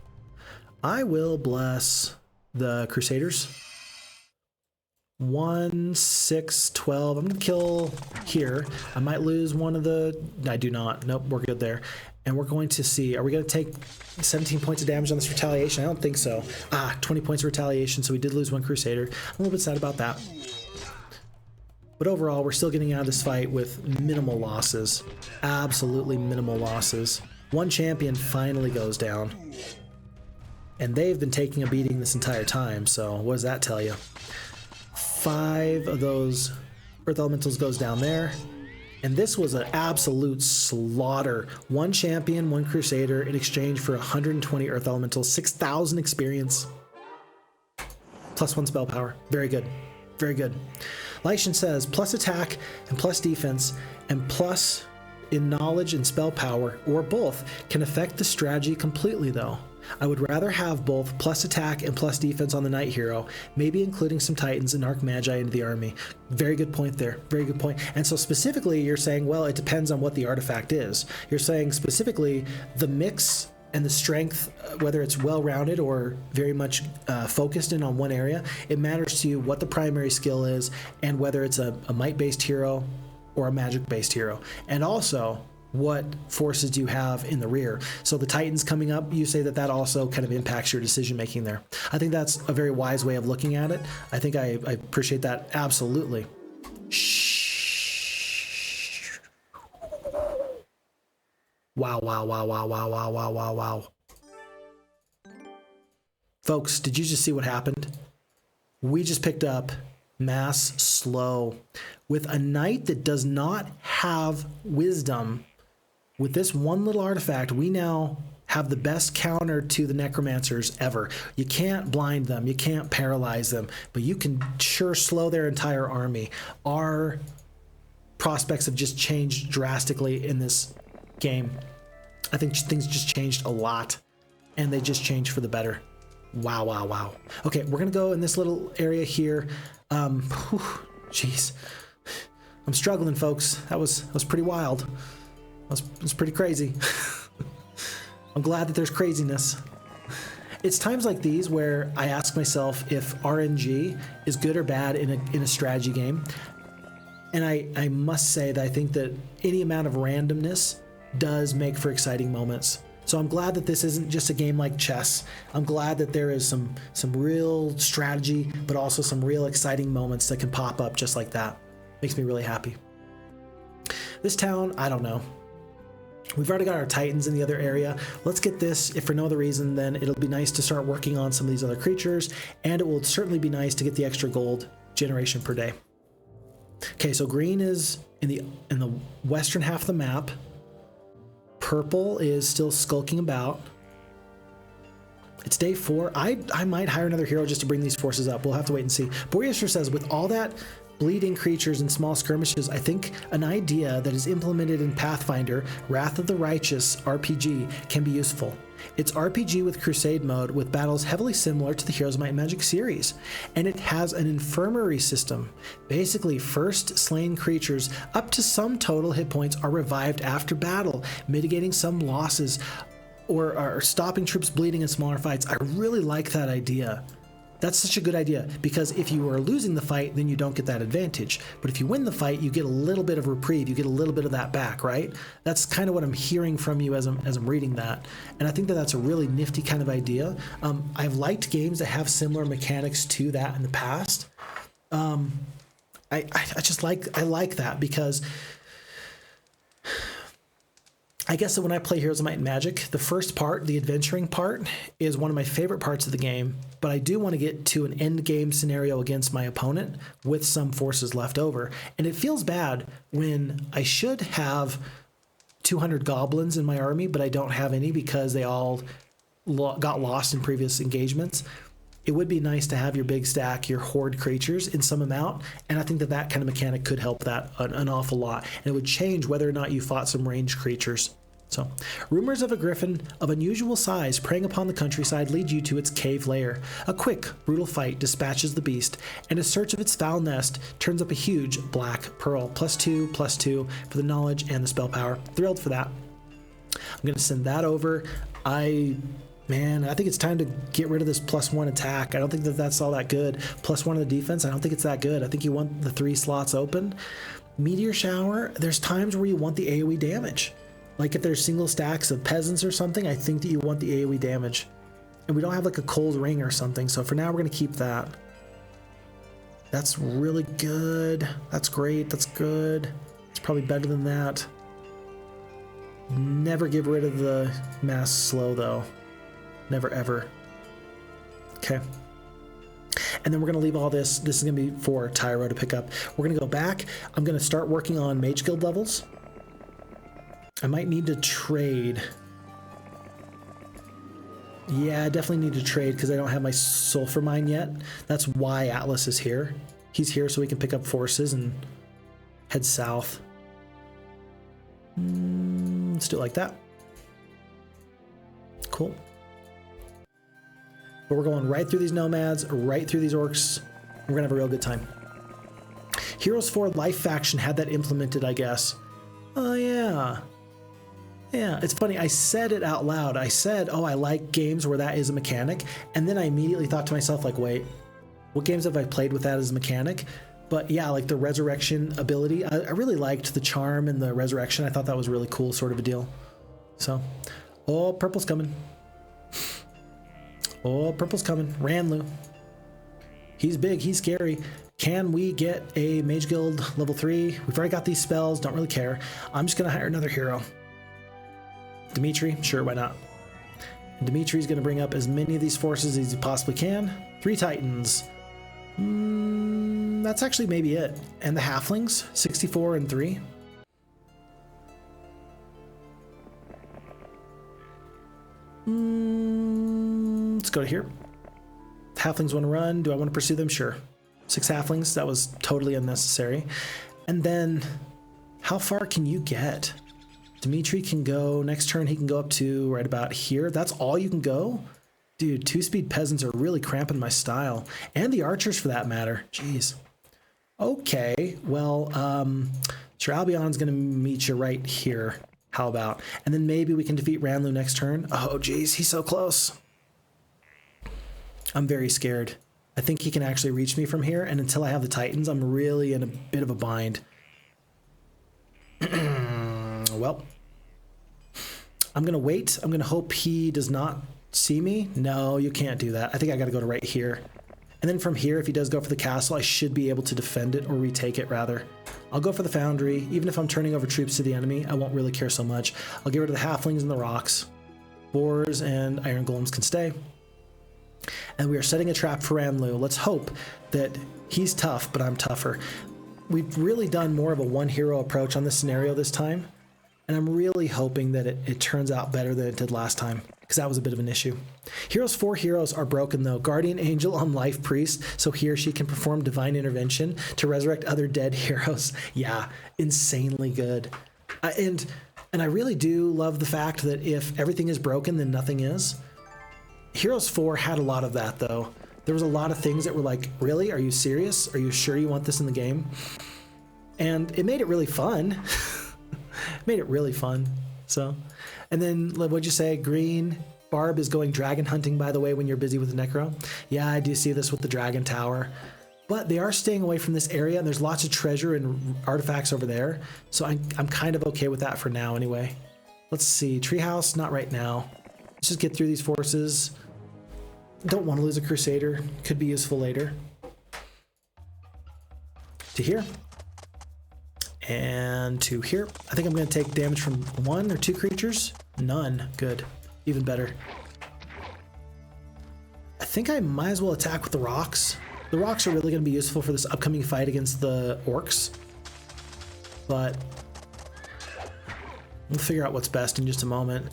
I will bless the Crusaders. 1, 6, 12. I'm gonna kill here. I might lose one of the... I do not. Nope, we're good there. And we're going to see, are we gonna take 17 points of damage on this retaliation? I don't think so. 20 points of retaliation, so we did lose one Crusader. I'm a little bit sad about that. But overall, we're still getting out of this fight with minimal losses. Absolutely minimal losses. One champion finally goes down. And they've been taking a beating this entire time, so what does that tell you? 5 of those Earth Elementals goes down there. And this was an absolute slaughter. 1 champion, 1 Crusader in exchange for 120 Earth Elementals, 6,000 experience. Plus 1 spell power. Very good. Very good. Lightian says, plus attack and plus defense and plus in knowledge and spell power, or both, can affect the strategy completely though. I would rather have both plus attack and plus defense on the Knight Hero, maybe including some Titans and Arc Magi into the army. Very good point there. Very good point. And so specifically, you're saying, well, it depends on what the artifact is. You're saying specifically the mix and the strength, whether it's well-rounded or very much focused in on one area, it matters to you what the primary skill is and whether it's a might-based hero or a magic-based hero. And also, what forces do you have in the rear? So the Titans coming up, you say that that also kind of impacts your decision making there. I think that's a very wise way of looking at it. I think I appreciate that absolutely. Shh. Wow, wow, wow, wow, wow, wow, wow, wow, wow. Folks, did you just see what happened? We just picked up mass slow with a knight that does not have wisdom. With this one little artifact, we now have the best counter to the necromancers ever. You can't blind them, you can't paralyze them, but you can sure slow their entire army. Our prospects have just changed drastically in this game. I think things just changed a lot, and they just changed for the better. Wow, wow, wow. Okay, we're gonna go in this little area here. Jeez. I'm struggling, folks. That was pretty wild. It was pretty crazy. I'm glad that there's craziness. It's times like these where I ask myself if RNG is good or bad in a strategy game. And I must say that I think that any amount of randomness does make for exciting moments. So I'm glad that this isn't just a game like chess. I'm glad that there is some real strategy, but also some real exciting moments that can pop up just like that. Makes me really happy. This town, I don't know. We've already got our Titans in the other area. Let's get this, if for no other reason, then it'll be nice to start working on some of these other creatures, and it will certainly be nice to get the extra gold generation per day. Okay, so green is in the western half of the map. Purple is still skulking about. It's day 4. I might hire another hero just to bring these forces up. We'll have to wait and see. Boreaster says, with all that bleeding creatures and small skirmishes, I think an idea that is implemented in Pathfinder, Wrath of the Righteous RPG, can be useful. It's RPG with Crusade mode with battles heavily similar to the Heroes of Might and Magic series, and it has an infirmary system. Basically, first slain creatures up to some total hit points are revived after battle, mitigating some losses or stopping troops bleeding in smaller fights. I really like that idea. That's such a good idea, because if you are losing the fight, then you don't get that advantage. But if you win the fight, you get a little bit of reprieve. You get a little bit of that back, right? That's kind of what I'm hearing from you as I'm reading that. And I think that that's a really nifty kind of idea. I've liked games that have similar mechanics to that in the past. I like that, because I guess that when I play Heroes of Might and Magic, the first part, the adventuring part, is one of my favorite parts of the game, but I do want to get to an end game scenario against my opponent with some forces left over. And it feels bad when I should have 200 goblins in my army, but I don't have any because they all got lost in previous engagements. It would be nice to have your big stack, your horde creatures in some amount, and I think that that kind of mechanic could help that an awful lot. And it would change whether or not you fought some ranged creatures. So, rumors of a griffin of unusual size preying upon the countryside lead you to its cave lair. A quick, brutal fight dispatches the beast, and a search of its foul nest turns up a huge black pearl. +2/+2 for the knowledge and the spell power. Thrilled for that. I'm going to send that over. Man, I think it's time to get rid of this +1 attack. I don't think that that's all that good. +1 of the defense, I don't think it's that good. I think you want the 3 slots open. Meteor Shower, there's times where you want the AoE damage. Like if there's single stacks of peasants or something, I think that you want the AoE damage. And we don't have like a cold ring or something, so for now we're going to keep that. That's really good. That's great. That's good. It's probably better than that. Never get rid of the mass slow though. Never ever. Okay. And then we're going to leave all this. This is going to be for Tyro to pick up. We're going to go back. I'm going to start working on Mage Guild levels. I might need to trade. Yeah, I definitely need to trade because I don't have my Sulfur Mine yet. That's why Atlas is here. He's here so we can pick up forces and head south. Let's do it like that. Cool. But we're going right through these nomads, right through these orcs. We're gonna have a real good time. Heroes 4 Life Faction had that implemented, I guess. Oh yeah. Yeah, it's funny, I said it out loud. I said, oh, I like games where that is a mechanic. And then I immediately thought to myself, like, wait, what games have I played with that as a mechanic? But yeah, like the resurrection ability, I really liked the charm and the resurrection. I thought that was really cool, sort of a deal. So, oh, purple's coming. Oh, purple's coming. Ranlu. He's big. He's scary. Can we get a Mage Guild level 3? We've already got these spells. Don't really care. I'm just going to hire another hero. Dimitri? Sure, why not? And Dimitri's going to bring up as many of these forces as he possibly can. 3 Titans. That's actually maybe it. And the Halflings? 64 and 3. Let's go to here. Halflings want to run. Do I want to pursue them? Sure. 6 halflings. That was totally unnecessary. And then, how far can you get? Dimitri can go, next turn he can go up to right about here. That's all you can go? Dude, 2-speed peasants are really cramping my style. And the archers for that matter. Jeez. Okay, well, sure, Albion's going to meet you right here. How about? And then maybe we can defeat Ranlu next turn. Oh, geez, he's so close. I'm very scared. I think he can actually reach me from here, and until I have the Titans, I'm really in a bit of a bind. Well, I'm gonna wait. I'm gonna hope he does not see me. No, you can't do that. I think I gotta go to right here. And then from here, if he does go for the castle, I should be able to defend it, or retake it rather. I'll go for the foundry. Even if I'm turning over troops to the enemy, I won't really care so much. I'll get rid of the halflings and the rocks. Boars and iron golems can stay. And we are setting a trap for Ranlu. Let's hope that he's tough, but I'm tougher. We've really done more of a one hero approach on this scenario this time. And I'm really hoping that it turns out better than it did last time, because that was a bit of an issue. Heroes 4 heroes are broken though. Guardian Angel on Life Priest, so he or she can perform divine intervention to resurrect other dead heroes. Yeah, insanely good. And I really do love the fact that if everything is broken, then nothing is. Heroes 4 had a lot of that though. There was a lot of things that were like, really? Are you serious? Are you sure you want this in the game? And it made it really fun. Made it really fun. So, and then what'd you say? Green Barb is going dragon hunting, by the way, when you're busy with the Necro. Yeah, I do see this with the dragon tower, but they are staying away from this area, and there's lots of treasure and artifacts over there. So I'm kind of okay with that for now anyway. Let's see, treehouse, not right now. Let's just get through these forces. Don't want to lose a crusader. Could be useful later. To here. And to here. I think I'm going to take damage from 1 or 2 creatures. None. Good. Even better. I think I might as well attack with the rocks. The rocks are really going to be useful for this upcoming fight against the orcs. But we'll figure out what's best in just a moment.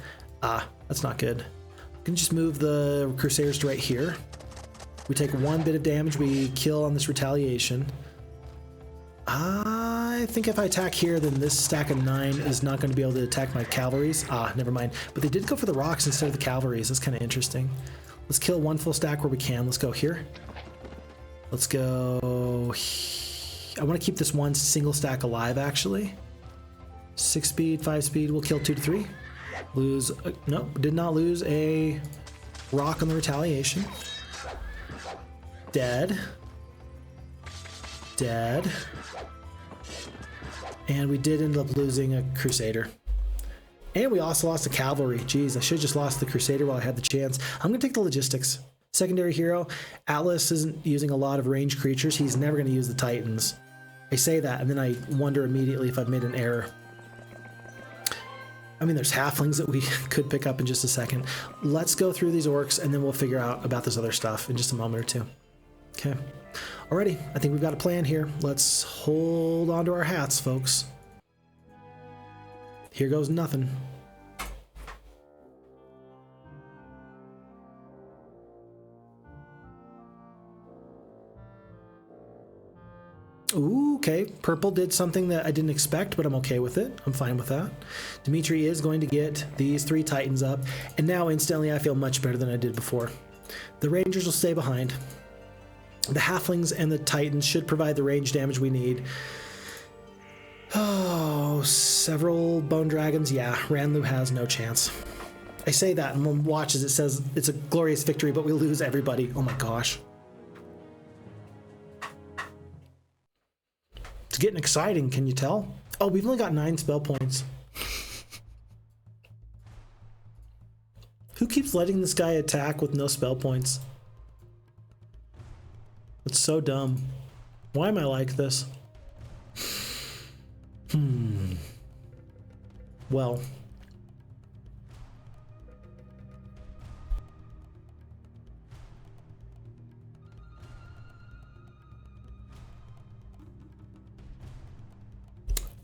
Ah, that's not good. I can just move the crusaders to right here. We take 1 bit of damage. We kill on this retaliation. I think if I attack here, then this stack of 9 is not going to be able to attack my cavalries. Ah, never mind. But they did go for the rocks instead of the cavalries. That's kind of interesting. Let's kill 1 full stack where we can. Let's go here. Let's go... I want to keep this 1 single stack alive, actually. 6 speed, 5 speed. We'll kill 2 to 3. Lose... no, did not lose a rock on the retaliation. Dead. Dead. And we did end up losing a crusader. And we also lost a cavalry. Jeez, I should have just lost the crusader while I had the chance. I'm going to take the logistics. Secondary hero, Atlas isn't using a lot of ranged creatures. He's never going to use the Titans. I say that, and then I wonder immediately if I've made an error. I mean, there's halflings that we could pick up in just a second. Let's go through these orcs, and then we'll figure out about this other stuff in just a moment or two. Okay. Alrighty, I think we've got a plan here. Let's hold on to our hats, folks. Here goes nothing. Ooh, okay. Purple did something that I didn't expect, but I'm okay with it. I'm fine with that. Dimitri is going to get these 3 Titans up, and now instantly I feel much better than I did before. The Rangers will stay behind. The halflings and the Titans should provide the range damage we need. Oh, several bone dragons. Yeah, Ranlu has no chance. I say that, and one watches, it says it's a glorious victory, but we lose everybody. Oh my gosh. It's getting exciting, can you tell? Oh, we've only got 9 spell points. Who keeps letting this guy attack with no spell points? It's so dumb. Why am I like this? Well.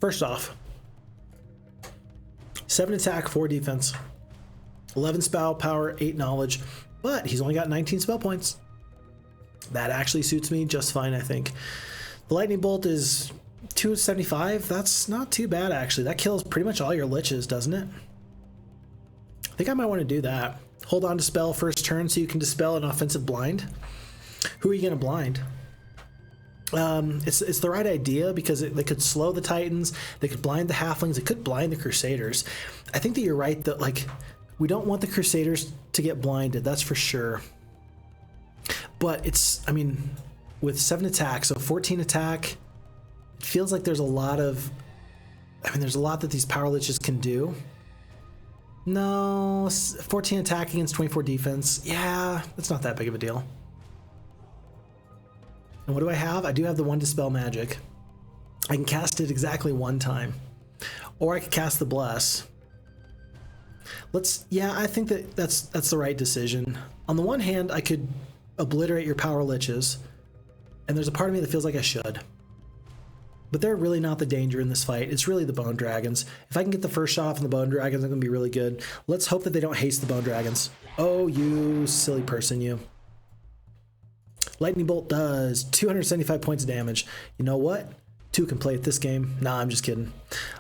First off, 7 attack, 4 defense, 11 spell power, 8 knowledge, but he's only got 19 spell points. That actually suits me just fine, I think. The lightning bolt is 275. That's not too bad, actually. That kills pretty much all your liches, doesn't it? I think I might want to do that. Hold on to spell first turn so you can dispel an offensive blind. Who are you going to blind? It's the right idea because they could slow the Titans, they could blind the halflings, they could blind the crusaders. I think that you're right that, like, we don't want the crusaders to get blinded, that's for sure. But it's, I mean, with 7 attacks, so 14 attack, it feels like there's a lot of I mean, there's a lot that these power liches can do. No, 14 attack against 24 defense. Yeah, that's not that big of a deal. And what do I have? I do have the 1 Dispel Magic. I can cast it exactly 1 time. Or I could cast the Bless. Yeah, I think that's the right decision. On the one hand, I could obliterate your power liches, and there's a part of me that feels like I should. But they're really not the danger in this fight. It's really the Bone Dragons. If I can get the first shot off on the Bone Dragons, I'm going to be really good. Let's hope that they don't haste the Bone Dragons. Oh, you silly person, you. Lightning Bolt does 275 points of damage. You know what? 2 can play at this game. Nah, I'm just kidding.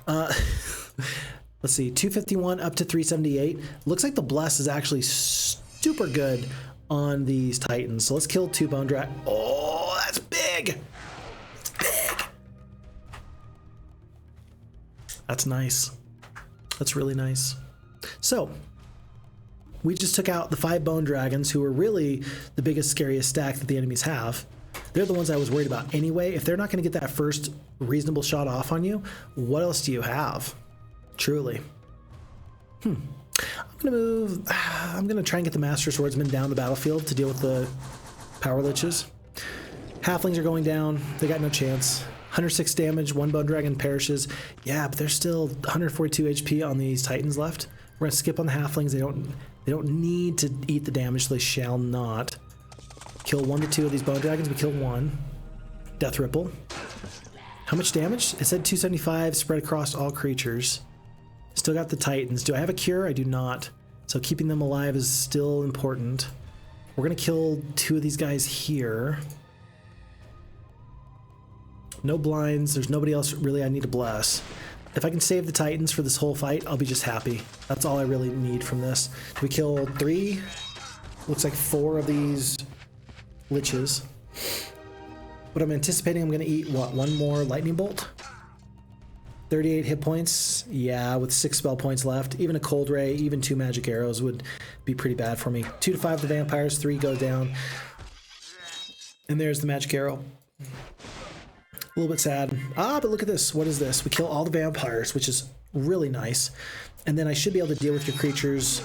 Let's see, 251 up to 378. Looks like the Bless is actually super good on these Titans. So let's kill 2 Bone Dragons. Oh, that's big! That's nice. That's really nice. So, we just took out the 5 Bone Dragons, who are really the biggest, scariest stack that the enemies have. They're the ones I was worried about anyway. If they're not going to get that first reasonable shot off on you, what else do you have? Truly. I'm going to try and get the Master Swordsman down the battlefield to deal with the Power Liches. Halflings are going down. They got no chance. 106 damage, 1 Bone Dragon perishes. Yeah, but there's still 142 HP on these Titans left. We're gonna skip on the Halflings. They don't need to eat the damage, so they shall not. Kill 1 to 2 of these Bone Dragons. We kill 1. Death Ripple. How much damage? It said 275 spread across all creatures. Still got the Titans. Do I have a cure? I do not. So keeping them alive is still important. We're gonna kill 2 of these guys here. No blinds. There's nobody else really I need to bless. If I can save the Titans for this whole fight, I'll be just happy. That's all I really need from this. We kill 3. Looks like 4 of these liches. But I'm anticipating I'm going to eat, what, 1 more Lightning Bolt? 38 hit points. Yeah, with 6 spell points left. Even a Cold Ray, even 2 magic arrows would be pretty bad for me. 2 to 5 the vampires, 3 go down. And there's the magic arrow. A little bit sad. But look at this. What is this? We kill all the vampires, which is really nice. And then I should be able to deal with your creatures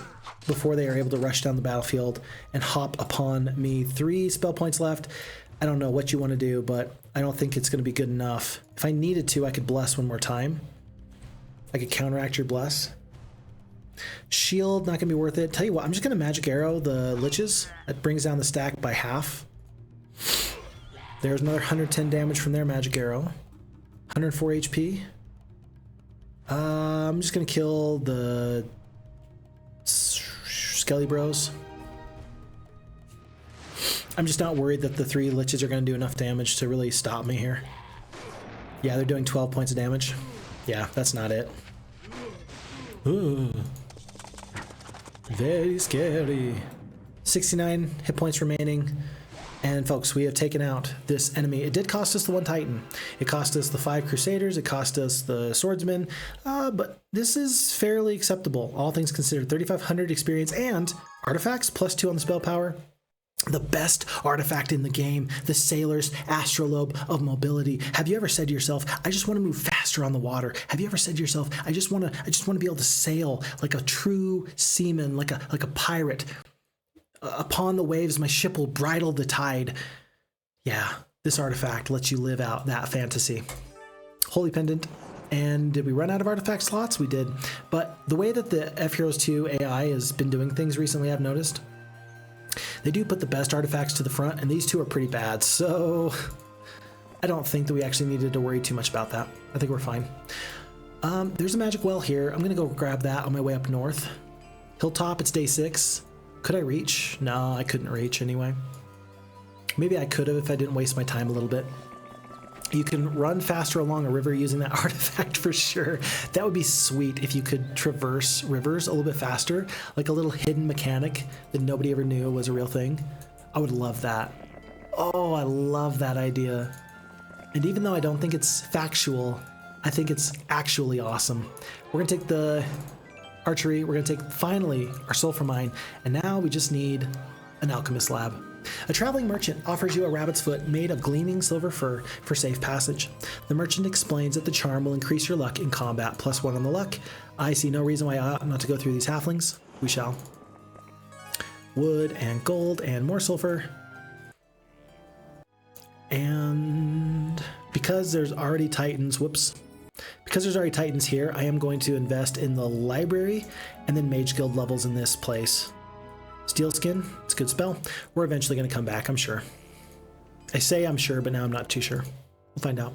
before they are able to rush down the battlefield and hop upon me. 3 spell points left. I don't know what you want to do, but I don't think it's going to be good enough. If I needed to, I could bless 1 more time. I could counteract your bless. Shield, not going to be worth it. Tell you what, I'm just going to magic arrow the liches. That brings down the stack by half. There's another 110 damage from their magic arrow. 104 HP. I'm just gonna kill the Skelly Bros. I'm just not worried that the 3 liches are gonna do enough damage to really stop me here. Yeah, they're doing 12 points of damage. Yeah, that's not it. Ooh. Very scary. 69 hit points remaining. And folks, we have taken out this enemy. It did cost us the 1 Titan. It cost us the 5 Crusaders. It cost us the Swordsman. But this is fairly acceptable, all things considered. 3,500 experience and artifacts, +2 on the spell power. The best artifact in the game, the Sailor's Astrolabe of Mobility. Have you ever said to yourself, I just want to move faster on the water? Have you ever said to yourself, I just want to be able to sail like a true seaman, like a pirate? Upon the waves, my ship will bridle the tide. Yeah, this artifact lets you live out that fantasy. Holy Pendant. And did we run out of artifact slots? We did. But the way that the FHeroes2 AI has been doing things recently, I've noticed, they do put the best artifacts to the front, and these 2 are pretty bad. So I don't think that we actually needed to worry too much about that. I think we're fine. There's a magic well here. I'm going to go grab that on my way up north. Hilltop, it's day 6. Could I reach? No, I couldn't reach anyway. Maybe I could have if I didn't waste my time a little bit. You can run faster along a river using that artifact for sure. That would be sweet if you could traverse rivers a little bit faster, like a little hidden mechanic that nobody ever knew was a real thing. I would love that. Oh, I love that idea. And even though I don't think it's factual, I think it's actually awesome. We're gonna take the archery, we're gonna take finally our sulfur mine, and now we just need an alchemist lab. A traveling merchant offers you a rabbit's foot made of gleaming silver fur for safe passage. The merchant explains that the charm will increase your luck in combat, +1 on the luck. I see no reason why I ought not to go through these halflings. We shall. Wood and gold and more sulfur. And because there's already titans, because there's already titans here, I am going to invest in the library and then mage guild levels in this place. Steel skin, it's a good spell. We're eventually going to come back, I'm sure. I say I'm sure, but now I'm not too sure. We'll find out.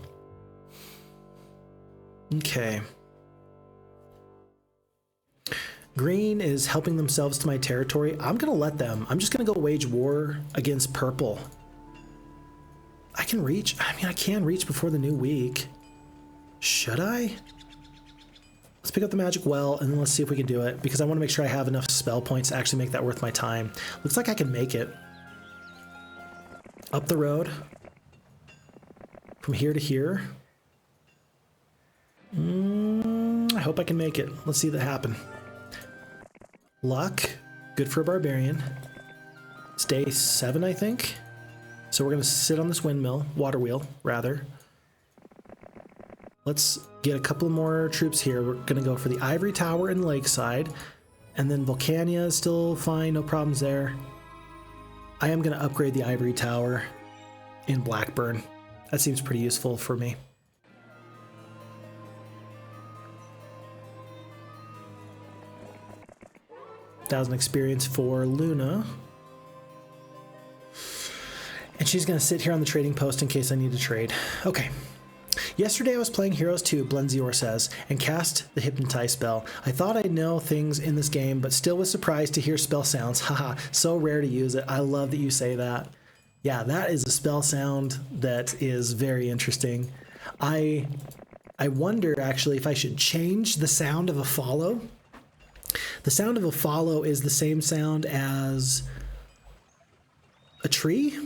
Okay. Green is helping themselves to my territory. I'm going to let them. I'm just going to go wage war against purple. I can reach. I mean, I can reach before the new week. Should I? Let's pick up the magic well and then let's see if we can do it, because I want to make sure I have enough spell points to actually make that worth my time. Looks like I can make it. Up the road. From here to here. I hope I can make it. Let's see that happen. Luck. Good for a barbarian. It's day 7, I think. So we're going to sit on this windmill. Water wheel, rather. Let's get a couple more troops here. We're going to go for the Ivory Tower and Lakeside. And then Vulcania is still fine. No problems there. I am going to upgrade the Ivory Tower in Blackburn. That seems pretty useful for me. $1,000 experience for Luna. And she's going to sit here on the trading post in case I need to trade. Okay. Yesterday I was playing Heroes 2, Blenzior says, and cast the Hypnotize spell. I thought I'd know things in this game, but still was surprised to hear spell sounds. Haha, so rare to use it. I love that you say that. Yeah, that is a spell sound that is very interesting. I wonder, actually, if I should change the sound of a follow. The sound of a follow is the same sound as a tree.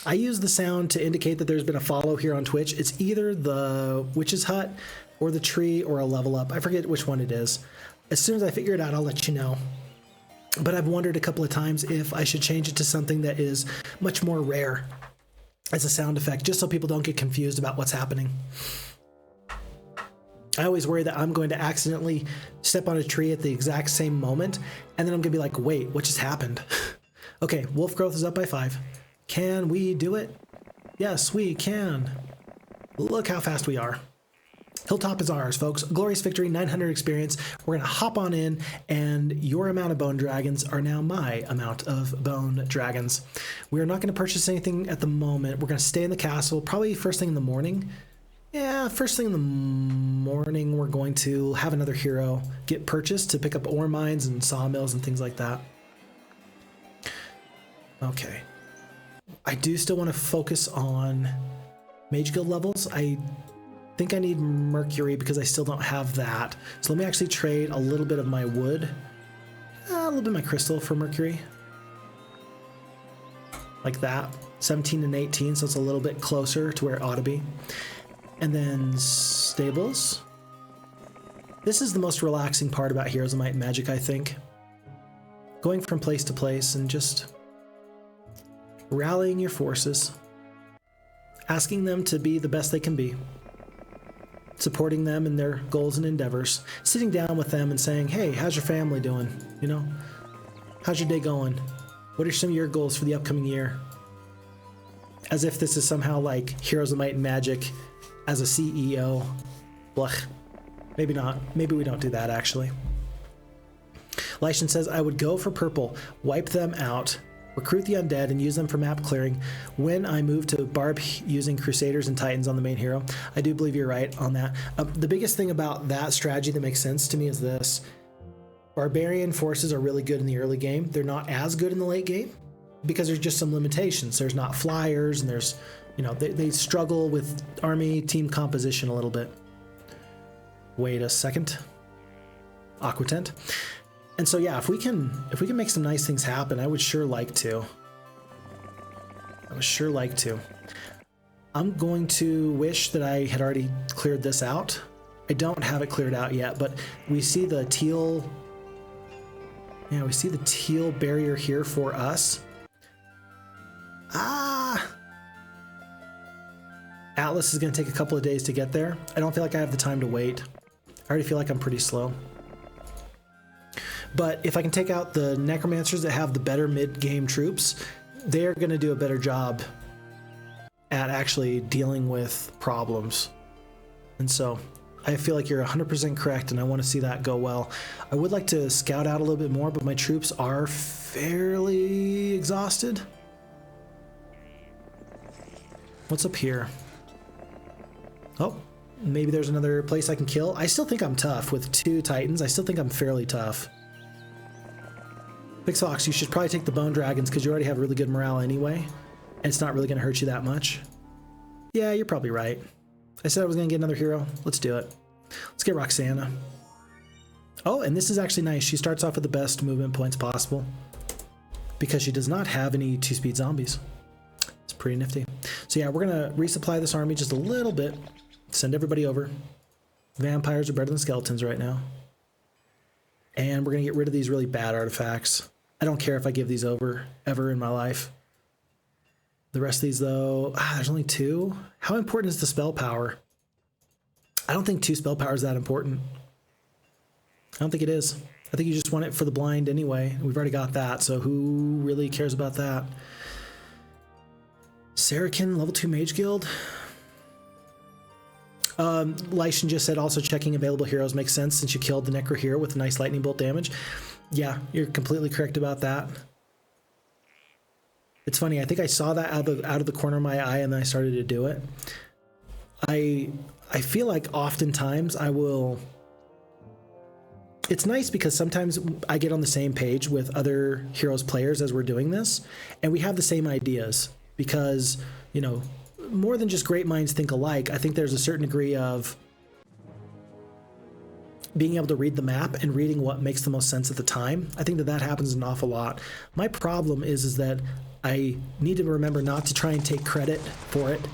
I use the sound to indicate that there's been a follow here on Twitch. It's either the witch's hut or the tree or a level up. I forget which one it is. As soon as I figure it out, I'll let you know. But I've wondered a couple of times if I should change it to something that is much more rare as a sound effect, just so people don't get confused about what's happening. I always worry that I'm going to accidentally step on a tree at the exact same moment, and then I'm going to be like, wait, what just happened? Okay, wolf growth is up by 5. Can we do it? Yes, we can. Look how fast we are. Hilltop is ours, folks. Glorious victory, 900 experience. We're going to hop on in, and your amount of bone dragons are now my amount of bone dragons. We are not going to purchase anything at the moment. We're going to stay in the castle, probably first thing in the morning. Yeah, first thing in the morning, we're going to have another hero get purchased to pick up ore mines and sawmills and things like that. Okay. I do still want to focus on Mage Guild levels. I think I need Mercury because I still don't have that. So let me actually trade a little bit of my wood, a little bit of my crystal for Mercury. Like that. 17 and 18, so it's a little bit closer to where it ought to be. And then stables. This is the most relaxing part about Heroes of Might and Magic, I think. Going from place to place and just rallying your forces, asking them to be the best they can be, supporting them in their goals and endeavors, sitting down with them and saying, hey, how's your family doing? You know, how's your day going? What are some of your goals for the upcoming year? As if this is somehow like Heroes of Might and Magic as a CEO. Blech. Maybe not. Maybe we don't do that, actually. Lightian says, I would go for purple, wipe them out, recruit the undead, and use them for map clearing when I move to Barb using Crusaders and Titans on the main hero. I do believe you're right on that. The biggest thing about that strategy that makes sense to me is this. Barbarian forces are really good in the early game. They're not as good in the late game because there's just some limitations. There's not flyers, and there's, you know, they struggle with army team composition a little bit. Wait a second. Aquatent. And so yeah, if we can make some nice things happen, I would sure like to. I'm going to wish that I had already cleared this out. I don't have it cleared out yet, but we see the teal. Yeah, we see the teal barrier here for us. Ah! Atlas is going to take a couple of days to get there. I don't feel like I have the time to wait. I already feel like I'm pretty slow. But if I can take out the Necromancers that have the better mid-game troops, they're going to do a better job at actually dealing with problems. And so I feel like you're 100% correct, and I want to see that go well. I would like to scout out a little bit more, but my troops are fairly exhausted. What's up here? Oh, maybe there's another place I can kill. I still think I'm tough with 2 Titans. I still think I'm fairly tough. Phixfox, you should probably take the Bone Dragons because you already have really good morale anyway, and it's not really going to hurt you that much. Yeah, you're probably right. I said I was going to get another hero. Let's do it. Let's get Roxana. Oh, and this is actually nice. She starts off with the best movement points possible because she does not have any 2-speed zombies. It's pretty nifty. So yeah, we're going to resupply this army just a little bit. Send everybody over. Vampires are better than skeletons right now. And we're going to get rid of these really bad artifacts. I don't care if I give these over ever in my life. The rest of these, though, there's only 2. How important is the spell power? I don't think 2 spell power is that important. I don't think it is. I think you just want it for the blind anyway. We've already got that, so who really cares about that? Sartek, level 2 Mage Guild. Lightian just said also checking available heroes makes sense since you killed the Necro hero with a nice lightning bolt damage. Yeah, you're completely correct about that. It's funny, I think I saw that out of the corner of my eye and then I started to do it. I feel like oftentimes I will... It's nice because sometimes I get on the same page with other Heroes players as we're doing this, and we have the same ideas because, you know, more than just great minds think alike, I think there's a certain degree of being able to read the map and reading what makes the most sense at the time. I think that happens an awful lot. My problem is that I need to remember not to try and take credit for it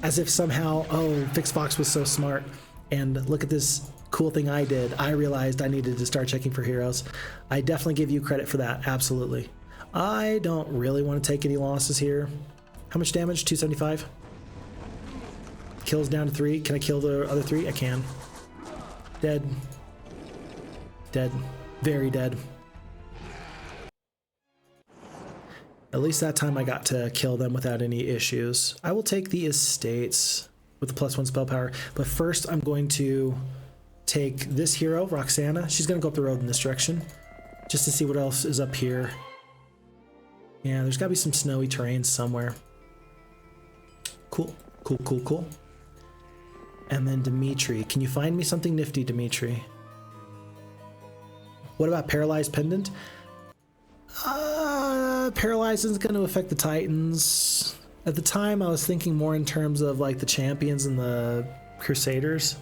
as if somehow, oh, Phixfox was so smart and look at this cool thing I did. I realized I needed to start checking for heroes. I definitely give you credit for that, absolutely. I don't really want to take any losses here. How much damage? 275? Kills down to 3. Can I kill the other 3? I can. Dead. Dead. Very dead. At least that time I got to kill them without any issues. I will take the estates with the +1 spell power, but first I'm going to take this hero, Roxana. She's going to go up the road in this direction just to see what else is up here. Yeah, there's got to be some snowy terrain somewhere. Cool, cool, cool, cool. And then Dimitri. Can you find me something nifty, Dimitri? What about Paralyzed Pendant? Paralyzed isn't going to affect the Titans. At the time, I was thinking more in terms of like the Champions and the Crusaders.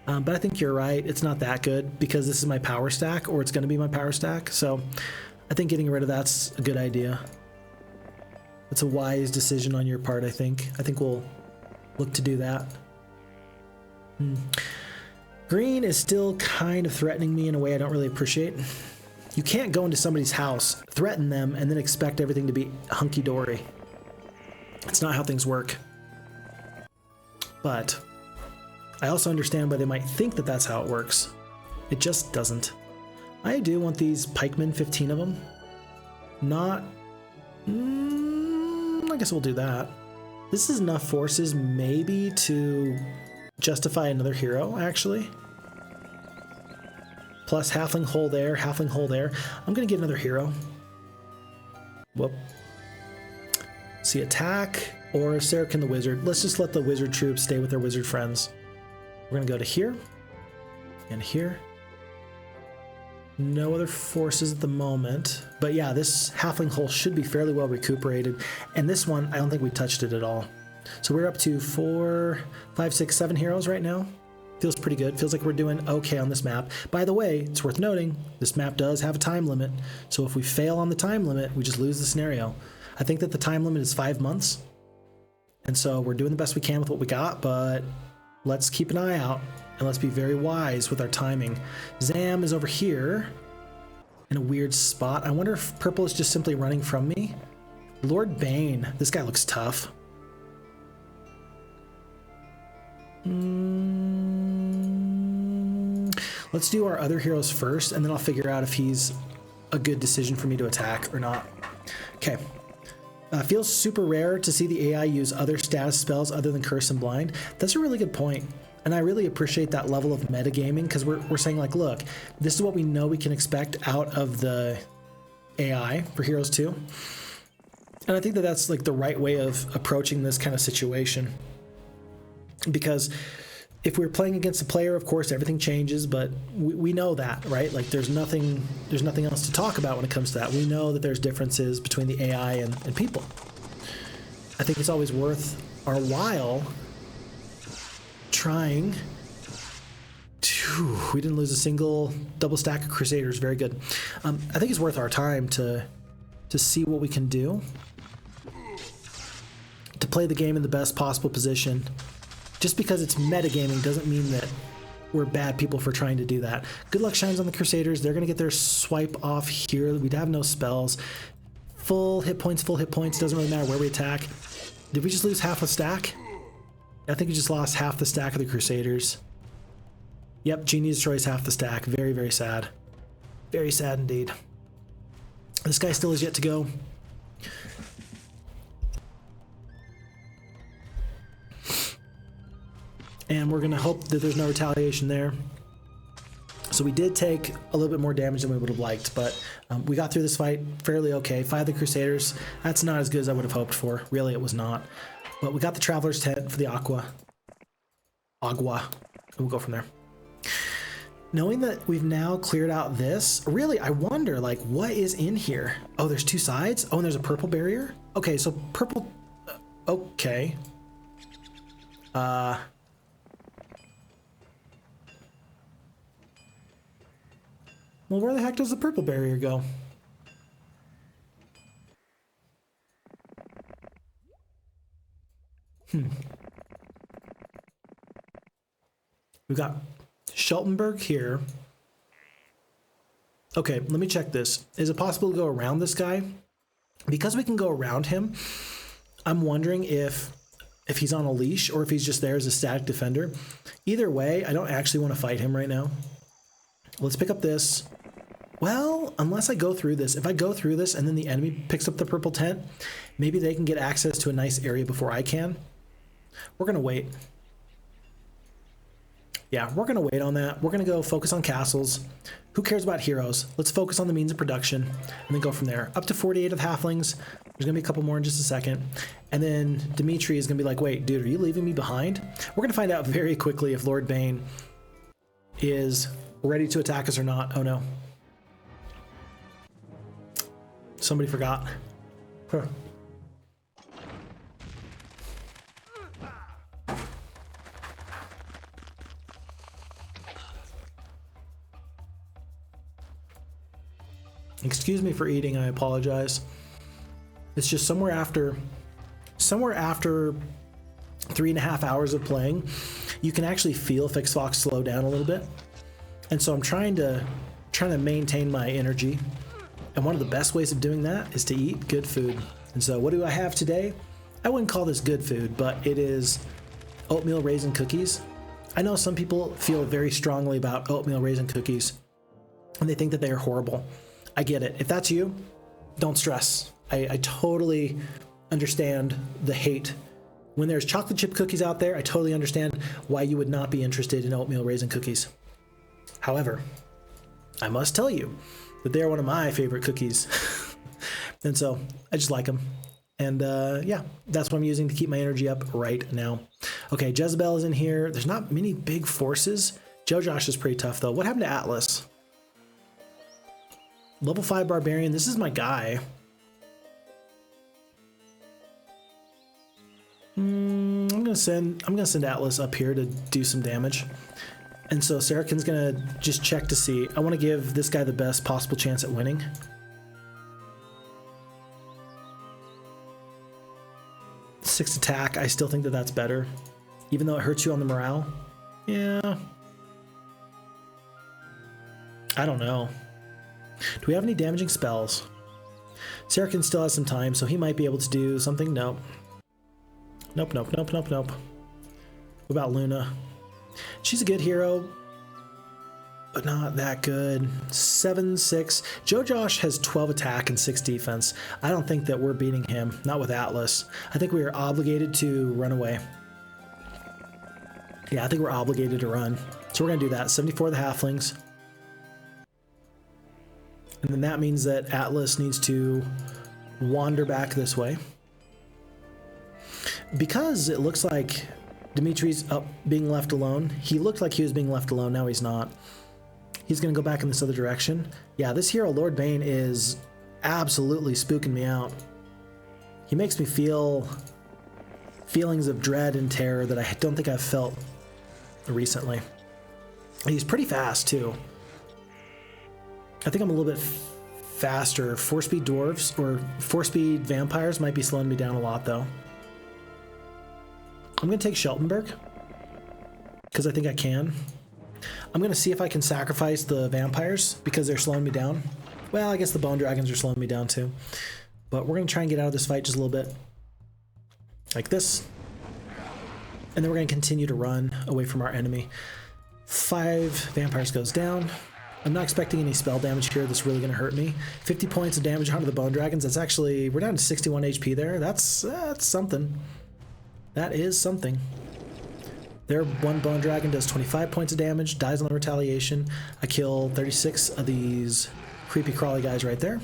But I think you're right. It's not that good because this is my power stack, or it's going to be my power stack. So I think getting rid of that's a good idea. It's a wise decision on your part, I think. I think we'll look to do that. Green is still kind of threatening me in a way I don't really appreciate. You can't go into somebody's house, threaten them, and then expect everything to be hunky-dory. It's not how things work. But I also understand why they might think that that's how it works. It just doesn't. I do want these pikemen, 15 of them. Not... I guess we'll do that. This is enough forces maybe to justify another hero, actually. Plus halfling hole there, halfling hole there. I'm going to get another hero. Whoop. See, attack or Sartek the wizard. Let's just let the wizard troops stay with their wizard friends. We're going to go to here and here. No other forces at the moment. But yeah, this halfling hole should be fairly well recuperated. And this one, I don't think we touched it at all. So we're up to 4, 5, 6, 7 heroes right now. Feels pretty good. Feels like we're doing okay on this map. By the way, it's worth noting, this map does have a time limit. So if we fail on the time limit, we just lose the scenario. I think that the time limit is 5 months. And so we're doing the best we can with what we got, but let's keep an eye out and let's be very wise with our timing. Zam is over here in a weird spot. I wonder if purple is just simply running from me. Lord Bane. This guy looks tough. Let's do our other heroes first, and then I'll figure out if he's a good decision for me to attack or not. Okay. Feels super rare to see the AI use other status spells other than Curse and Blind. That's a really good point. And I really appreciate that level of metagaming, because we're saying, like, look, this is what we know we can expect out of the AI for Heroes 2. And I think that that's like the right way of approaching this kind of situation. Because if we're playing against a player, of course, everything changes, but we know that, right? Like there's nothing else to talk about when it comes to that. We know that there's differences between the AI and people. I think it's always worth our while trying to... We didn't lose a single double stack of Crusaders. Very good. I think it's worth our time to see what we can do to play the game in the best possible position. Just because it's metagaming doesn't mean that we're bad people for trying to do that. Good luck shines on the Crusaders. They're going to get their swipe off here. We'd have no spells. Full hit points. Doesn't really matter where we attack. Did we just lose half a stack? I think we just lost half the stack of the Crusaders. Yep, Genie destroys half the stack. Very, very sad. Very sad indeed. This guy still has yet to go. And we're going to hope that there's no retaliation there. So we did take a little bit more damage than we would have liked, but we got through this fight fairly okay. 5 of the Crusaders, that's not as good as I would have hoped for. Really, it was not. But we got the Traveler's Tent for the Agua. We'll go from there. Knowing that we've now cleared out this, really, I wonder, like, what is in here? Oh, there's 2 sides? Oh, and there's a purple barrier? Okay, so purple... okay. Well, where the heck does the purple barrier go? We've got Scheltenberg here. Okay, let me check this. Is it possible to go around this guy? Because we can go around him, I'm wondering if he's on a leash or if he's just there as a static defender. Either way, I don't actually want to fight him right now. Let's pick up this. Well, unless I go through this. If I go through this and then the enemy picks up the purple tent, maybe they can get access to a nice area before I can. We're going to wait. Yeah, we're going to wait on that. We're going to go focus on castles. Who cares about heroes? Let's focus on the means of production and then go from there. Up to 48 of halflings. There's going to be a couple more in just a second. And then Dimitri is going to be like, wait, dude, are you leaving me behind? We're going to find out very quickly if Lord Bane is ready to attack us or not. Oh no. Somebody forgot. Huh. Excuse me for eating, I apologize. It's just somewhere after 3.5 hours of playing, you can actually feel Phixfox slow down a little bit. And so I'm trying to maintain my energy. And one of the best ways of doing that is to eat good food. And so what do I have today? I wouldn't call this good food, but it is oatmeal raisin cookies. I know some people feel very strongly about oatmeal raisin cookies and they think that they are horrible. I get it. If that's you, don't stress. I totally understand the hate. When there's chocolate chip cookies out there, I totally understand why you would not be interested in oatmeal raisin cookies. However, I must tell you that they are one of my favorite cookies. And so I just like them. And yeah, that's what I'm using to keep my energy up right now. Okay, Jezebel is in here. There's not many big forces. Jojosh is pretty tough though. What happened to Atlas? Level 5 Barbarian. This is my guy. I'm gonna send Atlas up here to do some damage. And so Sarrakin's gonna just check to see. I want to give this guy the best possible chance at winning. Six attack. I still think that that's better, even though it hurts you on the morale. Yeah. I don't know. Do we have any damaging spells? Sartek still has some time, so he might be able to do something. Nope. Nope, nope, nope, nope, nope. What about Luna? She's a good hero, but not that good. 7-6. Joe Josh has 12 attack and 6 defense. I don't think that we're beating him, not with Atlas. I think we are obligated to run away. Yeah, I think we're obligated to run. So we're going to do that. 74 the halflings. And then that means that Atlas needs to wander back this way. Because it looks like Dimitri's up being left alone. He looked like he was being left alone. Now he's not. He's going to go back in this other direction. Yeah, this hero, Lord Bane, is absolutely spooking me out. He makes me feel feelings of dread and terror that I don't think I've felt recently. And he's pretty fast, too. I think I'm a little bit faster. 4-speed dwarves or 4-speed vampires might be slowing me down a lot, though. I'm going to take Sheltenberg because I think I can. I'm going to see if I can sacrifice the vampires because they're slowing me down. Well, I guess the bone dragons are slowing me down too. But we're going to try and get out of this fight just a little bit. Like this. And then we're going to continue to run away from our enemy. 5 vampires goes down. I'm not expecting any spell damage here that's really going to hurt me. 50 points of damage onto the bone dragons. That's actually, we're down to 61 HP there. That's something. That is something. Their one bone dragon does 25 points of damage, dies on the retaliation. I kill 36 of these creepy crawly guys right there.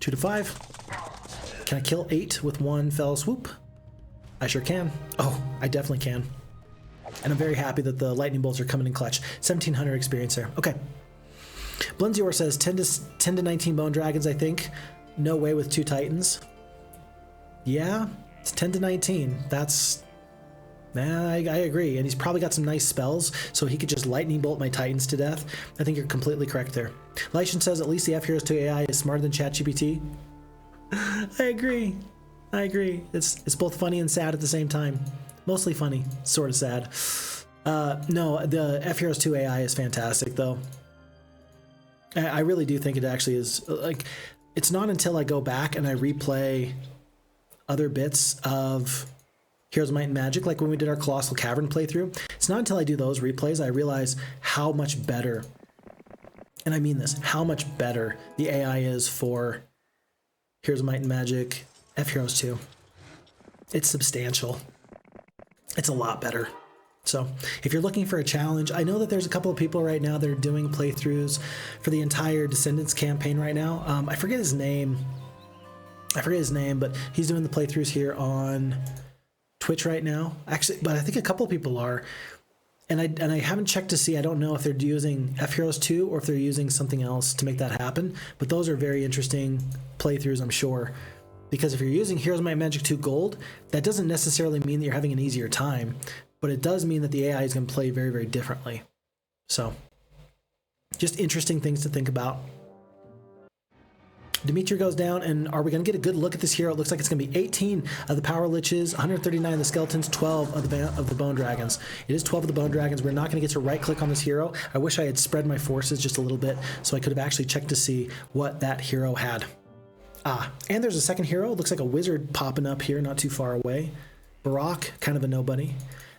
2 to 5. Can I kill 8 with one fell swoop? I sure can. Oh, I definitely can. And I'm very happy that the lightning bolts are coming in clutch. 1700 experience there. Okay. Blenzior says 10 to 19 bone dragons, I think. No way with 2 titans. Yeah, it's 10 to 19. That's... I agree. And he's probably got some nice spells, so he could just lightning bolt my titans to death. I think you're completely correct there. Lightian says at least the FHeroes2 AI is smarter than ChatGPT. I agree. I agree. It's both funny and sad at the same time. Mostly funny, sort of sad. No, the FHeroes2 AI is fantastic, though. I really do think it actually is. Like, it's not until I go back and I replay other bits of Heroes of Might and Magic, like when we did our Colossal Cavern playthrough. It's not until I do those replays I realize how much better, and I mean this, how much better the AI is for Heroes of Might and Magic FHeroes2. It's substantial. It's a lot better. So if you're looking for a challenge, I know that there's a couple of people right now that are doing playthroughs for the entire Descendants campaign right now. I forget his name. But he's doing the playthroughs here on Twitch right now. Actually, but I think a couple of people are. And I haven't checked to see. I don't know if they're using FHeroes2 or if they're using something else to make that happen. But those are very interesting playthroughs, I'm sure. Because if you're using Heroes of Might and Magic 2 Gold, that doesn't necessarily mean that you're having an easier time. But it does mean that the AI is going to play very, very differently. So, just interesting things to think about. Dimitri goes down, and are we going to get a good look at this hero? It looks like it's going to be 18 of the Power Liches, 139 of the Skeletons, 12 of the Bone Dragons. It is 12 of the Bone Dragons. We're not going to get to right-click on this hero. I wish I had spread my forces just a little bit so I could have actually checked to see what that hero had. And there's a second hero. It looks like a wizard popping up here not too far away. Barak, kind of a nobody.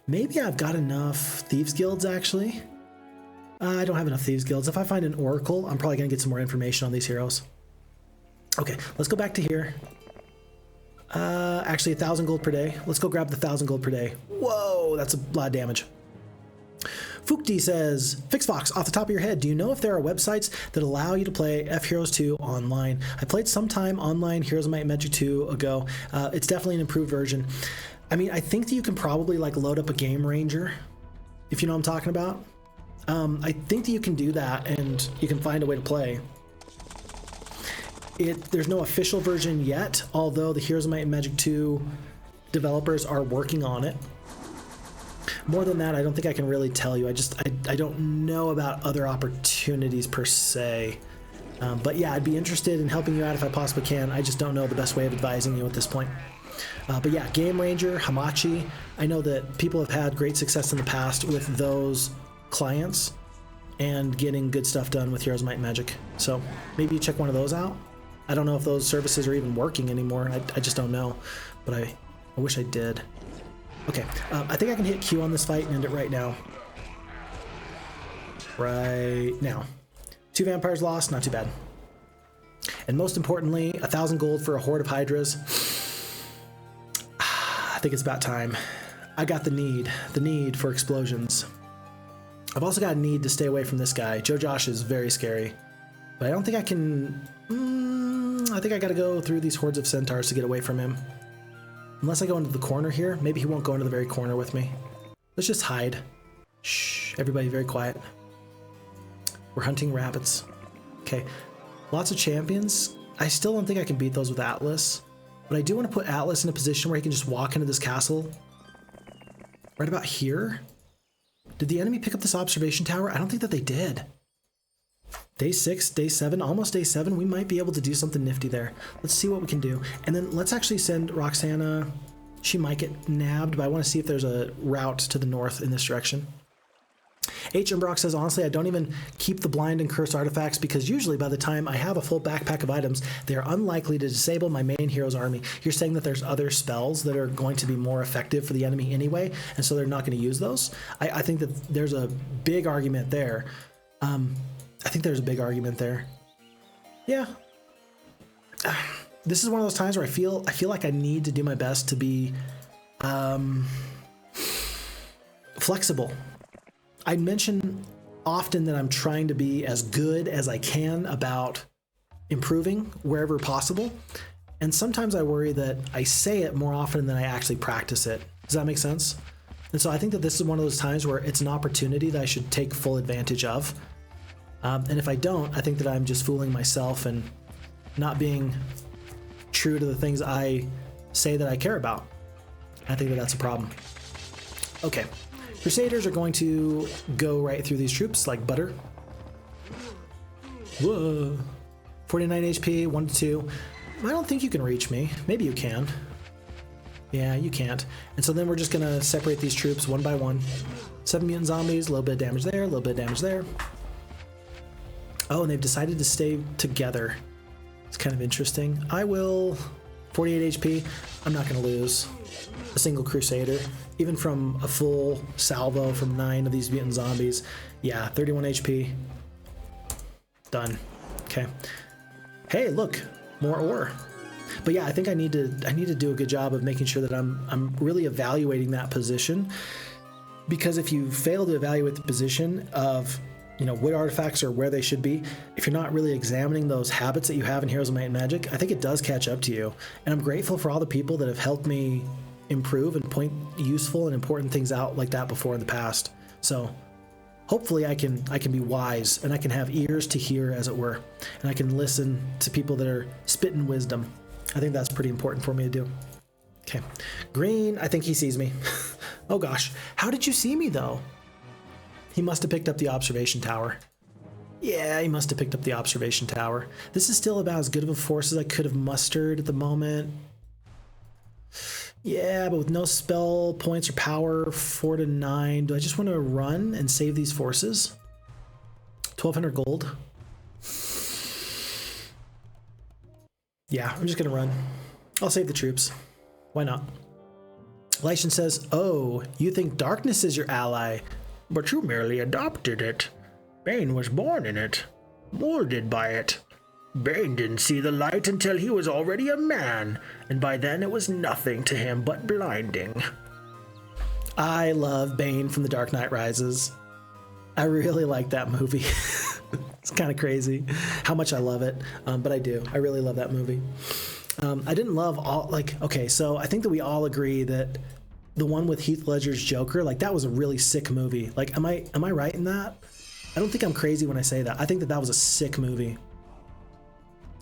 Maybe I've got enough Thieves Guilds, actually. I don't have enough Thieves Guilds. If I find an Oracle, I'm probably going to get some more information on these heroes. Okay, let's go back to here. Actually, 1,000 gold per day. Let's go grab the 1,000 gold per day. Whoa, that's a lot of damage. Fukti says, Phixfox, off the top of your head, do you know if there are websites that allow you to play FHeroes2 online? I played sometime online Heroes of Might and Magic 2 ago. It's definitely an improved version. I mean, I think that you can probably like load up a Game Ranger, if you know what I'm talking about. I think that you can do that and you can find a way to play. There's no official version yet, although the Heroes of Might and Magic 2 developers are working on it. More than that, I don't think I can really tell you. I don't know about other opportunities per se. But yeah, I'd be interested in helping you out if I possibly can. I just don't know the best way of advising you at this point. But yeah, Game Ranger, Hamachi, I know that people have had great success in the past with those clients. and getting good stuff done with Heroes Might and Magic. So maybe you check one of those out. I don't know if those services are even working anymore. I just don't know, but I wish I did. Okay, I think I can hit Q on this fight and end it right now. Right now. 2 vampires lost, not too bad. And most importantly, 1,000 gold for a horde of Hydras. I think it's about time. I got the need for explosions. I've also got a need to stay away from this guy. Joe Josh is very scary, but I don't think I can. I think I gotta go through these hordes of centaurs to get away from him. Unless I go into the corner here. Maybe he won't go into the very corner with me. Let's just hide. Shh, everybody very quiet. We're hunting rabbits. Okay, lots of champions. I still don't think I can beat those with Atlas, but I do want to put Atlas in a position where he can just walk into this castle right about here. Did the enemy pick up this observation tower? I don't think that they did. Day 6, day 7, almost day 7, we might be able to do something nifty there. Let's see what we can do. And then let's actually send Roxana. She might get nabbed, but I want to see if there's a route to the north in this direction. H. Brock says, honestly, I don't even keep the blind and curse artifacts because usually by the time I have a full backpack of items, they are unlikely to disable my main hero's army. You're saying that there's other spells that are going to be more effective for the enemy anyway, and so they're not going to use those? I think that there's a big argument there. I think there's a big argument there. Yeah. This is one of those times where I feel like I need to do my best to be flexible. I mention often that I'm trying to be as good as I can about improving wherever possible. And sometimes I worry that I say it more often than I actually practice it. Does that make sense? And so I think that this is one of those times where it's an opportunity that I should take full advantage of. And if I don't, I think that I'm just fooling myself and not being true to the things I say that I care about. I think that that's a problem. Okay. Crusaders are going to go right through these troops like butter. Whoa. 49 HP, 1 to 2. I don't think you can reach me. Maybe you can. Yeah, you can't. And so then we're just going to separate these troops one by one. 7 mutant zombies, a little bit of damage there, a little bit of damage there. Oh, and they've decided to stay together. It's kind of interesting. I will... 48 HP. I'm not going to lose a single Crusader. Even from a full salvo from 9 of these mutant zombies. Yeah, 31 HP. Done. Okay. Hey, look, more ore. But yeah, I think I need to do a good job of making sure that I'm really evaluating that position. Because if you fail to evaluate the position of, you know, what artifacts are where they should be, if you're not really examining those habits that you have in Heroes of Might and Magic, I think it does catch up to you. And I'm grateful for all the people that have helped me improve and point useful and important things out like that before in the past. So hopefully I can be wise and I can have ears to hear, as it were, and I can listen to people that are spitting wisdom. I think that's pretty important for me to do. Okay. Green, I think he sees me. Oh gosh, how did you see me though? He must have picked up the observation tower. Yeah, he must have picked up the observation tower. This is still about as good of a force as I could have mustered at the moment. Yeah, but with no spell points or power, 4 to 9. Do I just want to run and save these forces? 1,200 gold. Yeah, I'm just going to run. I'll save the troops. Why not? Lightian says, oh, you think darkness is your ally, but you merely adopted it. Bane was born in it, molded by it. Bane didn't see the light until he was already a man, and by then it was nothing to him but blinding. I love Bane from The Dark Knight Rises. I really like that movie. It's kind of crazy how much I love it, but I do. I really love that movie. I didn't love all, like, okay, so I think that we all agree that the one with Heath Ledger's Joker, like, that was a really sick movie. Like, am I right in that? I don't think I'm crazy when I say that. I think that that was a sick movie.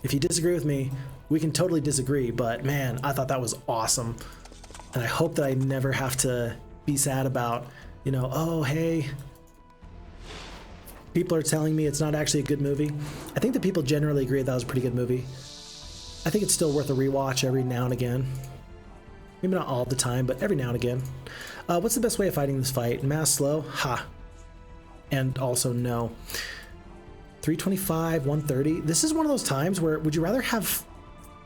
If you disagree with me, we can totally disagree, but man, I thought that was awesome. And I hope that I never have to be sad about, you know, oh, hey, people are telling me it's not actually a good movie. I think that people generally agree that was a pretty good movie. I think it's still worth a rewatch every now and again. Maybe not all the time, but every now and again. What's the best way of fighting this fight? Mass slow? Ha. and also no. 325, 130. This is one of those times where would you rather have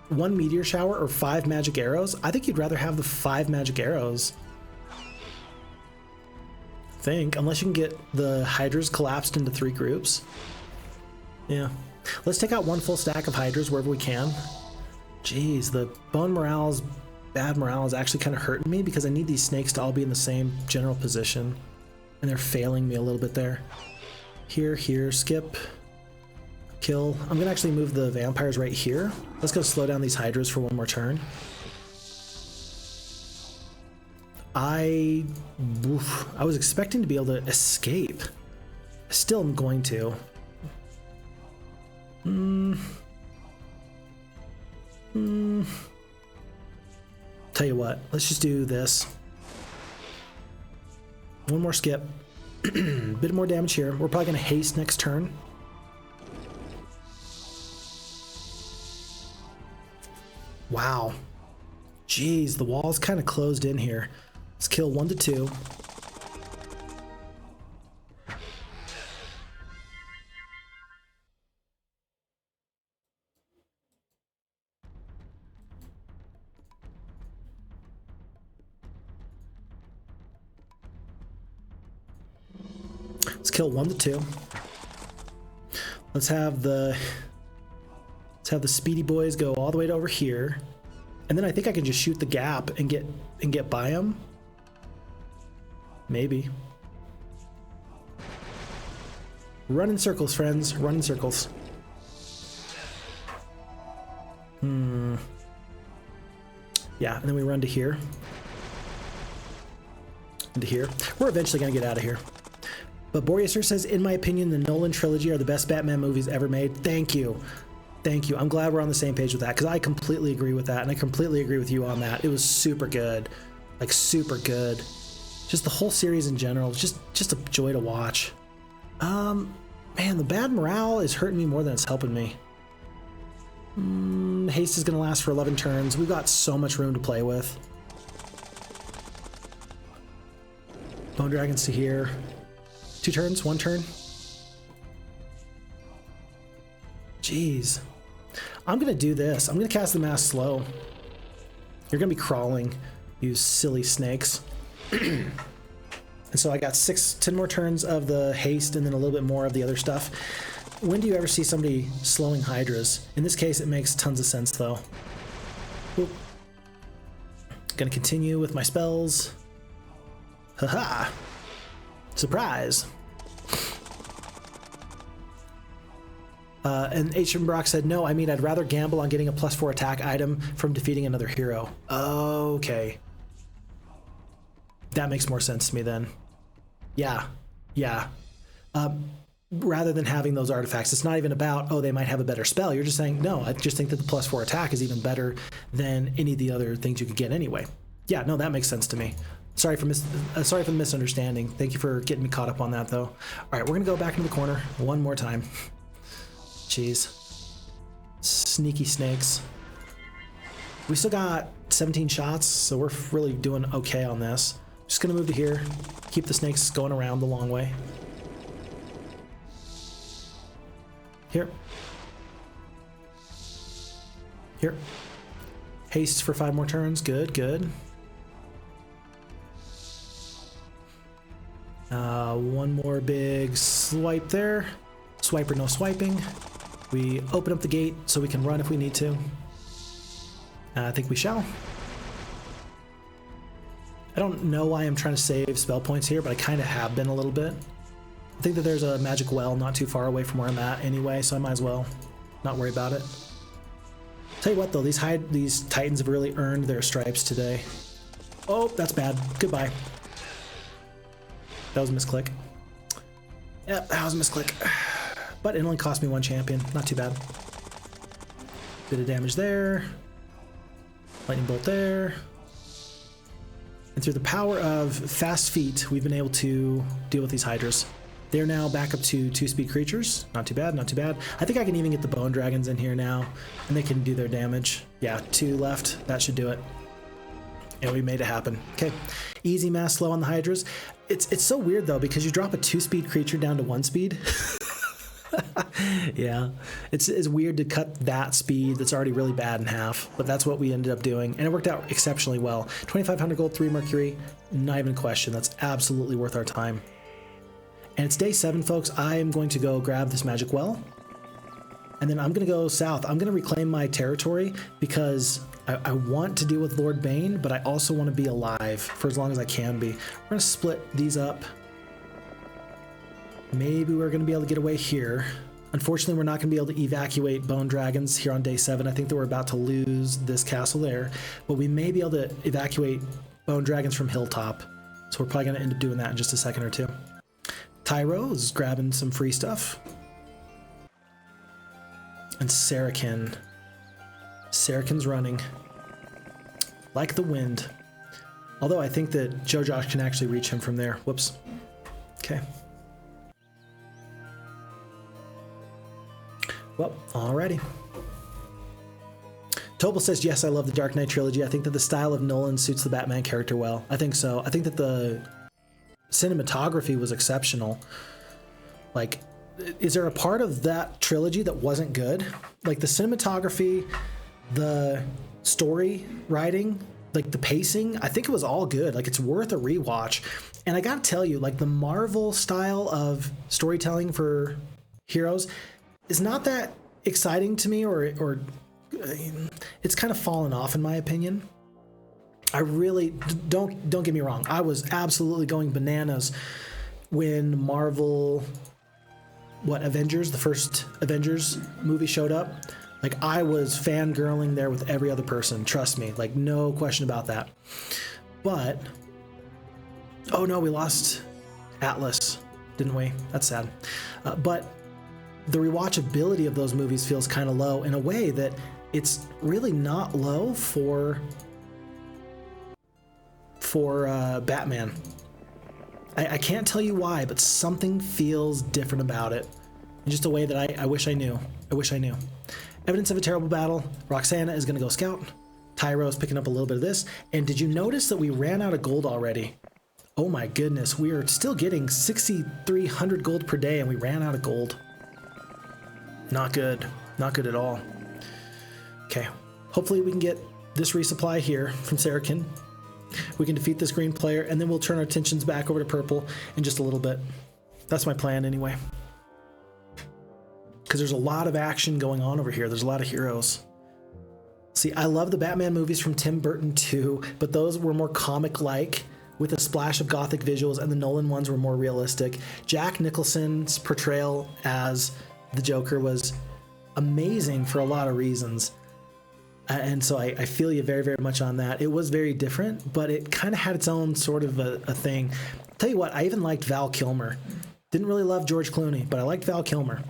1 meteor shower or 5 magic arrows? I think you'd rather have the 5 magic arrows. I think, unless you can get the Hydras collapsed into 3 groups. Yeah. Let's take out 1 full stack of Hydras wherever we can. Jeez, the bone morale's bad morale is actually kind of hurting me because I need these snakes to all be in the same general position. And they're failing me a little bit there. Here, here, skip. Kill. I'm going to actually move the vampires right here. Let's go slow down these Hydras for 1 more turn. I was expecting to be able to escape. I still am going to. Tell you what, let's just do this. 1 more skip. Bit more damage here. We're probably going to haste next turn. Wow. Jeez, the wall's kind of closed in here. Let's kill 1 to 2. Let's kill 1 to 2. Let's have the speedy boys go all the way to over here, and then I think I can just shoot the gap and get by them. Maybe. Run in circles, friends. Run in circles. Yeah, and then we run to here. And to here. We're eventually gonna get out of here. But Boreaser says, in my opinion, the Nolan trilogy are the best Batman movies ever made. Thank you. Thank you. I'm glad we're on the same page with that, because I completely agree with that, and I completely agree with you on that. It was super good. Like, super good. Just the whole series in general, just a joy to watch. Man, the bad morale is hurting me more than it's helping me. Haste is going to last for 11 turns. We've got so much room to play with. Bone Dragons to here. 2 turns? 1 turn? Jeez. I'm going to do this. I'm going to cast the mass slow. You're going to be crawling, you silly snakes. And so I got 10 more turns of the haste and then a little bit more of the other stuff. When do you ever see somebody slowing Hydras? In this case, it makes tons of sense, though. Oop. Gonna continue with my spells. Haha! Surprise! And H. Brock said, no, I mean, I'd rather gamble on getting a +4 attack item from defeating another hero. Okay. That makes more sense to me then. Yeah. Rather than having those artifacts, it's not even about, oh, they might have a better spell. You're just saying, no, I just think that the +4 attack is even better than any of the other things you could get anyway. Yeah, no, that makes sense to me. Sorry for the misunderstanding. Thank you for getting me caught up on that, though. All right, we're going to go back into the corner 1 more time. Jeez. Sneaky snakes. We still got 17 shots, so we're really doing okay on this. Just gonna move to here, keep the snakes going around the long way. Here. Here. Haste for 5 more turns. Good, good. 1 more big swipe there. Swipe or no swiping. We open up the gate so we can run if we need to. I think we shall. I don't know why I'm trying to save spell points here, but I kind of have been a little bit. I think that there's a magic well not too far away from where I'm at anyway, so I might as well not worry about it. Tell you what though, these Titans have really earned their stripes today. Oh, that's bad. Goodbye. That was a misclick. Yep, that was a misclick. But it only cost me 1 champion. Not too bad. Bit of damage there. Lightning bolt there. And through the power of fast feet, we've been able to deal with these Hydras. They're now back up to 2-speed creatures. Not too bad, not too bad. I think I can even get the Bone Dragons in here now, and they can do their damage. Yeah, 2 left. That should do it. And we made it happen. Okay, easy mass slow on the Hydras. It's so weird though, because you drop a 2-speed creature down to 1 speed. Yeah, it's weird to cut that speed that's already really bad in half, but that's what we ended up doing, and it worked out exceptionally well. 2,500 gold, 3 mercury, not even a question. That's absolutely worth our time. And it's day 7, folks. I am going to go grab this magic well, and then I'm going to go south. I'm going to reclaim my territory because I want to deal with Lord Bane, but I also want to be alive for as long as I can be. We're going to split these up. Maybe we're going to be able to get away here. Unfortunately, we're not going to be able to evacuate Bone Dragons here on day 7. I think that we're about to lose this castle there, but we may be able to evacuate Bone Dragons from Hilltop. So we're probably going to end up doing that in just a second or two. Tyro is grabbing some free stuff. And Sartek. Sartek's running like the wind. Although I think that Josh can actually reach him from there. Whoops. Okay. Well, alrighty. Tobel says, yes, I love the Dark Knight trilogy. I think that the style of Nolan suits the Batman character well. I think so. I think that the cinematography was exceptional. Like, is there a part of that trilogy that wasn't good? Like the cinematography, the story writing, like the pacing, I think it was all good. Like it's worth a rewatch. And I gotta tell you, like the Marvel style of storytelling for Heroes is not that exciting to me, or it's kind of fallen off in my opinion. I really don't get me wrong. I was absolutely going bananas when Marvel, Avengers, the first Avengers movie showed up. Like I was fangirling there with every other person. Trust me, like no question about that. But, oh no, we lost Atlas, didn't we? That's sad. But the rewatchability of those movies feels kind of low in a way that it's really not low for Batman. I can't tell you why, but something feels different about it. In just a way that I wish I knew. I wish I knew. Evidence of a terrible battle. Roxana is going to go scout. Tyro's picking up a little bit of this. And did you notice that we ran out of gold already? Oh my goodness, we are still getting 6,300 gold per day and we ran out of gold. Not good. Not good at all. Okay. Hopefully we can get this resupply here from Sartek. We can defeat this green player, and then we'll turn our attentions back over to purple in just a little bit. That's my plan anyway. Because there's a lot of action going on over here. There's a lot of heroes. See, I love the Batman movies from Tim Burton too, but those were more comic-like with a splash of gothic visuals, and the Nolan ones were more realistic. Jack Nicholson's portrayal as the Joker was amazing for a lot of reasons. And so I feel you very, very much on that. It was very different, but it kind of had its own sort of a thing. Tell you what, I even liked Val Kilmer. Didn't really love George Clooney, but I liked Val Kilmer.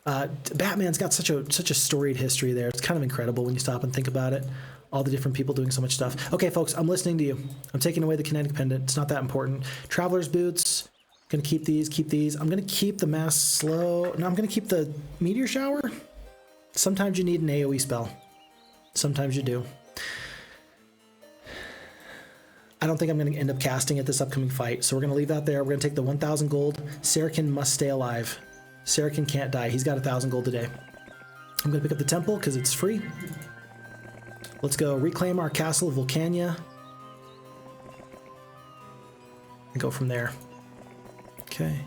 Batman's got such a storied history there. It's kind of incredible when you stop and think about it. All the different people doing so much stuff. Okay, folks, I'm listening to you. I'm taking away the kinetic pendant. It's not that important. Traveler's boots. Gonna keep these. I'm gonna keep the mass slow. No, I'm gonna keep the meteor shower. Sometimes you need an AoE spell. Sometimes you do. I don't think I'm going to end up casting at this upcoming fight, so we're going to leave that there. We're going to take the 1,000 gold. Sartek must stay alive. Sartek can't die. He's got 1,000 gold today. I'm going to pick up the temple because it's free. Let's go reclaim our castle of Vulcania. And go from there. Okay.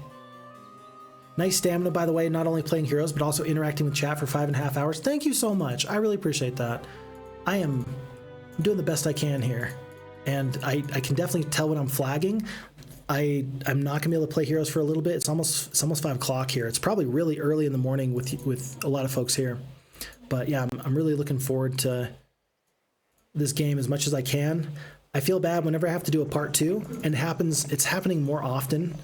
Nice stamina, by the way, not only playing heroes, but also interacting with chat for 5.5 hours. Thank you so much. I really appreciate that. I'm doing the best I can here. And I can definitely tell when I'm flagging. I'm not going to be able to play heroes for a little bit. It's almost 5 o'clock here. It's probably really early in the morning with a lot of folks here. But yeah, I'm really looking forward to this game as much as I can. I feel bad whenever I have to do a part 2, and it's happening more often.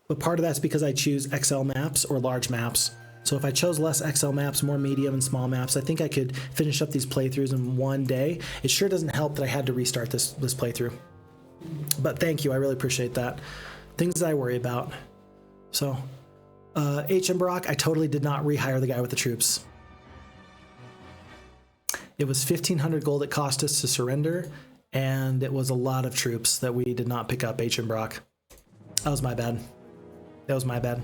But part of that's because I choose XL maps or large maps. So if I chose less XL maps, more medium and small maps, I think I could finish up these playthroughs in one day. It sure doesn't help that I had to restart this playthrough. But thank you, I really appreciate that. Things that I worry about. So, HM Brock, I totally did not rehire the guy with the troops. It was 1,500 gold it cost us to surrender, and it was a lot of troops that we did not pick up H and Brock. That was my bad. That was my bad.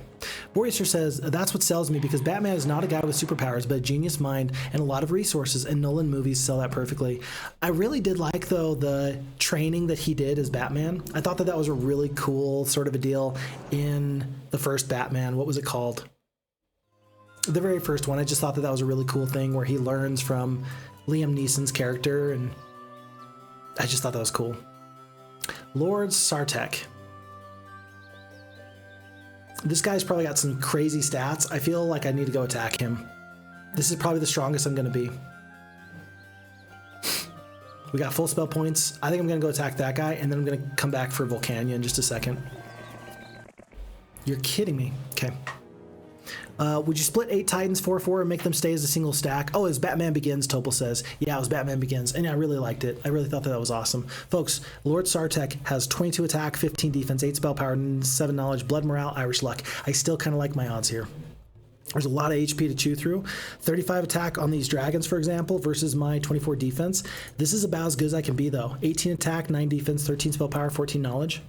Boyster says, that's what sells me, because Batman is not a guy with superpowers, but a genius mind and a lot of resources, and Nolan movies sell that perfectly. I really did like, though, the training that he did as Batman. I thought that that was a really cool sort of a deal in the first Batman. What was it called? The very first one. I just thought that that was a really cool thing where he learns from Liam Neeson's character, and I just thought that was cool. Lord Sartek. This guy's probably got some crazy stats. I feel like I need to go attack him. This is probably the strongest I'm going to be. We got full spell points. I think I'm going to go attack that guy, and then I'm going to come back for Volcania in just a second. You're kidding me. Okay. Would you split 8 Titans 4-4 and make them stay as a single stack? Oh, it was Batman Begins, Topol says. Yeah, it was Batman Begins, and I really liked it. I really thought that that was awesome. Folks, Lord Sartek has 22 attack, 15 defense, 8 spell power, 7 knowledge, blood morale, Irish luck. I still kind of like my odds here. There's a lot of HP to chew through. 35 attack on these dragons, for example, versus my 24 defense. This is about as good as I can be, though. 18 attack, 9 defense, 13 spell power, 14 knowledge.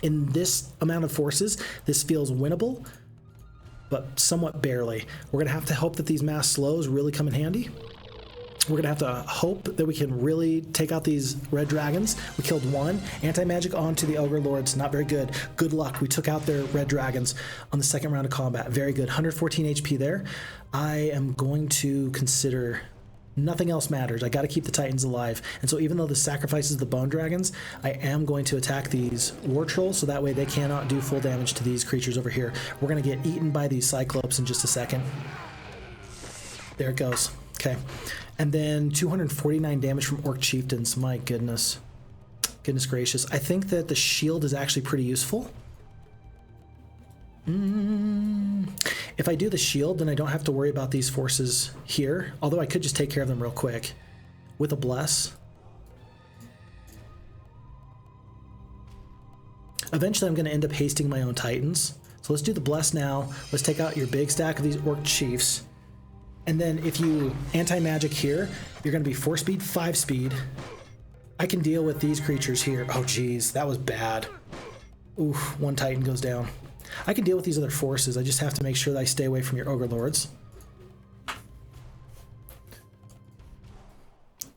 In this amount of forces, this feels winnable, but somewhat barely. We're going to have to hope that these mass slows really come in handy. We're going to have to hope that we can really take out these red dragons. We killed one. Anti-magic onto the Ogre Lords. Not very good. Good luck. We took out their red dragons on the second round of combat. Very good. 114 HP there. I am going to consider... Nothing else matters. I got to keep the Titans alive. And so even though this sacrifices the Bone Dragons, I am going to attack these War Trolls so that way they cannot do full damage to these creatures over here. We're going to get eaten by these Cyclops in just a second. There it goes. Okay. And then 249 damage from Orc Chieftains. My goodness. Goodness gracious. I think that the shield is actually pretty useful. If I do the shield, then I don't have to worry about these forces here. Although I could just take care of them real quick with a bless. Eventually, I'm going to end up hasting my own Titans. So let's do the bless now. Let's take out your big stack of these Orc Chiefs. And then if you anti-magic here, you're going to be 4 speed, 5 speed. I can deal with these creatures here. Oh, geez, that was bad. Oof, 1 Titan goes down. I can deal with these other forces. I just have to make sure that I stay away from your Ogre Lords.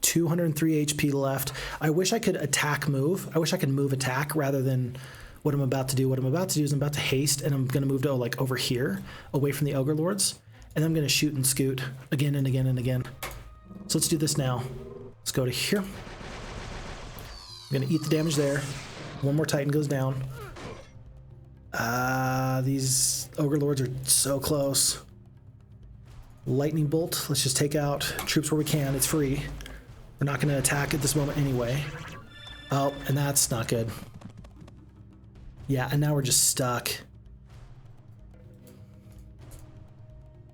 203 HP left. I wish I could attack move. I wish I could move attack rather than what I'm about to do. What I'm about to do is I'm about to haste, and I'm going to move to like over here, away from the Ogre Lords, and then I'm going to shoot and scoot again and again and again. So let's do this now. Let's go to here. I'm going to eat the damage there. 1 more Titan goes down. These Ogre Lords are so close. Lightning Bolt. Let's just take out troops where we can. It's free. We're not going to attack at this moment anyway. Oh, and that's not good. Yeah, and now we're just stuck.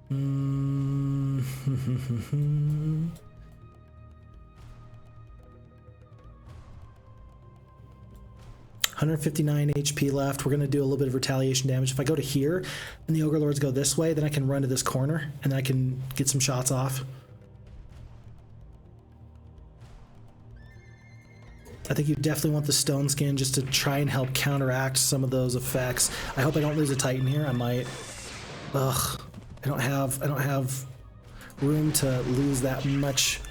159 HP left. We're going to do a little bit of retaliation damage. If I go to here and the Ogre Lords go this way, then I can run to this corner and then I can get some shots off. I think you definitely want the Stone Skin just to try and help counteract some of those effects. I hope I don't lose a Titan here. I might. Ugh. I don't have room to lose that much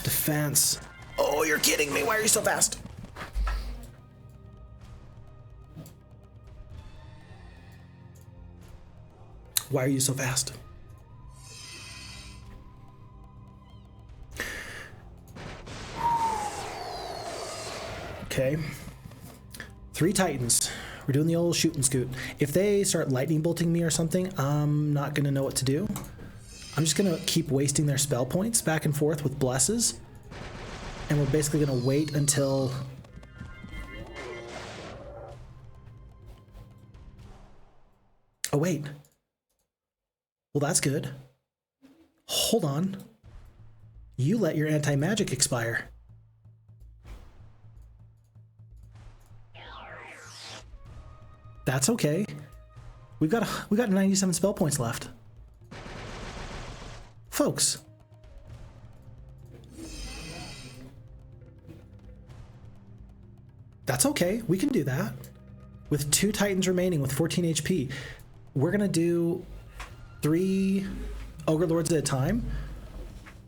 defense. Oh, you're kidding me. Why are you so fast? Why are you so fast? Okay. 3 Titans. We're doing the old shoot and scoot. If they start lightning bolting me or something, I'm not going to know what to do. I'm just going to keep wasting their spell points back and forth with blesses. And we're basically going to wait until... Oh, wait. Well, that's good. Hold on. You let your anti-magic expire. That's okay. We got 97 spell points left. Folks. That's okay. We can do that. With 2 Titans remaining with 14 HP, we're going to do 3 Ogre Lords at a time.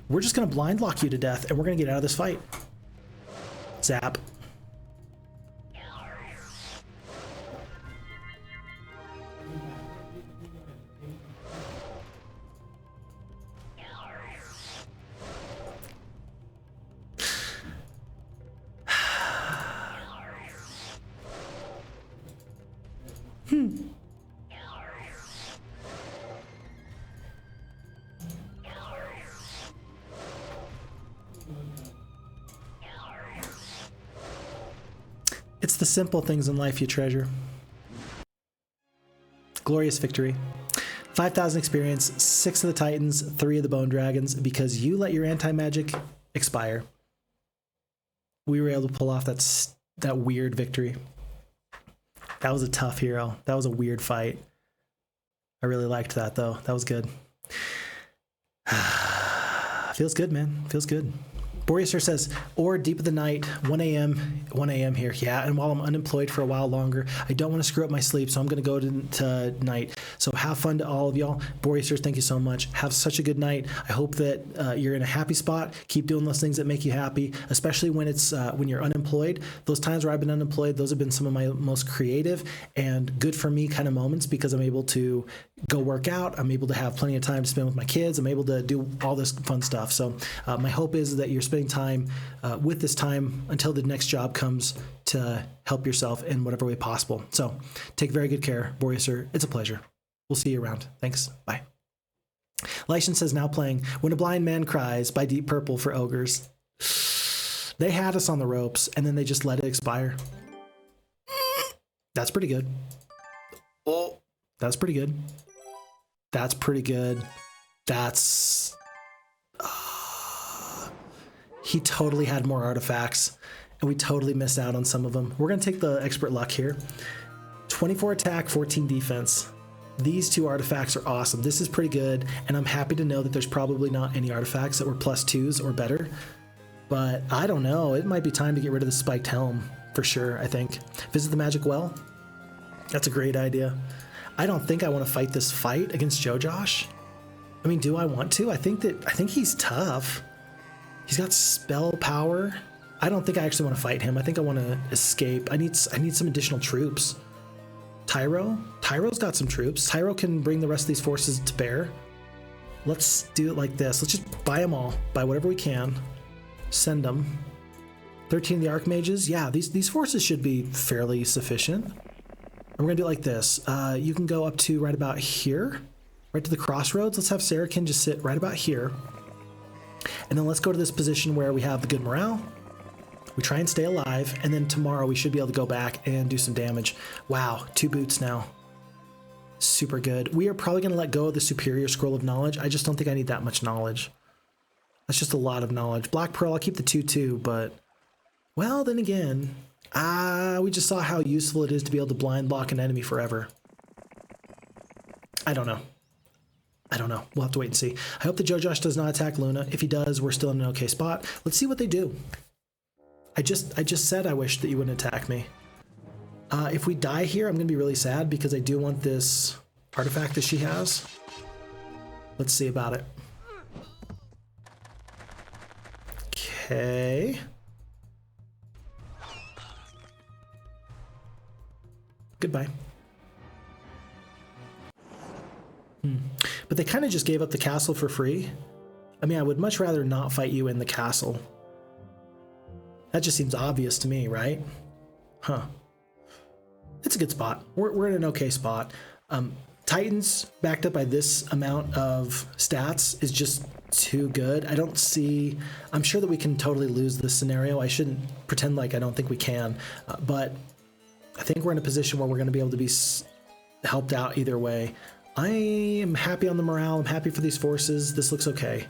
We're just going to blind lock you to death, and we're going to get out of this fight. Zap. It's the simple things in life you treasure. Glorious victory. 5,000 experience, 6 of the Titans, 3 of the Bone Dragons, because you let your anti-magic expire. We were able to pull off that weird victory. That was a tough hero. That was a weird fight. I really liked that, though. That was good. Feels good, man. Feels good. Boreaster says, or deep of the night, 1 a.m. here. Yeah, and while I'm unemployed for a while longer, I don't want to screw up my sleep, so I'm going to go to night. So have fun to all of y'all. Boreaster, thank you so much. Have such a good night. I hope that you're in a happy spot. Keep doing those things that make you happy, especially when it's when you're unemployed. Those times where I've been unemployed, those have been some of my most creative and good for me kind of moments, because I'm able to go work out. I'm able to have plenty of time to spend with my kids. I'm able to do all this fun stuff. So my hope is that you're spending time with this time until the next job comes to help yourself in whatever way possible. So take very good care, Boreaster. It's a pleasure. We'll see you around. Thanks. Bye. Lightian says, now playing When a Blind Man Cries by Deep Purple for Ogres. They had us on the ropes and then they just let it expire. That's pretty good. Oh, that's pretty good. That's pretty good. That's... he totally had more artifacts, and we totally missed out on some of them. We're going to take the expert luck here. 24 attack, 14 defense. These 2 artifacts are awesome. This is pretty good, and I'm happy to know that there's probably not any artifacts that were +2s or better. But I don't know. It might be time to get rid of the spiked helm, for sure, I think. Visit the Magic Well. That's a great idea. I don't think I want to fight this fight against Josh. I mean, do I want to? I think he's tough. He's got spell power. I don't think I actually want to fight him. I think I want to escape. I need some additional troops. Tyro's got some troops. Tyro can bring the rest of these forces to bear. Let's do it like this. Let's just buy them all. Buy whatever we can. Send them. 13 of the Archmages. Yeah, these forces should be fairly sufficient. And we're going to do it like this. You can go up to right about here. Right to the crossroads. Let's have Sartek just sit right about here. And then let's go to this position where we have the good morale. We try and stay alive, and then tomorrow we should be able to go back and do some damage. Wow, 2 boots now. Super good. We are probably going to let go of the Superior Scroll of Knowledge. I just don't think I need that much knowledge. That's just a lot of knowledge. Black Pearl, I'll keep the 2/2, but... well, then again, we just saw how useful it is to be able to blind block an enemy forever. I don't know. We'll have to wait and see. I hope that Josh does not attack Luna. If he does, we're still in an okay spot. Let's see what they do. I just said I wish that you wouldn't attack me. If we die here, I'm going to be really sad because I do want this artifact that she has. Let's see about it. Okay. Goodbye. But they kind of just gave up the castle for free. I mean, I would much rather not fight you in the castle. That just seems obvious to me, right? Huh. It's a good spot. We're in an okay spot. Titans backed up by this amount of stats is just too good. I don't see... I'm sure that we can totally lose this scenario. I shouldn't pretend like I don't think we can. But I think we're in a position where we're going to be able to be helped out either way. I am happy on the morale. I'm happy for these forces. This looks okay.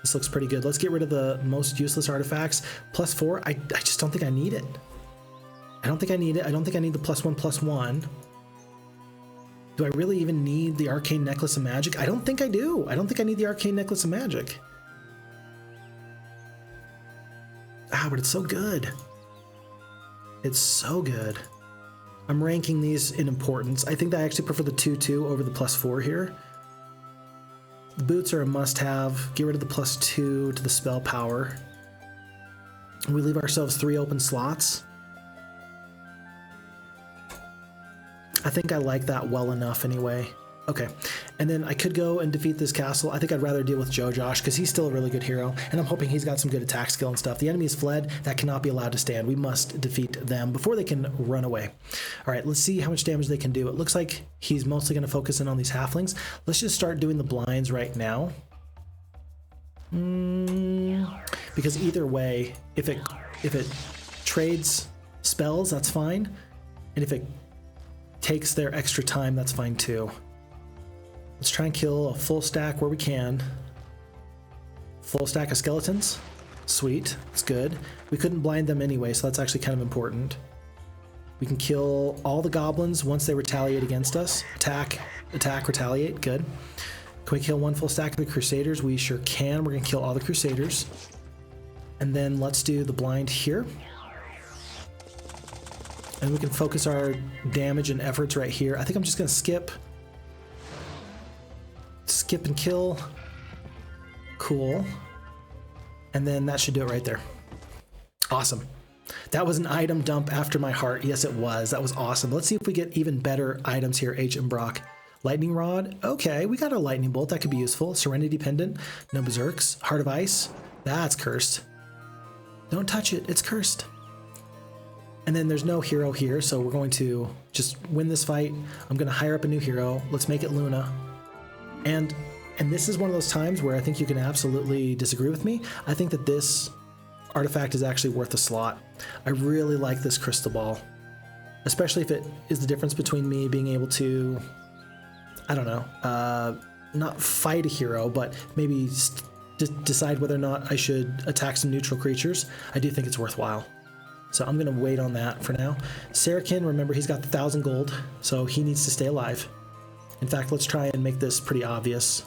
This looks pretty good. Let's get rid of the most useless artifacts. +4, I just don't think I need it. I don't think I need it. I don't think I need the +1/+1. Do I really even need the Arcane Necklace of Magic? I don't think I do. I don't think I need the Arcane Necklace of Magic. But it's so good. It's so good. I'm ranking these in importance. I think I actually prefer the 2/2 over the +4 here. The boots are a must-have. Get rid of the +2 to the spell power. We leave ourselves 3 open slots. I think I like that well enough anyway. Okay, and then I could go and defeat this castle. I think I'd rather deal with Josh because he's still a really good hero, and I'm hoping he's got some good attack skill and stuff. The enemy is fled. That cannot be allowed to stand. We must defeat them before they can run away. All right, let's see how much damage they can do. It looks like he's mostly going to focus in on these halflings. Let's just start doing the blinds right now. Because either way, if it trades spells, that's fine. And if it takes their extra time, that's fine too. Let's try and kill a full stack where we can. Full stack of skeletons. Sweet, it's good. We couldn't blind them anyway, so that's actually kind of important. We can kill all the goblins once they retaliate against us. Attack, retaliate, good. Can we kill 1 full stack of the Crusaders? We sure can. We're gonna kill all the Crusaders. And then let's do the blind here. And we can focus our damage and efforts right here. I think I'm just gonna skip and kill. Cool. And then that should do it right there. Awesome. That was an item dump after my heart. Yes, it was. That was awesome. Let's see if we get even better items here, H and Brock. Lightning Rod. Okay, we got a Lightning Bolt. That could be useful. Serenity Pendant. No Berserks. Heart of Ice. That's cursed. Don't touch it. It's cursed. And then there's no hero here, so we're going to just win this fight. I'm going to hire up a new hero. Let's make it Luna. And this is one of those times where I think you can absolutely disagree with me. I think that this artifact is actually worth a slot. I really like this crystal ball, especially if it is the difference between me being able to, I don't know, not fight a hero, but maybe decide whether or not I should attack some neutral creatures. I do think it's worthwhile. So I'm going to wait on that for now. Sartek, remember, he's got the 1,000 gold, so he needs to stay alive. In fact, let's try and make this pretty obvious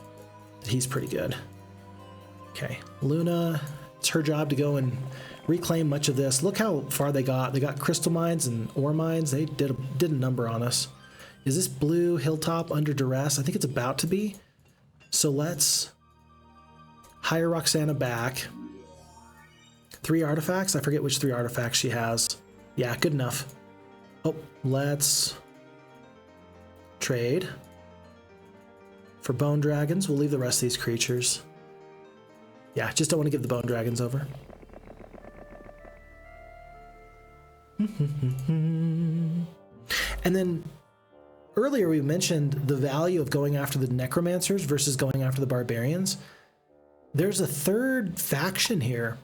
that he's pretty good. Okay, Luna, it's her job to go and reclaim much of this. Look how far they got. They got crystal mines and ore mines. They did a number on us. Is this blue hilltop under duress? I think it's about to be. So let's hire Roxana back. 3 artifacts? I forget which 3 artifacts she has. Yeah, good enough. Oh, let's trade. For bone dragons, we'll leave the rest of these creatures. Yeah, just don't want to give the bone dragons over. And then earlier we mentioned the value of going after the necromancers versus going after the barbarians. There's a third faction here.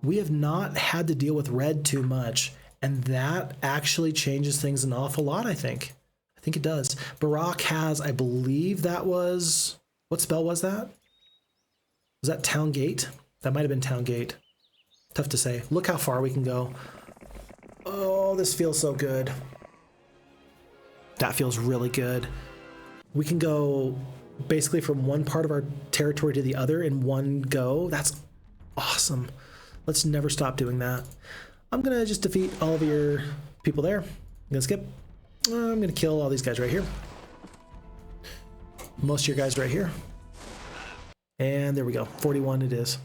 We have not had to deal with red too much, and that actually changes things an awful lot, I think. I think it does. Barak has, I believe that was, what spell was that? Was that Town Gate? That might have been Town Gate. Tough to say. Look how far we can go. Oh, this feels so good. That feels really good. We can go basically from one part of our territory to the other in one go. That's awesome. Let's never stop doing that. I'm gonna just defeat all of your people there. I'm gonna skip. I'm gonna kill all these guys right here. Most of your guys right here. And there we go, 41 it is.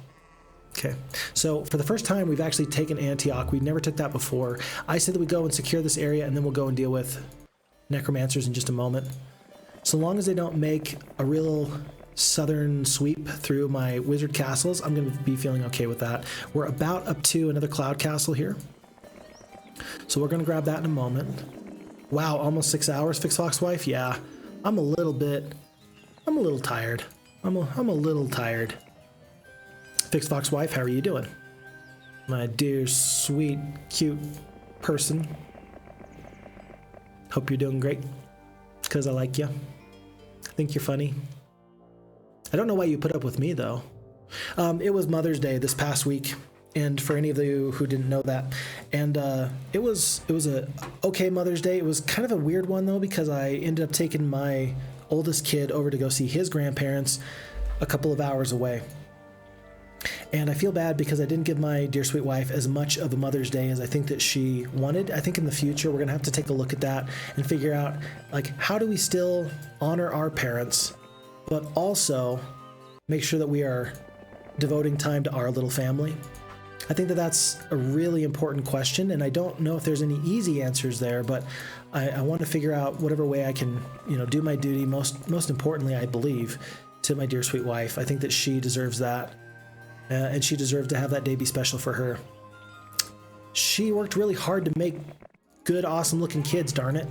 Okay, so for the first time, we've actually taken Antioch. We never took that before. I said that we go and secure this area, and then we'll go and deal with necromancers in just a moment. So long as they don't make a real southern sweep through my wizard castles, I'm going to be feeling okay with that. We're about up to another cloud castle here. So we're going to grab that in a moment. Wow, almost 6 hours, Phixfox wife? Yeah, I'm a little tired. I'm a little tired. Phixfox wife, how are you doing? My dear, sweet, cute person. Hope you're doing great. Because I like you. I think you're funny. I don't know why you put up with me, though. It was Mother's Day this past week, and for any of you who didn't know that, and it was a okay Mother's Day. It was kind of a weird one, though, because I ended up taking my oldest kid over to go see his grandparents a couple of hours away. And I feel bad because I didn't give my dear sweet wife as much of a Mother's Day as I think that she wanted. I think in the future we're gonna have to take a look at that and figure out, like, how do we still honor our parents, but also make sure that we are devoting time to our little family. I think that that's a really important question, and I don't know if there's any easy answers there, but I want to figure out whatever way I can, you know, do my duty. Most importantly, I believe, to my dear sweet wife. I think that she deserves that. And she deserved to have that day be special for her. She worked really hard to make good, awesome looking kids, darn it.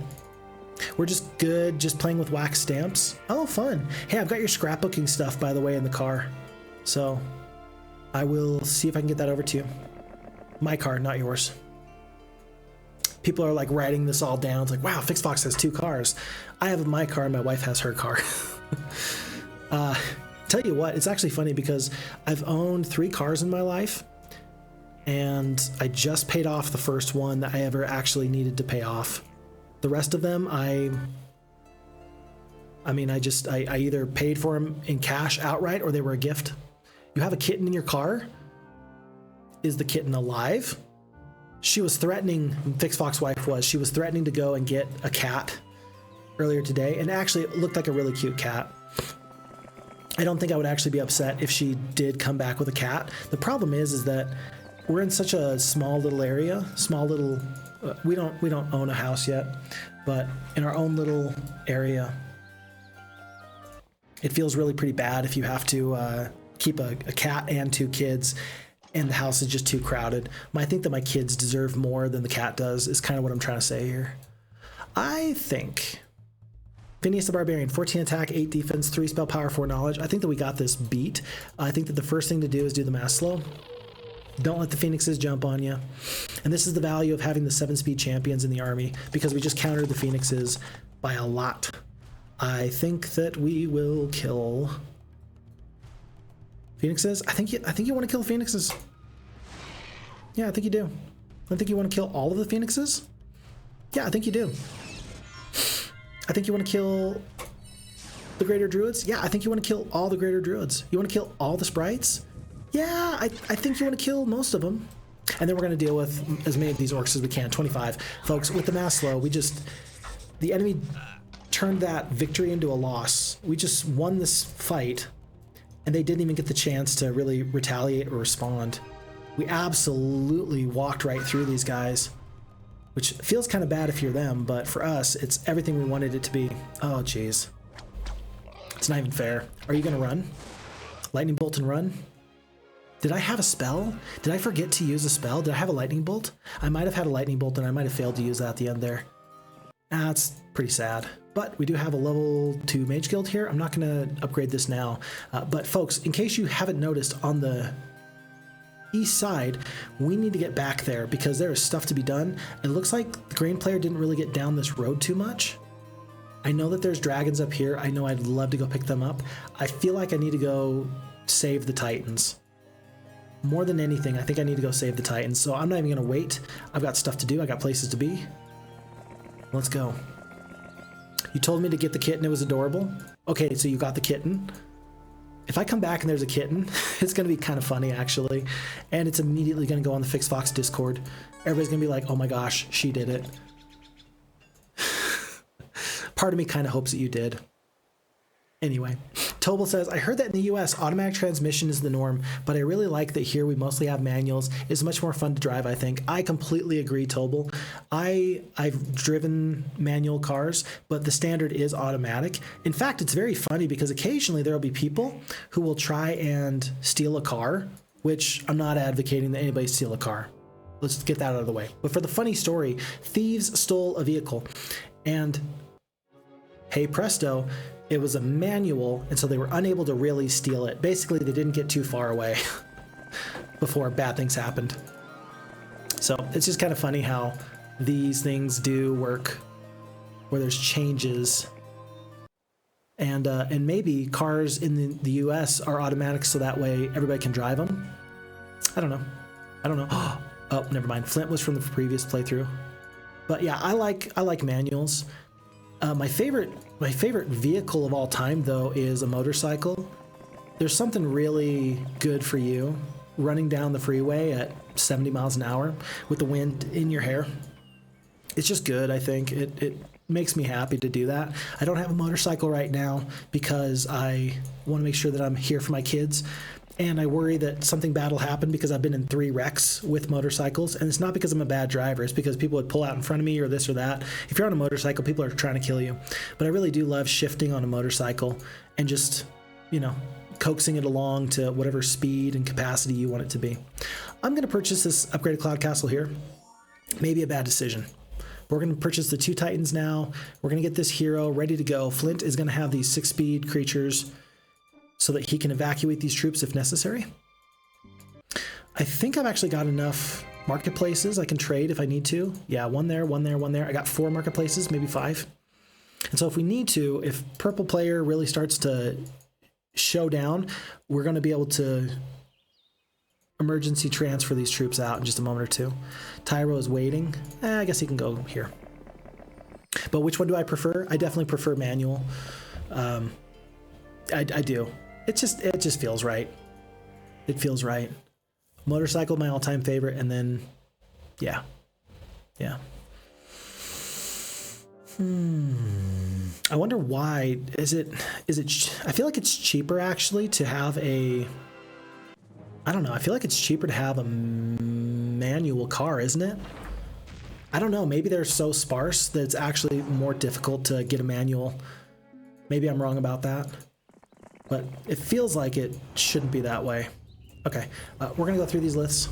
We're just good, just playing with wax stamps. Oh, fun. Hey, I've got your scrapbooking stuff, by the way, in the car. So I will see if I can get that over to you. My car, not yours. People are like writing this all down. It's like, wow, Phixfox has 2 cars. I have my car and my wife has her car. Tell you what, it's actually funny because I've owned 3 cars in my life, and I just paid off the first one that I ever actually needed to pay off. The rest of them, I either paid for them in cash outright or they were a gift. You have a kitten in your car? Is the kitten alive? She was threatening, Phixfox wife was, she was threatening to go and get a cat earlier today, and actually it looked like a really cute cat. I don't think I would actually be upset if she did come back with a cat. The problem is that we're in such a small little area, we don't own a house yet, but in our own little area, it feels really pretty bad if you have to keep a cat and 2 kids, and the house is just too crowded. I think that my kids deserve more than the cat does, is kind of what I'm trying to say here. I think Phineas the Barbarian, 14 attack, 8 defense, 3 spell power, 4 knowledge. I think that we got this beat. I think that the first thing to do is do the mass slow. Don't let the Phoenixes jump on you. And this is the value of having the 7-speed champions in the army, because we just countered the Phoenixes by a lot. I think that we will kill Phoenixes. I think you want to kill Phoenixes. Yeah, I think you do. I think you want to kill all of the Phoenixes. Yeah, I think you do. I think you want to kill the Greater Druids. Yeah, I think you want to kill all the Greater Druids. You want to kill all the sprites? Yeah, I think you want to kill most of them. And then we're going to deal with as many of these orcs as we can. 25. Folks, with the mass slow, the enemy turned that victory into a loss. We just won this fight, and they didn't even get the chance to really retaliate or respond. We absolutely walked right through these guys, which feels kind of bad if you're them, but for us, it's everything we wanted it to be. Oh, jeez. It's not even fair. Are you going to run? Lightning bolt and run? Did I have a spell? Did I forget to use a spell? Did I have a lightning bolt? I might have had a lightning bolt, and I might have failed to use that at the end there. That's pretty sad. But we do have a level 2 mage guild here. I'm not going to upgrade this now. But folks, in case you haven't noticed, on the east side, we need to get back there because there is stuff to be done. It looks like the Grain player didn't really get down this road too much. I know that there's dragons up here. I know I'd love to go pick them up. I feel like I need to go save the Titans. More than anything, I think I need to go save the Titans. So I'm not even going to wait. I've got stuff to do. I got places to be. Let's go. You told me to get the kitten. It was adorable. Okay, so you got the kitten. If I come back and there's a kitten, it's going to be kind of funny, actually. And it's immediately going to go on the Phixfox Discord. Everybody's going to be like, oh my gosh, she did it. Part of me kind of hopes that you did. Anyway, Tobel says, I heard that in the US, automatic transmission is the norm, but I really like that here we mostly have manuals. It's much more fun to drive, I think. I completely agree, Tobel. I've driven manual cars, but the standard is automatic. In fact, it's very funny because occasionally there will be people who will try and steal a car, which I'm not advocating that anybody steal a car. Let's get that out of the way. But for the funny story, thieves stole a vehicle, and hey presto, it was a manual, and so they were unable to really steal it. Basically, they didn't get too far away before bad things happened. So it's just kind of funny how these things do work, where there's changes. And maybe cars in the US are automatic so that way everybody can drive them. I don't know. Oh, never mind. Flint was from the previous playthrough. But yeah, I like manuals. My favorite vehicle of all time, though, is a motorcycle. There's something really good for you running down the freeway at 70 miles an hour with the wind in your hair. It's just good, I think. It makes me happy to do that. I don't have a motorcycle right now because I want to make sure that I'm here for my kids. And I worry that something bad will happen because I've been in 3 wrecks with motorcycles. And it's not because I'm a bad driver. It's because people would pull out in front of me or this or that. If you're on a motorcycle, people are trying to kill you. But I really do love shifting on a motorcycle and just, you know, coaxing it along to whatever speed and capacity you want it to be. I'm going to purchase this upgraded cloud castle here. Maybe a bad decision. We're going to purchase the 2 titans now. We're going to get this hero ready to go. Flint is going to have these 6-speed creatures so that he can evacuate these troops if necessary. I think I've actually got enough marketplaces I can trade if I need to. Yeah, 1 there, 1 there, 1 there. I got 4 marketplaces, maybe 5. And so if we need to, if purple player really starts to show down, we're going to be able to emergency transfer these troops out in just a moment or two. Tyro is waiting. I guess he can go here. But which one do I prefer? I definitely prefer manual. I do. It just feels right. It feels right. Motorcycle, my all-time favorite, and then, yeah. I wonder why. Is it? I feel like it's cheaper actually to have a. I don't know. I feel like it's cheaper to have a manual car, isn't it? I don't know. Maybe they're so sparse that it's actually more difficult to get a manual. Maybe I'm wrong about that. But it feels like it shouldn't be that way. Okay, we're going to go through these lists.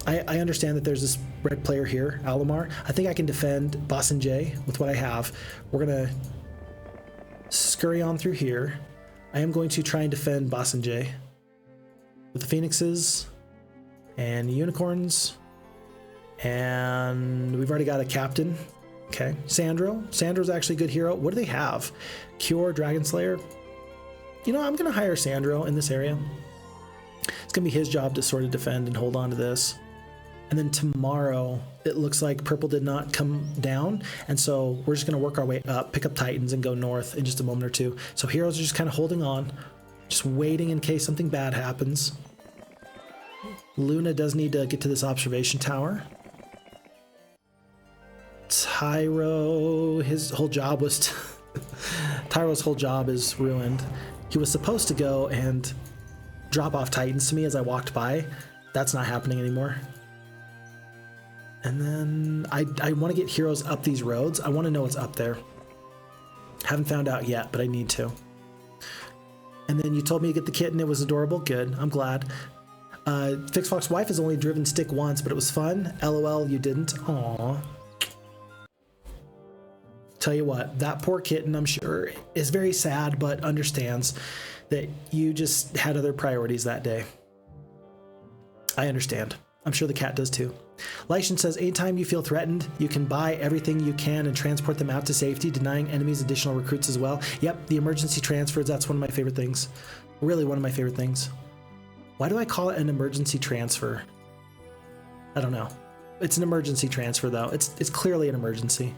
I understand that there's this red player here, Alamar. I think I can defend Boss and J with what I have. We're going to scurry on through here. I am going to try and defend Boss and J with the Phoenixes and the Unicorns. And we've already got a captain. Okay, Sandro's actually a good hero. What do they have? Cure, Dragon Slayer. You know, I'm going to hire Sandro in this area. It's going to be his job to sort of defend and hold on to this. And then tomorrow, it looks like purple did not come down. And so we're just going to work our way up, pick up Titans, and go north in just a moment or two. So heroes are just kind of holding on, just waiting in case something bad happens. Luna does need to get to this observation tower. Tyro, his whole job was... Tyro's whole job is ruined. He was supposed to go and drop off Titans to me as I walked by. That's not happening anymore. And then I want to get heroes up these roads. I want to know what's up there. Haven't found out yet, but I need to. And then you told me to get the kitten. It was adorable. Good. I'm glad. Phixfox wife has only driven stick once, but it was fun. LOL, you didn't. Aww. Tell you what, that poor kitten, I'm sure, is very sad, but understands that you just had other priorities that day. I understand. I'm sure the cat does too. Lightian says, anytime you feel threatened, you can buy everything you can and transport them out to safety, denying enemies additional recruits as well. Yep, the emergency transfers, that's one of my favorite things. Really one of my favorite things. Why do I call it an emergency transfer? I don't know. It's an emergency transfer though. It's clearly an emergency.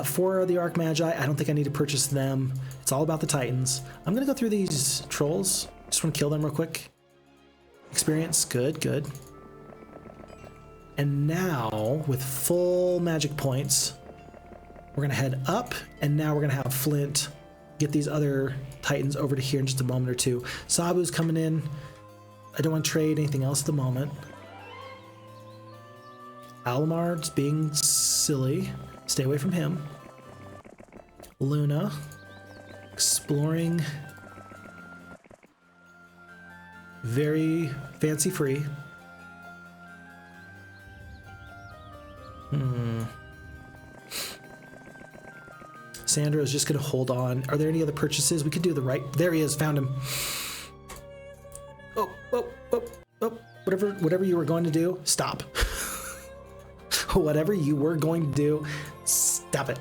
For the Arc Magi, I don't think I need to purchase them. It's all about the Titans. I'm going to go through these trolls. Just want to kill them real quick. Experience, good, good. And now, with full magic points, we're going to head up, and now we're going to have Flint get these other Titans over to here in just a moment or two. Sabu's coming in. I don't want to trade anything else at the moment. Alamar's being silly. Stay away from him. Luna. Exploring. Very fancy free. Sandra is just going to hold on. Are there any other purchases? We could do the right. There he is. Found him. Oh. Whatever you were going to do, stop. Whatever you were going to do, stop it.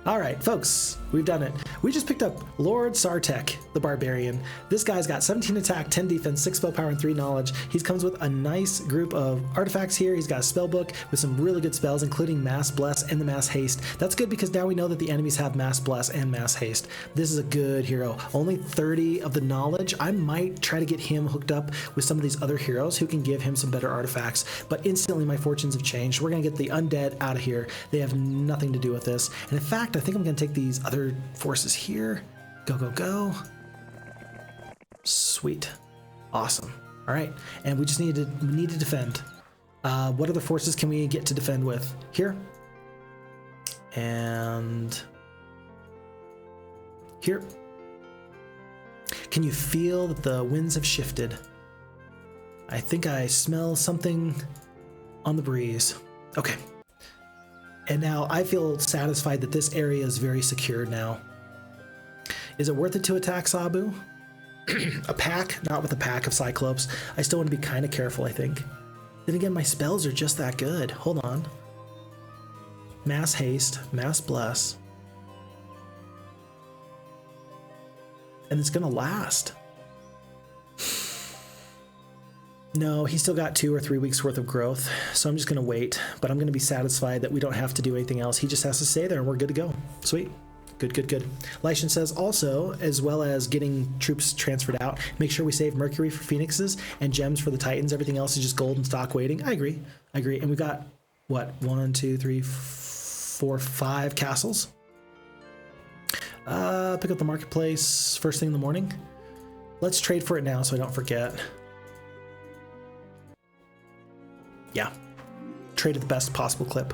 All right, folks, We've done it. We just picked up Lord Sartek, the Barbarian. This guy's got 17 attack, 10 defense, 6 spell power, and 3 knowledge. He comes with a nice group of artifacts here. He's got a spell book with some really good spells, including Mass Bless and the Mass Haste. That's good because now we know that the enemies have Mass Bless and Mass Haste. This is a good hero. Only 30 of the knowledge. I might try to get him hooked up with some of these other heroes who can give him some better artifacts, but instantly my fortunes have changed. We're going to get the undead out of here. They have nothing to do with this. And in fact, I think I'm going to take these other forces here. Go, go, go. Sweet. Awesome. All right. And we just need to defend. What other forces can we get to defend with? Here. And here. Can you feel that the winds have shifted? I think I smell something on the breeze. Okay. And now I feel satisfied that this area is very secure now. Is it worth it to attack Sabu? A pack? Not with a pack of Cyclops. I still want to be kind of careful, I think. Then again, my spells are just that good. Hold on. Mass Haste, Mass Bless. And it's going to last. No, he's still got 2 or 3 weeks worth of growth, so I'm just going to wait, but I'm going to be satisfied that we don't have to do anything else. He just has to stay there and we're good to go. Sweet. Good, good, good. Lightian says also, as well as getting troops transferred out, make sure we save Mercury for Phoenixes and gems for the Titans. Everything else is just gold and stock waiting. I agree. I agree. And we got, what, 1, 2, 3, 4, 5 castles. Pick up the marketplace first thing in the morning. Let's trade for it now so I don't forget. Yeah, trade at the best possible clip.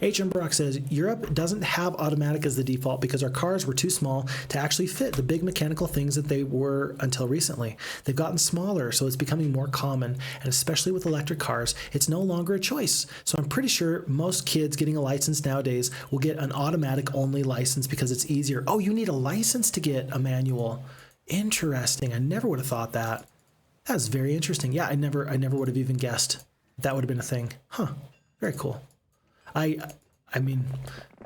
H.M. Brock says, Europe doesn't have automatic as the default because our cars were too small to actually fit the big mechanical things that they were until recently. They've gotten smaller, so it's becoming more common, and especially with electric cars, it's no longer a choice. So I'm pretty sure most kids getting a license nowadays will get an automatic only license because it's easier. Oh, you need a license to get a manual. Interesting. I never would have thought that. That's very interesting. Yeah, I never would have even guessed that would have been a thing. Huh. Very cool. I mean,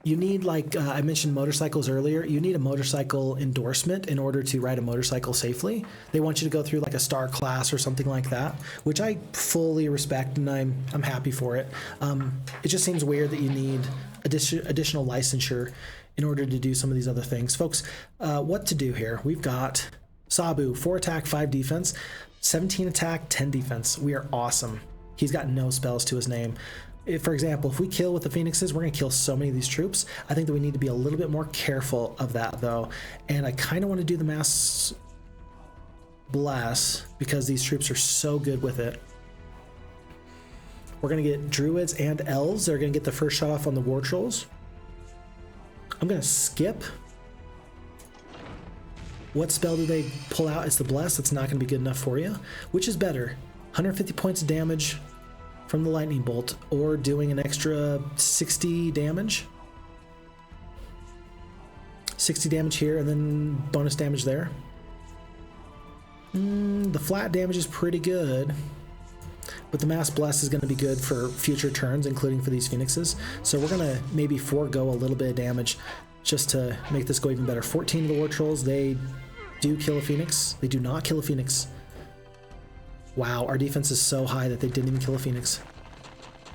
you need, like I mentioned motorcycles earlier, you need a motorcycle endorsement in order to ride a motorcycle safely. They want you to go through like a star class or something like that, which I fully respect and I'm happy for it. It just seems weird that you need additional licensure in order to do some of these other things. Folks, what to do here? We've got Sabu, 4 attack, 5 defense, 17 attack, 10 defense. We are awesome. He's got no spells to his name. For example, if we kill with the Phoenixes, we're going to kill so many of these troops. I think that we need to be a little bit more careful of that, though. And I kind of want to do the Mass Bless because these troops are so good with it. We're going to get Druids and Elves. They're going to get the first shot off on the War Trolls. I'm going to skip. What spell do they pull out? It's the Bless. That's not going to be good enough for you. Which is better? 150 points of damage from the lightning bolt or doing an extra 60 damage. 60 damage here and then bonus damage there. The flat damage is pretty good, but the Mass Bless is going to be good for future turns, including for these Phoenixes. So we're going to maybe forego a little bit of damage just to make this go even better. 14 of the War Trolls, they do kill a Phoenix. They do not kill a Phoenix. Wow, our defense is so high that they didn't even kill a Phoenix.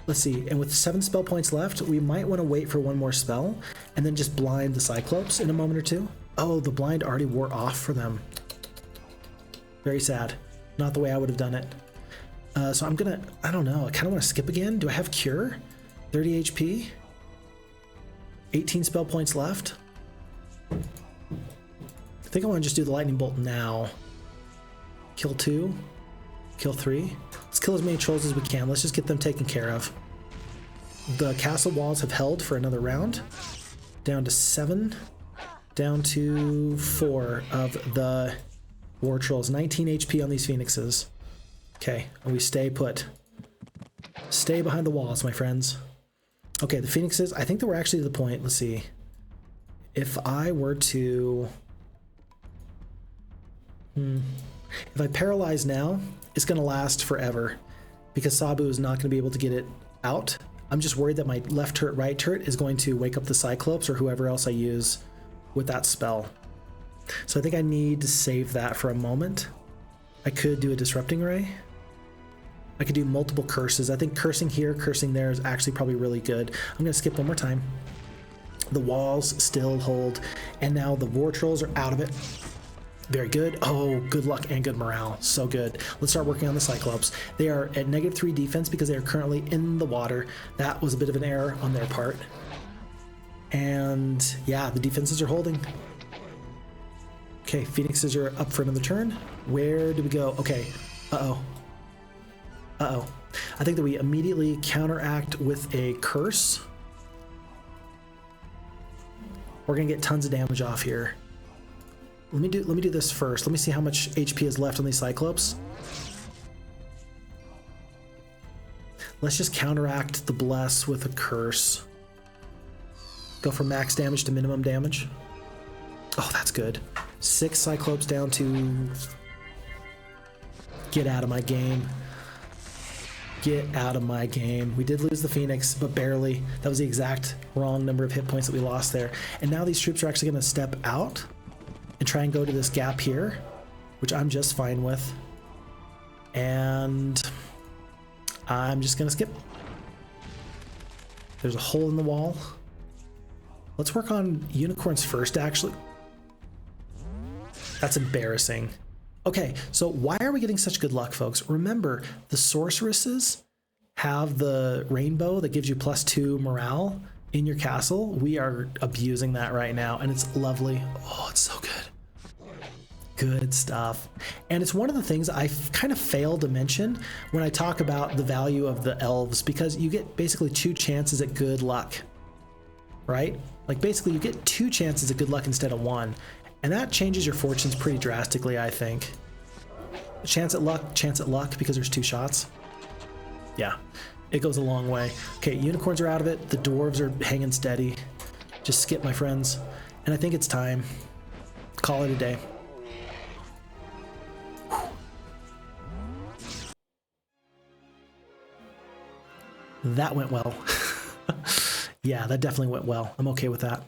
Let's see, and with 7 spell points left, we might want to wait for one more spell and then just blind the Cyclops in a moment or two. Oh, the blind already wore off for them. Very sad. Not the way I would have done it. So I'm gonna, I don't know, I kind of want to skip again. Do I have Cure? 30 HP? 18 spell points left? I think I want to just do the Lightning Bolt now. Kill 2. Kill 3. Let's kill as many trolls as we can. Let's just get them taken care of. The castle walls have held for another round. Down to 7. Down to 4 of the War Trolls. 19 HP on these Phoenixes. Okay, and we stay put. Stay behind the walls, my friends. Okay, the Phoenixes, I think that we're actually to the point. Let's see. If I were to... If I paralyze now, it's going to last forever because Sabu is not going to be able to get it out. I'm just worried that my left turret, right turret is going to wake up the Cyclops or whoever else I use with that spell. So I think I need to save that for a moment. I could do a Disrupting Ray. I could do multiple curses. I think cursing here, cursing there is actually probably really good. I'm going to skip one more time. The walls still hold, and now the War Trolls are out of it. Very good. Oh, good luck and good morale. So good. Let's start working on the Cyclops. They are at -3 defense because they are currently in the water. That was a bit of an error on their part. And yeah, the defenses are holding. Okay, Phoenixes are up for another turn. Where do we go? Okay. Uh-oh. Uh-oh. I think that we immediately counteract with a curse. We're gonna get tons of damage off here. Let me do this first. Let me see how much HP is left on these Cyclops. Let's just counteract the bless with a curse. Go from max damage to minimum damage. Oh, that's good. 6 Cyclops down to... Get out of my game. Get out of my game. We did lose the Phoenix, but barely. That was the exact wrong number of hit points that we lost there. And now these troops are actually going to step out and try and go to this gap here, which I'm just fine with. And I'm just going to skip. There's a hole in the wall. Let's work on unicorns first, actually. That's embarrassing. Okay, so why are we getting such good luck, folks? Remember, the sorceresses have the rainbow that gives you +2 morale in your castle. We are abusing that right now, and it's lovely. Oh, it's so good. Good stuff. And it's one of the things I kind of fail to mention when I talk about the value of the elves, because you get basically 2 chances at good luck, right? Like basically you get 2 chances at good luck instead of 1. And that changes your fortunes pretty drastically, I think. Chance at luck, because there's 2 shots. Yeah, it goes a long way. Okay, unicorns are out of it. The dwarves are hanging steady. Just skip, my friends. And I think it's time. Call it a day. Whew. That went well. Yeah, that definitely went well. I'm okay with that.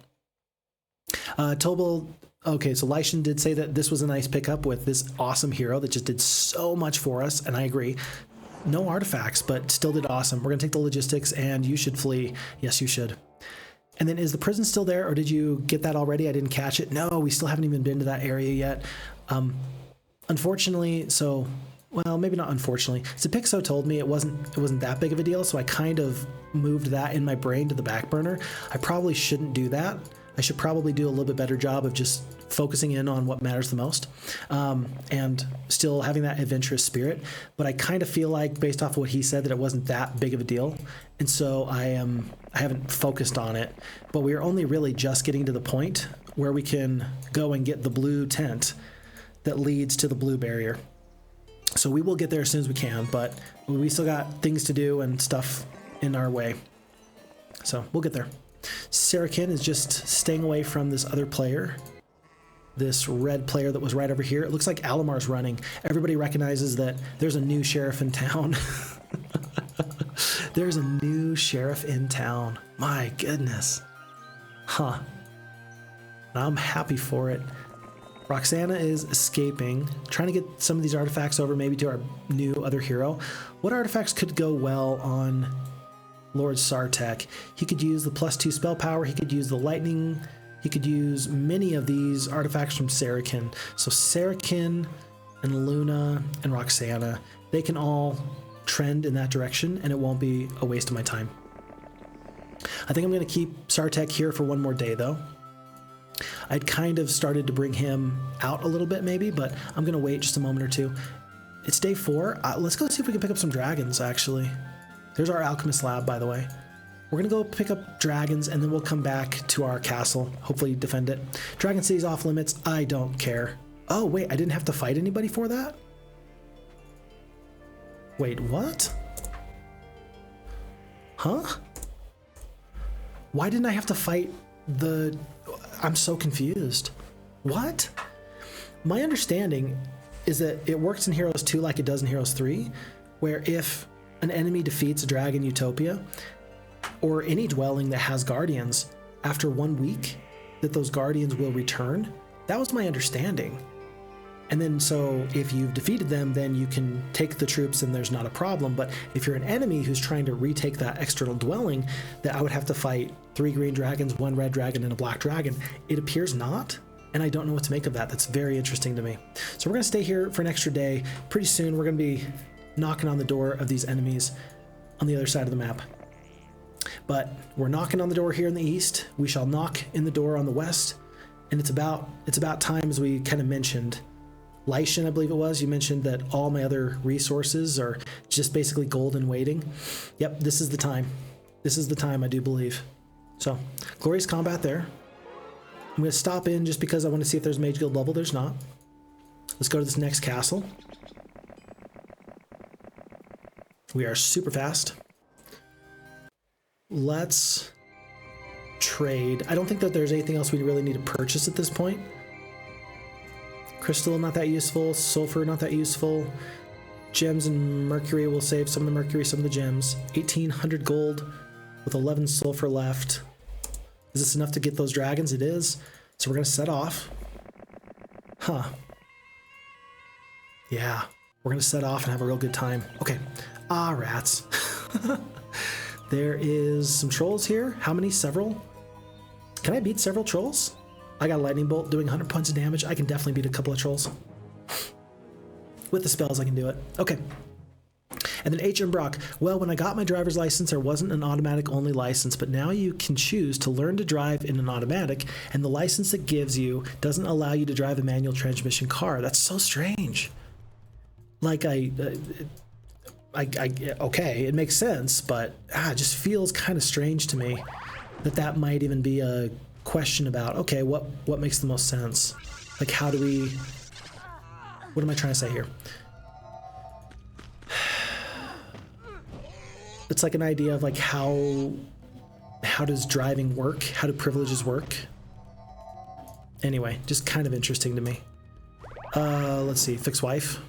Tobal... Okay, so Lightian did say that this was a nice pickup with this awesome hero that just did so much for us, and I agree. No artifacts, but still did awesome. We're going to take the logistics, and you should flee. Yes, you should. And then is the prison still there, or did you get that already? I didn't catch it. No, we still haven't even been to that area yet. Unfortunately, so... Well, maybe not unfortunately. So Pixo told me it wasn't that big of a deal, so I kind of moved that in my brain to the back burner. I probably shouldn't do that. I should probably do a little bit better job of just focusing in on what matters the most, and still having that adventurous spirit. But I kind of feel like, based off of what he said, that it wasn't that big of a deal, and so I haven't focused on it. But we are only really just getting to the point where we can go and get the blue tent that leads to the blue barrier. So we will get there as soon as we can, but we still got things to do and stuff in our way. So we'll get there. Sartek is just staying away from this other player, this red player that was right over here. It looks like Alamar's running. Everybody recognizes that there's a new sheriff in town. There's a new sheriff in town. My goodness. Huh. I'm happy for it. Roxana is escaping, trying to get some of these artifacts over maybe to our new other hero. What artifacts could go well on Lord Sartek? He could use the +2 spell power, he could use the lightning, he could use many of these artifacts from Sartek. So Sartek and Luna and Roxana, they can all trend in that direction, and it won't be a waste of my time. I think I'm going to keep Sartek here for one more day, though. I'd kind of started to bring him out a little bit maybe, but I'm going to wait just a moment or two. It's day 4. Let's go see if we can pick up some dragons, actually. There's our alchemist lab, by the way. We're going to go pick up dragons, and then we'll come back to our castle, hopefully defend it. Dragon City's off limits. I don't care. Oh, wait, I didn't have to fight anybody for that? Wait, what? Huh? Why didn't I have to fight the... I'm so confused. What? My understanding is that it works in Heroes 2 like it does in Heroes 3, where if an enemy defeats a dragon utopia, or any dwelling that has guardians, after 1 week, that those guardians will return. That was my understanding. And then so if you've defeated them, then you can take the troops and there's not a problem. But if you're an enemy who's trying to retake that external dwelling, that I would have to fight 3 green dragons, 1 red dragon, and a black dragon. It appears not. And I don't know what to make of that. That's very interesting to me. So we're going to stay here for an extra day. Pretty soon we're going to be knocking on the door of these enemies on the other side of the map. But we're knocking on the door here in the east. We shall knock in the door on the west. And it's about time, as we kind of mentioned. Lightian, I believe it was, you mentioned that all my other resources are just basically gold in waiting. Yep, this is the time. This is the time, I do believe. So, glorious combat there. I'm going to stop in just because I want to see if there's Mage Guild level. There's not. Let's go to this next castle. We are super fast. Let's trade. I don't think that there's anything else we really need to purchase at this point. Crystal, not that useful. Sulfur, not that useful. Gems and mercury, we'll save some of the mercury, some of the gems. 1,800 gold with 11 sulfur left. Is this enough to get those dragons? It is. So we're going to set off. Huh. Yeah. We're going to set off and have a real good time. Okay. Ah, rats. There is some trolls here. How many? Several? Can I beat several trolls? I got a lightning bolt doing 100 points of damage. I can definitely beat a couple of trolls. With the spells, I can do it. Okay. And then H. M. Brock. Well, when I got my driver's license, there wasn't an automatic only license, but now you can choose to learn to drive in an automatic, and the license it gives you doesn't allow you to drive a manual transmission car. That's so strange. Like, okay, it makes sense, but it just feels kind of strange to me that might even be a question about, okay, what makes the most sense? Like, how do we, what am I trying to say here? It's like an idea of like how does driving work? How do privileges work? Anyway, just kind of interesting to me. Let's see, fix wife.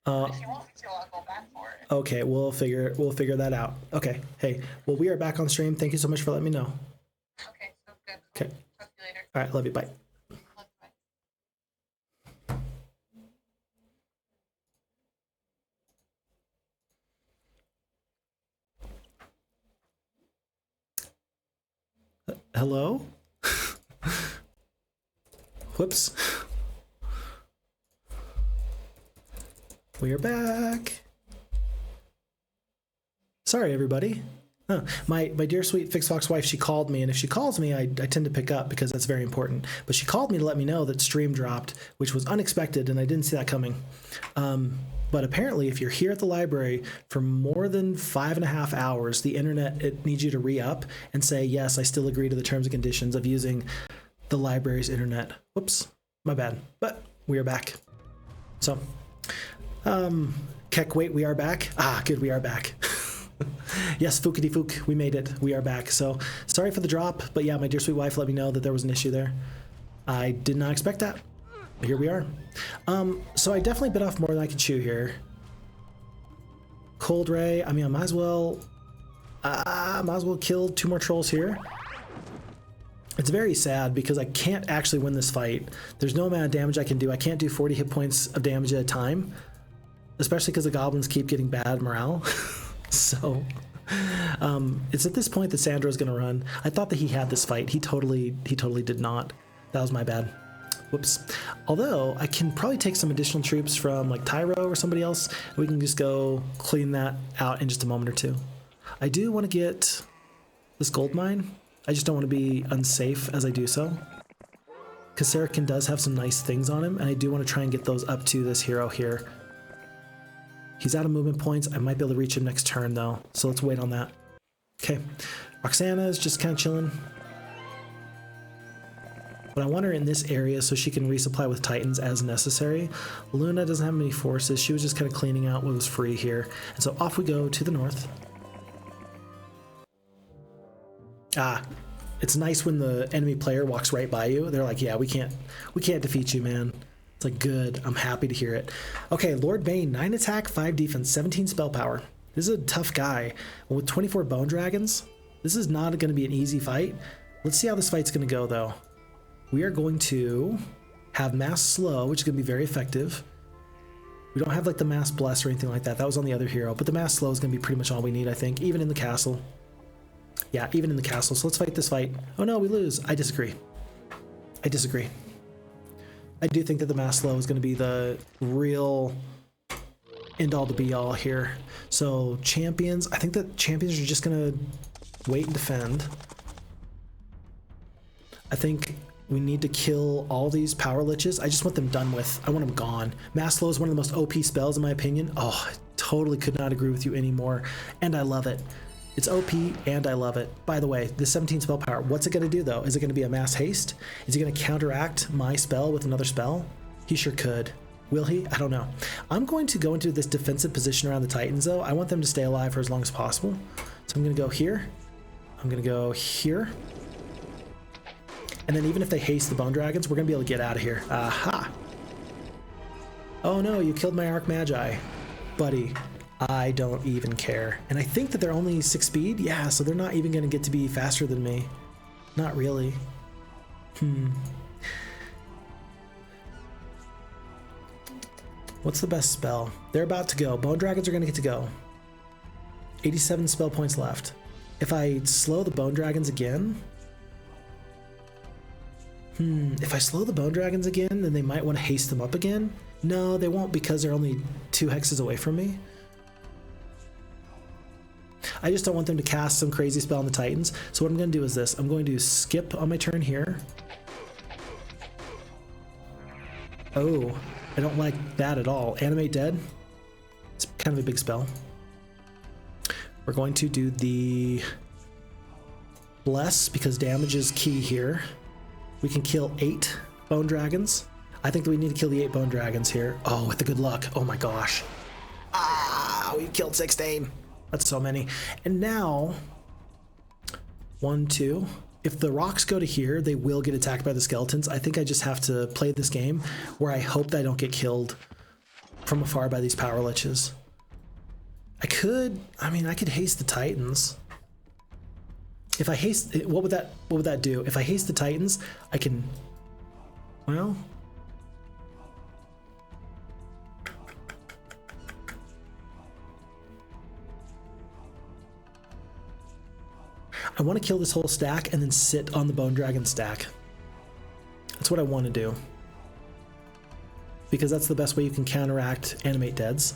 If you want me to, I'll go back for it. Okay, we'll figure that out. Okay, hey, well, we are back on stream. Thank you so much for letting me know.
Okay, sounds good.
Okay.
Talk to you later.
All right, love you. Bye. Hello? Whoops. We are back. Sorry, everybody. My dear sweet Phixfox wife, she called me, and if she calls me, I tend to pick up because that's very important. But she called me to let me know that stream dropped, which was unexpected, and I didn't see that coming. But apparently, if you're here at the library for more than 5.5 hours, the internet, it needs you to re-up and say, yes, I still agree to the terms and conditions of using the library's internet. Whoops, my bad. But we are back. So, Keck, wait, we are back. Ah, good, we are back. Yes, fookity fook, we made it. We are back. So, sorry for the drop, but yeah, my dear sweet wife let me know that there was an issue there. I did not expect that. But here we are. So I definitely bit off more than I could chew here. Cold Ray, I mean, I might as well kill 2 more trolls here. It's very sad because I can't actually win this fight. There's no amount of damage I can do. I can't do 40 hit points of damage at a time, especially because the goblins keep getting bad morale. So it's at this point that Sandro's gonna run. I thought that he had this fight. He totally did not. That was my bad. Whoops. Although I can probably take some additional troops from like Tyro or somebody else. And we can just go clean that out in just a moment or two. I do want to get this gold mine. I just don't want to be unsafe as I do so. Because Sartek does have some nice things on him, and I do want to try and get those up to this hero here. He's out of movement points. I might be able to reach him next turn though, so let's wait on that. Okay, Roxana is just kind of chilling. But I want her in this area so she can resupply with Titans as necessary. Luna doesn't have many forces. She was just kind of cleaning out what was free here. And so off we go to the north. Ah, it's nice when the enemy player walks right by you. They're like, yeah, we can't defeat you, man. It's like, good, I'm happy to hear it. Okay, Lord Bane, 9 attack, 5 defense, 17 spell power. This is a tough guy. With 24 bone dragons, this is not going to be an easy fight. Let's see how this fight's going to go though. We are going to have mass slow, which is going to be very effective. We don't have like the mass bless or anything like that. That was on the other hero, but the mass slow is going to be pretty much all we need, I think, even in the castle. Yeah, even in the castle. So let's fight this fight. Oh no, we lose. I disagree. I disagree. I do think that the mass slow is going to be the real end all to be all here. So champions, I think that champions are just going to wait and defend. I think we need to kill all these power liches. I just want them done with. I want them gone. Mass slow is one of the most OP spells in my opinion. Oh, I totally could not agree with you anymore. And I love it. It's OP and I love it. By the way, the 17 spell power, what's it going to do though? Is it going to be a mass haste? Is he going to counteract my spell with another spell? He sure could. Will he? I don't know. I'm going to go into this defensive position around the Titans though. I want them to stay alive for as long as possible. So I'm going to go here. I'm going to go here. And then even if they haste the bone dragons, we're going to be able to get out of here. Aha! Oh no, you killed my Arch Magi. Buddy. I don't even care. And I think that they're only 6 speed. Yeah, so they're not even going to get to be faster than me. Not really. What's the best spell? They're about to go. Bone dragons are going to get to go. 87 spell points left. If I slow the bone dragons again... if I slow the bone dragons again, then they might want to haste them up again. No, they won't because they're only 2 hexes away from me. I just don't want them to cast some crazy spell on the Titans. So what I'm going to do is this. I'm going to skip on my turn here. Oh, I don't like that at all. Animate Dead. It's kind of a big spell. We're going to do the Bless because damage is key here. We can kill 8 bone dragons. I think that we need to kill the 8 bone dragons here. Oh, with the good luck. Oh my gosh. Ah, we killed 16. That's so many. And now, 1, 2. If the rocks go to here, they will get attacked by the skeletons. I think I just have to play this game where I hope that I don't get killed from afar by these power liches. I could haste the Titans. If I haste, what would that do? If I haste the Titans, I can, well, I want to kill this whole stack and then sit on the bone dragon stack. That's what I want to do. Because that's the best way you can counteract animate deads.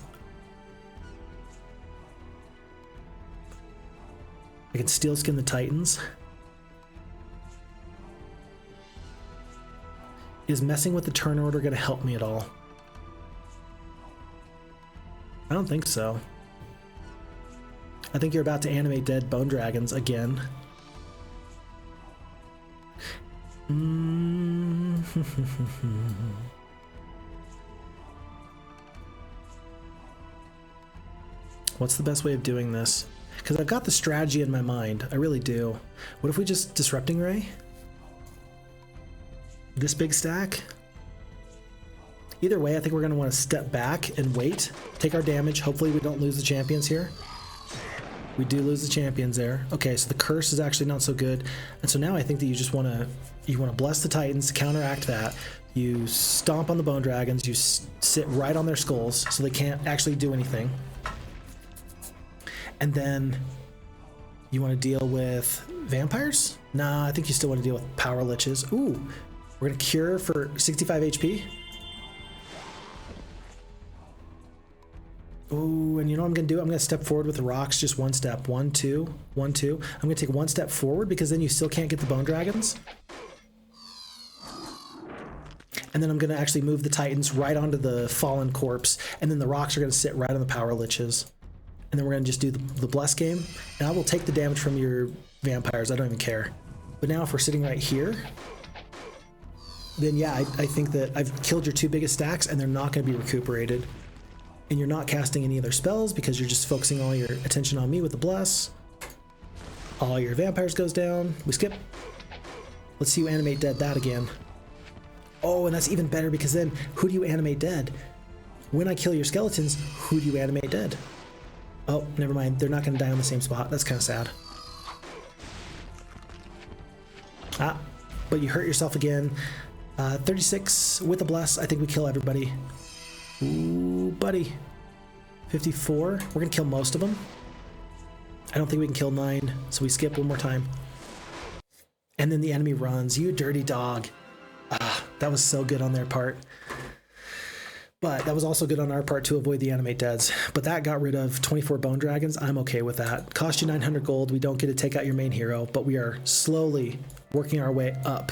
I can steel skin the Titans. Is messing with the turn order going to help me at all? I don't think so. I think you're about to animate dead bone dragons again. What's the best way of doing this? Because I've got the strategy in my mind. I really do. What if we just Disrupting Ray? This big stack? Either way, I think we're going to want to step back and wait. Take our damage. Hopefully we don't lose the champions here. We do lose the champions there. Okay, so the curse is actually not so good. And so now I think that you just want to bless the Titans to counteract that. You stomp on the bone dragons. You sit right on their skulls so they can't actually do anything. And then you want to deal with vampires? Nah, I think you still want to deal with power liches. Ooh, We're gonna cure for 65 HP. Ooh, and you know what I'm gonna do? I'm gonna step forward with the rocks, just one step. 1, 2, 1, 2. I'm gonna take one step forward because then you still can't get the bone dragons. And then I'm gonna actually move the titans right onto the fallen corpse, and then the rocks are gonna sit right on the power liches. And then we're gonna just do the bless game, and I will take the damage from your vampires, I don't even care. But now if we're sitting right here, then yeah, I think that I've killed your 2 biggest stacks and they're not gonna be recuperated. And you're not casting any other spells because you're just focusing all your attention on me with the bless. All your vampires goes down. We skip. Let's see you animate dead that again. Oh, and that's even better because then who do you animate dead? When I kill your skeletons, who do you animate dead? Oh, never mind. They're not going to die on the same spot. That's kind of sad. Ah, but you hurt yourself again. 36 with a bless. I think we kill everybody. Ooh, buddy. 54. We're going to kill most of them. I don't think we can kill 9, so we skip one more time. And then the enemy runs. You dirty dog. Ah, that was so good on their part. But that was also good on our part to avoid the animate deads. But that got rid of 24 bone dragons. I'm okay with that. Cost you 900 gold. We don't get to take out your main hero, but we are slowly working our way up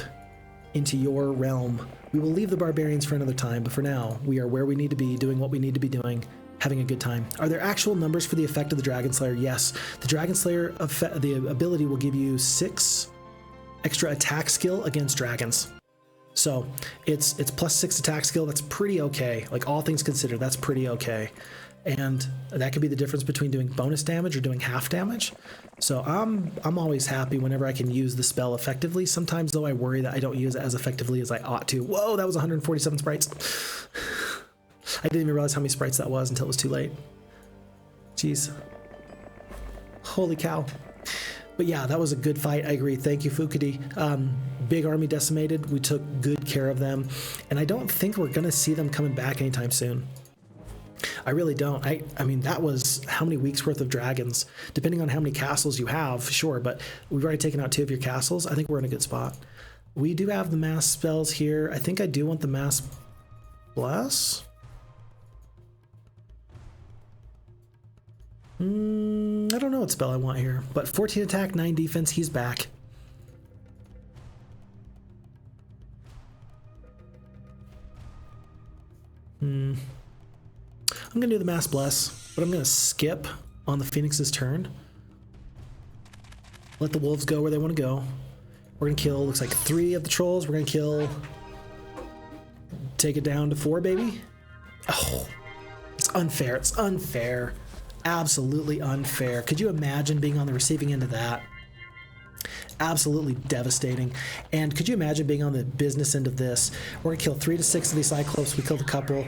into your realm. We will leave the barbarians for another time, but for now, we are where we need to be, doing what we need to be doing, having a good time. Are there actual numbers for the effect of the Dragon Slayer? Yes. The Dragon Slayer, the ability will give you 6 extra attack skill against dragons. So it's plus 6 attack skill. That's pretty okay. Like, all things considered, that's pretty okay. And that could be the difference between doing bonus damage or doing half damage. So I'm always happy whenever I can use the spell effectively. Sometimes, though, I worry that I don't use it as effectively as I ought to. Whoa, that was 147 sprites. I didn't even realize how many sprites that was until it was too late. Jeez. Holy cow. But yeah, that was a good fight. I agree. Thank you, Fukudi. Big army decimated. We took good care of them. And I don't think we're going to see them coming back anytime soon. I really don't. I mean, that was how many weeks worth of dragons? Depending on how many castles you have, sure, but we've already taken out 2 of your castles. I think we're in a good spot. We do have the mass spells here. I think I do want the mass bless. I don't know what spell I want here, but 14 attack, 9 defense, he's back. I'm gonna do the mass bless, but I'm gonna skip on the Phoenix's turn. Let the wolves go where they want to go. We're gonna kill, looks like 3 of the trolls. We're gonna kill, take it down to 4, baby. Oh, it's unfair. It's unfair. Absolutely unfair. Could you imagine being on the receiving end of that? Absolutely devastating. And could you imagine being on the business end of this? We're gonna kill 3 to 6 of these Cyclops. We killed a couple.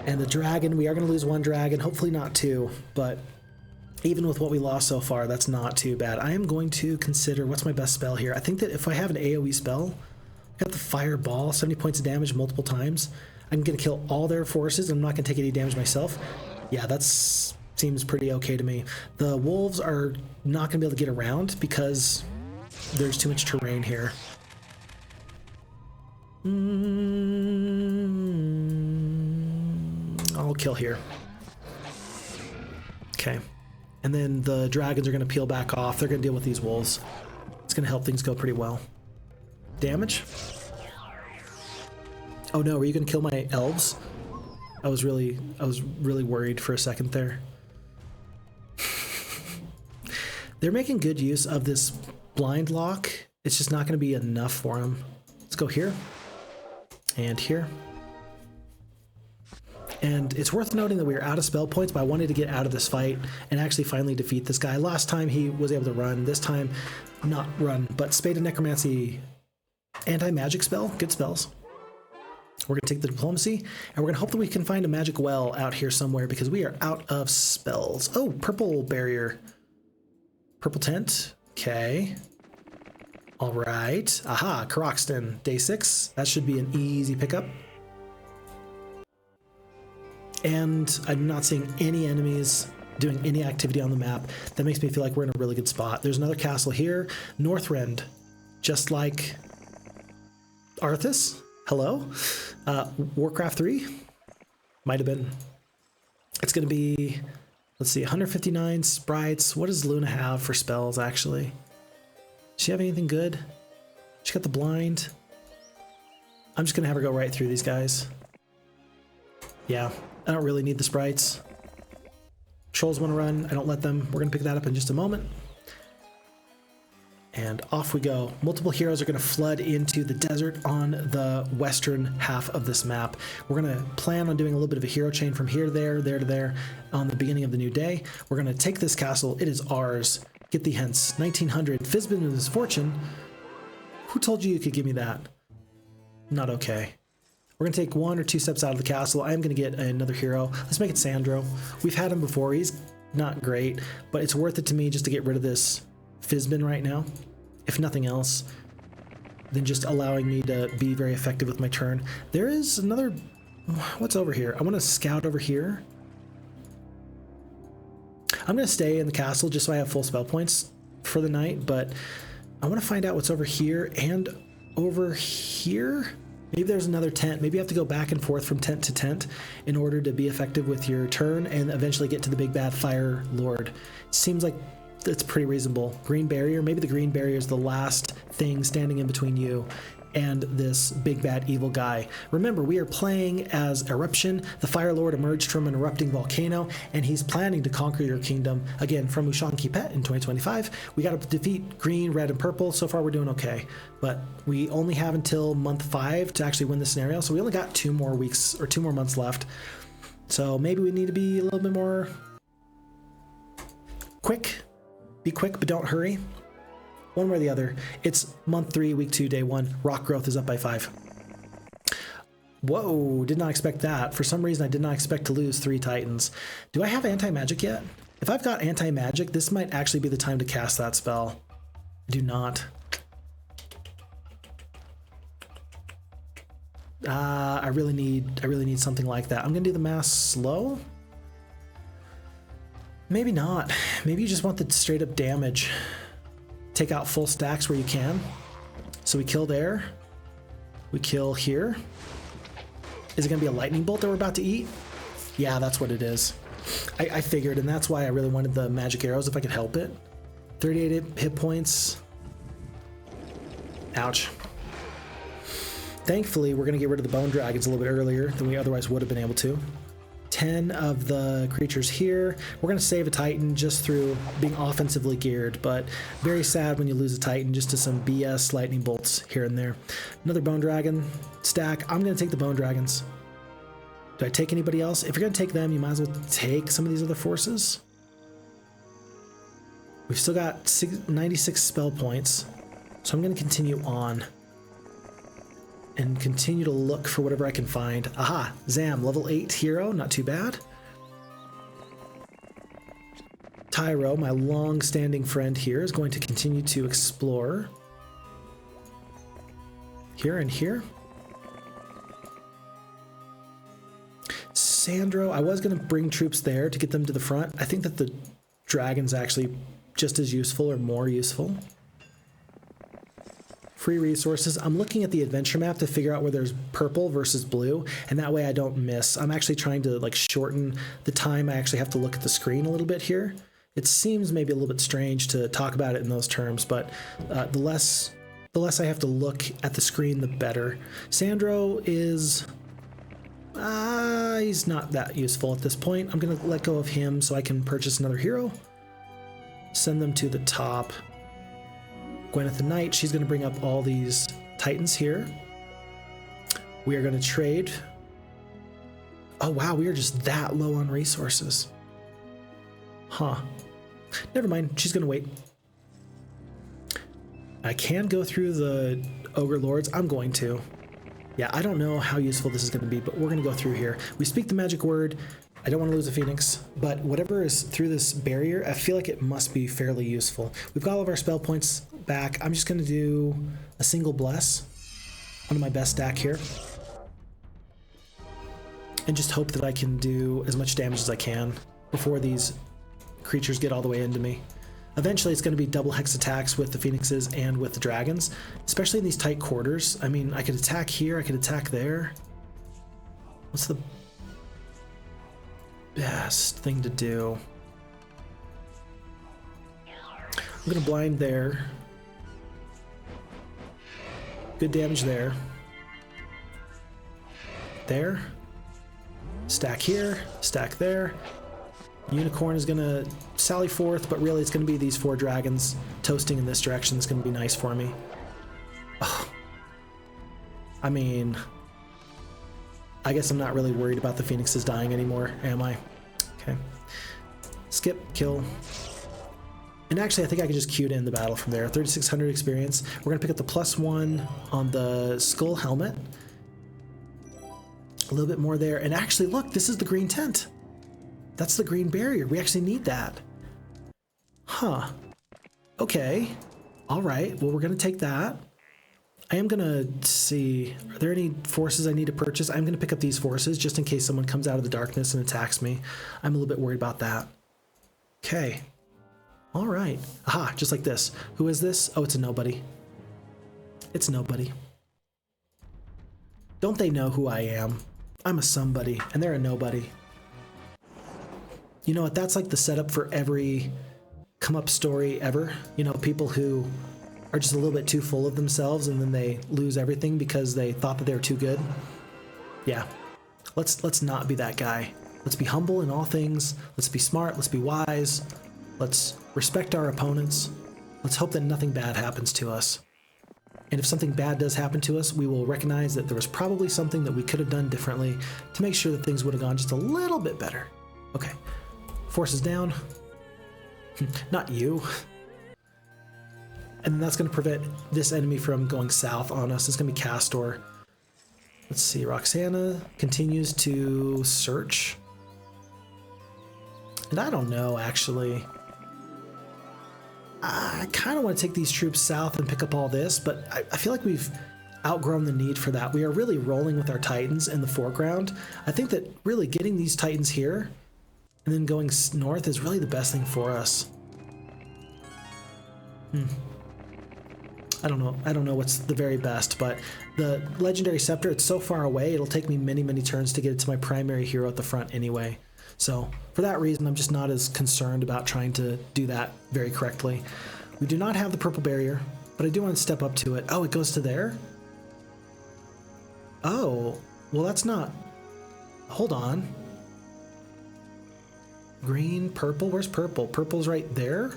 And the dragon, we are gonna lose 1 dragon, hopefully not 2, but even with what we lost so far, that's not too bad. I am going to consider, what's my best spell here? I think that if I have an AoE spell, I got the fireball, 70 points of damage multiple times. I'm gonna kill all their forces. I'm not gonna take any damage myself. Yeah, that's seems pretty okay to me. The wolves are not gonna be able to get around because there's too much terrain here. I'll kill here. Okay. And then the dragons are gonna peel back off. They're gonna deal with these wolves. It's gonna help things go pretty well. Damage? Oh no, were you gonna kill my elves? I was really worried for a second there. They're making good use of this blind lock. It's just not going to be enough for them. Let's go here and here. And it's worth noting that we are out of spell points, but I wanted to get out of this fight and actually finally defeat this guy. Last time he was able to run, this time not run, but Spade of Necromancy, anti-magic spell, good spells. We're going to take the diplomacy, and we're going to hope that we can find a magic well out here somewhere because we are out of spells. Oh, purple barrier. Purple tent. Okay. All right. Aha, Caroxton. Day 6. That should be an easy pickup. And I'm not seeing any enemies doing any activity on the map. That makes me feel like we're in a really good spot. There's another castle here. Northrend. Just like Arthas, hello. Warcraft 3, might have been. It's going to be, let's see, 159 sprites. What does Luna have for spells, actually? Does she have anything good? She got the blind. I'm just going to have her go right through these guys. Yeah, I don't really need the sprites. Trolls want to run. I don't let them. We're going to pick that up in just a moment. And off we go. Multiple heroes are going to flood into the desert on the western half of this map. We're going to plan on doing a little bit of a hero chain from here to there, there to there on the beginning of the new day. We're going to take this castle. It is ours. Get thee hence. 1900. Fizbin with his fortune. Who told you could give me that? Not okay. We're going to take 1 or 2 steps out of the castle. I am going to get another hero. Let's make it Sandro. We've had him before. He's not great, but it's worth it to me just to get rid of this Fizbin right now, if nothing else, than just allowing me to be very effective with my turn. There is another... What's over here? I want to scout over here. I'm going to stay in the castle just so I have full spell points for the night, but I want to find out what's over here and over here. Maybe there's another tent. Maybe you have to go back and forth from tent to tent in order to be effective with your turn and eventually get to the big bad Fire Lord. Seems like it's pretty reasonable. Green barrier. Maybe the green barrier is the last thing standing in between you and this big bad evil guy. Remember, we are playing as Eruption. The Fire Lord emerged from an erupting volcano, and he's planning to conquer your kingdom. Again, from Mushanki Pet in 2025. We got to defeat green, red, and purple. So far, we're doing okay. But we only have until month 5 to actually win the scenario. So we only got 2 more weeks or 2 more months left. So maybe we need to be a little bit more quick. Be quick, but don't hurry. One way or the other. It's month 3, week 2, day 1. Rock growth is up by 5. Whoa, did not expect that. For some reason, I did not expect to lose 3 Titans. Do I have anti-magic yet? If I've got anti-magic, this might actually be the time to cast that spell. I do not. I really need something like that. I'm gonna do the mass slow. Maybe not. Maybe you just want the straight up damage. Take out full stacks where you can. So we kill there. We kill here. Is it gonna be a lightning bolt that we're about to eat? Yeah, that's what it is. I figured, and that's why I really wanted the magic arrows if I could help it. 38 hit points. Ouch. Thankfully, we're gonna get rid of the bone dragons a little bit earlier than we otherwise would have been able to. 10 of the creatures here. We're going to save a Titan just through being offensively geared, but very sad when you lose a Titan just to some BS lightning bolts here and there. Another bone dragon stack. I'm going to take the bone dragons. Do I take anybody else? If you're going to take them, you might as well take some of these other forces. We've still got 96 spell points, so I'm going to continue on and continue to look for whatever I can find. Aha, Zam, level 8 hero, not too bad. Tyro, my long-standing friend here, is going to continue to explore. Here and here. Sandro, I was going to bring troops there to get them to the front. I think that the dragon's actually just as useful or more useful. Free resources. I'm looking at the adventure map to figure out where there's purple versus blue, and that way I don't miss. I'm actually trying to like shorten the time I actually have to look at the screen a little bit here. It seems maybe a little bit strange to talk about it in those terms, but the less I have to look at the screen, the better. Sandro is... he's not that useful at this point. I'm going to let go of him so I can purchase another hero. Send them to the top. Gwyneth the Knight, she's going to bring up all these Titans here. We are going to trade. Oh wow, we are just that low on resources. Huh. Never mind, she's going to wait. I can go through the Ogre Lords. I'm going to. Yeah, I don't know how useful this is going to be, but we're going to go through here. We speak the magic word. I don't want to lose a Phoenix, but whatever is through this barrier, I feel like it must be fairly useful. We've got all of our spell points back. I'm just going to do a single bless onto my best stack here. And just hope that I can do as much damage as I can before these creatures get all the way into me. Eventually it's going to be double hex attacks with the Phoenixes and with the dragons, especially in these tight quarters. I mean, I could attack here, I could attack there. What's the best thing to do? I'm going to blind there. Good damage there. There. Stack here, stack there. Unicorn is going to sally forth, but really it's going to be these 4 dragons toasting in this direction. It's going to be nice for me. Oh. I mean, I guess I'm not really worried about the Phoenixes dying anymore, am I? Okay. Skip, kill. And actually, I think I can just queue to end the battle from there. 3,600 experience. We're going to pick up the +1 on the skull helmet. A little bit more there. And actually, look, this is the green tent. That's the green barrier. We actually need that. Huh. Okay. All right. Well, we're going to take that. I am going to see, are there any forces I need to purchase? I'm going to pick up these forces just in case someone comes out of the darkness and attacks me. I'm a little bit worried about that. Okay. All right. Aha, just like this. Who is this? Oh, it's a nobody. It's nobody. Don't they know who I am? I'm a somebody, and they're a nobody. You know what? That's like the setup for every come-up story ever. You know, people who are just a little bit too full of themselves, and then they lose everything because they thought that they were too good. Yeah. Let's not be that guy. Let's be humble in all things. Let's be smart. Let's be wise. Let's respect our opponents. Let's hope that nothing bad happens to us. And if something bad does happen to us, we will recognize that there was probably something that we could have done differently to make sure that things would have gone just a little bit better. Okay. Forces down. Not you. And then that's going to prevent this enemy from going south on us. It's going to be Castor. Let's see. Roxana continues to search. And I don't know, actually. I kind of want to take these troops south and pick up all this, but I feel like we've outgrown the need for that. We are really rolling with our Titans in the foreground. I think that really getting these Titans here and then going north is really the best thing for us. I don't know what's the very best, but the Legendary Scepter, it's so far away, it'll take me many, many turns to get it to my primary hero at the front anyway. So for that reason, I'm just not as concerned about trying to do that very correctly. We do not have the purple barrier, but I do want to step up to it. Oh, it goes to there? Oh, well, that's not... Hold on. Green, purple, where's purple? Purple's right there?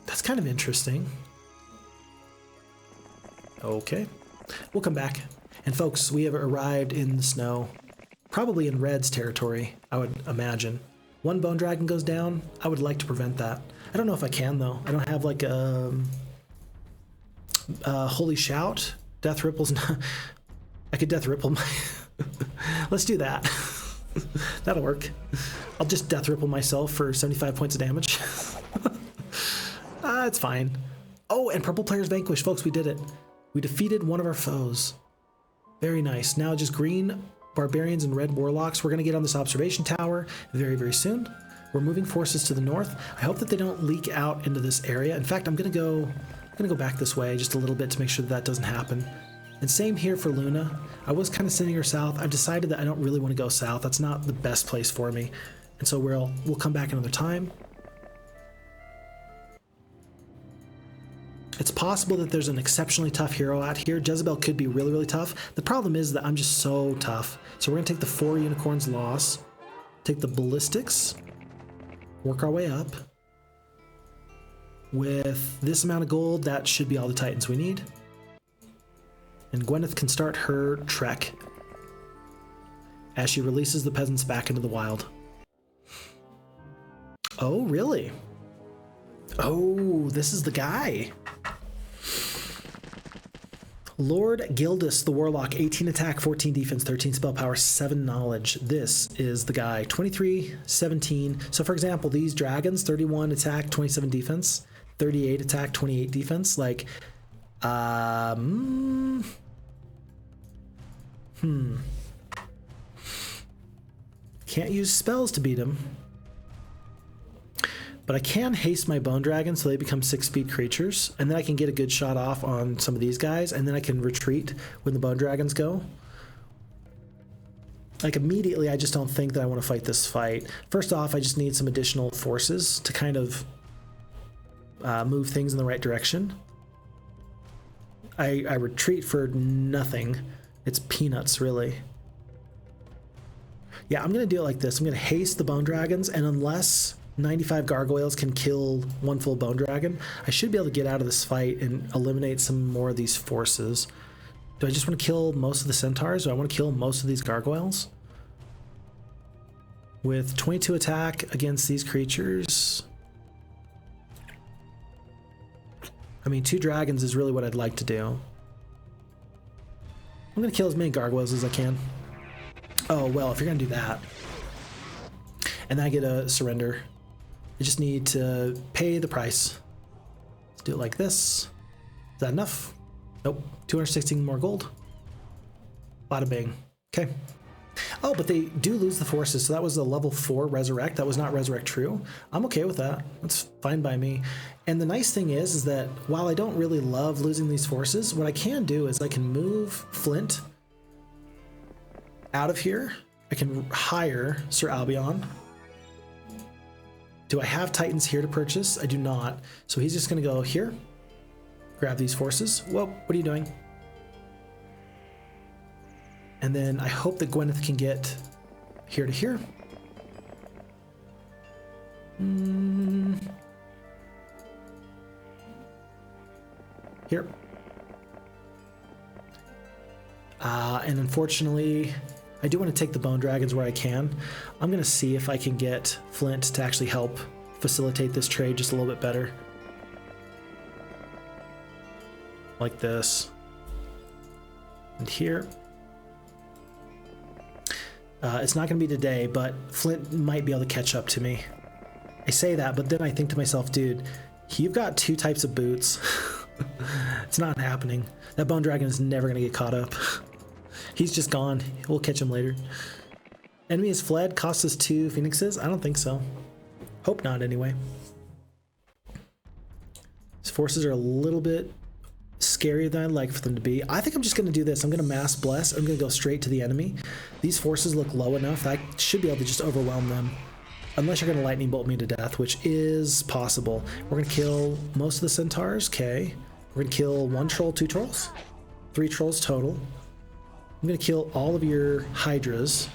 That's kind of interesting. Okay, we'll come back. And folks, we have arrived in the snow. Probably in Red's territory, I would imagine. One bone dragon goes down. I would like to prevent that. I don't know if I can, though. I don't have, like, a Holy Shout. Death Ripple's not... I could Death Ripple my... Let's do that. That'll work. I'll just Death Ripple myself for 75 points of damage. It's fine. Oh, and purple players vanquished. Folks, we did it. We defeated one of our foes. Very nice. Now just green... Barbarians and red warlocks. We're going to get on this observation tower very, very soon. We're moving forces to the north. I hope that they don't leak out into this area. In fact, I'm going to go back this way just a little bit to make sure that that doesn't happen. And same here for Luna. I was kind of sending her south. I've decided that I don't really want to go south. That's not the best place for me. And so we'll come back another time. It's possible that there's an exceptionally tough hero out here. Jezebel could be really, really tough. The problem is that I'm just so tough. So we're going to take the 4 unicorns loss, take the ballistics, work our way up. With this amount of gold, that should be all the Titans we need. And Gwyneth can start her trek as she releases the peasants back into the wild. Oh, really? Oh, this is the guy. Lord Gildus, the Warlock, 18 attack, 14 defense, 13 spell power, 7 knowledge. This is the guy. 23, 17. So for example, these dragons, 31 attack, 27 defense, 38 attack, 28 defense. Like, can't use spells to beat him. But I can haste my Bone Dragon so they become 6-speed creatures, and then I can get a good shot off on some of these guys, and then I can retreat when the Bone Dragons go. Like immediately, I just don't think that I want to fight this fight. First off, I just need some additional forces to kind of move things in the right direction. I retreat for nothing. It's peanuts, really. Yeah, I'm going to do it like this. I'm going to haste the Bone Dragons, and unless 95 gargoyles can kill one full Bone Dragon, I should be able to get out of this fight and eliminate some more of these forces. Do I just want to kill most of the centaurs? Do I want to kill most of these gargoyles? With 22 attack against these creatures, I mean, 2 dragons is really what I'd like to do. I'm going to kill as many gargoyles as I can. Oh, well, if you're going to do that, and then I get a surrender, I just need to pay the price. Let's do it like this. Is that enough? Nope. 216 more gold. Bada bing. Okay. Oh, but they do lose the forces, so that was a level 4 resurrect. That was not resurrect true. I'm okay with that. That's fine by me. And the nice thing is that while I don't really love losing these forces, what I can do is I can move Flint out of here. I can hire Sir Albion. Do I have Titans here to purchase? I do not. So he's just going to go here, grab these forces. Whoa, what are you doing? And then I hope that Gwyneth can get here to here. Here. And unfortunately, I do want to take the Bone Dragons where I can. I'm going to see if I can get Flint to actually help facilitate this trade just a little bit better. Like this. And here. It's not going to be today, but Flint might be able to catch up to me. I say that, but then I think to myself, dude, you've got 2 types of boots. It's not happening. That Bone Dragon is never going to get caught up. He's just gone. We'll catch him later. Enemy has fled. Cost us 2 phoenixes? I don't think so. Hope not, anyway. His forces are a little bit scarier than I'd like for them to be. I think I'm just going to do this. I'm going to mass bless. I'm going to go straight to the enemy. These forces look low enough that I should be able to just overwhelm them. Unless you're going to lightning bolt me to death, which is possible. We're going to kill most of the centaurs. Okay. We're going to kill 1 troll, 2 trolls. 3 trolls total. I'm going to kill all of your Hydras.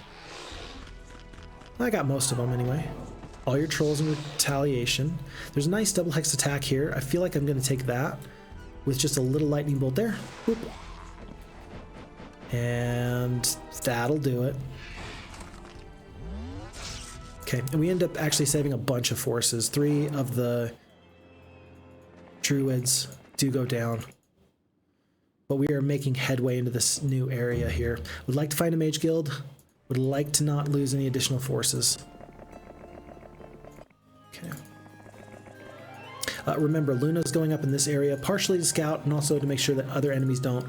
I got most of them anyway. All your trolls in retaliation. There's a nice double hex attack here. I feel like I'm going to take that with just a little lightning bolt there. Boop. And that'll do it. Okay, and we end up actually saving a bunch of forces. 3 of the druids do go down. But we are making headway into this new area here. Would like to find a mage guild. Would like to not lose any additional forces. Okay. Remember, Luna's going up in this area, partially to scout and also to make sure that other enemies don't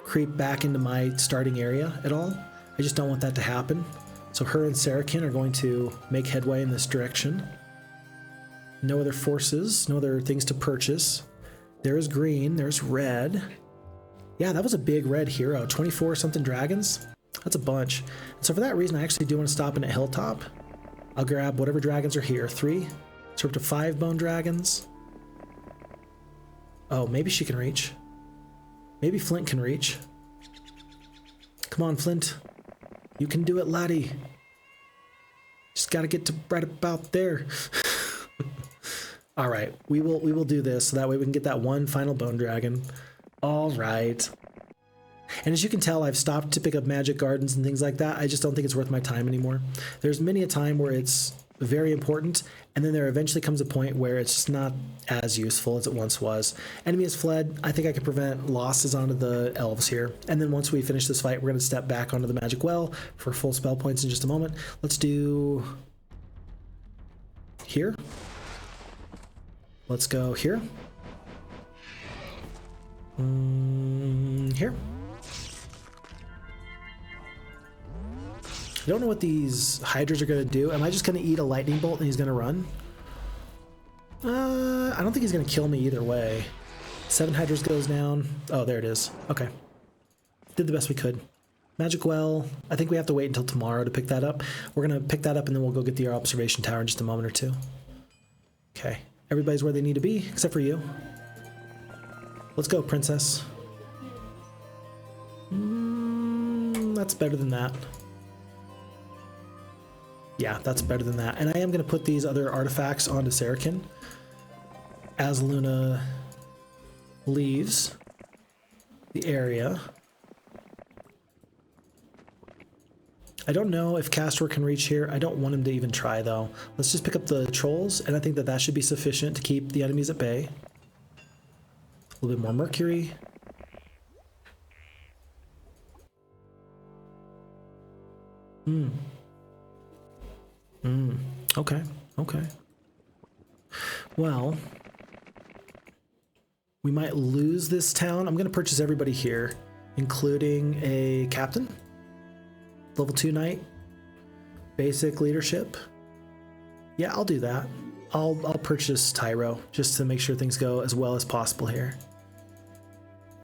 creep back into my starting area at all. I just don't want that to happen. So her and Sartek are going to make headway in this direction. No other forces, no other things to purchase. There's green, there's red. Yeah, that was a big red hero. 24 something dragons. That's a bunch. And so for that reason, I actually do want to stop in at Hilltop. I'll grab whatever dragons are here. 3. So we're up to 5 bone dragons. Oh, maybe she can reach. Maybe Flint can reach. Come on, Flint. You can do it, laddie. Just gotta get to right about there. All right, we will do this so that way we can get that 1 final bone dragon. All right. And as you can tell, I've stopped to pick up magic gardens and things like that. I just don't think it's worth my time anymore. There's many a time where it's very important, and then there eventually comes a point where it's just not as useful as it once was. Enemy has fled. I think I can prevent losses onto the elves here. And then once we finish this fight, we're going to step back onto the magic well for full spell points in just a moment. Let's do here. Let's go here. Here. I don't know what these Hydras are going to do. Am I just going to eat a lightning bolt and he's going to run? I don't think he's gonna kill me either way. 7 Hydras goes down. Oh, there it is. Okay. Did the best we could. Magic Well, I think we have to wait until tomorrow to pick that up. We're gonna pick that up and then we'll go get the observation tower in just a moment or two. Okay. Everybody's where they need to be, except for you. Let's go, princess. That's better than that. Yeah, that's better than that. And I am going to put these other artifacts onto Sartek as Luna leaves the area. I don't know if Castor can reach here. I don't want him to even try, though. Let's just pick up the trolls, and I think that that should be sufficient to keep the enemies at bay. A little bit more mercury. Okay, okay. Well, we might lose this town. I'm going to purchase everybody here, including a captain, level 2 knight, basic leadership. Yeah, I'll do that. I'll purchase Tyro just to make sure things go as well as possible here.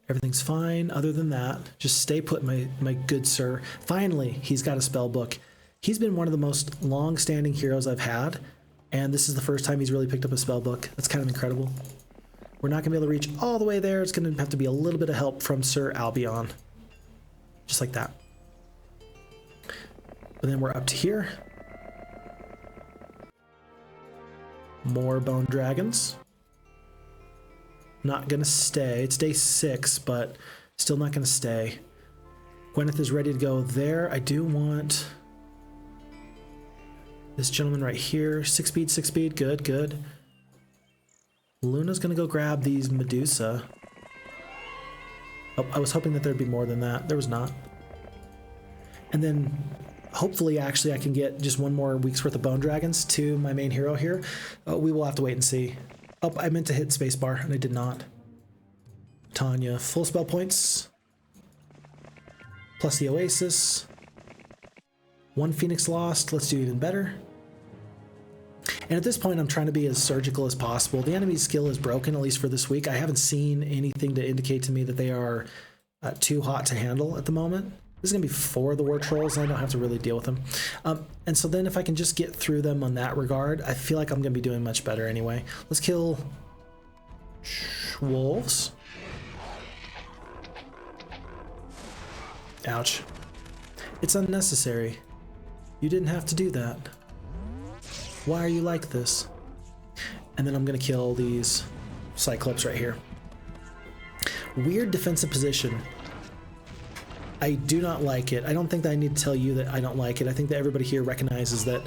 Everything's fine. Other than that, just stay put, my good sir. Finally, he's got a spell book. He's been one of the most long-standing heroes I've had, and this is the first time he's really picked up a spell book. That's kind of incredible. We're not going to be able to reach all the way there. It's going to have to be a little bit of help from Sir Albion. Just like that. But then we're up to here. More bone dragons. Not going to stay. It's day 6, but still not going to stay. Gwyneth is ready to go there. I do want this gentleman right here. 6 speed, 6 speed. Good, good. Luna's going to go grab these Medusa. Oh, I was hoping that there'd be more than that. There was not. And then hopefully, actually, I can get just one more week's worth of bone dragons to my main hero here. We will have to wait and see. Oh, I meant to hit spacebar, and I did not. Tanya, full spell points. Plus the Oasis. 1 Phoenix lost. Let's do even better. And at this point, I'm trying to be as surgical as possible. The enemy's skill is broken, at least for this week. I haven't seen anything to indicate to me that they are too hot to handle at the moment. This is going to be 4 of the war trolls, and I don't have to really deal with them. And so then if I can just get through them on that regard, I feel like I'm going to be doing much better anyway. Let's kill wolves. Ouch. It's unnecessary. You didn't have to do that. Why are you like this? And then I'm going to kill these Cyclops right here. Weird defensive position. I do not like it. I don't think that I need to tell you that I don't like it. I think that everybody here recognizes that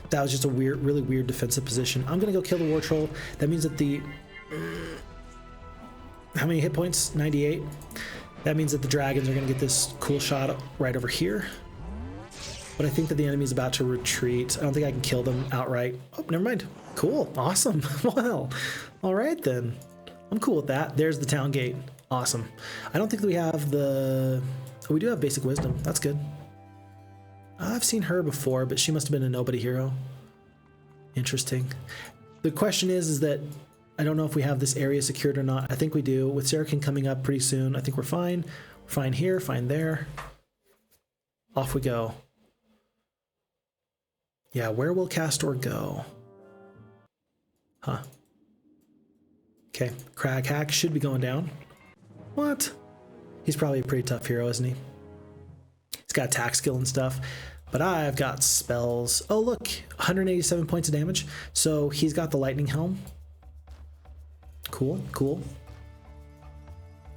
that was just a weird, really weird defensive position. I'm going to go kill the war troll. That means that the... how many hit points? 98. That means that the dragons are going to get this cool shot right over here. But I think that the enemy's about to retreat. I don't think I can kill them outright. Oh, never mind. Cool. Awesome. Well, all right then. I'm cool with that. There's the town gate. Awesome. I don't think that we have the... Oh, we do have basic wisdom. That's good. I've seen her before, but she must have been a nobody hero. Interesting. The question is that I don't know if we have this area secured or not. I think we do. With Sartek coming up pretty soon, I think we're fine. We're fine here, fine there. Off we go. Yeah, where will Castor go? Huh. Okay, Crag Hack should be going down. What? He's probably a pretty tough hero, isn't he? He's got attack skill and stuff, but I've got spells. Oh, look, 187 points of damage. So he's got the lightning helm. Cool, cool.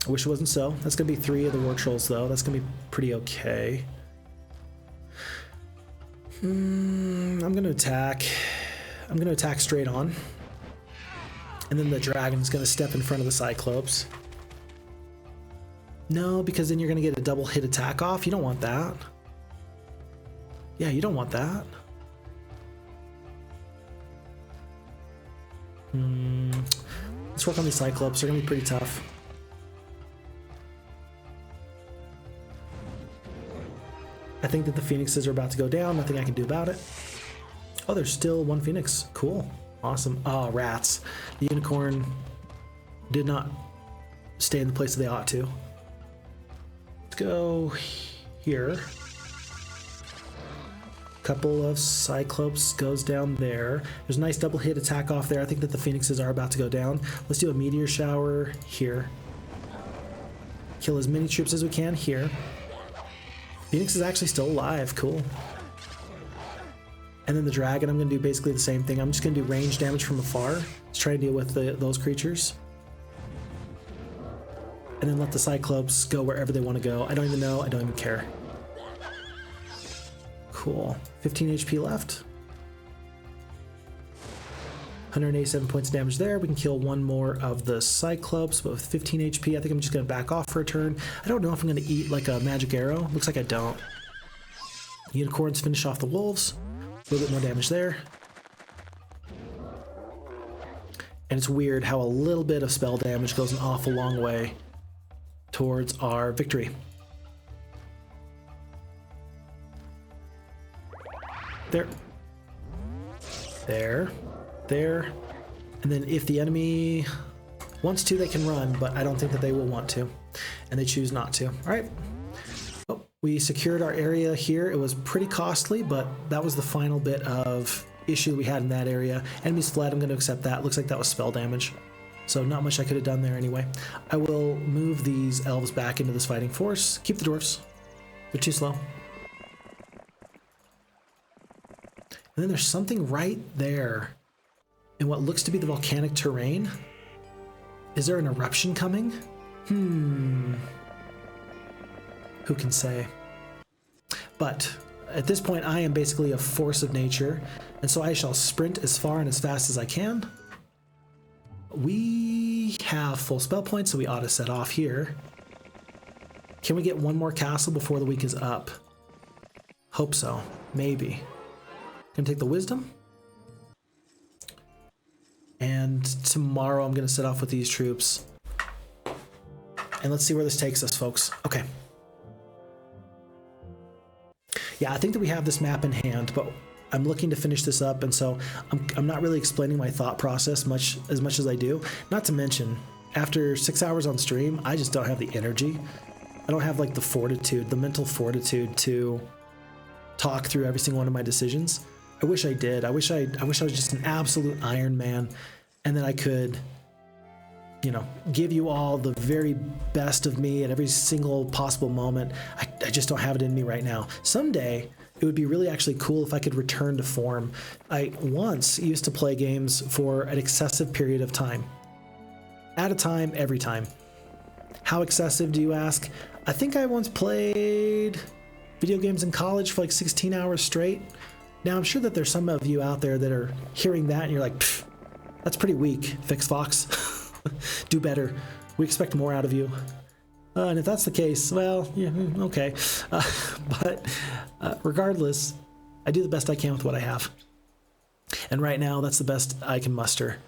I wish it wasn't so. That's going to be 3 of the war trolls, though. That's going to be pretty okay. I'm going to attack. I'm going to attack straight on. And then the dragon's going to step in front of the Cyclops. No, because then you're going to get a double hit attack off. You don't want that. Yeah, you don't want that. Let's work on these Cyclops. They're going to be pretty tough. I think that the Phoenixes are about to go down. Nothing I can do about it. Oh, there's still 1 Phoenix. Cool. Awesome. Oh, rats. The unicorn did not stay in the place that they ought to. Let's go here. Couple of Cyclops goes down there. There's a nice double hit attack off there. I think that the Phoenixes are about to go down. Let's do a meteor shower here. Kill as many troops as we can here. Phoenix is actually still alive. Cool. And then the dragon, I'm going to do basically the same thing. I'm just going to do range damage from afar. Let's try to deal with those creatures. And then let the Cyclops go wherever they want to go. I don't even know. I don't even care. Cool. 15 HP left. 187 points of damage there. We can kill one more of the Cyclops, but with 15 HP, I think I'm just going to back off for a turn. I don't know if I'm going to eat like a magic arrow. Looks like I don't. Unicorns finish off the wolves. A little bit more damage there. And it's weird how a little bit of spell damage goes an awful long way towards our victory. There. There. There. And then if the enemy wants to, they can run, but I don't think that they will want to. And they choose not to. All right. Oh, we secured our area here. It was pretty costly, but that was the final bit of issue we had in that area. Enemies fled. I'm going to accept that. Looks like that was spell damage. So not much I could have done there anyway. I will move these elves back into this fighting force. Keep the dwarves. They're too slow. And then there's something right there in what looks to be the volcanic terrain. Is there an eruption coming? Who can say? But at this point, I am basically a force of nature, and so I shall sprint as far and as fast as I can. We have full spell points, so we ought to set off here. Can we get one more castle before the week is up? Hope so. Maybe. Gonna take the wisdom. And tomorrow I'm gonna set off with these troops. And let's see where this takes us, folks. Okay. Yeah, I think that we have this map in hand, but I'm looking to finish this up, and so I'm not really explaining my thought process as much as I do. Not to mention, after 6 hours on stream, I just don't have the energy. I don't have like the fortitude, the mental fortitude to talk through every single one of my decisions. I wish I did. I wish I was just an absolute Iron Man, and then I could, you know, give you all the very best of me at every single possible moment. I just don't have it in me right now. Someday, it would be really actually cool if I could return to form. I once used to play games for an excessive period of time. At a time, every time. How excessive, do you ask? I think I once played video games in college for like 16 hours straight. Now, I'm sure that there's some of you out there that are hearing that and you're like, that's pretty weak, Phixfox. Do better. We expect more out of you. And if that's the case, well, yeah, okay. But regardless, I do the best I can with what I have. And right now, that's the best I can muster.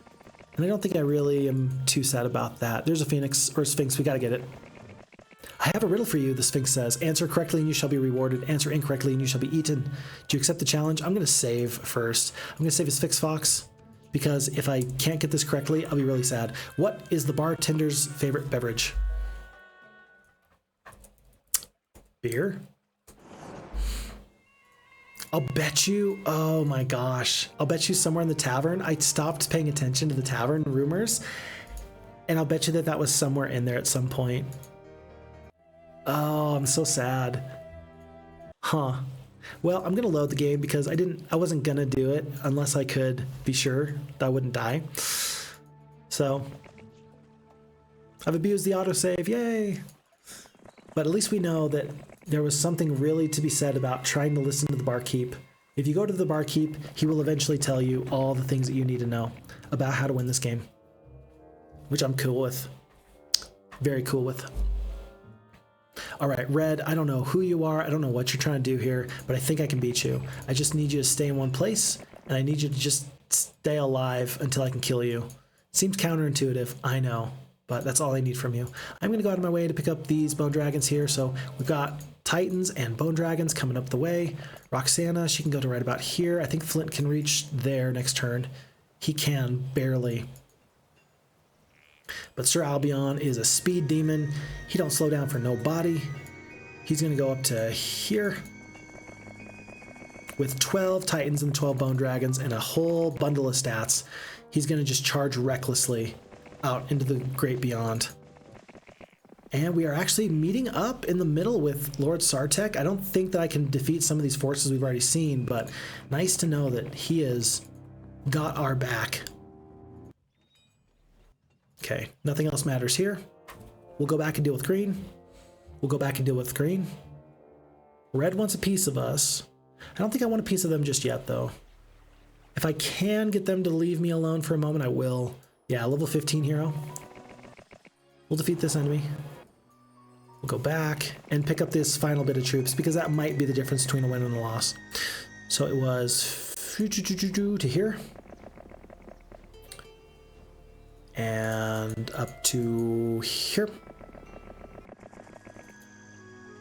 And I don't think I really am too sad about that. There's a Phoenix, or a Sphinx. We got to get it. I have a riddle for you, the Sphinx says. Answer correctly and you shall be rewarded. Answer incorrectly and you shall be eaten. Do you accept the challenge? I'm going to save first. I'm going to save as Phixfox, because if I can't get this correctly, I'll be really sad. What is the bartender's favorite beverage? Beer? I'll bet you, oh my gosh, I'll bet you somewhere in the tavern. I stopped paying attention to the tavern rumors, and I'll bet you that that was somewhere in there at some point. Oh, I'm so sad. Huh. Well, I'm gonna load the game because I wasn't gonna do it unless I could be sure that I wouldn't die. So I've abused the autosave, yay! But at least we know that there was something really to be said about trying to listen to the barkeep. If you go to the barkeep, he will eventually tell you all the things that you need to know about how to win this game, which I'm cool with. Very cool with. All right, Red, I don't know who you are. I don't know what you're trying to do here, but I think I can beat you. I just need you to stay in one place, and I need you to just stay alive until I can kill you. Seems counterintuitive, I know, but that's all I need from you. I'm going to go out of my way to pick up these bone dragons here. So we've got Titans and bone dragons coming up the way. Roxana, she can go to right about here. I think Flint can reach there next turn. He can, barely. But Sir Albion is a speed demon. He don't slow down for nobody. He's going to go up to here with 12 Titans and 12 Bone Dragons and a whole bundle of stats. He's going to just charge recklessly out into the great beyond. And we are actually meeting up in the middle with Lord Sartek. I don't think that I can defeat some of these forces we've already seen, but nice to know that he has got our back. Okay, nothing else matters here. We'll go back and deal with green. We'll go back and deal with green. Red wants a piece of us. I don't think I want a piece of them just yet, though. If I can get them to leave me alone for a moment, I will. Yeah, level 15 hero. We'll defeat this enemy. We'll go back and pick up this final bit of troops because that might be the difference between a win and a loss. So it was to here. And up to here.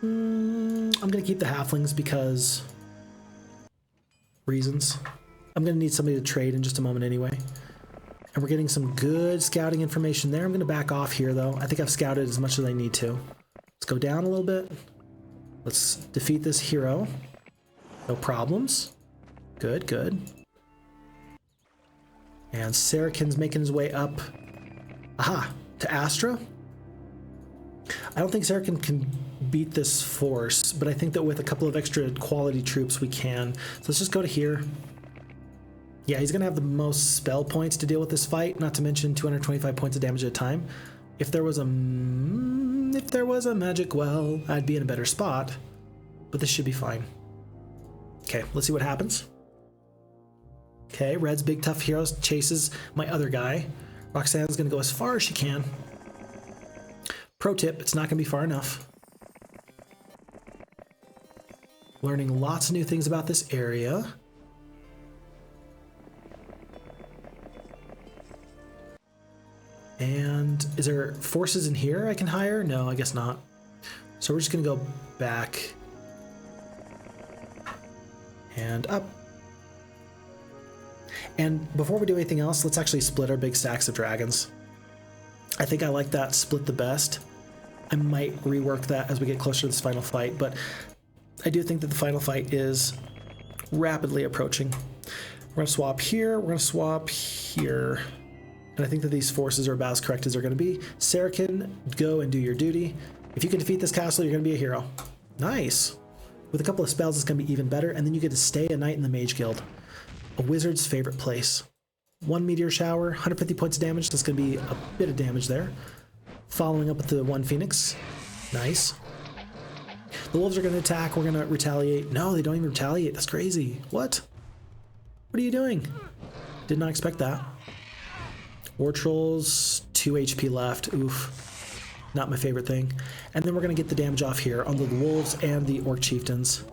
I'm going to keep the halflings because reasons. I'm going to need somebody to trade in just a moment anyway. And we're getting some good scouting information there. I'm going to back off here, though. I think I've scouted as much as I need to. Let's go down a little bit. Let's defeat this hero. No problems. Good, good. And Sarrakin's making his way up. Aha! To Astra. I don't think Sarrakin can beat this force, but I think that with a couple of extra quality troops we can. So let's just go to here. Yeah, he's going to have the most spell points to deal with this fight, not to mention 225 points of damage at a time. If there was a magic well, I'd be in a better spot, but this should be fine. Okay, let's see what happens. Okay, Red's big tough heroes chases my other guy. Roxanne's going to go as far as she can. Pro tip, it's not going to be far enough. Learning lots of new things about this area. And is there forces in here I can hire? No, I guess not. So we're just going to go back and up. And before we do anything else, let's actually split our big stacks of dragons. I think I like that split the best. I might rework that as we get closer to this final fight, but I do think that the final fight is rapidly approaching. We're going to swap here, we're going to swap here. And I think that these forces are about as correct as they're going to be. Sarrakin, go and do your duty. If you can defeat this castle, you're going to be a hero. Nice. With a couple of spells, it's going to be even better. And then you get to stay a night in the Mage Guild. A wizard's favorite place. 1 meteor shower, 150 points of damage. That's going to be a bit of damage there. Following up with the 1 phoenix. Nice. The wolves are going to attack. We're going to retaliate. No, they don't even retaliate. That's crazy. What? What are you doing? Did not expect that. War Trolls, 2 HP left. Oof. Not my favorite thing. And then we're going to get the damage off here on the wolves and the orc chieftains.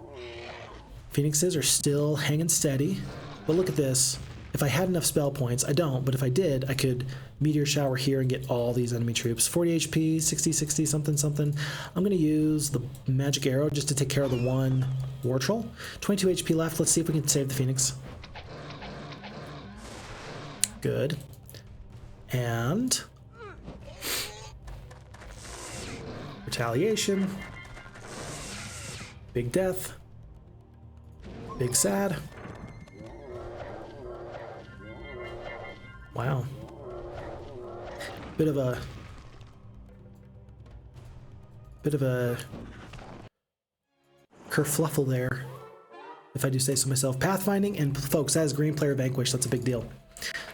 Phoenixes are still hanging steady. But look at this. If I had enough spell points, I don't, but if I did, I could meteor shower here and get all these enemy troops. 40 HP, 60, 60, something, something. I'm going to use the magic arrow just to take care of the 1 war troll. 22 HP left. Let's see if we can save the Phoenix. Good. And retaliation. Big death. Big sad. Wow. Bit of a kerfluffle there, if I do say so myself. Pathfinding, and folks, that is green player vanquish. That's a big deal.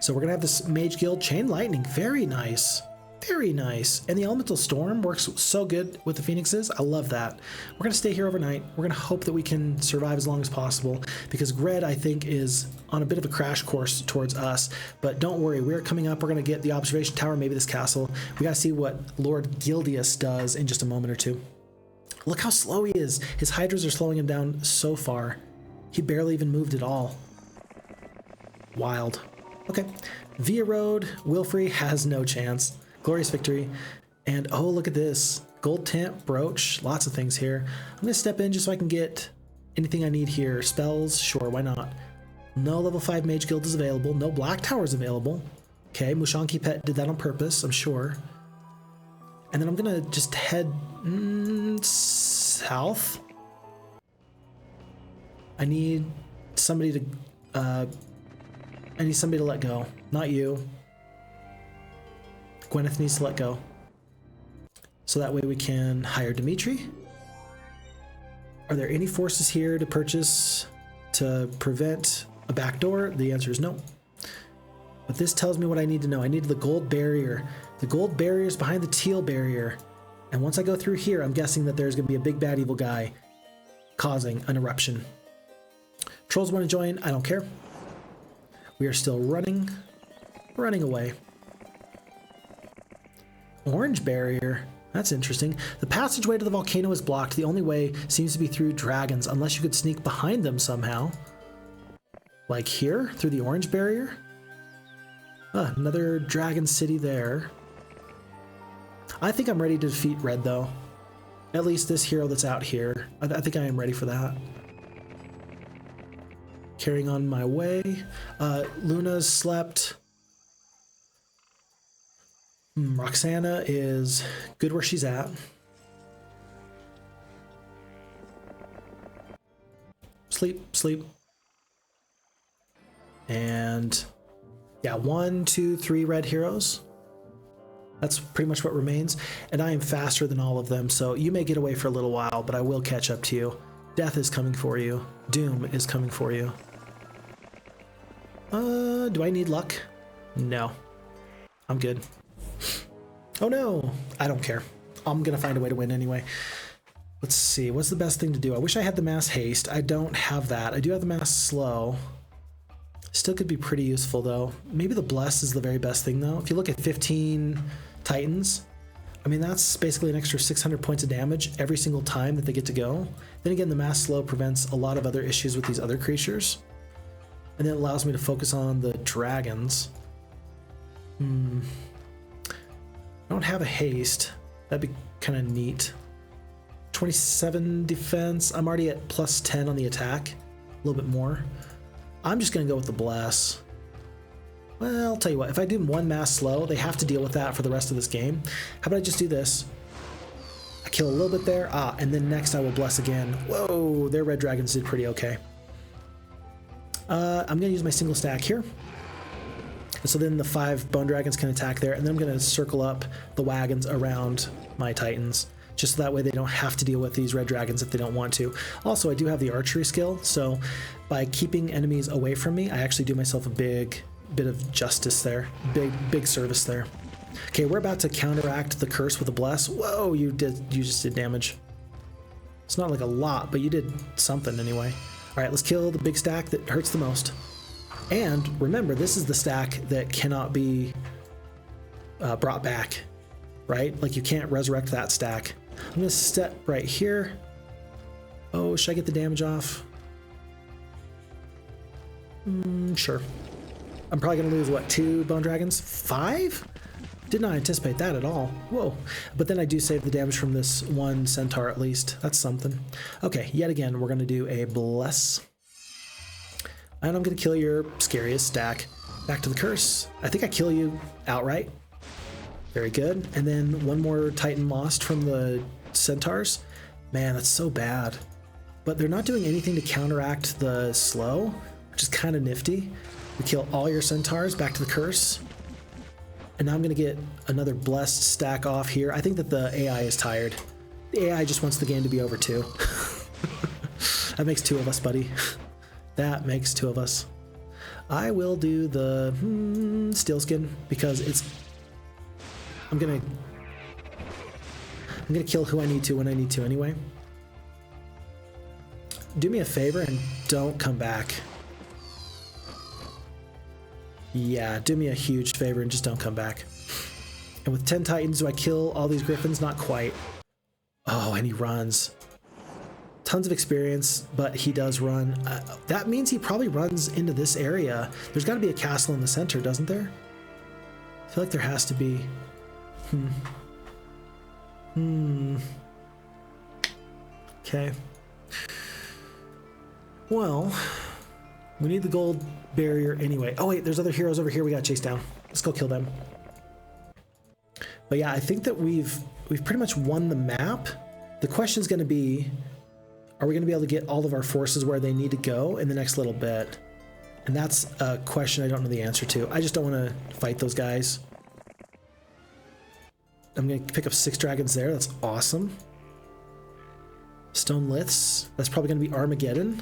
So we're gonna have this Mage Guild Chain Lightning. Very nice. Very nice. And the Elemental Storm works so good with the Phoenixes. I love that. We're going to stay here overnight. We're going to hope that we can survive as long as possible because Red, I think, is on a bit of a crash course towards us. But don't worry. We're coming up. We're going to get the Observation Tower, maybe this castle. We got to see what Lord Gildus does in just a moment or two. Look how slow he is. His Hydras are slowing him down so far. He barely even moved at all. Wild. Okay. Via Road, Wilfrey has no chance. Glorious victory. And oh, look at this. Gold Tent, Brooch, lots of things here. I'm going to step in just so I can get anything I need here. Spells, sure, why not? No level 5 Mage Guild is available. No Black Tower is available. Okay, Mushonki Pet did that on purpose, I'm sure. And then I'm gonna just head south. I need somebody to let go. Not you. Gwyneth needs to let go. So that way we can hire Dimitri. Are there any forces here to purchase to prevent a backdoor? The answer is no. But this tells me what I need to know. I need the gold barrier. The gold barrier is behind the teal barrier. And once I go through here, I'm guessing that there's going to be a big bad evil guy causing an eruption. Trolls want to join? I don't care. We are still running away. Orange barrier. That's interesting. The passageway to the volcano is blocked. The only way seems to be through dragons, unless you could sneak behind them somehow. Like here, through the orange barrier. Another dragon city there. I think I'm ready to defeat red, though. At least this hero that's out here. I think I am ready for that. Carrying on my way. Luna's slept. Roxana is good where she's at. Sleep, sleep. And yeah, 1, 2, 3 red heroes. That's pretty much what remains. And I am faster than all of them, so you may get away for a little while, but I will catch up to you. Death is coming for you. Doom is coming for you. Do I need luck? No. I'm good. Oh no! I don't care. I'm gonna find a way to win anyway. Let's see, what's the best thing to do? I wish I had the mass haste. I don't have that. I do have the mass slow. Still could be pretty useful though. Maybe the bless is the very best thing though. If you look at 15 titans, I mean that's basically an extra 600 points of damage every single time that they get to go. Then again, the mass slow prevents a lot of other issues with these other creatures. And then it allows me to focus on the dragons. I don't have a haste. That'd be kind of neat. 27 defense. I'm already at plus 10 on the attack. A little bit more. I'm just going to go with the bless. Well, I'll tell you what. If I do one mass slow, they have to deal with that for the rest of this game. How about I just do this? I kill a little bit there. And then next I will bless again. Whoa, their red dragons did pretty okay. I'm going to use my single stack here. So then the 5 bone dragons can attack there, and then I'm going to circle up the wagons around my titans, just so that way they don't have to deal with these red dragons if they don't want to. Also, I do have the archery skill, so by keeping enemies away from me, I actually do myself a big bit of justice there. Big service there. Okay, we're about to counteract the curse with a bless. Whoa, you just did damage. It's not like a lot, but you did something anyway. All right, let's kill the big stack that hurts the most. And remember, this is the stack that cannot be brought back, right? Like you can't resurrect that stack. I'm gonna step right here. Oh, should I get the damage off? Sure. I'm probably gonna lose, what, 2 bone dragons? 5? Did not anticipate that at all. Whoa. But then I do save the damage from this one centaur at least. That's something. Okay, yet again, we're gonna do a bless. And I'm going to kill your scariest stack. Back to the curse. I think I kill you outright. Very good. And then one more Titan lost from the centaurs. Man, that's so bad. But they're not doing anything to counteract the slow, which is kind of nifty. We kill all your centaurs. Back to the curse. And now I'm going to get another blessed stack off here. I think that the AI is tired. The AI just wants the game to be over too. That makes 2 of us, buddy. That makes 2 of us. I will do the steel skin because it's. I'm gonna kill who I need to when I need to anyway. Do me a favor and don't come back. Yeah, do me a huge favor and just don't come back. And with 10 titans, do I kill all these griffins? Not quite. Oh, and he runs. Tons of experience, but he does run. That means he probably runs into this area. There's got to be a castle in the center, doesn't there? I feel like there has to be. Okay. Well, We need the gold barrier anyway. Oh wait, there's other heroes over here we gotta chase down. Let's go kill them. But yeah, I think that we've pretty much won the map. The question's gonna be, are we gonna be able to get all of our forces where they need to go in the next little bit? And that's a question I don't know the answer to. I just don't wanna fight those guys. I'm gonna pick up 6 dragons there, that's awesome. Stone Liths, that's probably gonna be Armageddon.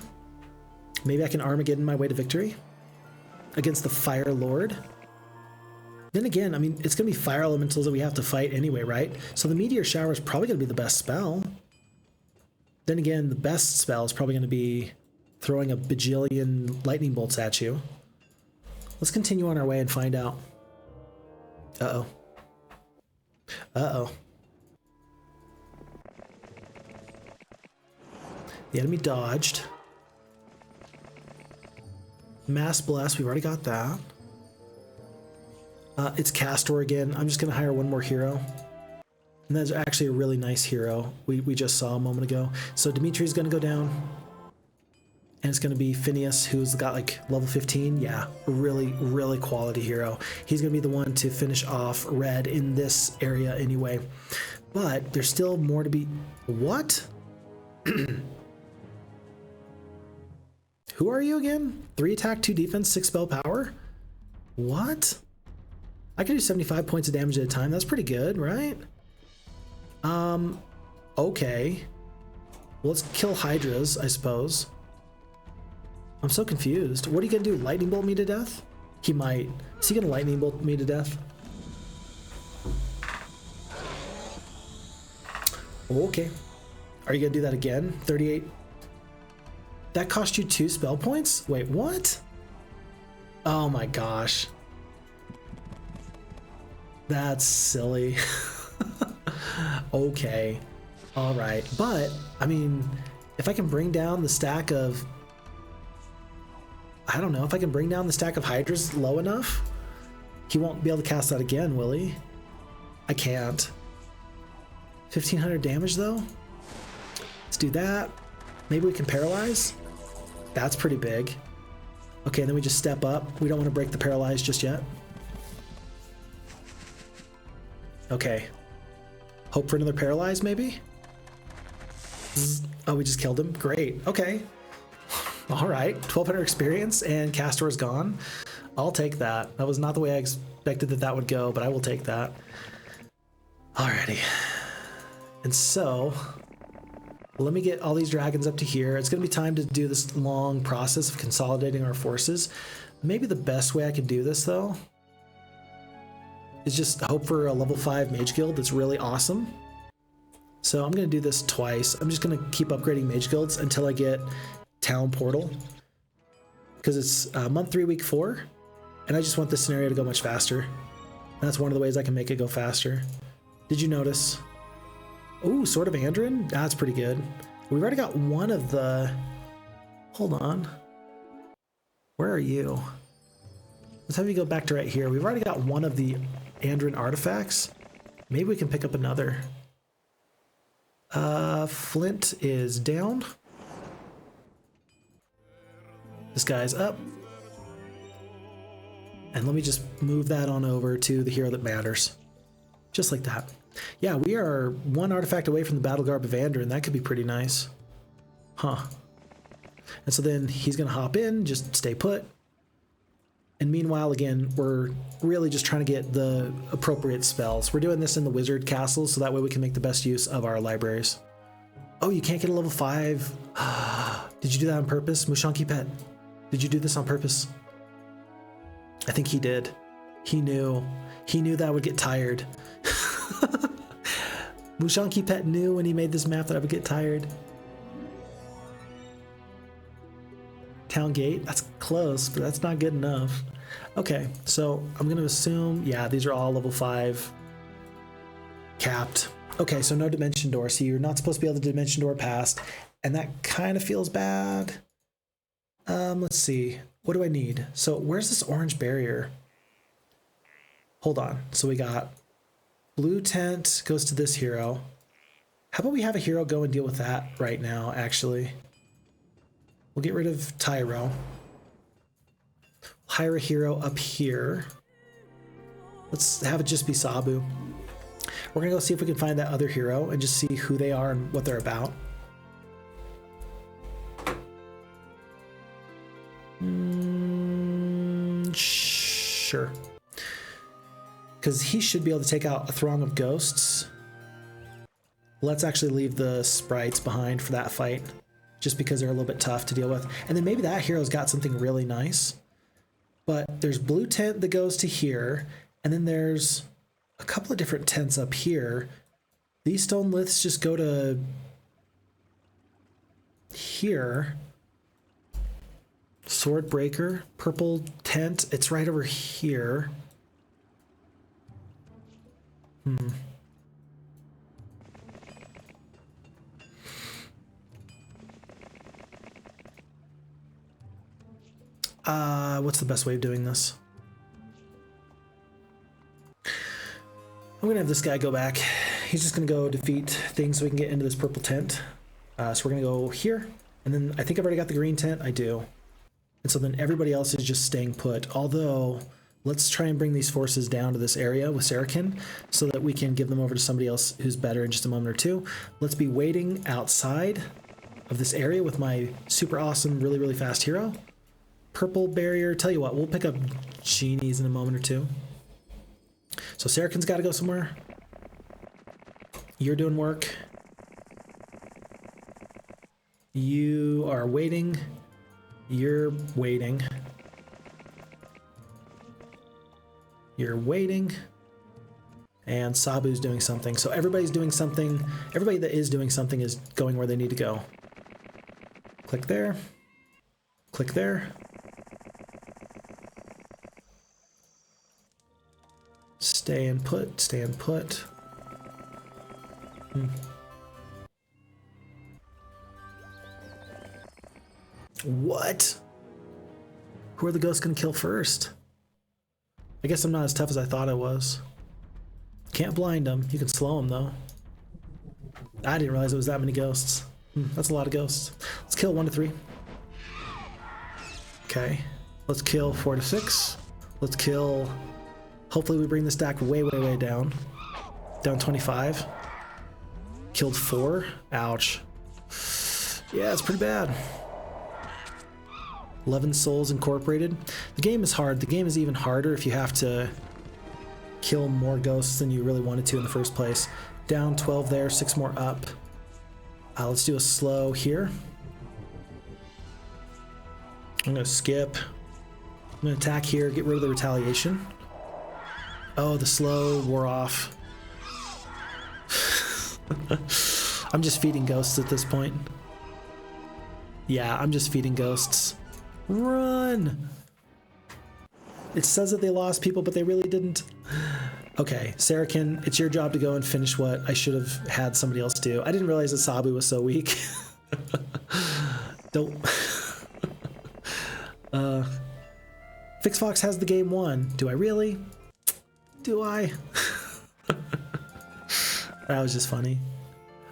Maybe I can Armageddon my way to victory against the Fire Lord. Then again, I mean, it's gonna be fire elementals that we have to fight anyway, right? So the Meteor Shower is probably gonna be the best spell. Then again, the best spell is probably gonna be throwing a bajillion lightning bolts at you. Let's continue on our way and find out. Uh-oh. Uh-oh. The enemy dodged. Mass Bless, we've already got that. It's Castor again. I'm just gonna hire one more hero. And that's actually a really nice hero we just saw a moment ago. So Dimitri's gonna go down. And it's gonna be Phineas, who's got like level 15. Yeah, really, really quality hero. He's gonna be the one to finish off red in this area anyway. But there's still more to be. What? Who are you again? 3 attack, 2 defense, 6 spell power? What? I can do 75 points of damage at a time. That's pretty good, right? Okay. Well, let's kill Hydras, I suppose. I'm so confused. What are you gonna do? Lightning bolt me to death? He might. Is he gonna lightning bolt me to death? Okay. Are you gonna do that again? 38. That cost you 2 spell points? Wait, what? Oh my gosh. That's silly. Okay. All right. But, I mean, if I can bring down the stack of... I don't know. If I can bring down the stack of Hydras low enough, he won't be able to cast that again, will he? I can't. 1,500 damage, though? Let's do that. Maybe we can paralyze? That's pretty big. Okay, then we just step up. We don't want to break the paralyze just yet. Okay. Hope for another paralyze, maybe? Oh, we just killed him. Great. Okay. All right. 1,200 experience and Castor is gone. I'll take that. That was not the way I expected that would go, but I will take that. Alrighty. And so... let me get all these dragons up to here. It's going to be time to do this long process of consolidating our forces. Maybe the best way I can do this, though, is just hope for a level 5 mage guild that's really awesome. So I'm going to do this twice. I'm just going to keep upgrading mage guilds until I get Town Portal. Because it's month 3, week 4. And I just want this scenario to go much faster. That's one of the ways I can make it go faster. Did you notice? Ooh, Sword of Andrin? That's pretty good. We've already got one of the... Hold on. Where are you? Let's have you go back to right here. We've already got one of the Andrin artifacts. Maybe we can pick up another. Flint is down. This guy's up. And let me just move that on over to the hero that matters. Just like that. Yeah, we are 1 artifact away from the Battle Garb of Andrin. That could be pretty nice. Huh. And so then he's going to hop in, just stay put. And meanwhile, again, we're really just trying to get the appropriate spells. We're doing this in the Wizard Castle, so that way we can make the best use of our libraries. Oh, you can't get a level 5. Did you do that on purpose? Mushanki Pet, did you do this on purpose? I think he did. He knew. He knew that I would get tired. Mushanki Pet knew when he made this map that I would get tired. Town Gate, that's close, but that's not good enough. Okay, so I'm going to assume, yeah, these are all level 5 capped. Okay, so no Dimension Door, so you're not supposed to be able to Dimension Door past, and that kind of feels bad. Let's see, what do I need? So where's this orange barrier? Hold on, so we got blue tent goes to this hero. How about we have a hero go and deal with that right now, actually? We'll get rid of Tyro. hire a hero up here. Let's have it just be Sabu. We're gonna go see if we can find that other hero and just see who they are and what they're about. Sure. Because he should be able to take out a throng of ghosts. Let's actually leave the sprites behind for that fight, just because they're a little bit tough to deal with. And then maybe that hero's got something really nice. But there's blue tent that goes to here, and then there's a couple of different tents up here. These stone liths just go to here. Sword breaker, purple tent, it's right over here. What's the best way of doing this? I'm gonna have this guy go back. He's just gonna go defeat things so we can get into this purple tent. So we're gonna go here, and then I think I've already got the green tent. I do. And so then everybody else is just staying put. Although, let's try and bring these forces down to this area with Sartek so that we can give them over to somebody else who's better in just a moment or two. Let's be waiting outside of this area with my super awesome, really, really fast hero. Purple barrier. Tell you what, we'll pick up genies in a moment or two. So Sartek's got to go somewhere. You're doing work. You are waiting. You're waiting. You're waiting. And Sabu's doing something. So everybody's doing something. Everybody that is doing something is going where they need to go. Click there. Click there. Stay and put. Stay and put. What? Who are the ghosts gonna kill first? I guess I'm not as tough as I thought I was. Can't blind them. You can slow them though. I didn't realize it was that many ghosts. That's a lot of ghosts. Let's kill 1 to 3. Okay. Let's kill 4 to 6. Let's kill... Hopefully we bring the stack way, way, way down. Down 25. Killed 4. Ouch. Yeah, it's pretty bad. 11 souls incorporated. The game is hard. The game is even harder if you have to kill more ghosts than you really wanted to in the first place. Down 12 there, 6 more up. Let's do a slow here. I'm gonna skip. I'm gonna attack here, get rid of the retaliation. Oh, the slow wore off. I'm just feeding ghosts at this point. Yeah, I'm just feeding ghosts. Run! It says that they lost people, but they really didn't. Okay, Sartek, it's your job to go and finish what I should have had somebody else do. I didn't realize that Sabu was so weak. Don't. Phixfox has the game won. Do I really? Do I? That was just funny.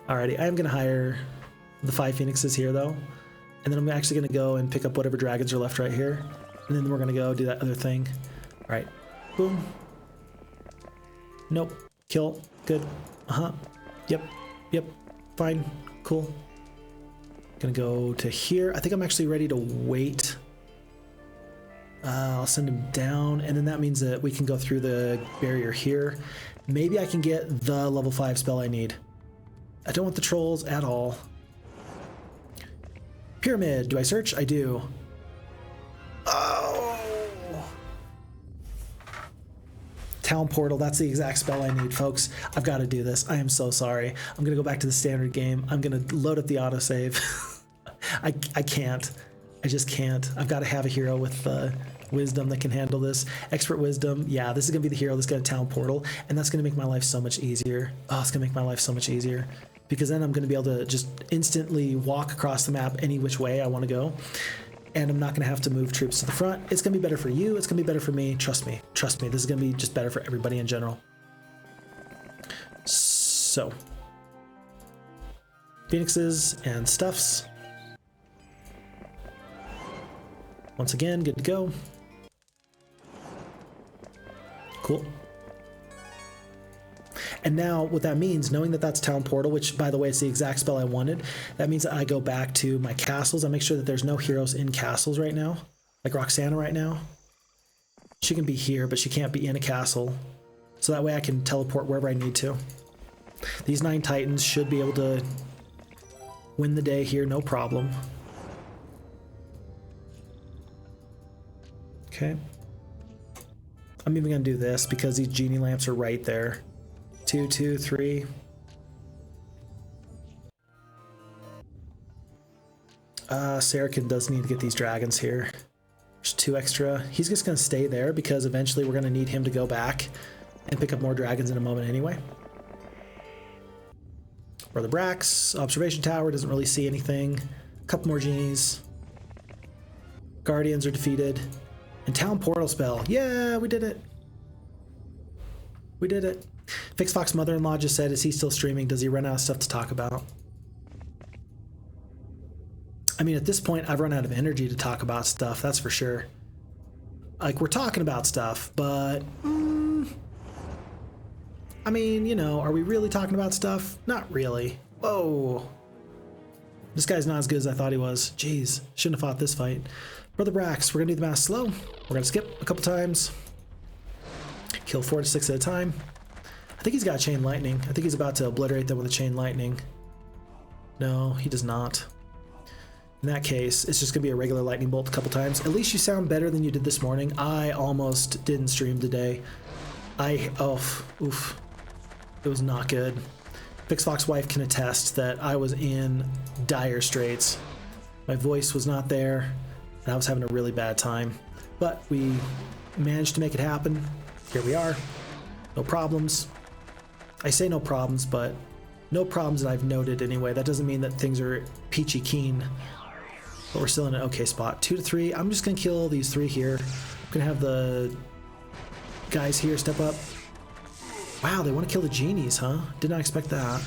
Alrighty, I am gonna hire the 5 phoenixes here though. And then I'm actually gonna go and pick up whatever dragons are left right here. And then we're gonna go do that other thing. Alright, boom. Nope, kill, good. Yep, fine, cool. Gonna go to here. I think I'm actually ready to wait. I'll send him down, and then that means that we can go through the barrier here. Maybe I can get the level 5 spell I need. I don't want the trolls at all. Pyramid, do I search? I do. Oh! Town portal, that's the exact spell I need, folks. I've got to do this. I am so sorry. I'm gonna go back to the standard game. I'm gonna load up the autosave. I can't. I just can't. I've got to have a hero with wisdom that can handle this. Expert wisdom. Yeah, this is gonna be the hero that's gonna town portal, and that's gonna make my life so much easier. Oh, it's gonna make my life so much easier. Because then I'm gonna be able to just instantly walk across the map any which way I want to go. And I'm not gonna have to move troops to the front. It's gonna be better for you, it's gonna be better for me. Trust me, trust me, this is gonna be just better for everybody in general. So, phoenixes and stuffs. Once again, good to go. Cool. And now what that means, knowing that that's Town Portal, which by the way is the exact spell I wanted, that means that I go back to my castles. I make sure that there's no heroes in castles right now, like Roxana right now. She can be here, but she can't be in a castle. So that way I can teleport wherever I need to. These 9 Titans should be able to win the day here, no problem. Okay. I'm even gonna do this because these genie lamps are right there. 2, 2, 3. Sartek does need to get these dragons here. There's 2 extra. He's just gonna stay there because eventually we're gonna need him to go back and pick up more dragons in a moment anyway. Brother Brax, observation tower, doesn't really see anything. A couple more genies. Guardians are defeated. And Town Portal spell. Yeah, we did it. We did it. Phixfox mother-in-law just said, is he still streaming? Does he run out of stuff to talk about? I mean, at this point, I've run out of energy to talk about stuff, that's for sure. Like, we're talking about stuff, but... I mean, you know, are we really talking about stuff? Not really. Whoa. This guy's not as good as I thought he was. Jeez, shouldn't have fought this fight. Brother Brax, we're gonna do the mass slow. We're gonna skip a couple times. Kill 4 to 6 at a time. I think he's got Chain Lightning. I think he's about to obliterate them with a Chain Lightning. No, he does not. In that case, it's just gonna be a regular lightning bolt a couple times. At least you sound better than you did this morning. I almost didn't stream today. Oof. It was not good. Phixfox wife can attest that I was in dire straits. My voice was not there, and I was having a really bad time. But we managed to make it happen. Here we are. No problems. I say no problems, but no problems that I've noted anyway. That doesn't mean that things are peachy keen. But we're still in an okay spot. 2 to 3. I'm just gonna kill these 3 here. I'm gonna have the guys here step up. Wow, they want to kill the genies, huh? Did not expect that.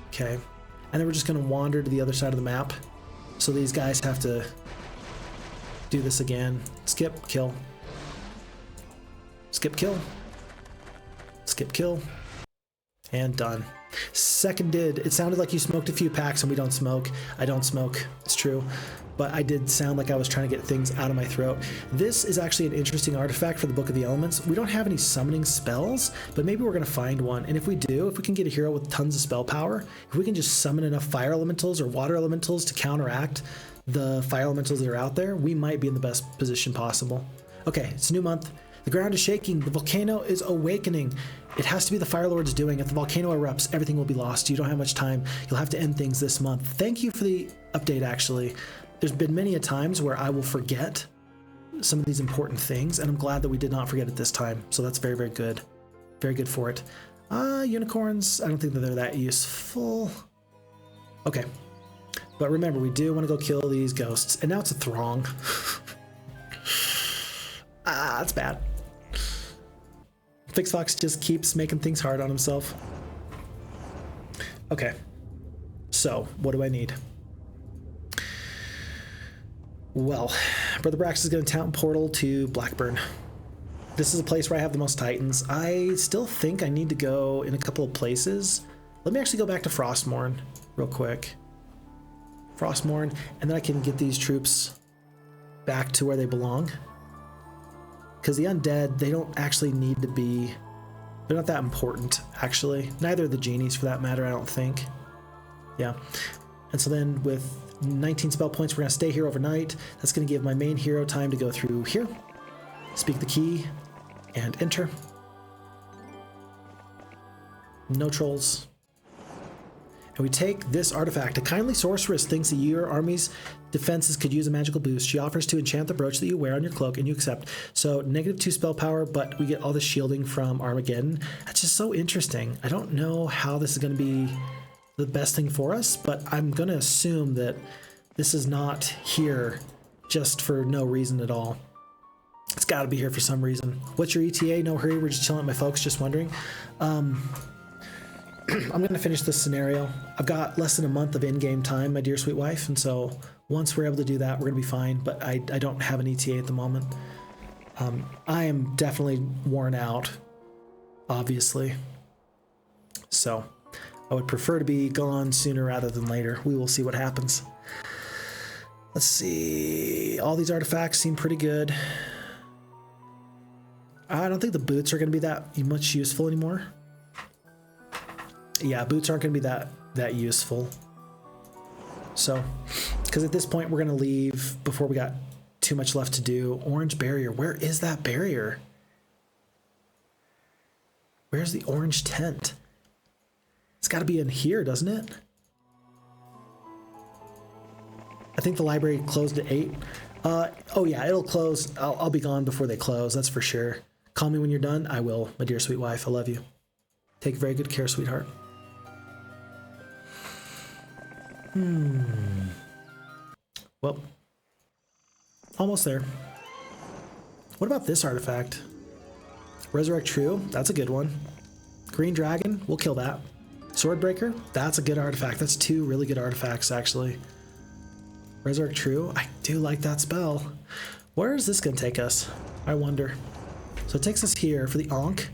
Okay. And then we're just gonna wander to the other side of the map. So these guys have to do this again. Skip, kill. Skip, kill. Skip, kill. And done. Seconded. It sounded like you smoked a few packs and we don't smoke. I don't smoke. It's true. But I did sound like I was trying to get things out of my throat. This is actually an interesting artifact for the Book of the Elements. We don't have any summoning spells, but maybe we're going to find one. And if we do, if we can get a hero with tons of spell power, if we can just summon enough fire elementals or water elementals to counteract the fire elementals that are out there, we might be in the best position possible. Okay, it's a new month. The ground is shaking. The volcano is awakening. It has to be the Fire Lord's doing. If the volcano erupts, everything will be lost. You don't have much time. You'll have to end things this month. Thank you for the update, actually. There's been many a times where I will forget some of these important things, and I'm glad that we did not forget it this time. So that's very, very good. Very good for it. Unicorns, I don't think that they're that useful. Okay. But remember, we do want to go kill these ghosts. And now it's a throng. That's bad. Phixfox just keeps making things hard on himself. Okay. So, what do I need? Well, Brother Brax is going to Town Portal to Blackburn. This is a place where I have the most Titans. I still think I need to go in a couple of places. Let me actually go back to Frostmourne real quick. Frostmourne, and then I can get these troops back to where they belong. Because the undead, they don't actually need to be... They're not that important, actually. Neither are the genies, for that matter, I don't think. Yeah. And so then with 19 spell points, we're going to stay here overnight. That's going to give my main hero time to go through here. Speak the key, and enter. No trolls. And we take this artifact. A kindly sorceress thinks that your army's defenses could use a magical boost. She offers to enchant the brooch that you wear on your cloak, and you accept. So -2 spell power, but we get all the shielding from Armageddon. That's just so interesting. I don't know how this is going to be the best thing for us, but I'm going to assume that this is not here just for no reason at all. It's got to be here for some reason. What's your ETA? No hurry. We're just chilling at my folks, just wondering. I'm going to finish this scenario. I've got less than a month of in-game time, my dear sweet wife, and so once we're able to do that, we're going to be fine, but I don't have an ETA at the moment. I am definitely worn out, obviously. So I would prefer to be gone sooner rather than later. We will see what happens. Let's see. All these artifacts seem pretty good. I don't think the boots are going to be that much useful anymore. Yeah, boots aren't going to be that useful. So, because at this point we're going to leave before we got too much left to do. Orange barrier. Where is that barrier? Where's the orange tent? It's got to be in here, doesn't it? I think the library closed at 8. Oh yeah, it'll close. I'll be gone before they close, that's for sure. Call me when you're done. I will, my dear sweet wife. I love you. Take very good care, sweetheart. Well, almost there. What about this artifact? Resurrect True, that's a good one. Green Dragon, we'll kill that. Swordbreaker, that's a good artifact. That's 2 really good artifacts, actually. Resurrect True, I do like that spell. Where is this going to take us? I wonder. So it takes us here for the Ankh.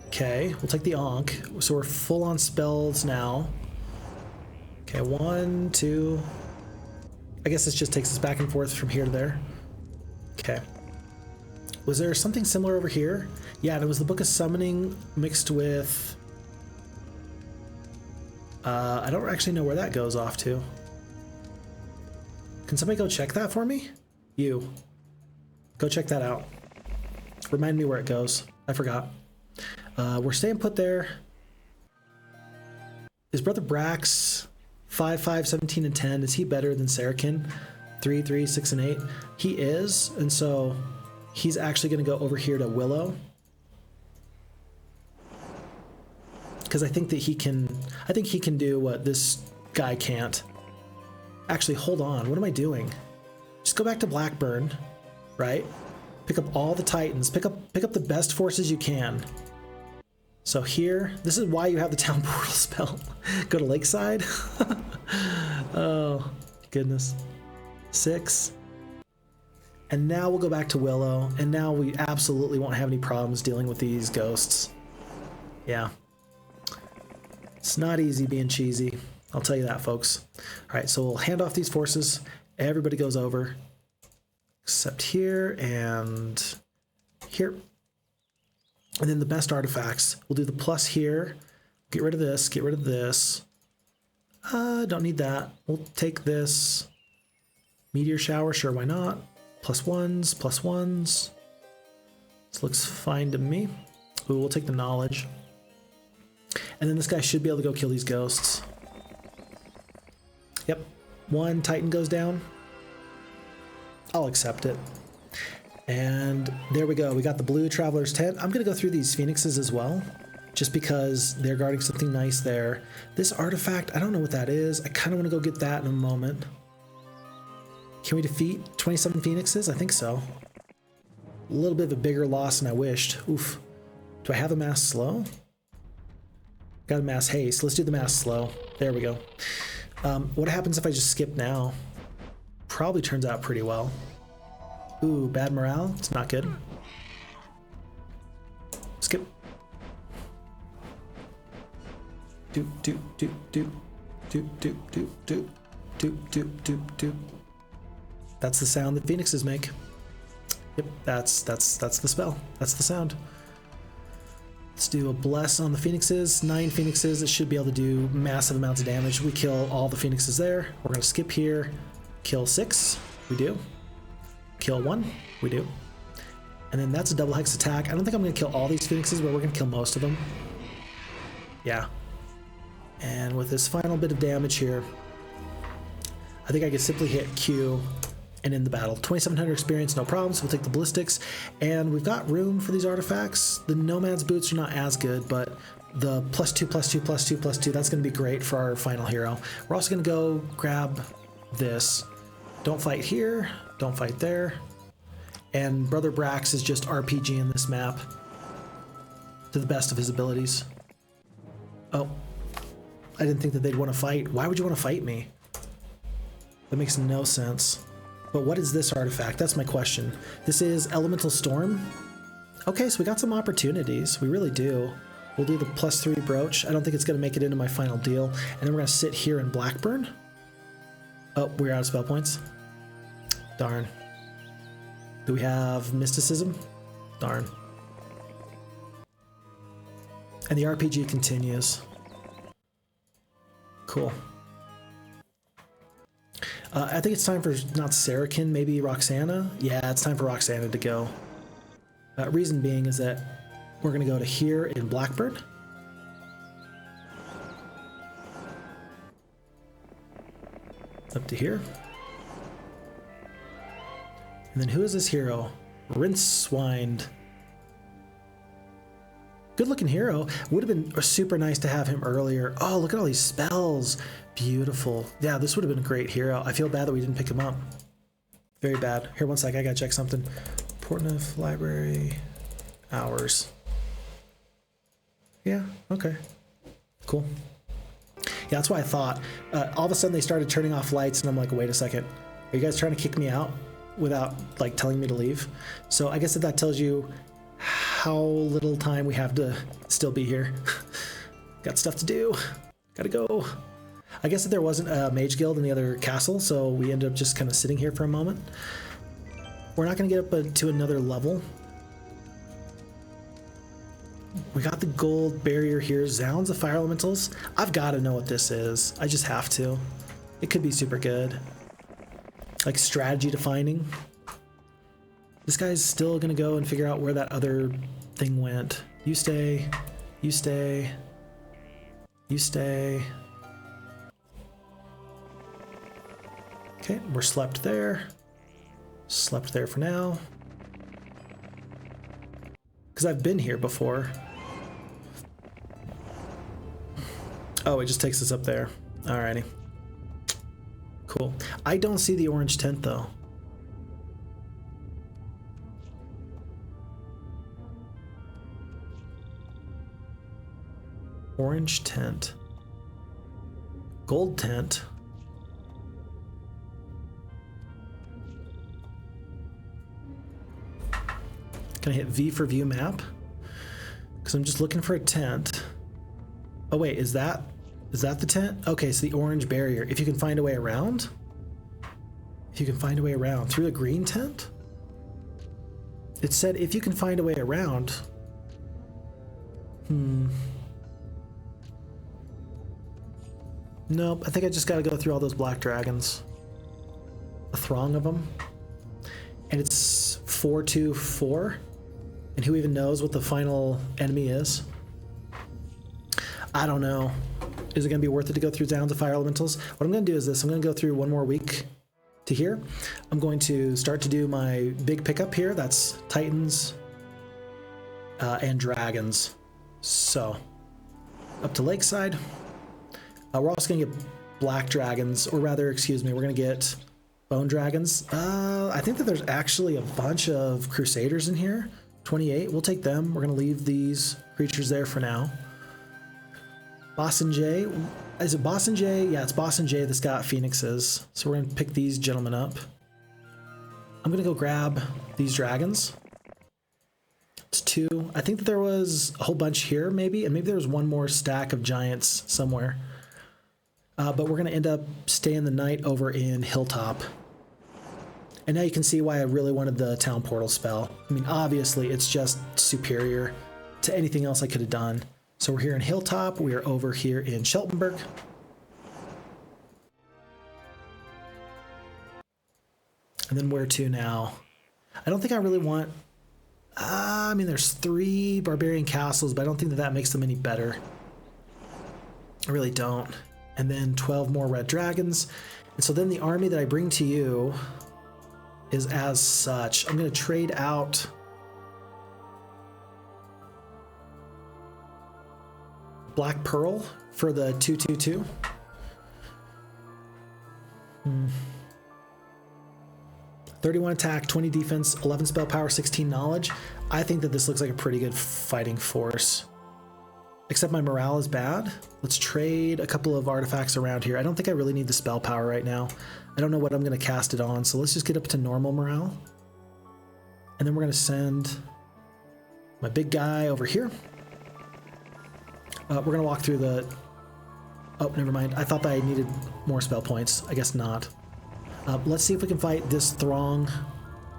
Okay, we'll take the Ankh. So we're full on spells now. Okay, 1, 2. I guess this just takes us back and forth from here to there. Okay. Was there something similar over here? Yeah, there was the Book of Summoning mixed with... I don't actually know where that goes off to. Can somebody go check that for me? You. Go check that out. Remind me where it goes. I forgot. We're staying put there. Is Brother Brax 5, 5, 17, and 10? Is he better than Sarkin? 3, 3, 6, and 8? He is, and so he's actually going to go over here to Willow. Because I think that he can... I think he can do what this guy can't. Actually, hold on. What am I doing? Just go back to Blackburn, right? Pick up all the Titans. Pick up the best forces you can. So here, this is why you have the town portal spell. Go to Lakeside. Oh, goodness. 6. And now we'll go back to Willow. And now we absolutely won't have any problems dealing with these ghosts. Yeah. It's not easy being cheesy. I'll tell you that, folks. All right, so we'll hand off these forces. Everybody goes over. Except here and here. And then the best artifacts. We'll do the plus here. Get rid of this. Get rid of this. Don't need that. We'll take this. Meteor shower. Sure, why not? +1s. +1s. This looks fine to me. Ooh, we'll take the knowledge. And then this guy should be able to go kill these ghosts. Yep. 1 Titan goes down. I'll accept it. And there we go. We got the blue Traveler's Tent. I'm going to go through these Phoenixes as well, just because they're guarding something nice there. This artifact, I don't know what that is. I kind of want to go get that in a moment. Can we defeat 27 Phoenixes? I think so. A little bit of a bigger loss than I wished. Oof. Do I have a mass slow? Got a mass haste. Let's do the mass slow. There we go. What happens if I just skip now? Probably turns out pretty well. Ooh, bad morale. It's not good. Skip. Do do do do do do do do do do do do. That's the sound that Phoenixes make. Yep, that's the spell. That's the sound. Let's do a bless on the Phoenixes. 9 Phoenixes. It should be able to do massive amounts of damage. We kill all the Phoenixes there. We're going to skip here. Kill 6. We do. Kill 1. We do. And then that's a double hex attack. I don't think I'm going to kill all these Phoenixes, but we're going to kill most of them. Yeah. And with this final bit of damage here, I think I could simply hit Q and end the battle. 2700 experience, no problems. We'll take the ballistics, and we've got room for these artifacts. The Nomad's boots are not as good, but the +2, +2, +2, +2, that's going to be great for our final hero. We're also going to go grab this. Don't fight here, don't fight there. And Brother Brax is just RPG in this map to the best of his abilities. Oh, I didn't think that they'd want to fight. Why would you want to fight me? That makes no sense. But what is this artifact? That's my question. This is Elemental Storm. Okay, so we got some opportunities. We really do. We'll do the +3 brooch. I don't think it's going to make it into my final deal. And then we're going to sit here in Blackburn. Oh, we're out of spell points. Darn. Do we have Mysticism? Darn. And the RPG continues. Cool. I think it's time for, not Sarrakin, maybe Roxana? Yeah, it's time for Roxana to go. Reason being is that we're going to go to here in Blackburn. Up to here. And then who is this hero? Rincewind. Good looking hero. Would have been super nice to have him earlier. Oh, look at all these spells. Beautiful. Yeah, this would have been a great hero. I feel bad that we didn't pick him up. Very bad. Here, one sec. I gotta check something. Portneuf Library. Hours. Yeah, okay. Cool. Yeah, that's why I thought. All of a sudden they started turning off lights and I'm like, wait a second. Are you guys trying to kick me out without like telling me to leave? So I guess that tells you how little time we have to still be here. Got stuff to do. Gotta go. I guess that there wasn't a mage guild in the other castle, so we ended up just kind of sitting here for a moment. We're not gonna get up to another level. We got the gold barrier here. Zounds of Fire Elementals. I've got to know what this is. I just have to. It could be super good. Like strategy defining. This guy's still gonna go and figure out where that other thing went. You stay. You stay. You stay. Okay, we're slept there. Slept there for now. Because I've been here before. Oh, it just takes us up there. Alrighty. Cool. I don't see the orange tent though. Orange tent. Gold tent. Can I hit V for view map? Because I'm just looking for a tent. Oh wait, is that the tent? Okay, it's the orange barrier. If you can find a way around? If you can find a way around. Through the green tent? It said if you can find a way around. Nope, I think I just gotta go through all those black dragons. A throng of them. And it's 4-2-4. And who even knows what the final enemy is? I don't know. Is it going to be worth it to go through Zounds of Fire Elementals? What I'm going to do is this. I'm going to go through one more week to here. I'm going to start to do my big pickup here. That's Titans and Dragons. So, up to Lakeside. We're also going to get Black Dragons, or rather, excuse me, we're going to get Bone Dragons. I think that there's actually a bunch of Crusaders in here. 28, we'll take them. We're going to leave these creatures there for now. Boston J. Is it Boston J? Yeah, it's Boston J that's got Phoenixes. So we're going to pick these gentlemen up. I'm going to go grab these dragons. It's 2. I think that there was a whole bunch here, maybe. And maybe there was one more stack of giants somewhere. But we're going to end up staying the night over in Hilltop. And now you can see why I really wanted the Town Portal spell. I mean, obviously, it's just superior to anything else I could have done. So we're here in Hilltop. We are over here in Sheltenberg. And then where to now? I don't think I really want... I mean, there's 3 barbarian castles, but I don't think that that makes them any better. I really don't. And then 12 more red dragons. And so then the army that I bring to you is as such. I'm going to trade out Black Pearl for the 2/2/2. 31 attack, 20 defense, 11 spell power, 16 knowledge. I think that this looks like a pretty good fighting force. except my morale is bad. Let's trade a couple of artifacts around here. I don't think I really need the spell power right now. I don't know what I'm going to cast it on, so let's just get up to normal morale. And then we're going to send my big guy over here. We're going to walk through the... Oh, never mind. I thought that I needed more spell points. I guess not. Let's see if we can fight this throng,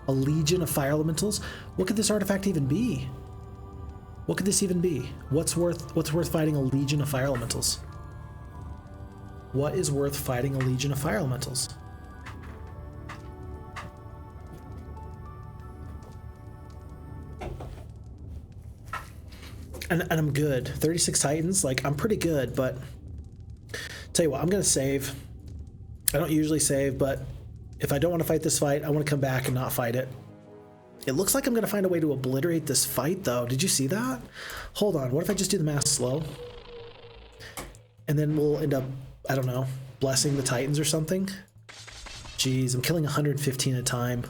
a legion of fire elementals. What could this artifact even be? What could this even be? What's worth fighting a legion of fire elementals? What is worth fighting a legion of fire elementals? And I'm good. 36 Titans, like, I'm pretty good, but tell you what, I'm gonna save. I don't usually save, but if I don't want to fight this fight, I want to come back and not fight it. It looks like I'm gonna find a way to obliterate this fight, though. Did you see that? Hold on, what if I just do the mass slow? And then we'll end up, I don't know, blessing the Titans or something? Jeez, I'm killing 115 at a time.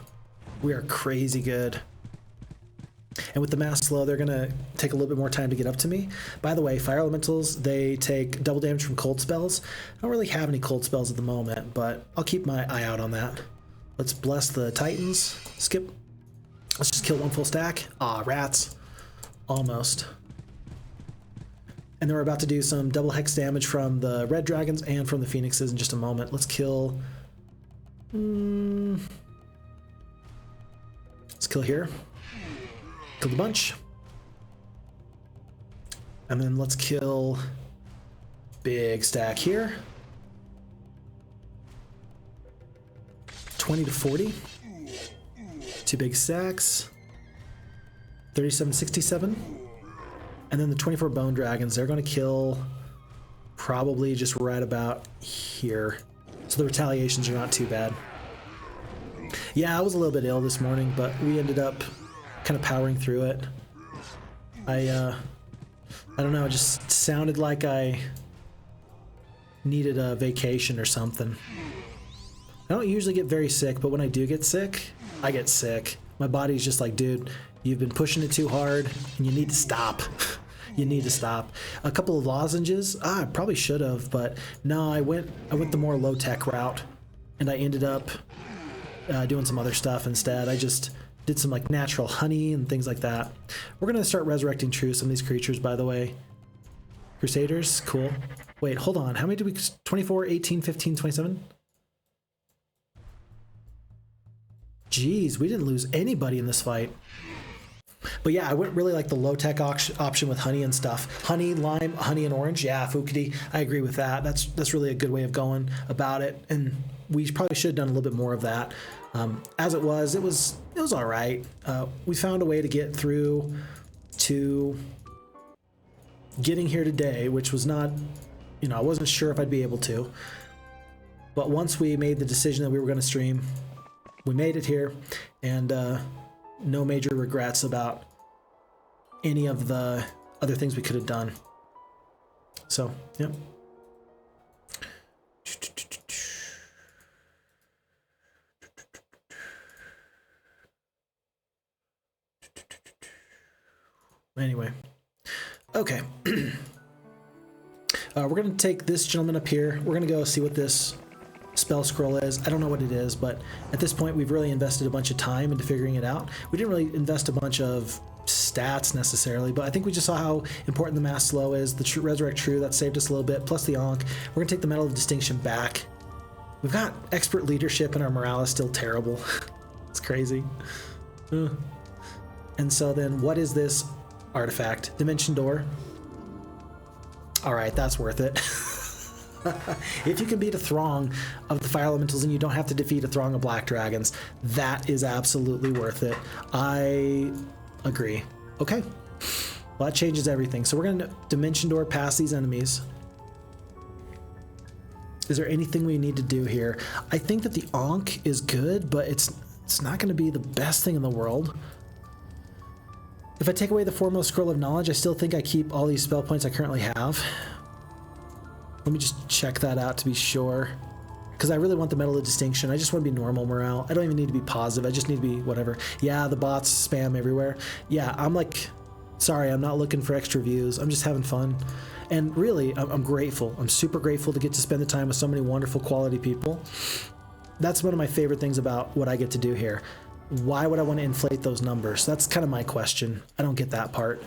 We are crazy good. And with the mass slow, they're gonna take a little bit more time to get up to me. By the way, fire elementals, they take double damage from cold spells. I don't really have any cold spells at the moment, but I'll keep my eye out on that. Let's bless the Titans. Skip. Let's just kill one full stack. Ah, rats. Almost. And then we're about to do some double hex damage from the red dragons and from the phoenixes in just a moment. Let's kill... Let's kill here. Kill the bunch. And then let's kill big stack here. 20 to 40. Two big stacks. 37, 67. And then the 24 bone dragons, they're going to kill probably just right about here. So the retaliations are not too bad. Yeah, I was a little bit ill this morning, but we ended up kind of powering through it. I don't know, it just sounded like I needed a vacation or something. I don't usually get very sick, but when I do get sick, I get sick. My body's just like, dude, you've been pushing it too hard and you need to stop. You need to stop. A couple of lozenges, I probably should have, but no, I went the more low-tech route, and I ended up doing some other stuff instead. I just did some like natural honey and things like that. We're gonna start resurrecting some of these creatures, by the way. Crusaders, cool. Wait, hold on. How many did we? 24, 18, 15, 27? Jeez, we didn't lose anybody in this fight. But yeah, I went really like the low-tech option with honey and stuff. Honey, lime, honey, and orange. Yeah, Fukidi, I agree with that. That's really a good way of going about it. And we probably should have done a little bit more of that. As it was all right. We found a way to get through to getting here today, which was not, you know, I wasn't sure if I'd be able to. But once we made the decision that we were going to stream, we made it here, and no major regrets about any of the other things we could have done. So, yep. Anyway, okay. We're going to take this gentleman up here. We're going to go see what this spell scroll is. I don't know what it is, but at this point we've really invested a bunch of time into figuring it out. We didn't really invest a bunch of stats necessarily, but I think we just saw how important the mass slow is. The resurrect true, that saved us a little bit, plus the Ankh. We're gonna take the medal of distinction back. We've got expert leadership and our morale is still terrible. It's crazy. And so then what is this artifact? Dimension door. All right, that's worth it. If you can beat a throng of the fire elementals and you don't have to defeat a throng of black dragons, that is absolutely worth it. I agree. Okay. Well, that changes everything. So we're going to dimension door past these enemies. Is there anything we need to do here? I think that the Ankh is good, but it's not going to be the best thing in the world. If I take away the foremost scroll of knowledge, I still think I keep all these spell points I currently have. Let me just check that out to be sure, because I really want the medal of distinction. I just want to be normal morale. I don't even need to be positive. I just need to be whatever. Yeah, the bots spam everywhere. Yeah, I'm like Sorry, I'm not looking for extra views. I'm just having fun. And really, I'm grateful. I'm super grateful to get to spend the time with so many wonderful quality people. That's one of my favorite things about what I get to do here. Why would I want to inflate those numbers? That's kind of my question. I don't get that part.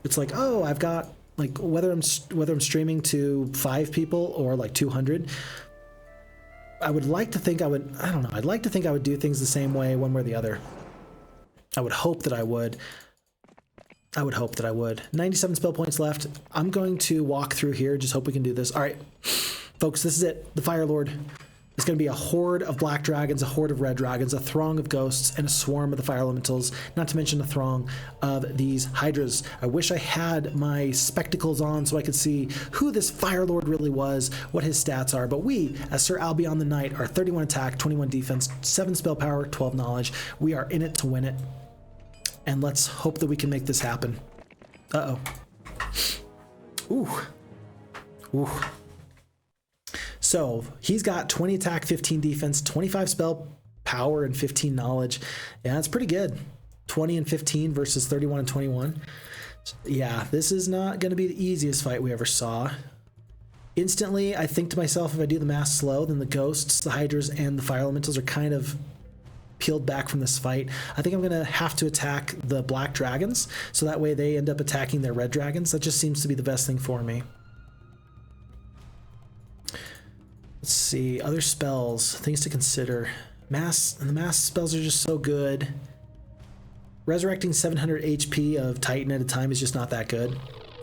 It's like, oh, I've got, like, whether I'm streaming to 5 people or like 200, I would like to think I would, I don't know, I'd like to think I would do things the same way one way or the other. I would hope that I would. I would hope that I would. 97 spell points left. I'm going to walk through here, just hope we can do this. All right, folks, this is it. The Fire Lord. It's going to be a horde of black dragons, a horde of red dragons, a throng of ghosts, and a swarm of the fire elementals, not to mention a throng of these hydras. I wish I had my spectacles on so I could see who this Fire Lord really was, what his stats are, but we, as Sir Albion the Knight, are 31 attack, 21 defense, 7 spell power, 12 knowledge. We are in it to win it, and let's hope that we can make this happen. Uh-oh. Ooh. Ooh. So he's got 20 attack, 15 defense, 25 spell power, and 15 knowledge. Yeah, that's pretty good. 20 and 15 versus 31 and 21. Yeah, this is not going to be the easiest fight we ever saw. Instantly, I think to myself, if I do the math slow, then the ghosts, the hydras, and the fire elementals are kind of peeled back from this fight. I think I'm going to have to attack the black dragons, so that way they end up attacking their red dragons. That just seems to be the best thing for me. Let's see, other spells, things to consider. The mass spells are just so good. Resurrecting 700 HP of Titan at a time is just not that good.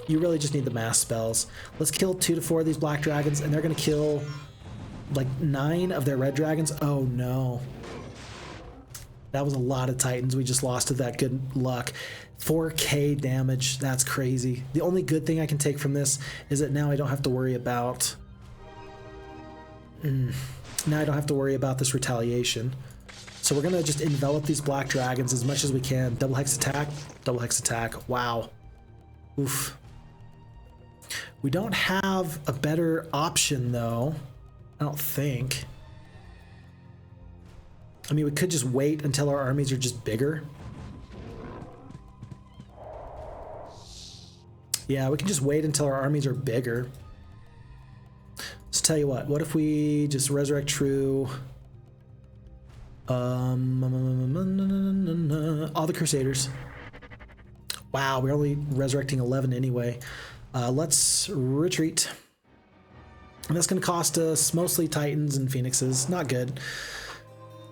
You really just need the mass spells. Let's kill 2 to 4 of these black dragons, and they're going to kill like 9 of their red dragons. Oh no. That was a lot of Titans we just lost to that good luck. 4k damage, that's crazy. The only good thing I can take from this is that now I don't have to worry about... Now I don't have to worry about this retaliation. So we're going to just envelop these black dragons as much as we can. Double hex attack, double hex attack. Wow. Oof. We don't have a better option though, I don't think. I mean, we could just wait until our armies are just bigger. Yeah, we can just wait until our armies are bigger. Let's tell you what if we just resurrect true all the Crusaders. Wow, we're only resurrecting 11 anyway. Let's retreat. And that's going to cost us mostly Titans and Phoenixes. Not good.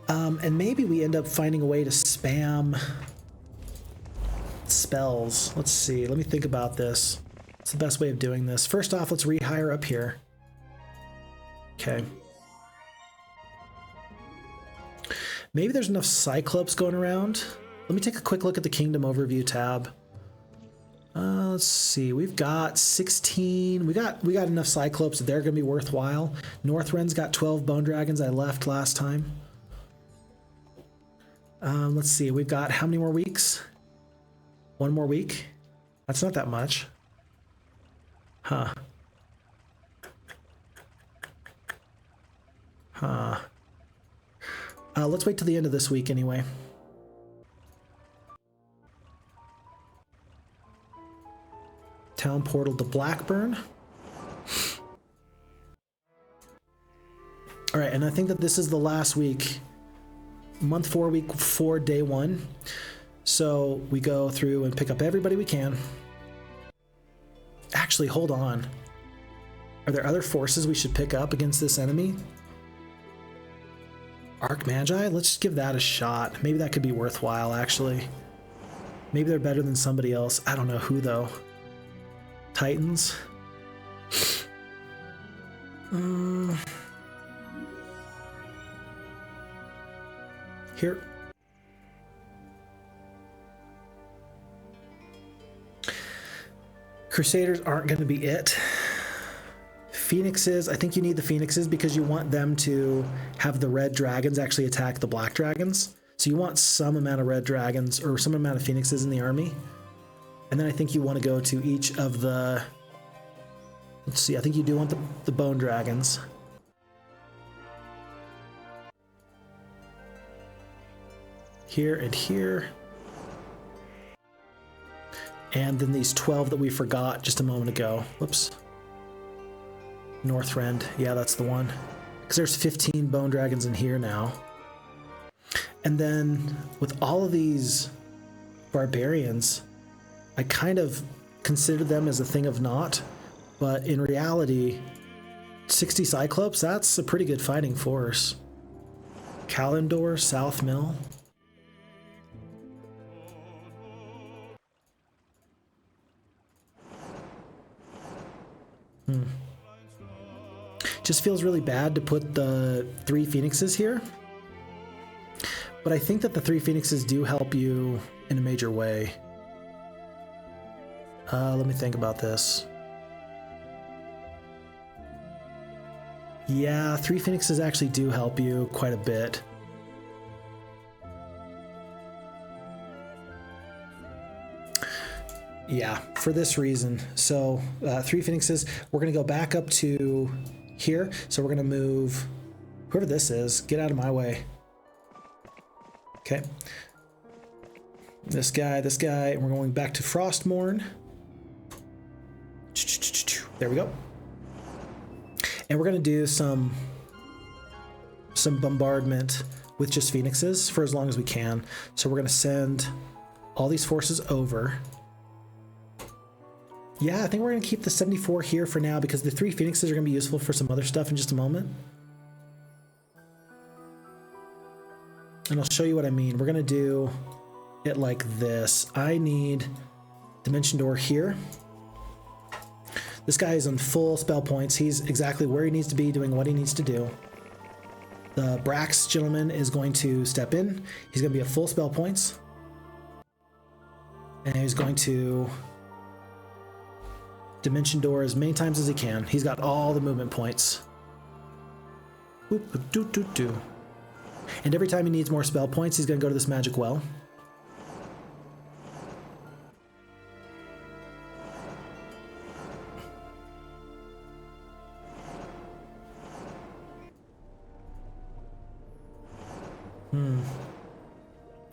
And maybe we end up finding a way to spam spells. Let's see. Let me think about this. What's the best way of doing this? First off, let's rehire up here. Okay. Maybe there's enough Cyclops going around. Let me take a quick look at the Kingdom Overview tab. Let's see. We've got 16. We got enough Cyclops that they're going to be worthwhile. Northren's got 12 Bone Dragons I left last time. Let's see. We've got how many more weeks? 1 more week? That's not that much. Huh. Huh. Let's wait till the end of this week anyway. Town portal to Blackburn. All right, and I think that this is the last week. Month 4, week 4, day 1. So we go through and pick up everybody we can. Actually, hold on. Are there other forces we should pick up against this enemy? Magi? Let's give that a shot. Maybe that could be worthwhile, actually. Maybe they're better than somebody else. I don't know who, though. Titans? Here. Crusaders aren't going to be it. Phoenixes, I think you need the Phoenixes because you want them to have the red dragons actually attack the black dragons. So you want some amount of red dragons or some amount of Phoenixes in the army. And then I think you want to go to each of the... Let's see, I think you do want the bone dragons. Here and here. And then these 12 that we forgot just a moment ago. Whoops. Northrend. Yeah, that's the one. Because there's 15 bone dragons in here now. And then with all of these barbarians, I kind of consider them as a thing of naught. But in reality, 60 Cyclops, that's a pretty good fighting force. Kalendor, South Mill. Just feels really bad to put the 3 Phoenixes here. But I think that the 3 Phoenixes do help you in a major way. Let me think about this. Yeah, 3 Phoenixes actually do help you quite a bit. Yeah, for this reason. So 3 Phoenixes, we're going to go back up to here. So we're going to move whoever this is, get out of my way. Okay. This guy, and we're going back to Frostmourne. There we go. And we're going to do some bombardment with just Phoenixes for as long as we can. So we're going to send all these forces over. Yeah, I think we're going to keep the 74 here for now because the 3 Phoenixes are going to be useful for some other stuff in just a moment. And I'll show you what I mean. We're going to do it like this. I need Dimension Door here. This guy is on full spell points. He's exactly where he needs to be, doing what he needs to do. The Brax gentleman is going to step in. He's going to be at full spell points. And he's going to Dimension Door as many times as he can. He's got all the movement points. And every time he needs more spell points, he's going to go to this magic well.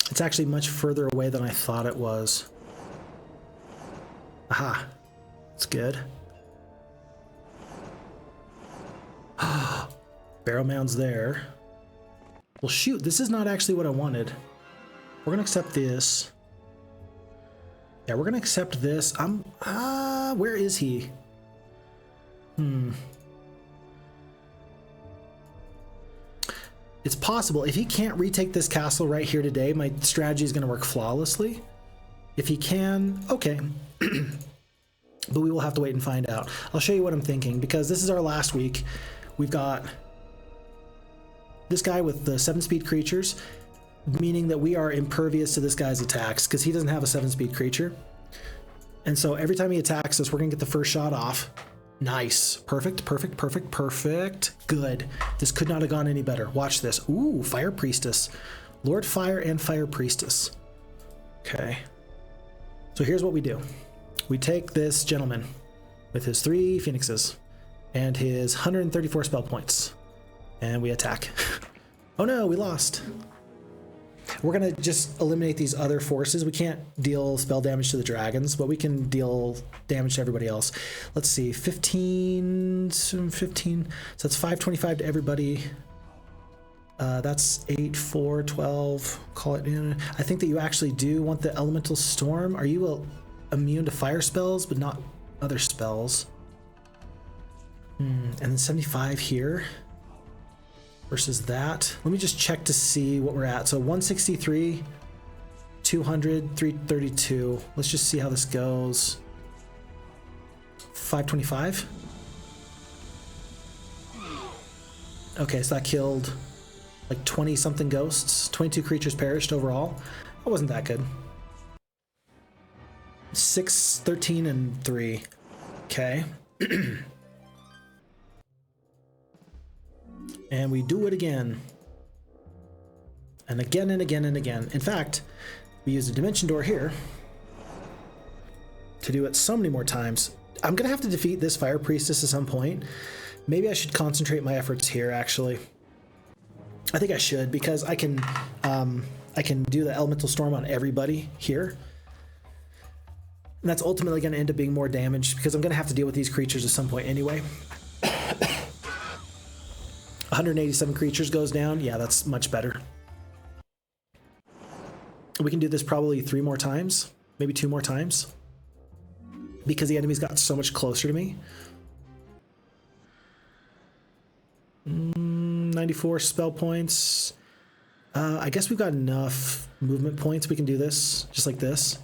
It's actually much further away than I thought it was. Aha. That's good. Barrow Mound's there. Well, shoot, this is not actually what I wanted. We're gonna accept this. Yeah, we're gonna accept this. Where is he? It's possible. If he can't retake this castle right here today, my strategy is gonna work flawlessly. If he can, okay. But we will have to wait and find out. I'll show you what I'm thinking, because this is our last week. We've got this guy with the 7-speed creatures, meaning that we are impervious to this guy's attacks, because he doesn't have a 7-speed creature. And so every time he attacks us, we're going to get the first shot off. Nice. Perfect, perfect, perfect, perfect. Good. This could not have gone any better. Watch this. Ooh, Fire Priestess. Lord Fire and Fire Priestess. Okay. So here's what we do. We take this gentleman with his 3 Phoenixes and his 134 spell points, and we attack. Oh no, we lost. We're gonna just eliminate these other forces. We can't deal spell damage to the dragons, but we can deal damage to everybody else. Let's see, 15, so that's 525 to everybody. That's 8, 4, 12, call it in. I think that you actually do want the Elemental Storm. Are you immune to fire spells, but not other spells? And then 75 here versus that. Let me just check to see what we're at. So 163, 200, 332. Let's just see how this goes. 525. Okay, so that killed like 20 something ghosts. 22 creatures perished overall. That wasn't that good. 6, 13, and 3. Okay. And we do it again. And again and again and again. In fact, we use a Dimension Door here to do it so many more times. I'm going to have to defeat this Fire Priestess at some point. Maybe I should concentrate my efforts here, actually. I think I should, because I can do the Elemental Storm on everybody here. And that's ultimately going to end up being more damage because I'm going to have to deal with these creatures at some point anyway. 187 creatures goes down. Yeah, that's much better. We can do this probably 3 more times, maybe 2 more times, because the enemy's got so much closer to me. 94 spell points. I guess we've got enough movement points. We can do this just like this.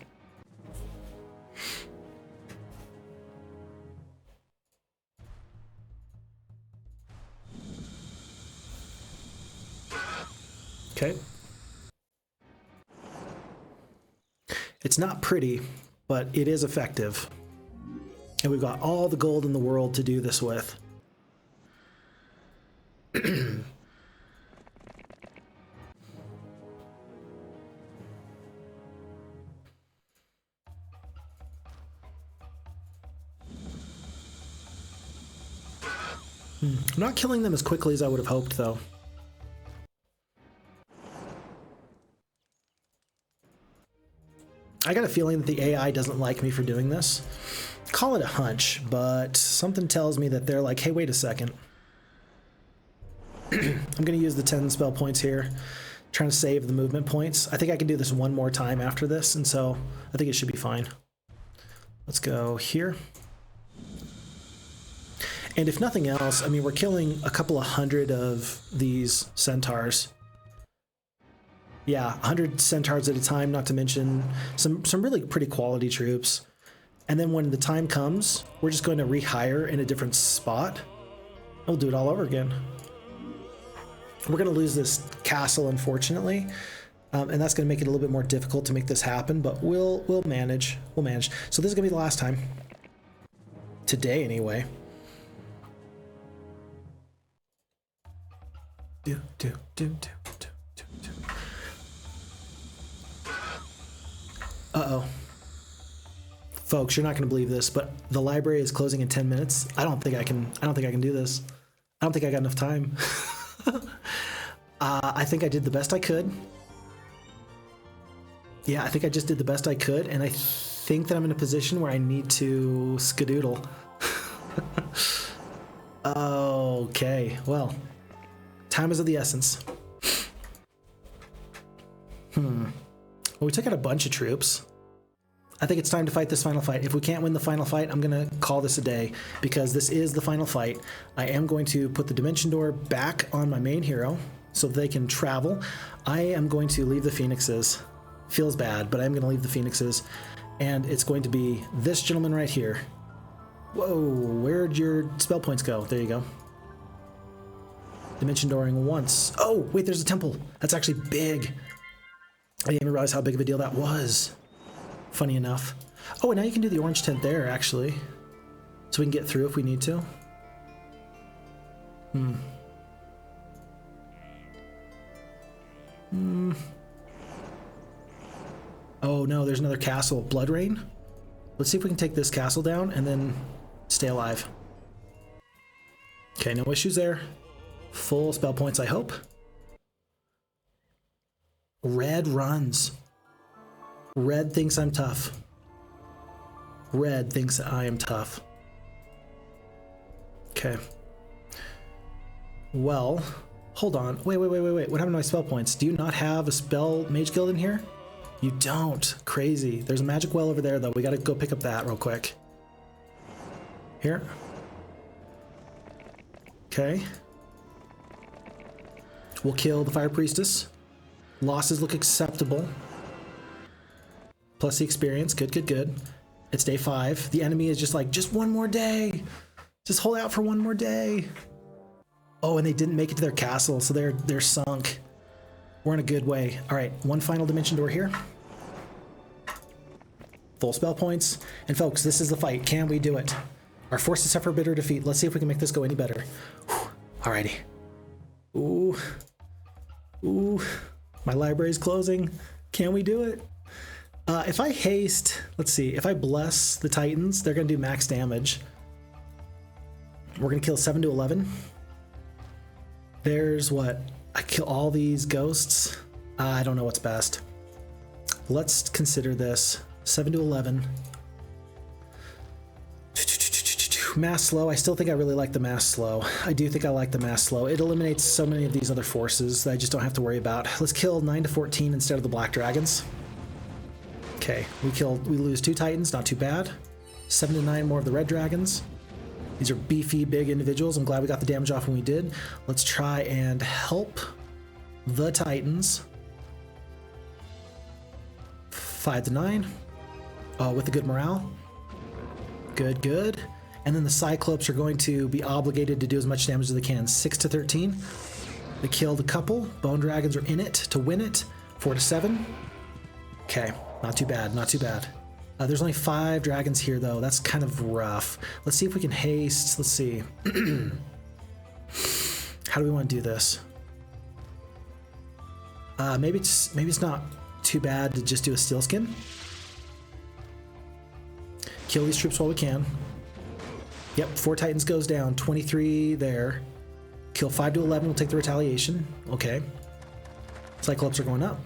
Okay. It's not pretty, but it is effective. And we've got all the gold in the world to do this with. I'm not killing them as quickly as I would have hoped, though. I got a feeling that the AI doesn't like me for doing this. Call it a hunch, but something tells me that they're like, hey, wait a second. I'm going to use the 10 spell points here, trying to save the movement points. I think I can do this one more time after this, and so I think it should be fine. Let's go here. And if nothing else, I mean, we're killing a couple of hundred of these centaurs. Yeah, 100 centaurs at a time, not to mention some really pretty quality troops. And then when the time comes, we're just going to rehire in a different spot. We'll do it all over again. We're going to lose this castle, unfortunately, and that's going to make it a little bit more difficult to make this happen, but we'll manage. We'll manage. So this is going to be the last time. Today, anyway. Uh-oh. Folks, you're not going to believe this, but the library is closing in 10 minutes. I don't think I can do this. I don't think I got enough time. I think I did the best I could. Yeah, I think I just did the best I could, and I think that I'm in a position where I need to skedoodle. Okay, well, time is of the essence. Well, we took out a bunch of troops. I think it's time to fight this final fight. If we can't win the final fight, I'm going to call this a day, because this is the final fight. I am going to put the Dimension Door back on my main hero so they can travel. I am going to leave the Phoenixes. Feels bad, but I'm going to leave the Phoenixes. And it's going to be this gentleman right here. Whoa, where'd your spell points go? There you go. Dimension Dooring once. Oh, wait, there's a temple. That's actually big. I didn't even realize how big of a deal that was. Funny enough. Oh, and now you can do the orange tent there, actually. So we can get through if we need to. Oh no, there's another castle. Blood Rain? Let's see if we can take this castle down and then stay alive. Okay, no issues there. Full spell points, I hope. Red runs. Red thinks I'm tough. Red thinks I am tough. Okay. Well, hold on. Wait. What happened to my spell points? Do you not have a spell mage guild in here? You don't. Crazy. There's a magic well over there, though. We gotta go pick up that real quick. Here. Okay. We'll kill the Fire Priestess. Losses look acceptable. Plus the experience. Good. It's day 5. The enemy is just like, just one more day. Just hold out for one more day. Oh, and they didn't make it to their castle, so they're sunk. We're in a good way. All right, one final Dimension Door here. Full spell points. And folks, this is the fight. Can we do it? Our forces suffer bitter defeat. Let's see if we can make this go any better. Whew. Alrighty. Ooh. My library's closing. Can we do it? If I haste, let's see. If I bless the Titans, they're going to do max damage. We're going to kill 7 to 11. There's what? I kill all these ghosts. I don't know what's best. Let's consider this. 7 to 11. Mass slow. I still think I really like the mass slow. I do think I like the mass slow. It eliminates so many of these other forces that I just don't have to worry about. Let's kill 9 to 14 instead of the black dragons. Okay, we lose 2 titans, not too bad. 7 to 9 more of the red dragons. These are beefy, big individuals. I'm glad we got the damage off when we did. Let's try and help the titans. 5 to 9. With a good morale. Good, good. And then the Cyclopes are going to be obligated to do as much damage as they can. 6 to 13. They killed a couple. Bone Dragons are in it to win it. 4 to 7. Okay, not too bad, not too bad. There's only 5 dragons here, though. That's kind of rough. Let's see if we can haste. Let's see. How do we want to do this? Maybe it's not too bad to just do a Steel Skin. Kill these troops while we can. Yep, 4 Titans goes down, 23 there. Kill 5 to 11, we'll take the retaliation. Okay. Cyclops are going up.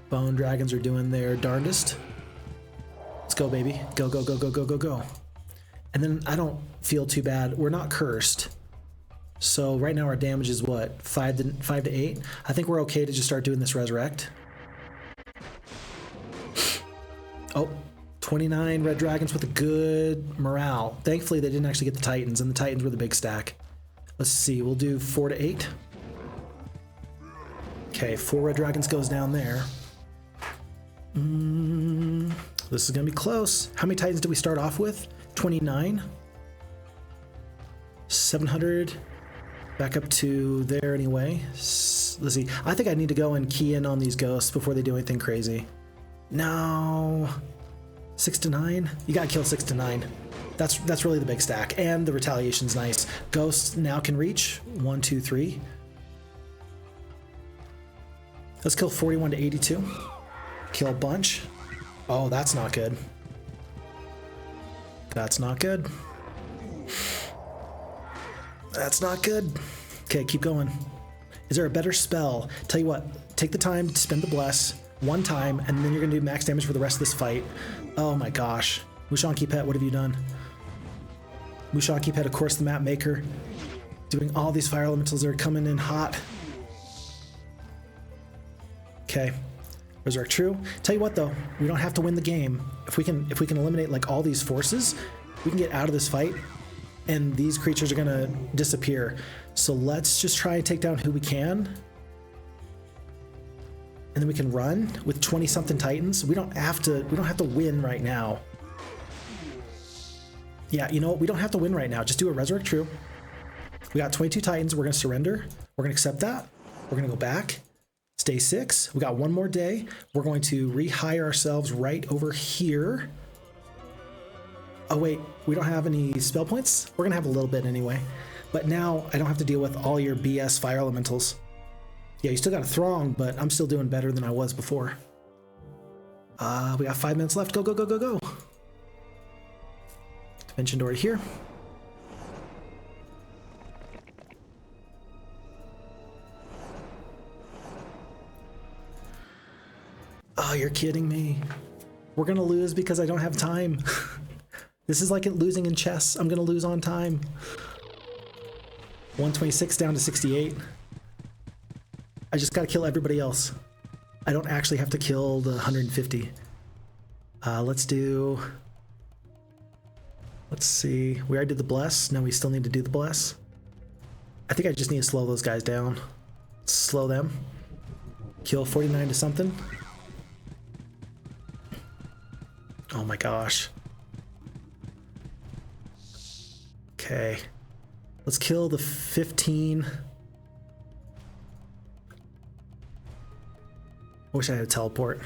Bone Dragons are doing their darndest. Let's go, baby. Go, go, go, go, go, go, go. And then I don't feel too bad. We're not cursed. So right now our damage is what? 5 to 8? I think we're okay to just start doing this resurrect. Oh. 29 red dragons with a good morale. Thankfully, they didn't actually get the titans, and the titans were the big stack. Let's see, we'll do 4 to 8. Okay, 4 red dragons goes down there. This is gonna be close. How many titans did we start off with? 29. 700. Back up to there anyway. Let's see. I think I need to go and key in on these ghosts before they do anything crazy. No. 6 to 9? You gotta kill 6 to 9. That's really the big stack. And the retaliation's nice. Ghosts now can reach 1, 2, 3. Let's kill 41 to 82. Kill a bunch. Oh, that's not good. That's not good. That's not good. Okay, keep going. Is there a better spell? Tell you what, take the time to spend the bless 1 time, and then you're gonna do max damage for the rest of this fight. Oh my gosh. Mushanki Pet, what have you done? Mushanki Pet, of course, the map maker. Doing all these fire elementals that are coming in hot. Okay. Resurrect True. Tell you what though, we don't have to win the game. If we can eliminate like all these forces, we can get out of this fight and these creatures are gonna disappear. So let's just try and take down who we can. And then we can run with 20-something titans. We don't have to win right now. Yeah, you know what? We don't have to win right now. Just do a Resurrect True. We got 22 titans. We're gonna surrender. We're gonna accept that. We're gonna go back. Stay 6. We got 1 more day. We're going to rehire ourselves right over here. Oh wait, we don't have any spell points? We're gonna have a little bit anyway. But now I don't have to deal with all your BS fire elementals. Yeah, you still got a throng, but I'm still doing better than I was before. We got 5 minutes left. Go, go, go, go, go. Dimension door here. Oh, you're kidding me. We're gonna lose because I don't have time. This is like losing in chess. I'm gonna lose on time. 126 down to 68. I just gotta kill everybody else. I don't actually have to kill the 150. Let's see. We already did the bless. No, we still need to do the bless. I think I just need to slow those guys down. Slow them. Kill 49 to something. Oh my gosh. Okay. Let's kill the 15. I wish I had a teleport.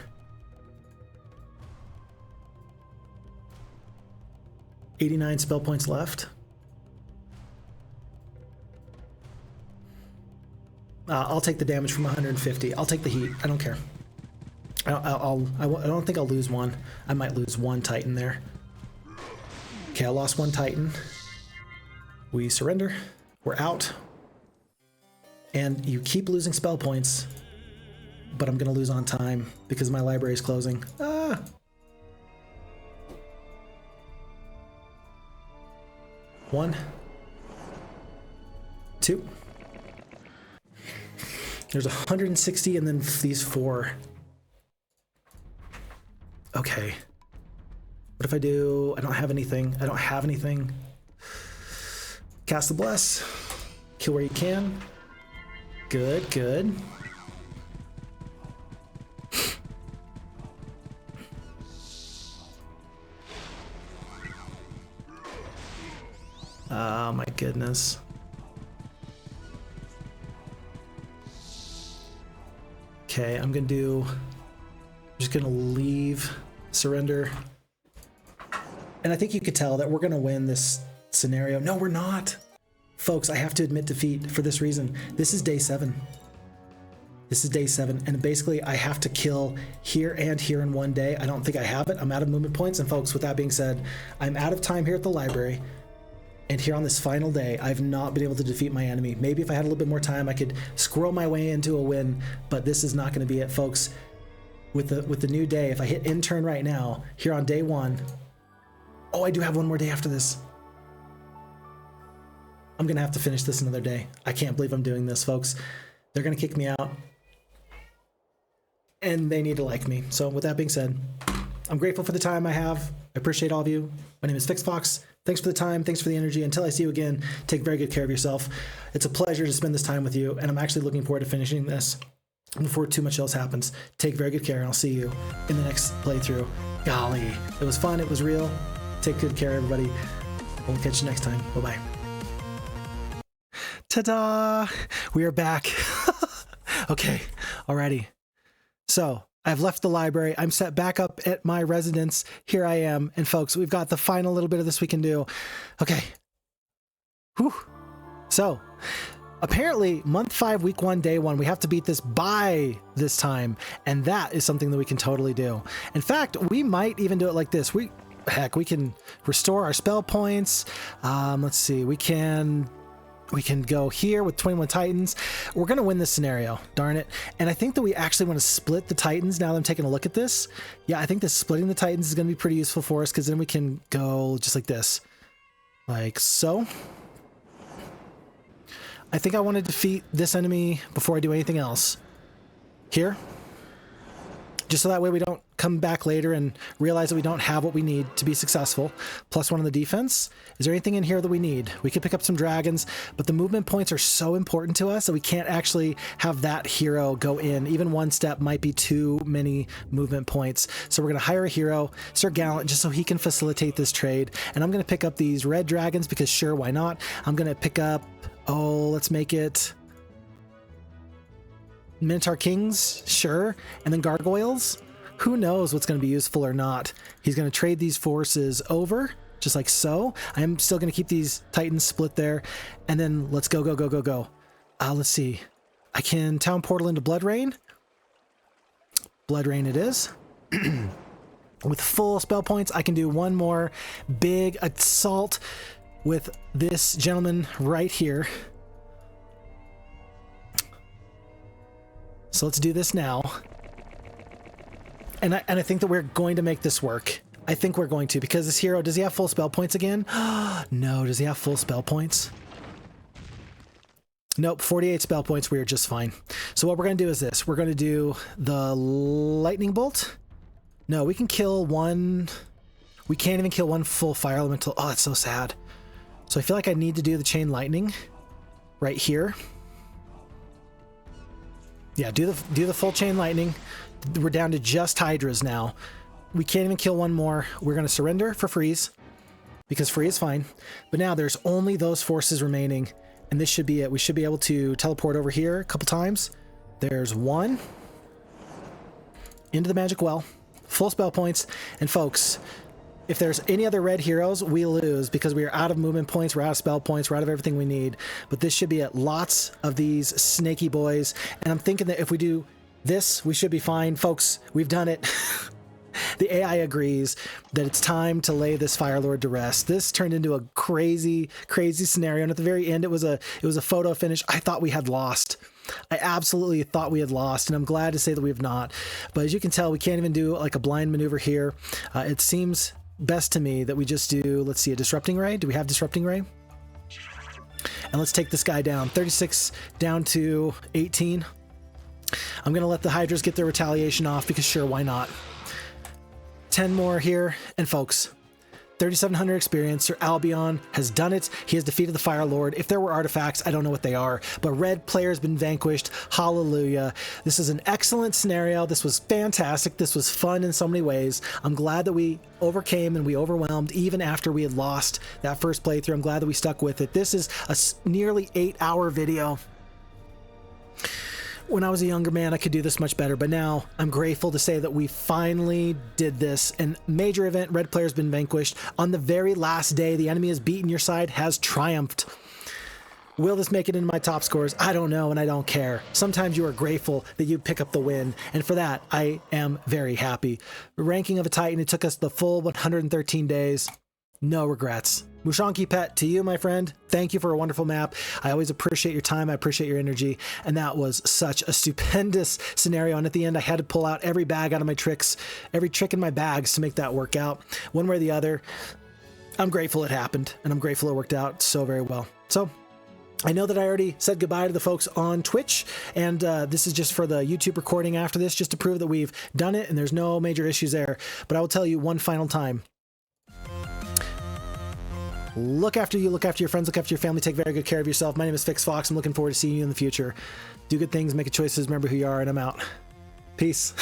$89 spell points left. I'll take the damage from 150. I'll take the heat. I don't care. I don't think I'll lose one. I might lose 1 Titan there. Okay, I lost 1 Titan. We surrender. We're out. And you keep losing spell points, but I'm gonna lose on time because my library is closing. Ah! 1, 2. There's 160 and then these 4. Okay. What if I do... I don't have anything. I don't have anything. Cast the Bless. Kill where you can. Good, good. Oh my goodness. Okay, I'm just gonna leave, surrender. And I think you could tell that we're gonna win this scenario. No, we're not. Folks, I have to admit defeat for this reason. This is day 7. This is day 7, and basically I have to kill here and here in one day. I don't think I have it. I'm out of movement points, and folks, with that being said, I'm out of time here at the library, and here on this final day, I've not been able to defeat my enemy. Maybe if I had a little bit more time, I could squirrel my way into a win, but this is not gonna be it, folks. With the new day, if I hit end turn right now, here on day 1, oh, I do have one more day after this. I'm gonna have to finish this another day. I can't believe I'm doing this, folks. They're gonna kick me out. And they need to like me. So with that being said, I'm grateful for the time I have. I appreciate all of you. My name is Phixfox. Thanks for the time. Thanks for the energy. Until I see you again, take very good care of yourself. It's a pleasure to spend this time with you, and I'm actually looking forward to finishing this before too much else happens. Take very good care, and I'll see you in the next playthrough. Golly, it was fun. It was real. Take good care, everybody. We'll catch you next time. Bye-bye. Ta-da! We are back. Okay, alrighty. So I've left the library. I'm set back up at my residence. Here I am. And folks, we've got the final little bit of this we can do. Okay. Whew. So apparently month 5, week 1, day 1, we have to beat this by this time. And that is something that we can totally do. In fact, we might even do it like this. We can restore our spell points. Let's see. We can go here with 21 Titans. We're going to win this scenario, darn it. And I think that we actually want to split the Titans now that I'm taking a look at this. Yeah, I think that splitting the Titans is going to be pretty useful for us, because then we can go just like this. Like so. I think I want to defeat this enemy before I do anything else. Here. Just so that way we don't come back later and realize that we don't have what we need to be successful. +1 on the defense. Is there anything in here that we need? We could pick up some dragons, but the movement points are so important to us that we can't actually have that hero go in. Even 1 step might be too many movement points. So we're going to hire a hero, Sir Gallant, just so he can facilitate this trade. And I'm going to pick up these red dragons because sure, why not? I'm going to pick up, let's make it Minotaur Kings, sure, and then Gargoyles. Who knows what's going to be useful or not. He's going to trade these forces over, just like so. I am still going to keep these Titans split there, and then let's go, go, go, go, go. Let's see. I can Town Portal into Blood Rain. Blood Rain it is. With full spell points, I can do one more big assault with this gentleman right here. So let's do this now. And I think that we're going to make this work. I think we're going to, because this hero, does he have full spell points again? No, does he have full spell points? Nope, 48 spell points, we are just fine. So what we're going to do is this. We're going to do the lightning bolt. No, we can kill one. We can't even kill one full fire elemental. Oh, that's so sad. So I feel like I need to do the chain lightning right here. Yeah, do the full chain lightning. We're down to just Hydras now. We can't even kill one more. We're going to surrender for freeze, because free is fine. But now there's only those forces remaining, and this should be it. We should be able to teleport over here a couple times. There's one. Into the magic well. Full spell points. And folks, if there's any other red heroes, we lose because we are out of movement points, we're out of spell points, we're out of everything we need. But this should be it. Lots of these snaky boys. And I'm thinking that if we do this, we should be fine. Folks, we've done it. The AI agrees that it's time to lay this Fire Lord to rest. This turned into a crazy, crazy scenario. And at the very end, it was a photo finish. I thought we had lost. I absolutely thought we had lost, and I'm glad to say that we have not. But as you can tell, we can't even do like a blind maneuver here. It seems best to me that we just do, let's see, a disrupting ray. Do we have disrupting ray? and let's take this guy down. 36 down to 18. I'm going to let the Hydras get their retaliation off because sure, why not? 10 more here, and folks, 3,700 experience. Sir Albion has done it. He has defeated the Fire Lord. If there were artifacts, I don't know what they are, but red player has been vanquished. Hallelujah. This is an excellent scenario. This was fantastic. This was fun in so many ways. I'm glad that we overcame and we overwhelmed even after we had lost that first playthrough. I'm glad that we stuck with it. This is a nearly 8-hour video. When I was a younger man, I could do this much better, but now I'm grateful to say that we finally did this. And major event, red player's been vanquished. On the very last day, the enemy has beaten, your side has triumphed. Will this make it into my top scores? I don't know, and I don't care. Sometimes you are grateful that you pick up the win, and for that, I am very happy. Ranking of a Titan, it took us the full 113 days. No regrets. Mushanki Pet, to you, my friend, thank you for a wonderful map. I always appreciate your time. I appreciate your energy. And that was such a stupendous scenario. And at the end, I had to pull out every bag out of my tricks, every trick in my bags to make that work out. One way or the other, I'm grateful it happened. And I'm grateful it worked out so very well. So I know that I already said goodbye to the folks on Twitch, and this is just for the YouTube recording after this, just to prove that we've done it and there's no major issues there. But I will tell you one final time. Look after you, look after your friends, look after your family, take very good care of yourself. My name is Phixfox. I'm looking forward to seeing you in the future. Do good things, make good choices, remember who you are, and I'm out. Peace.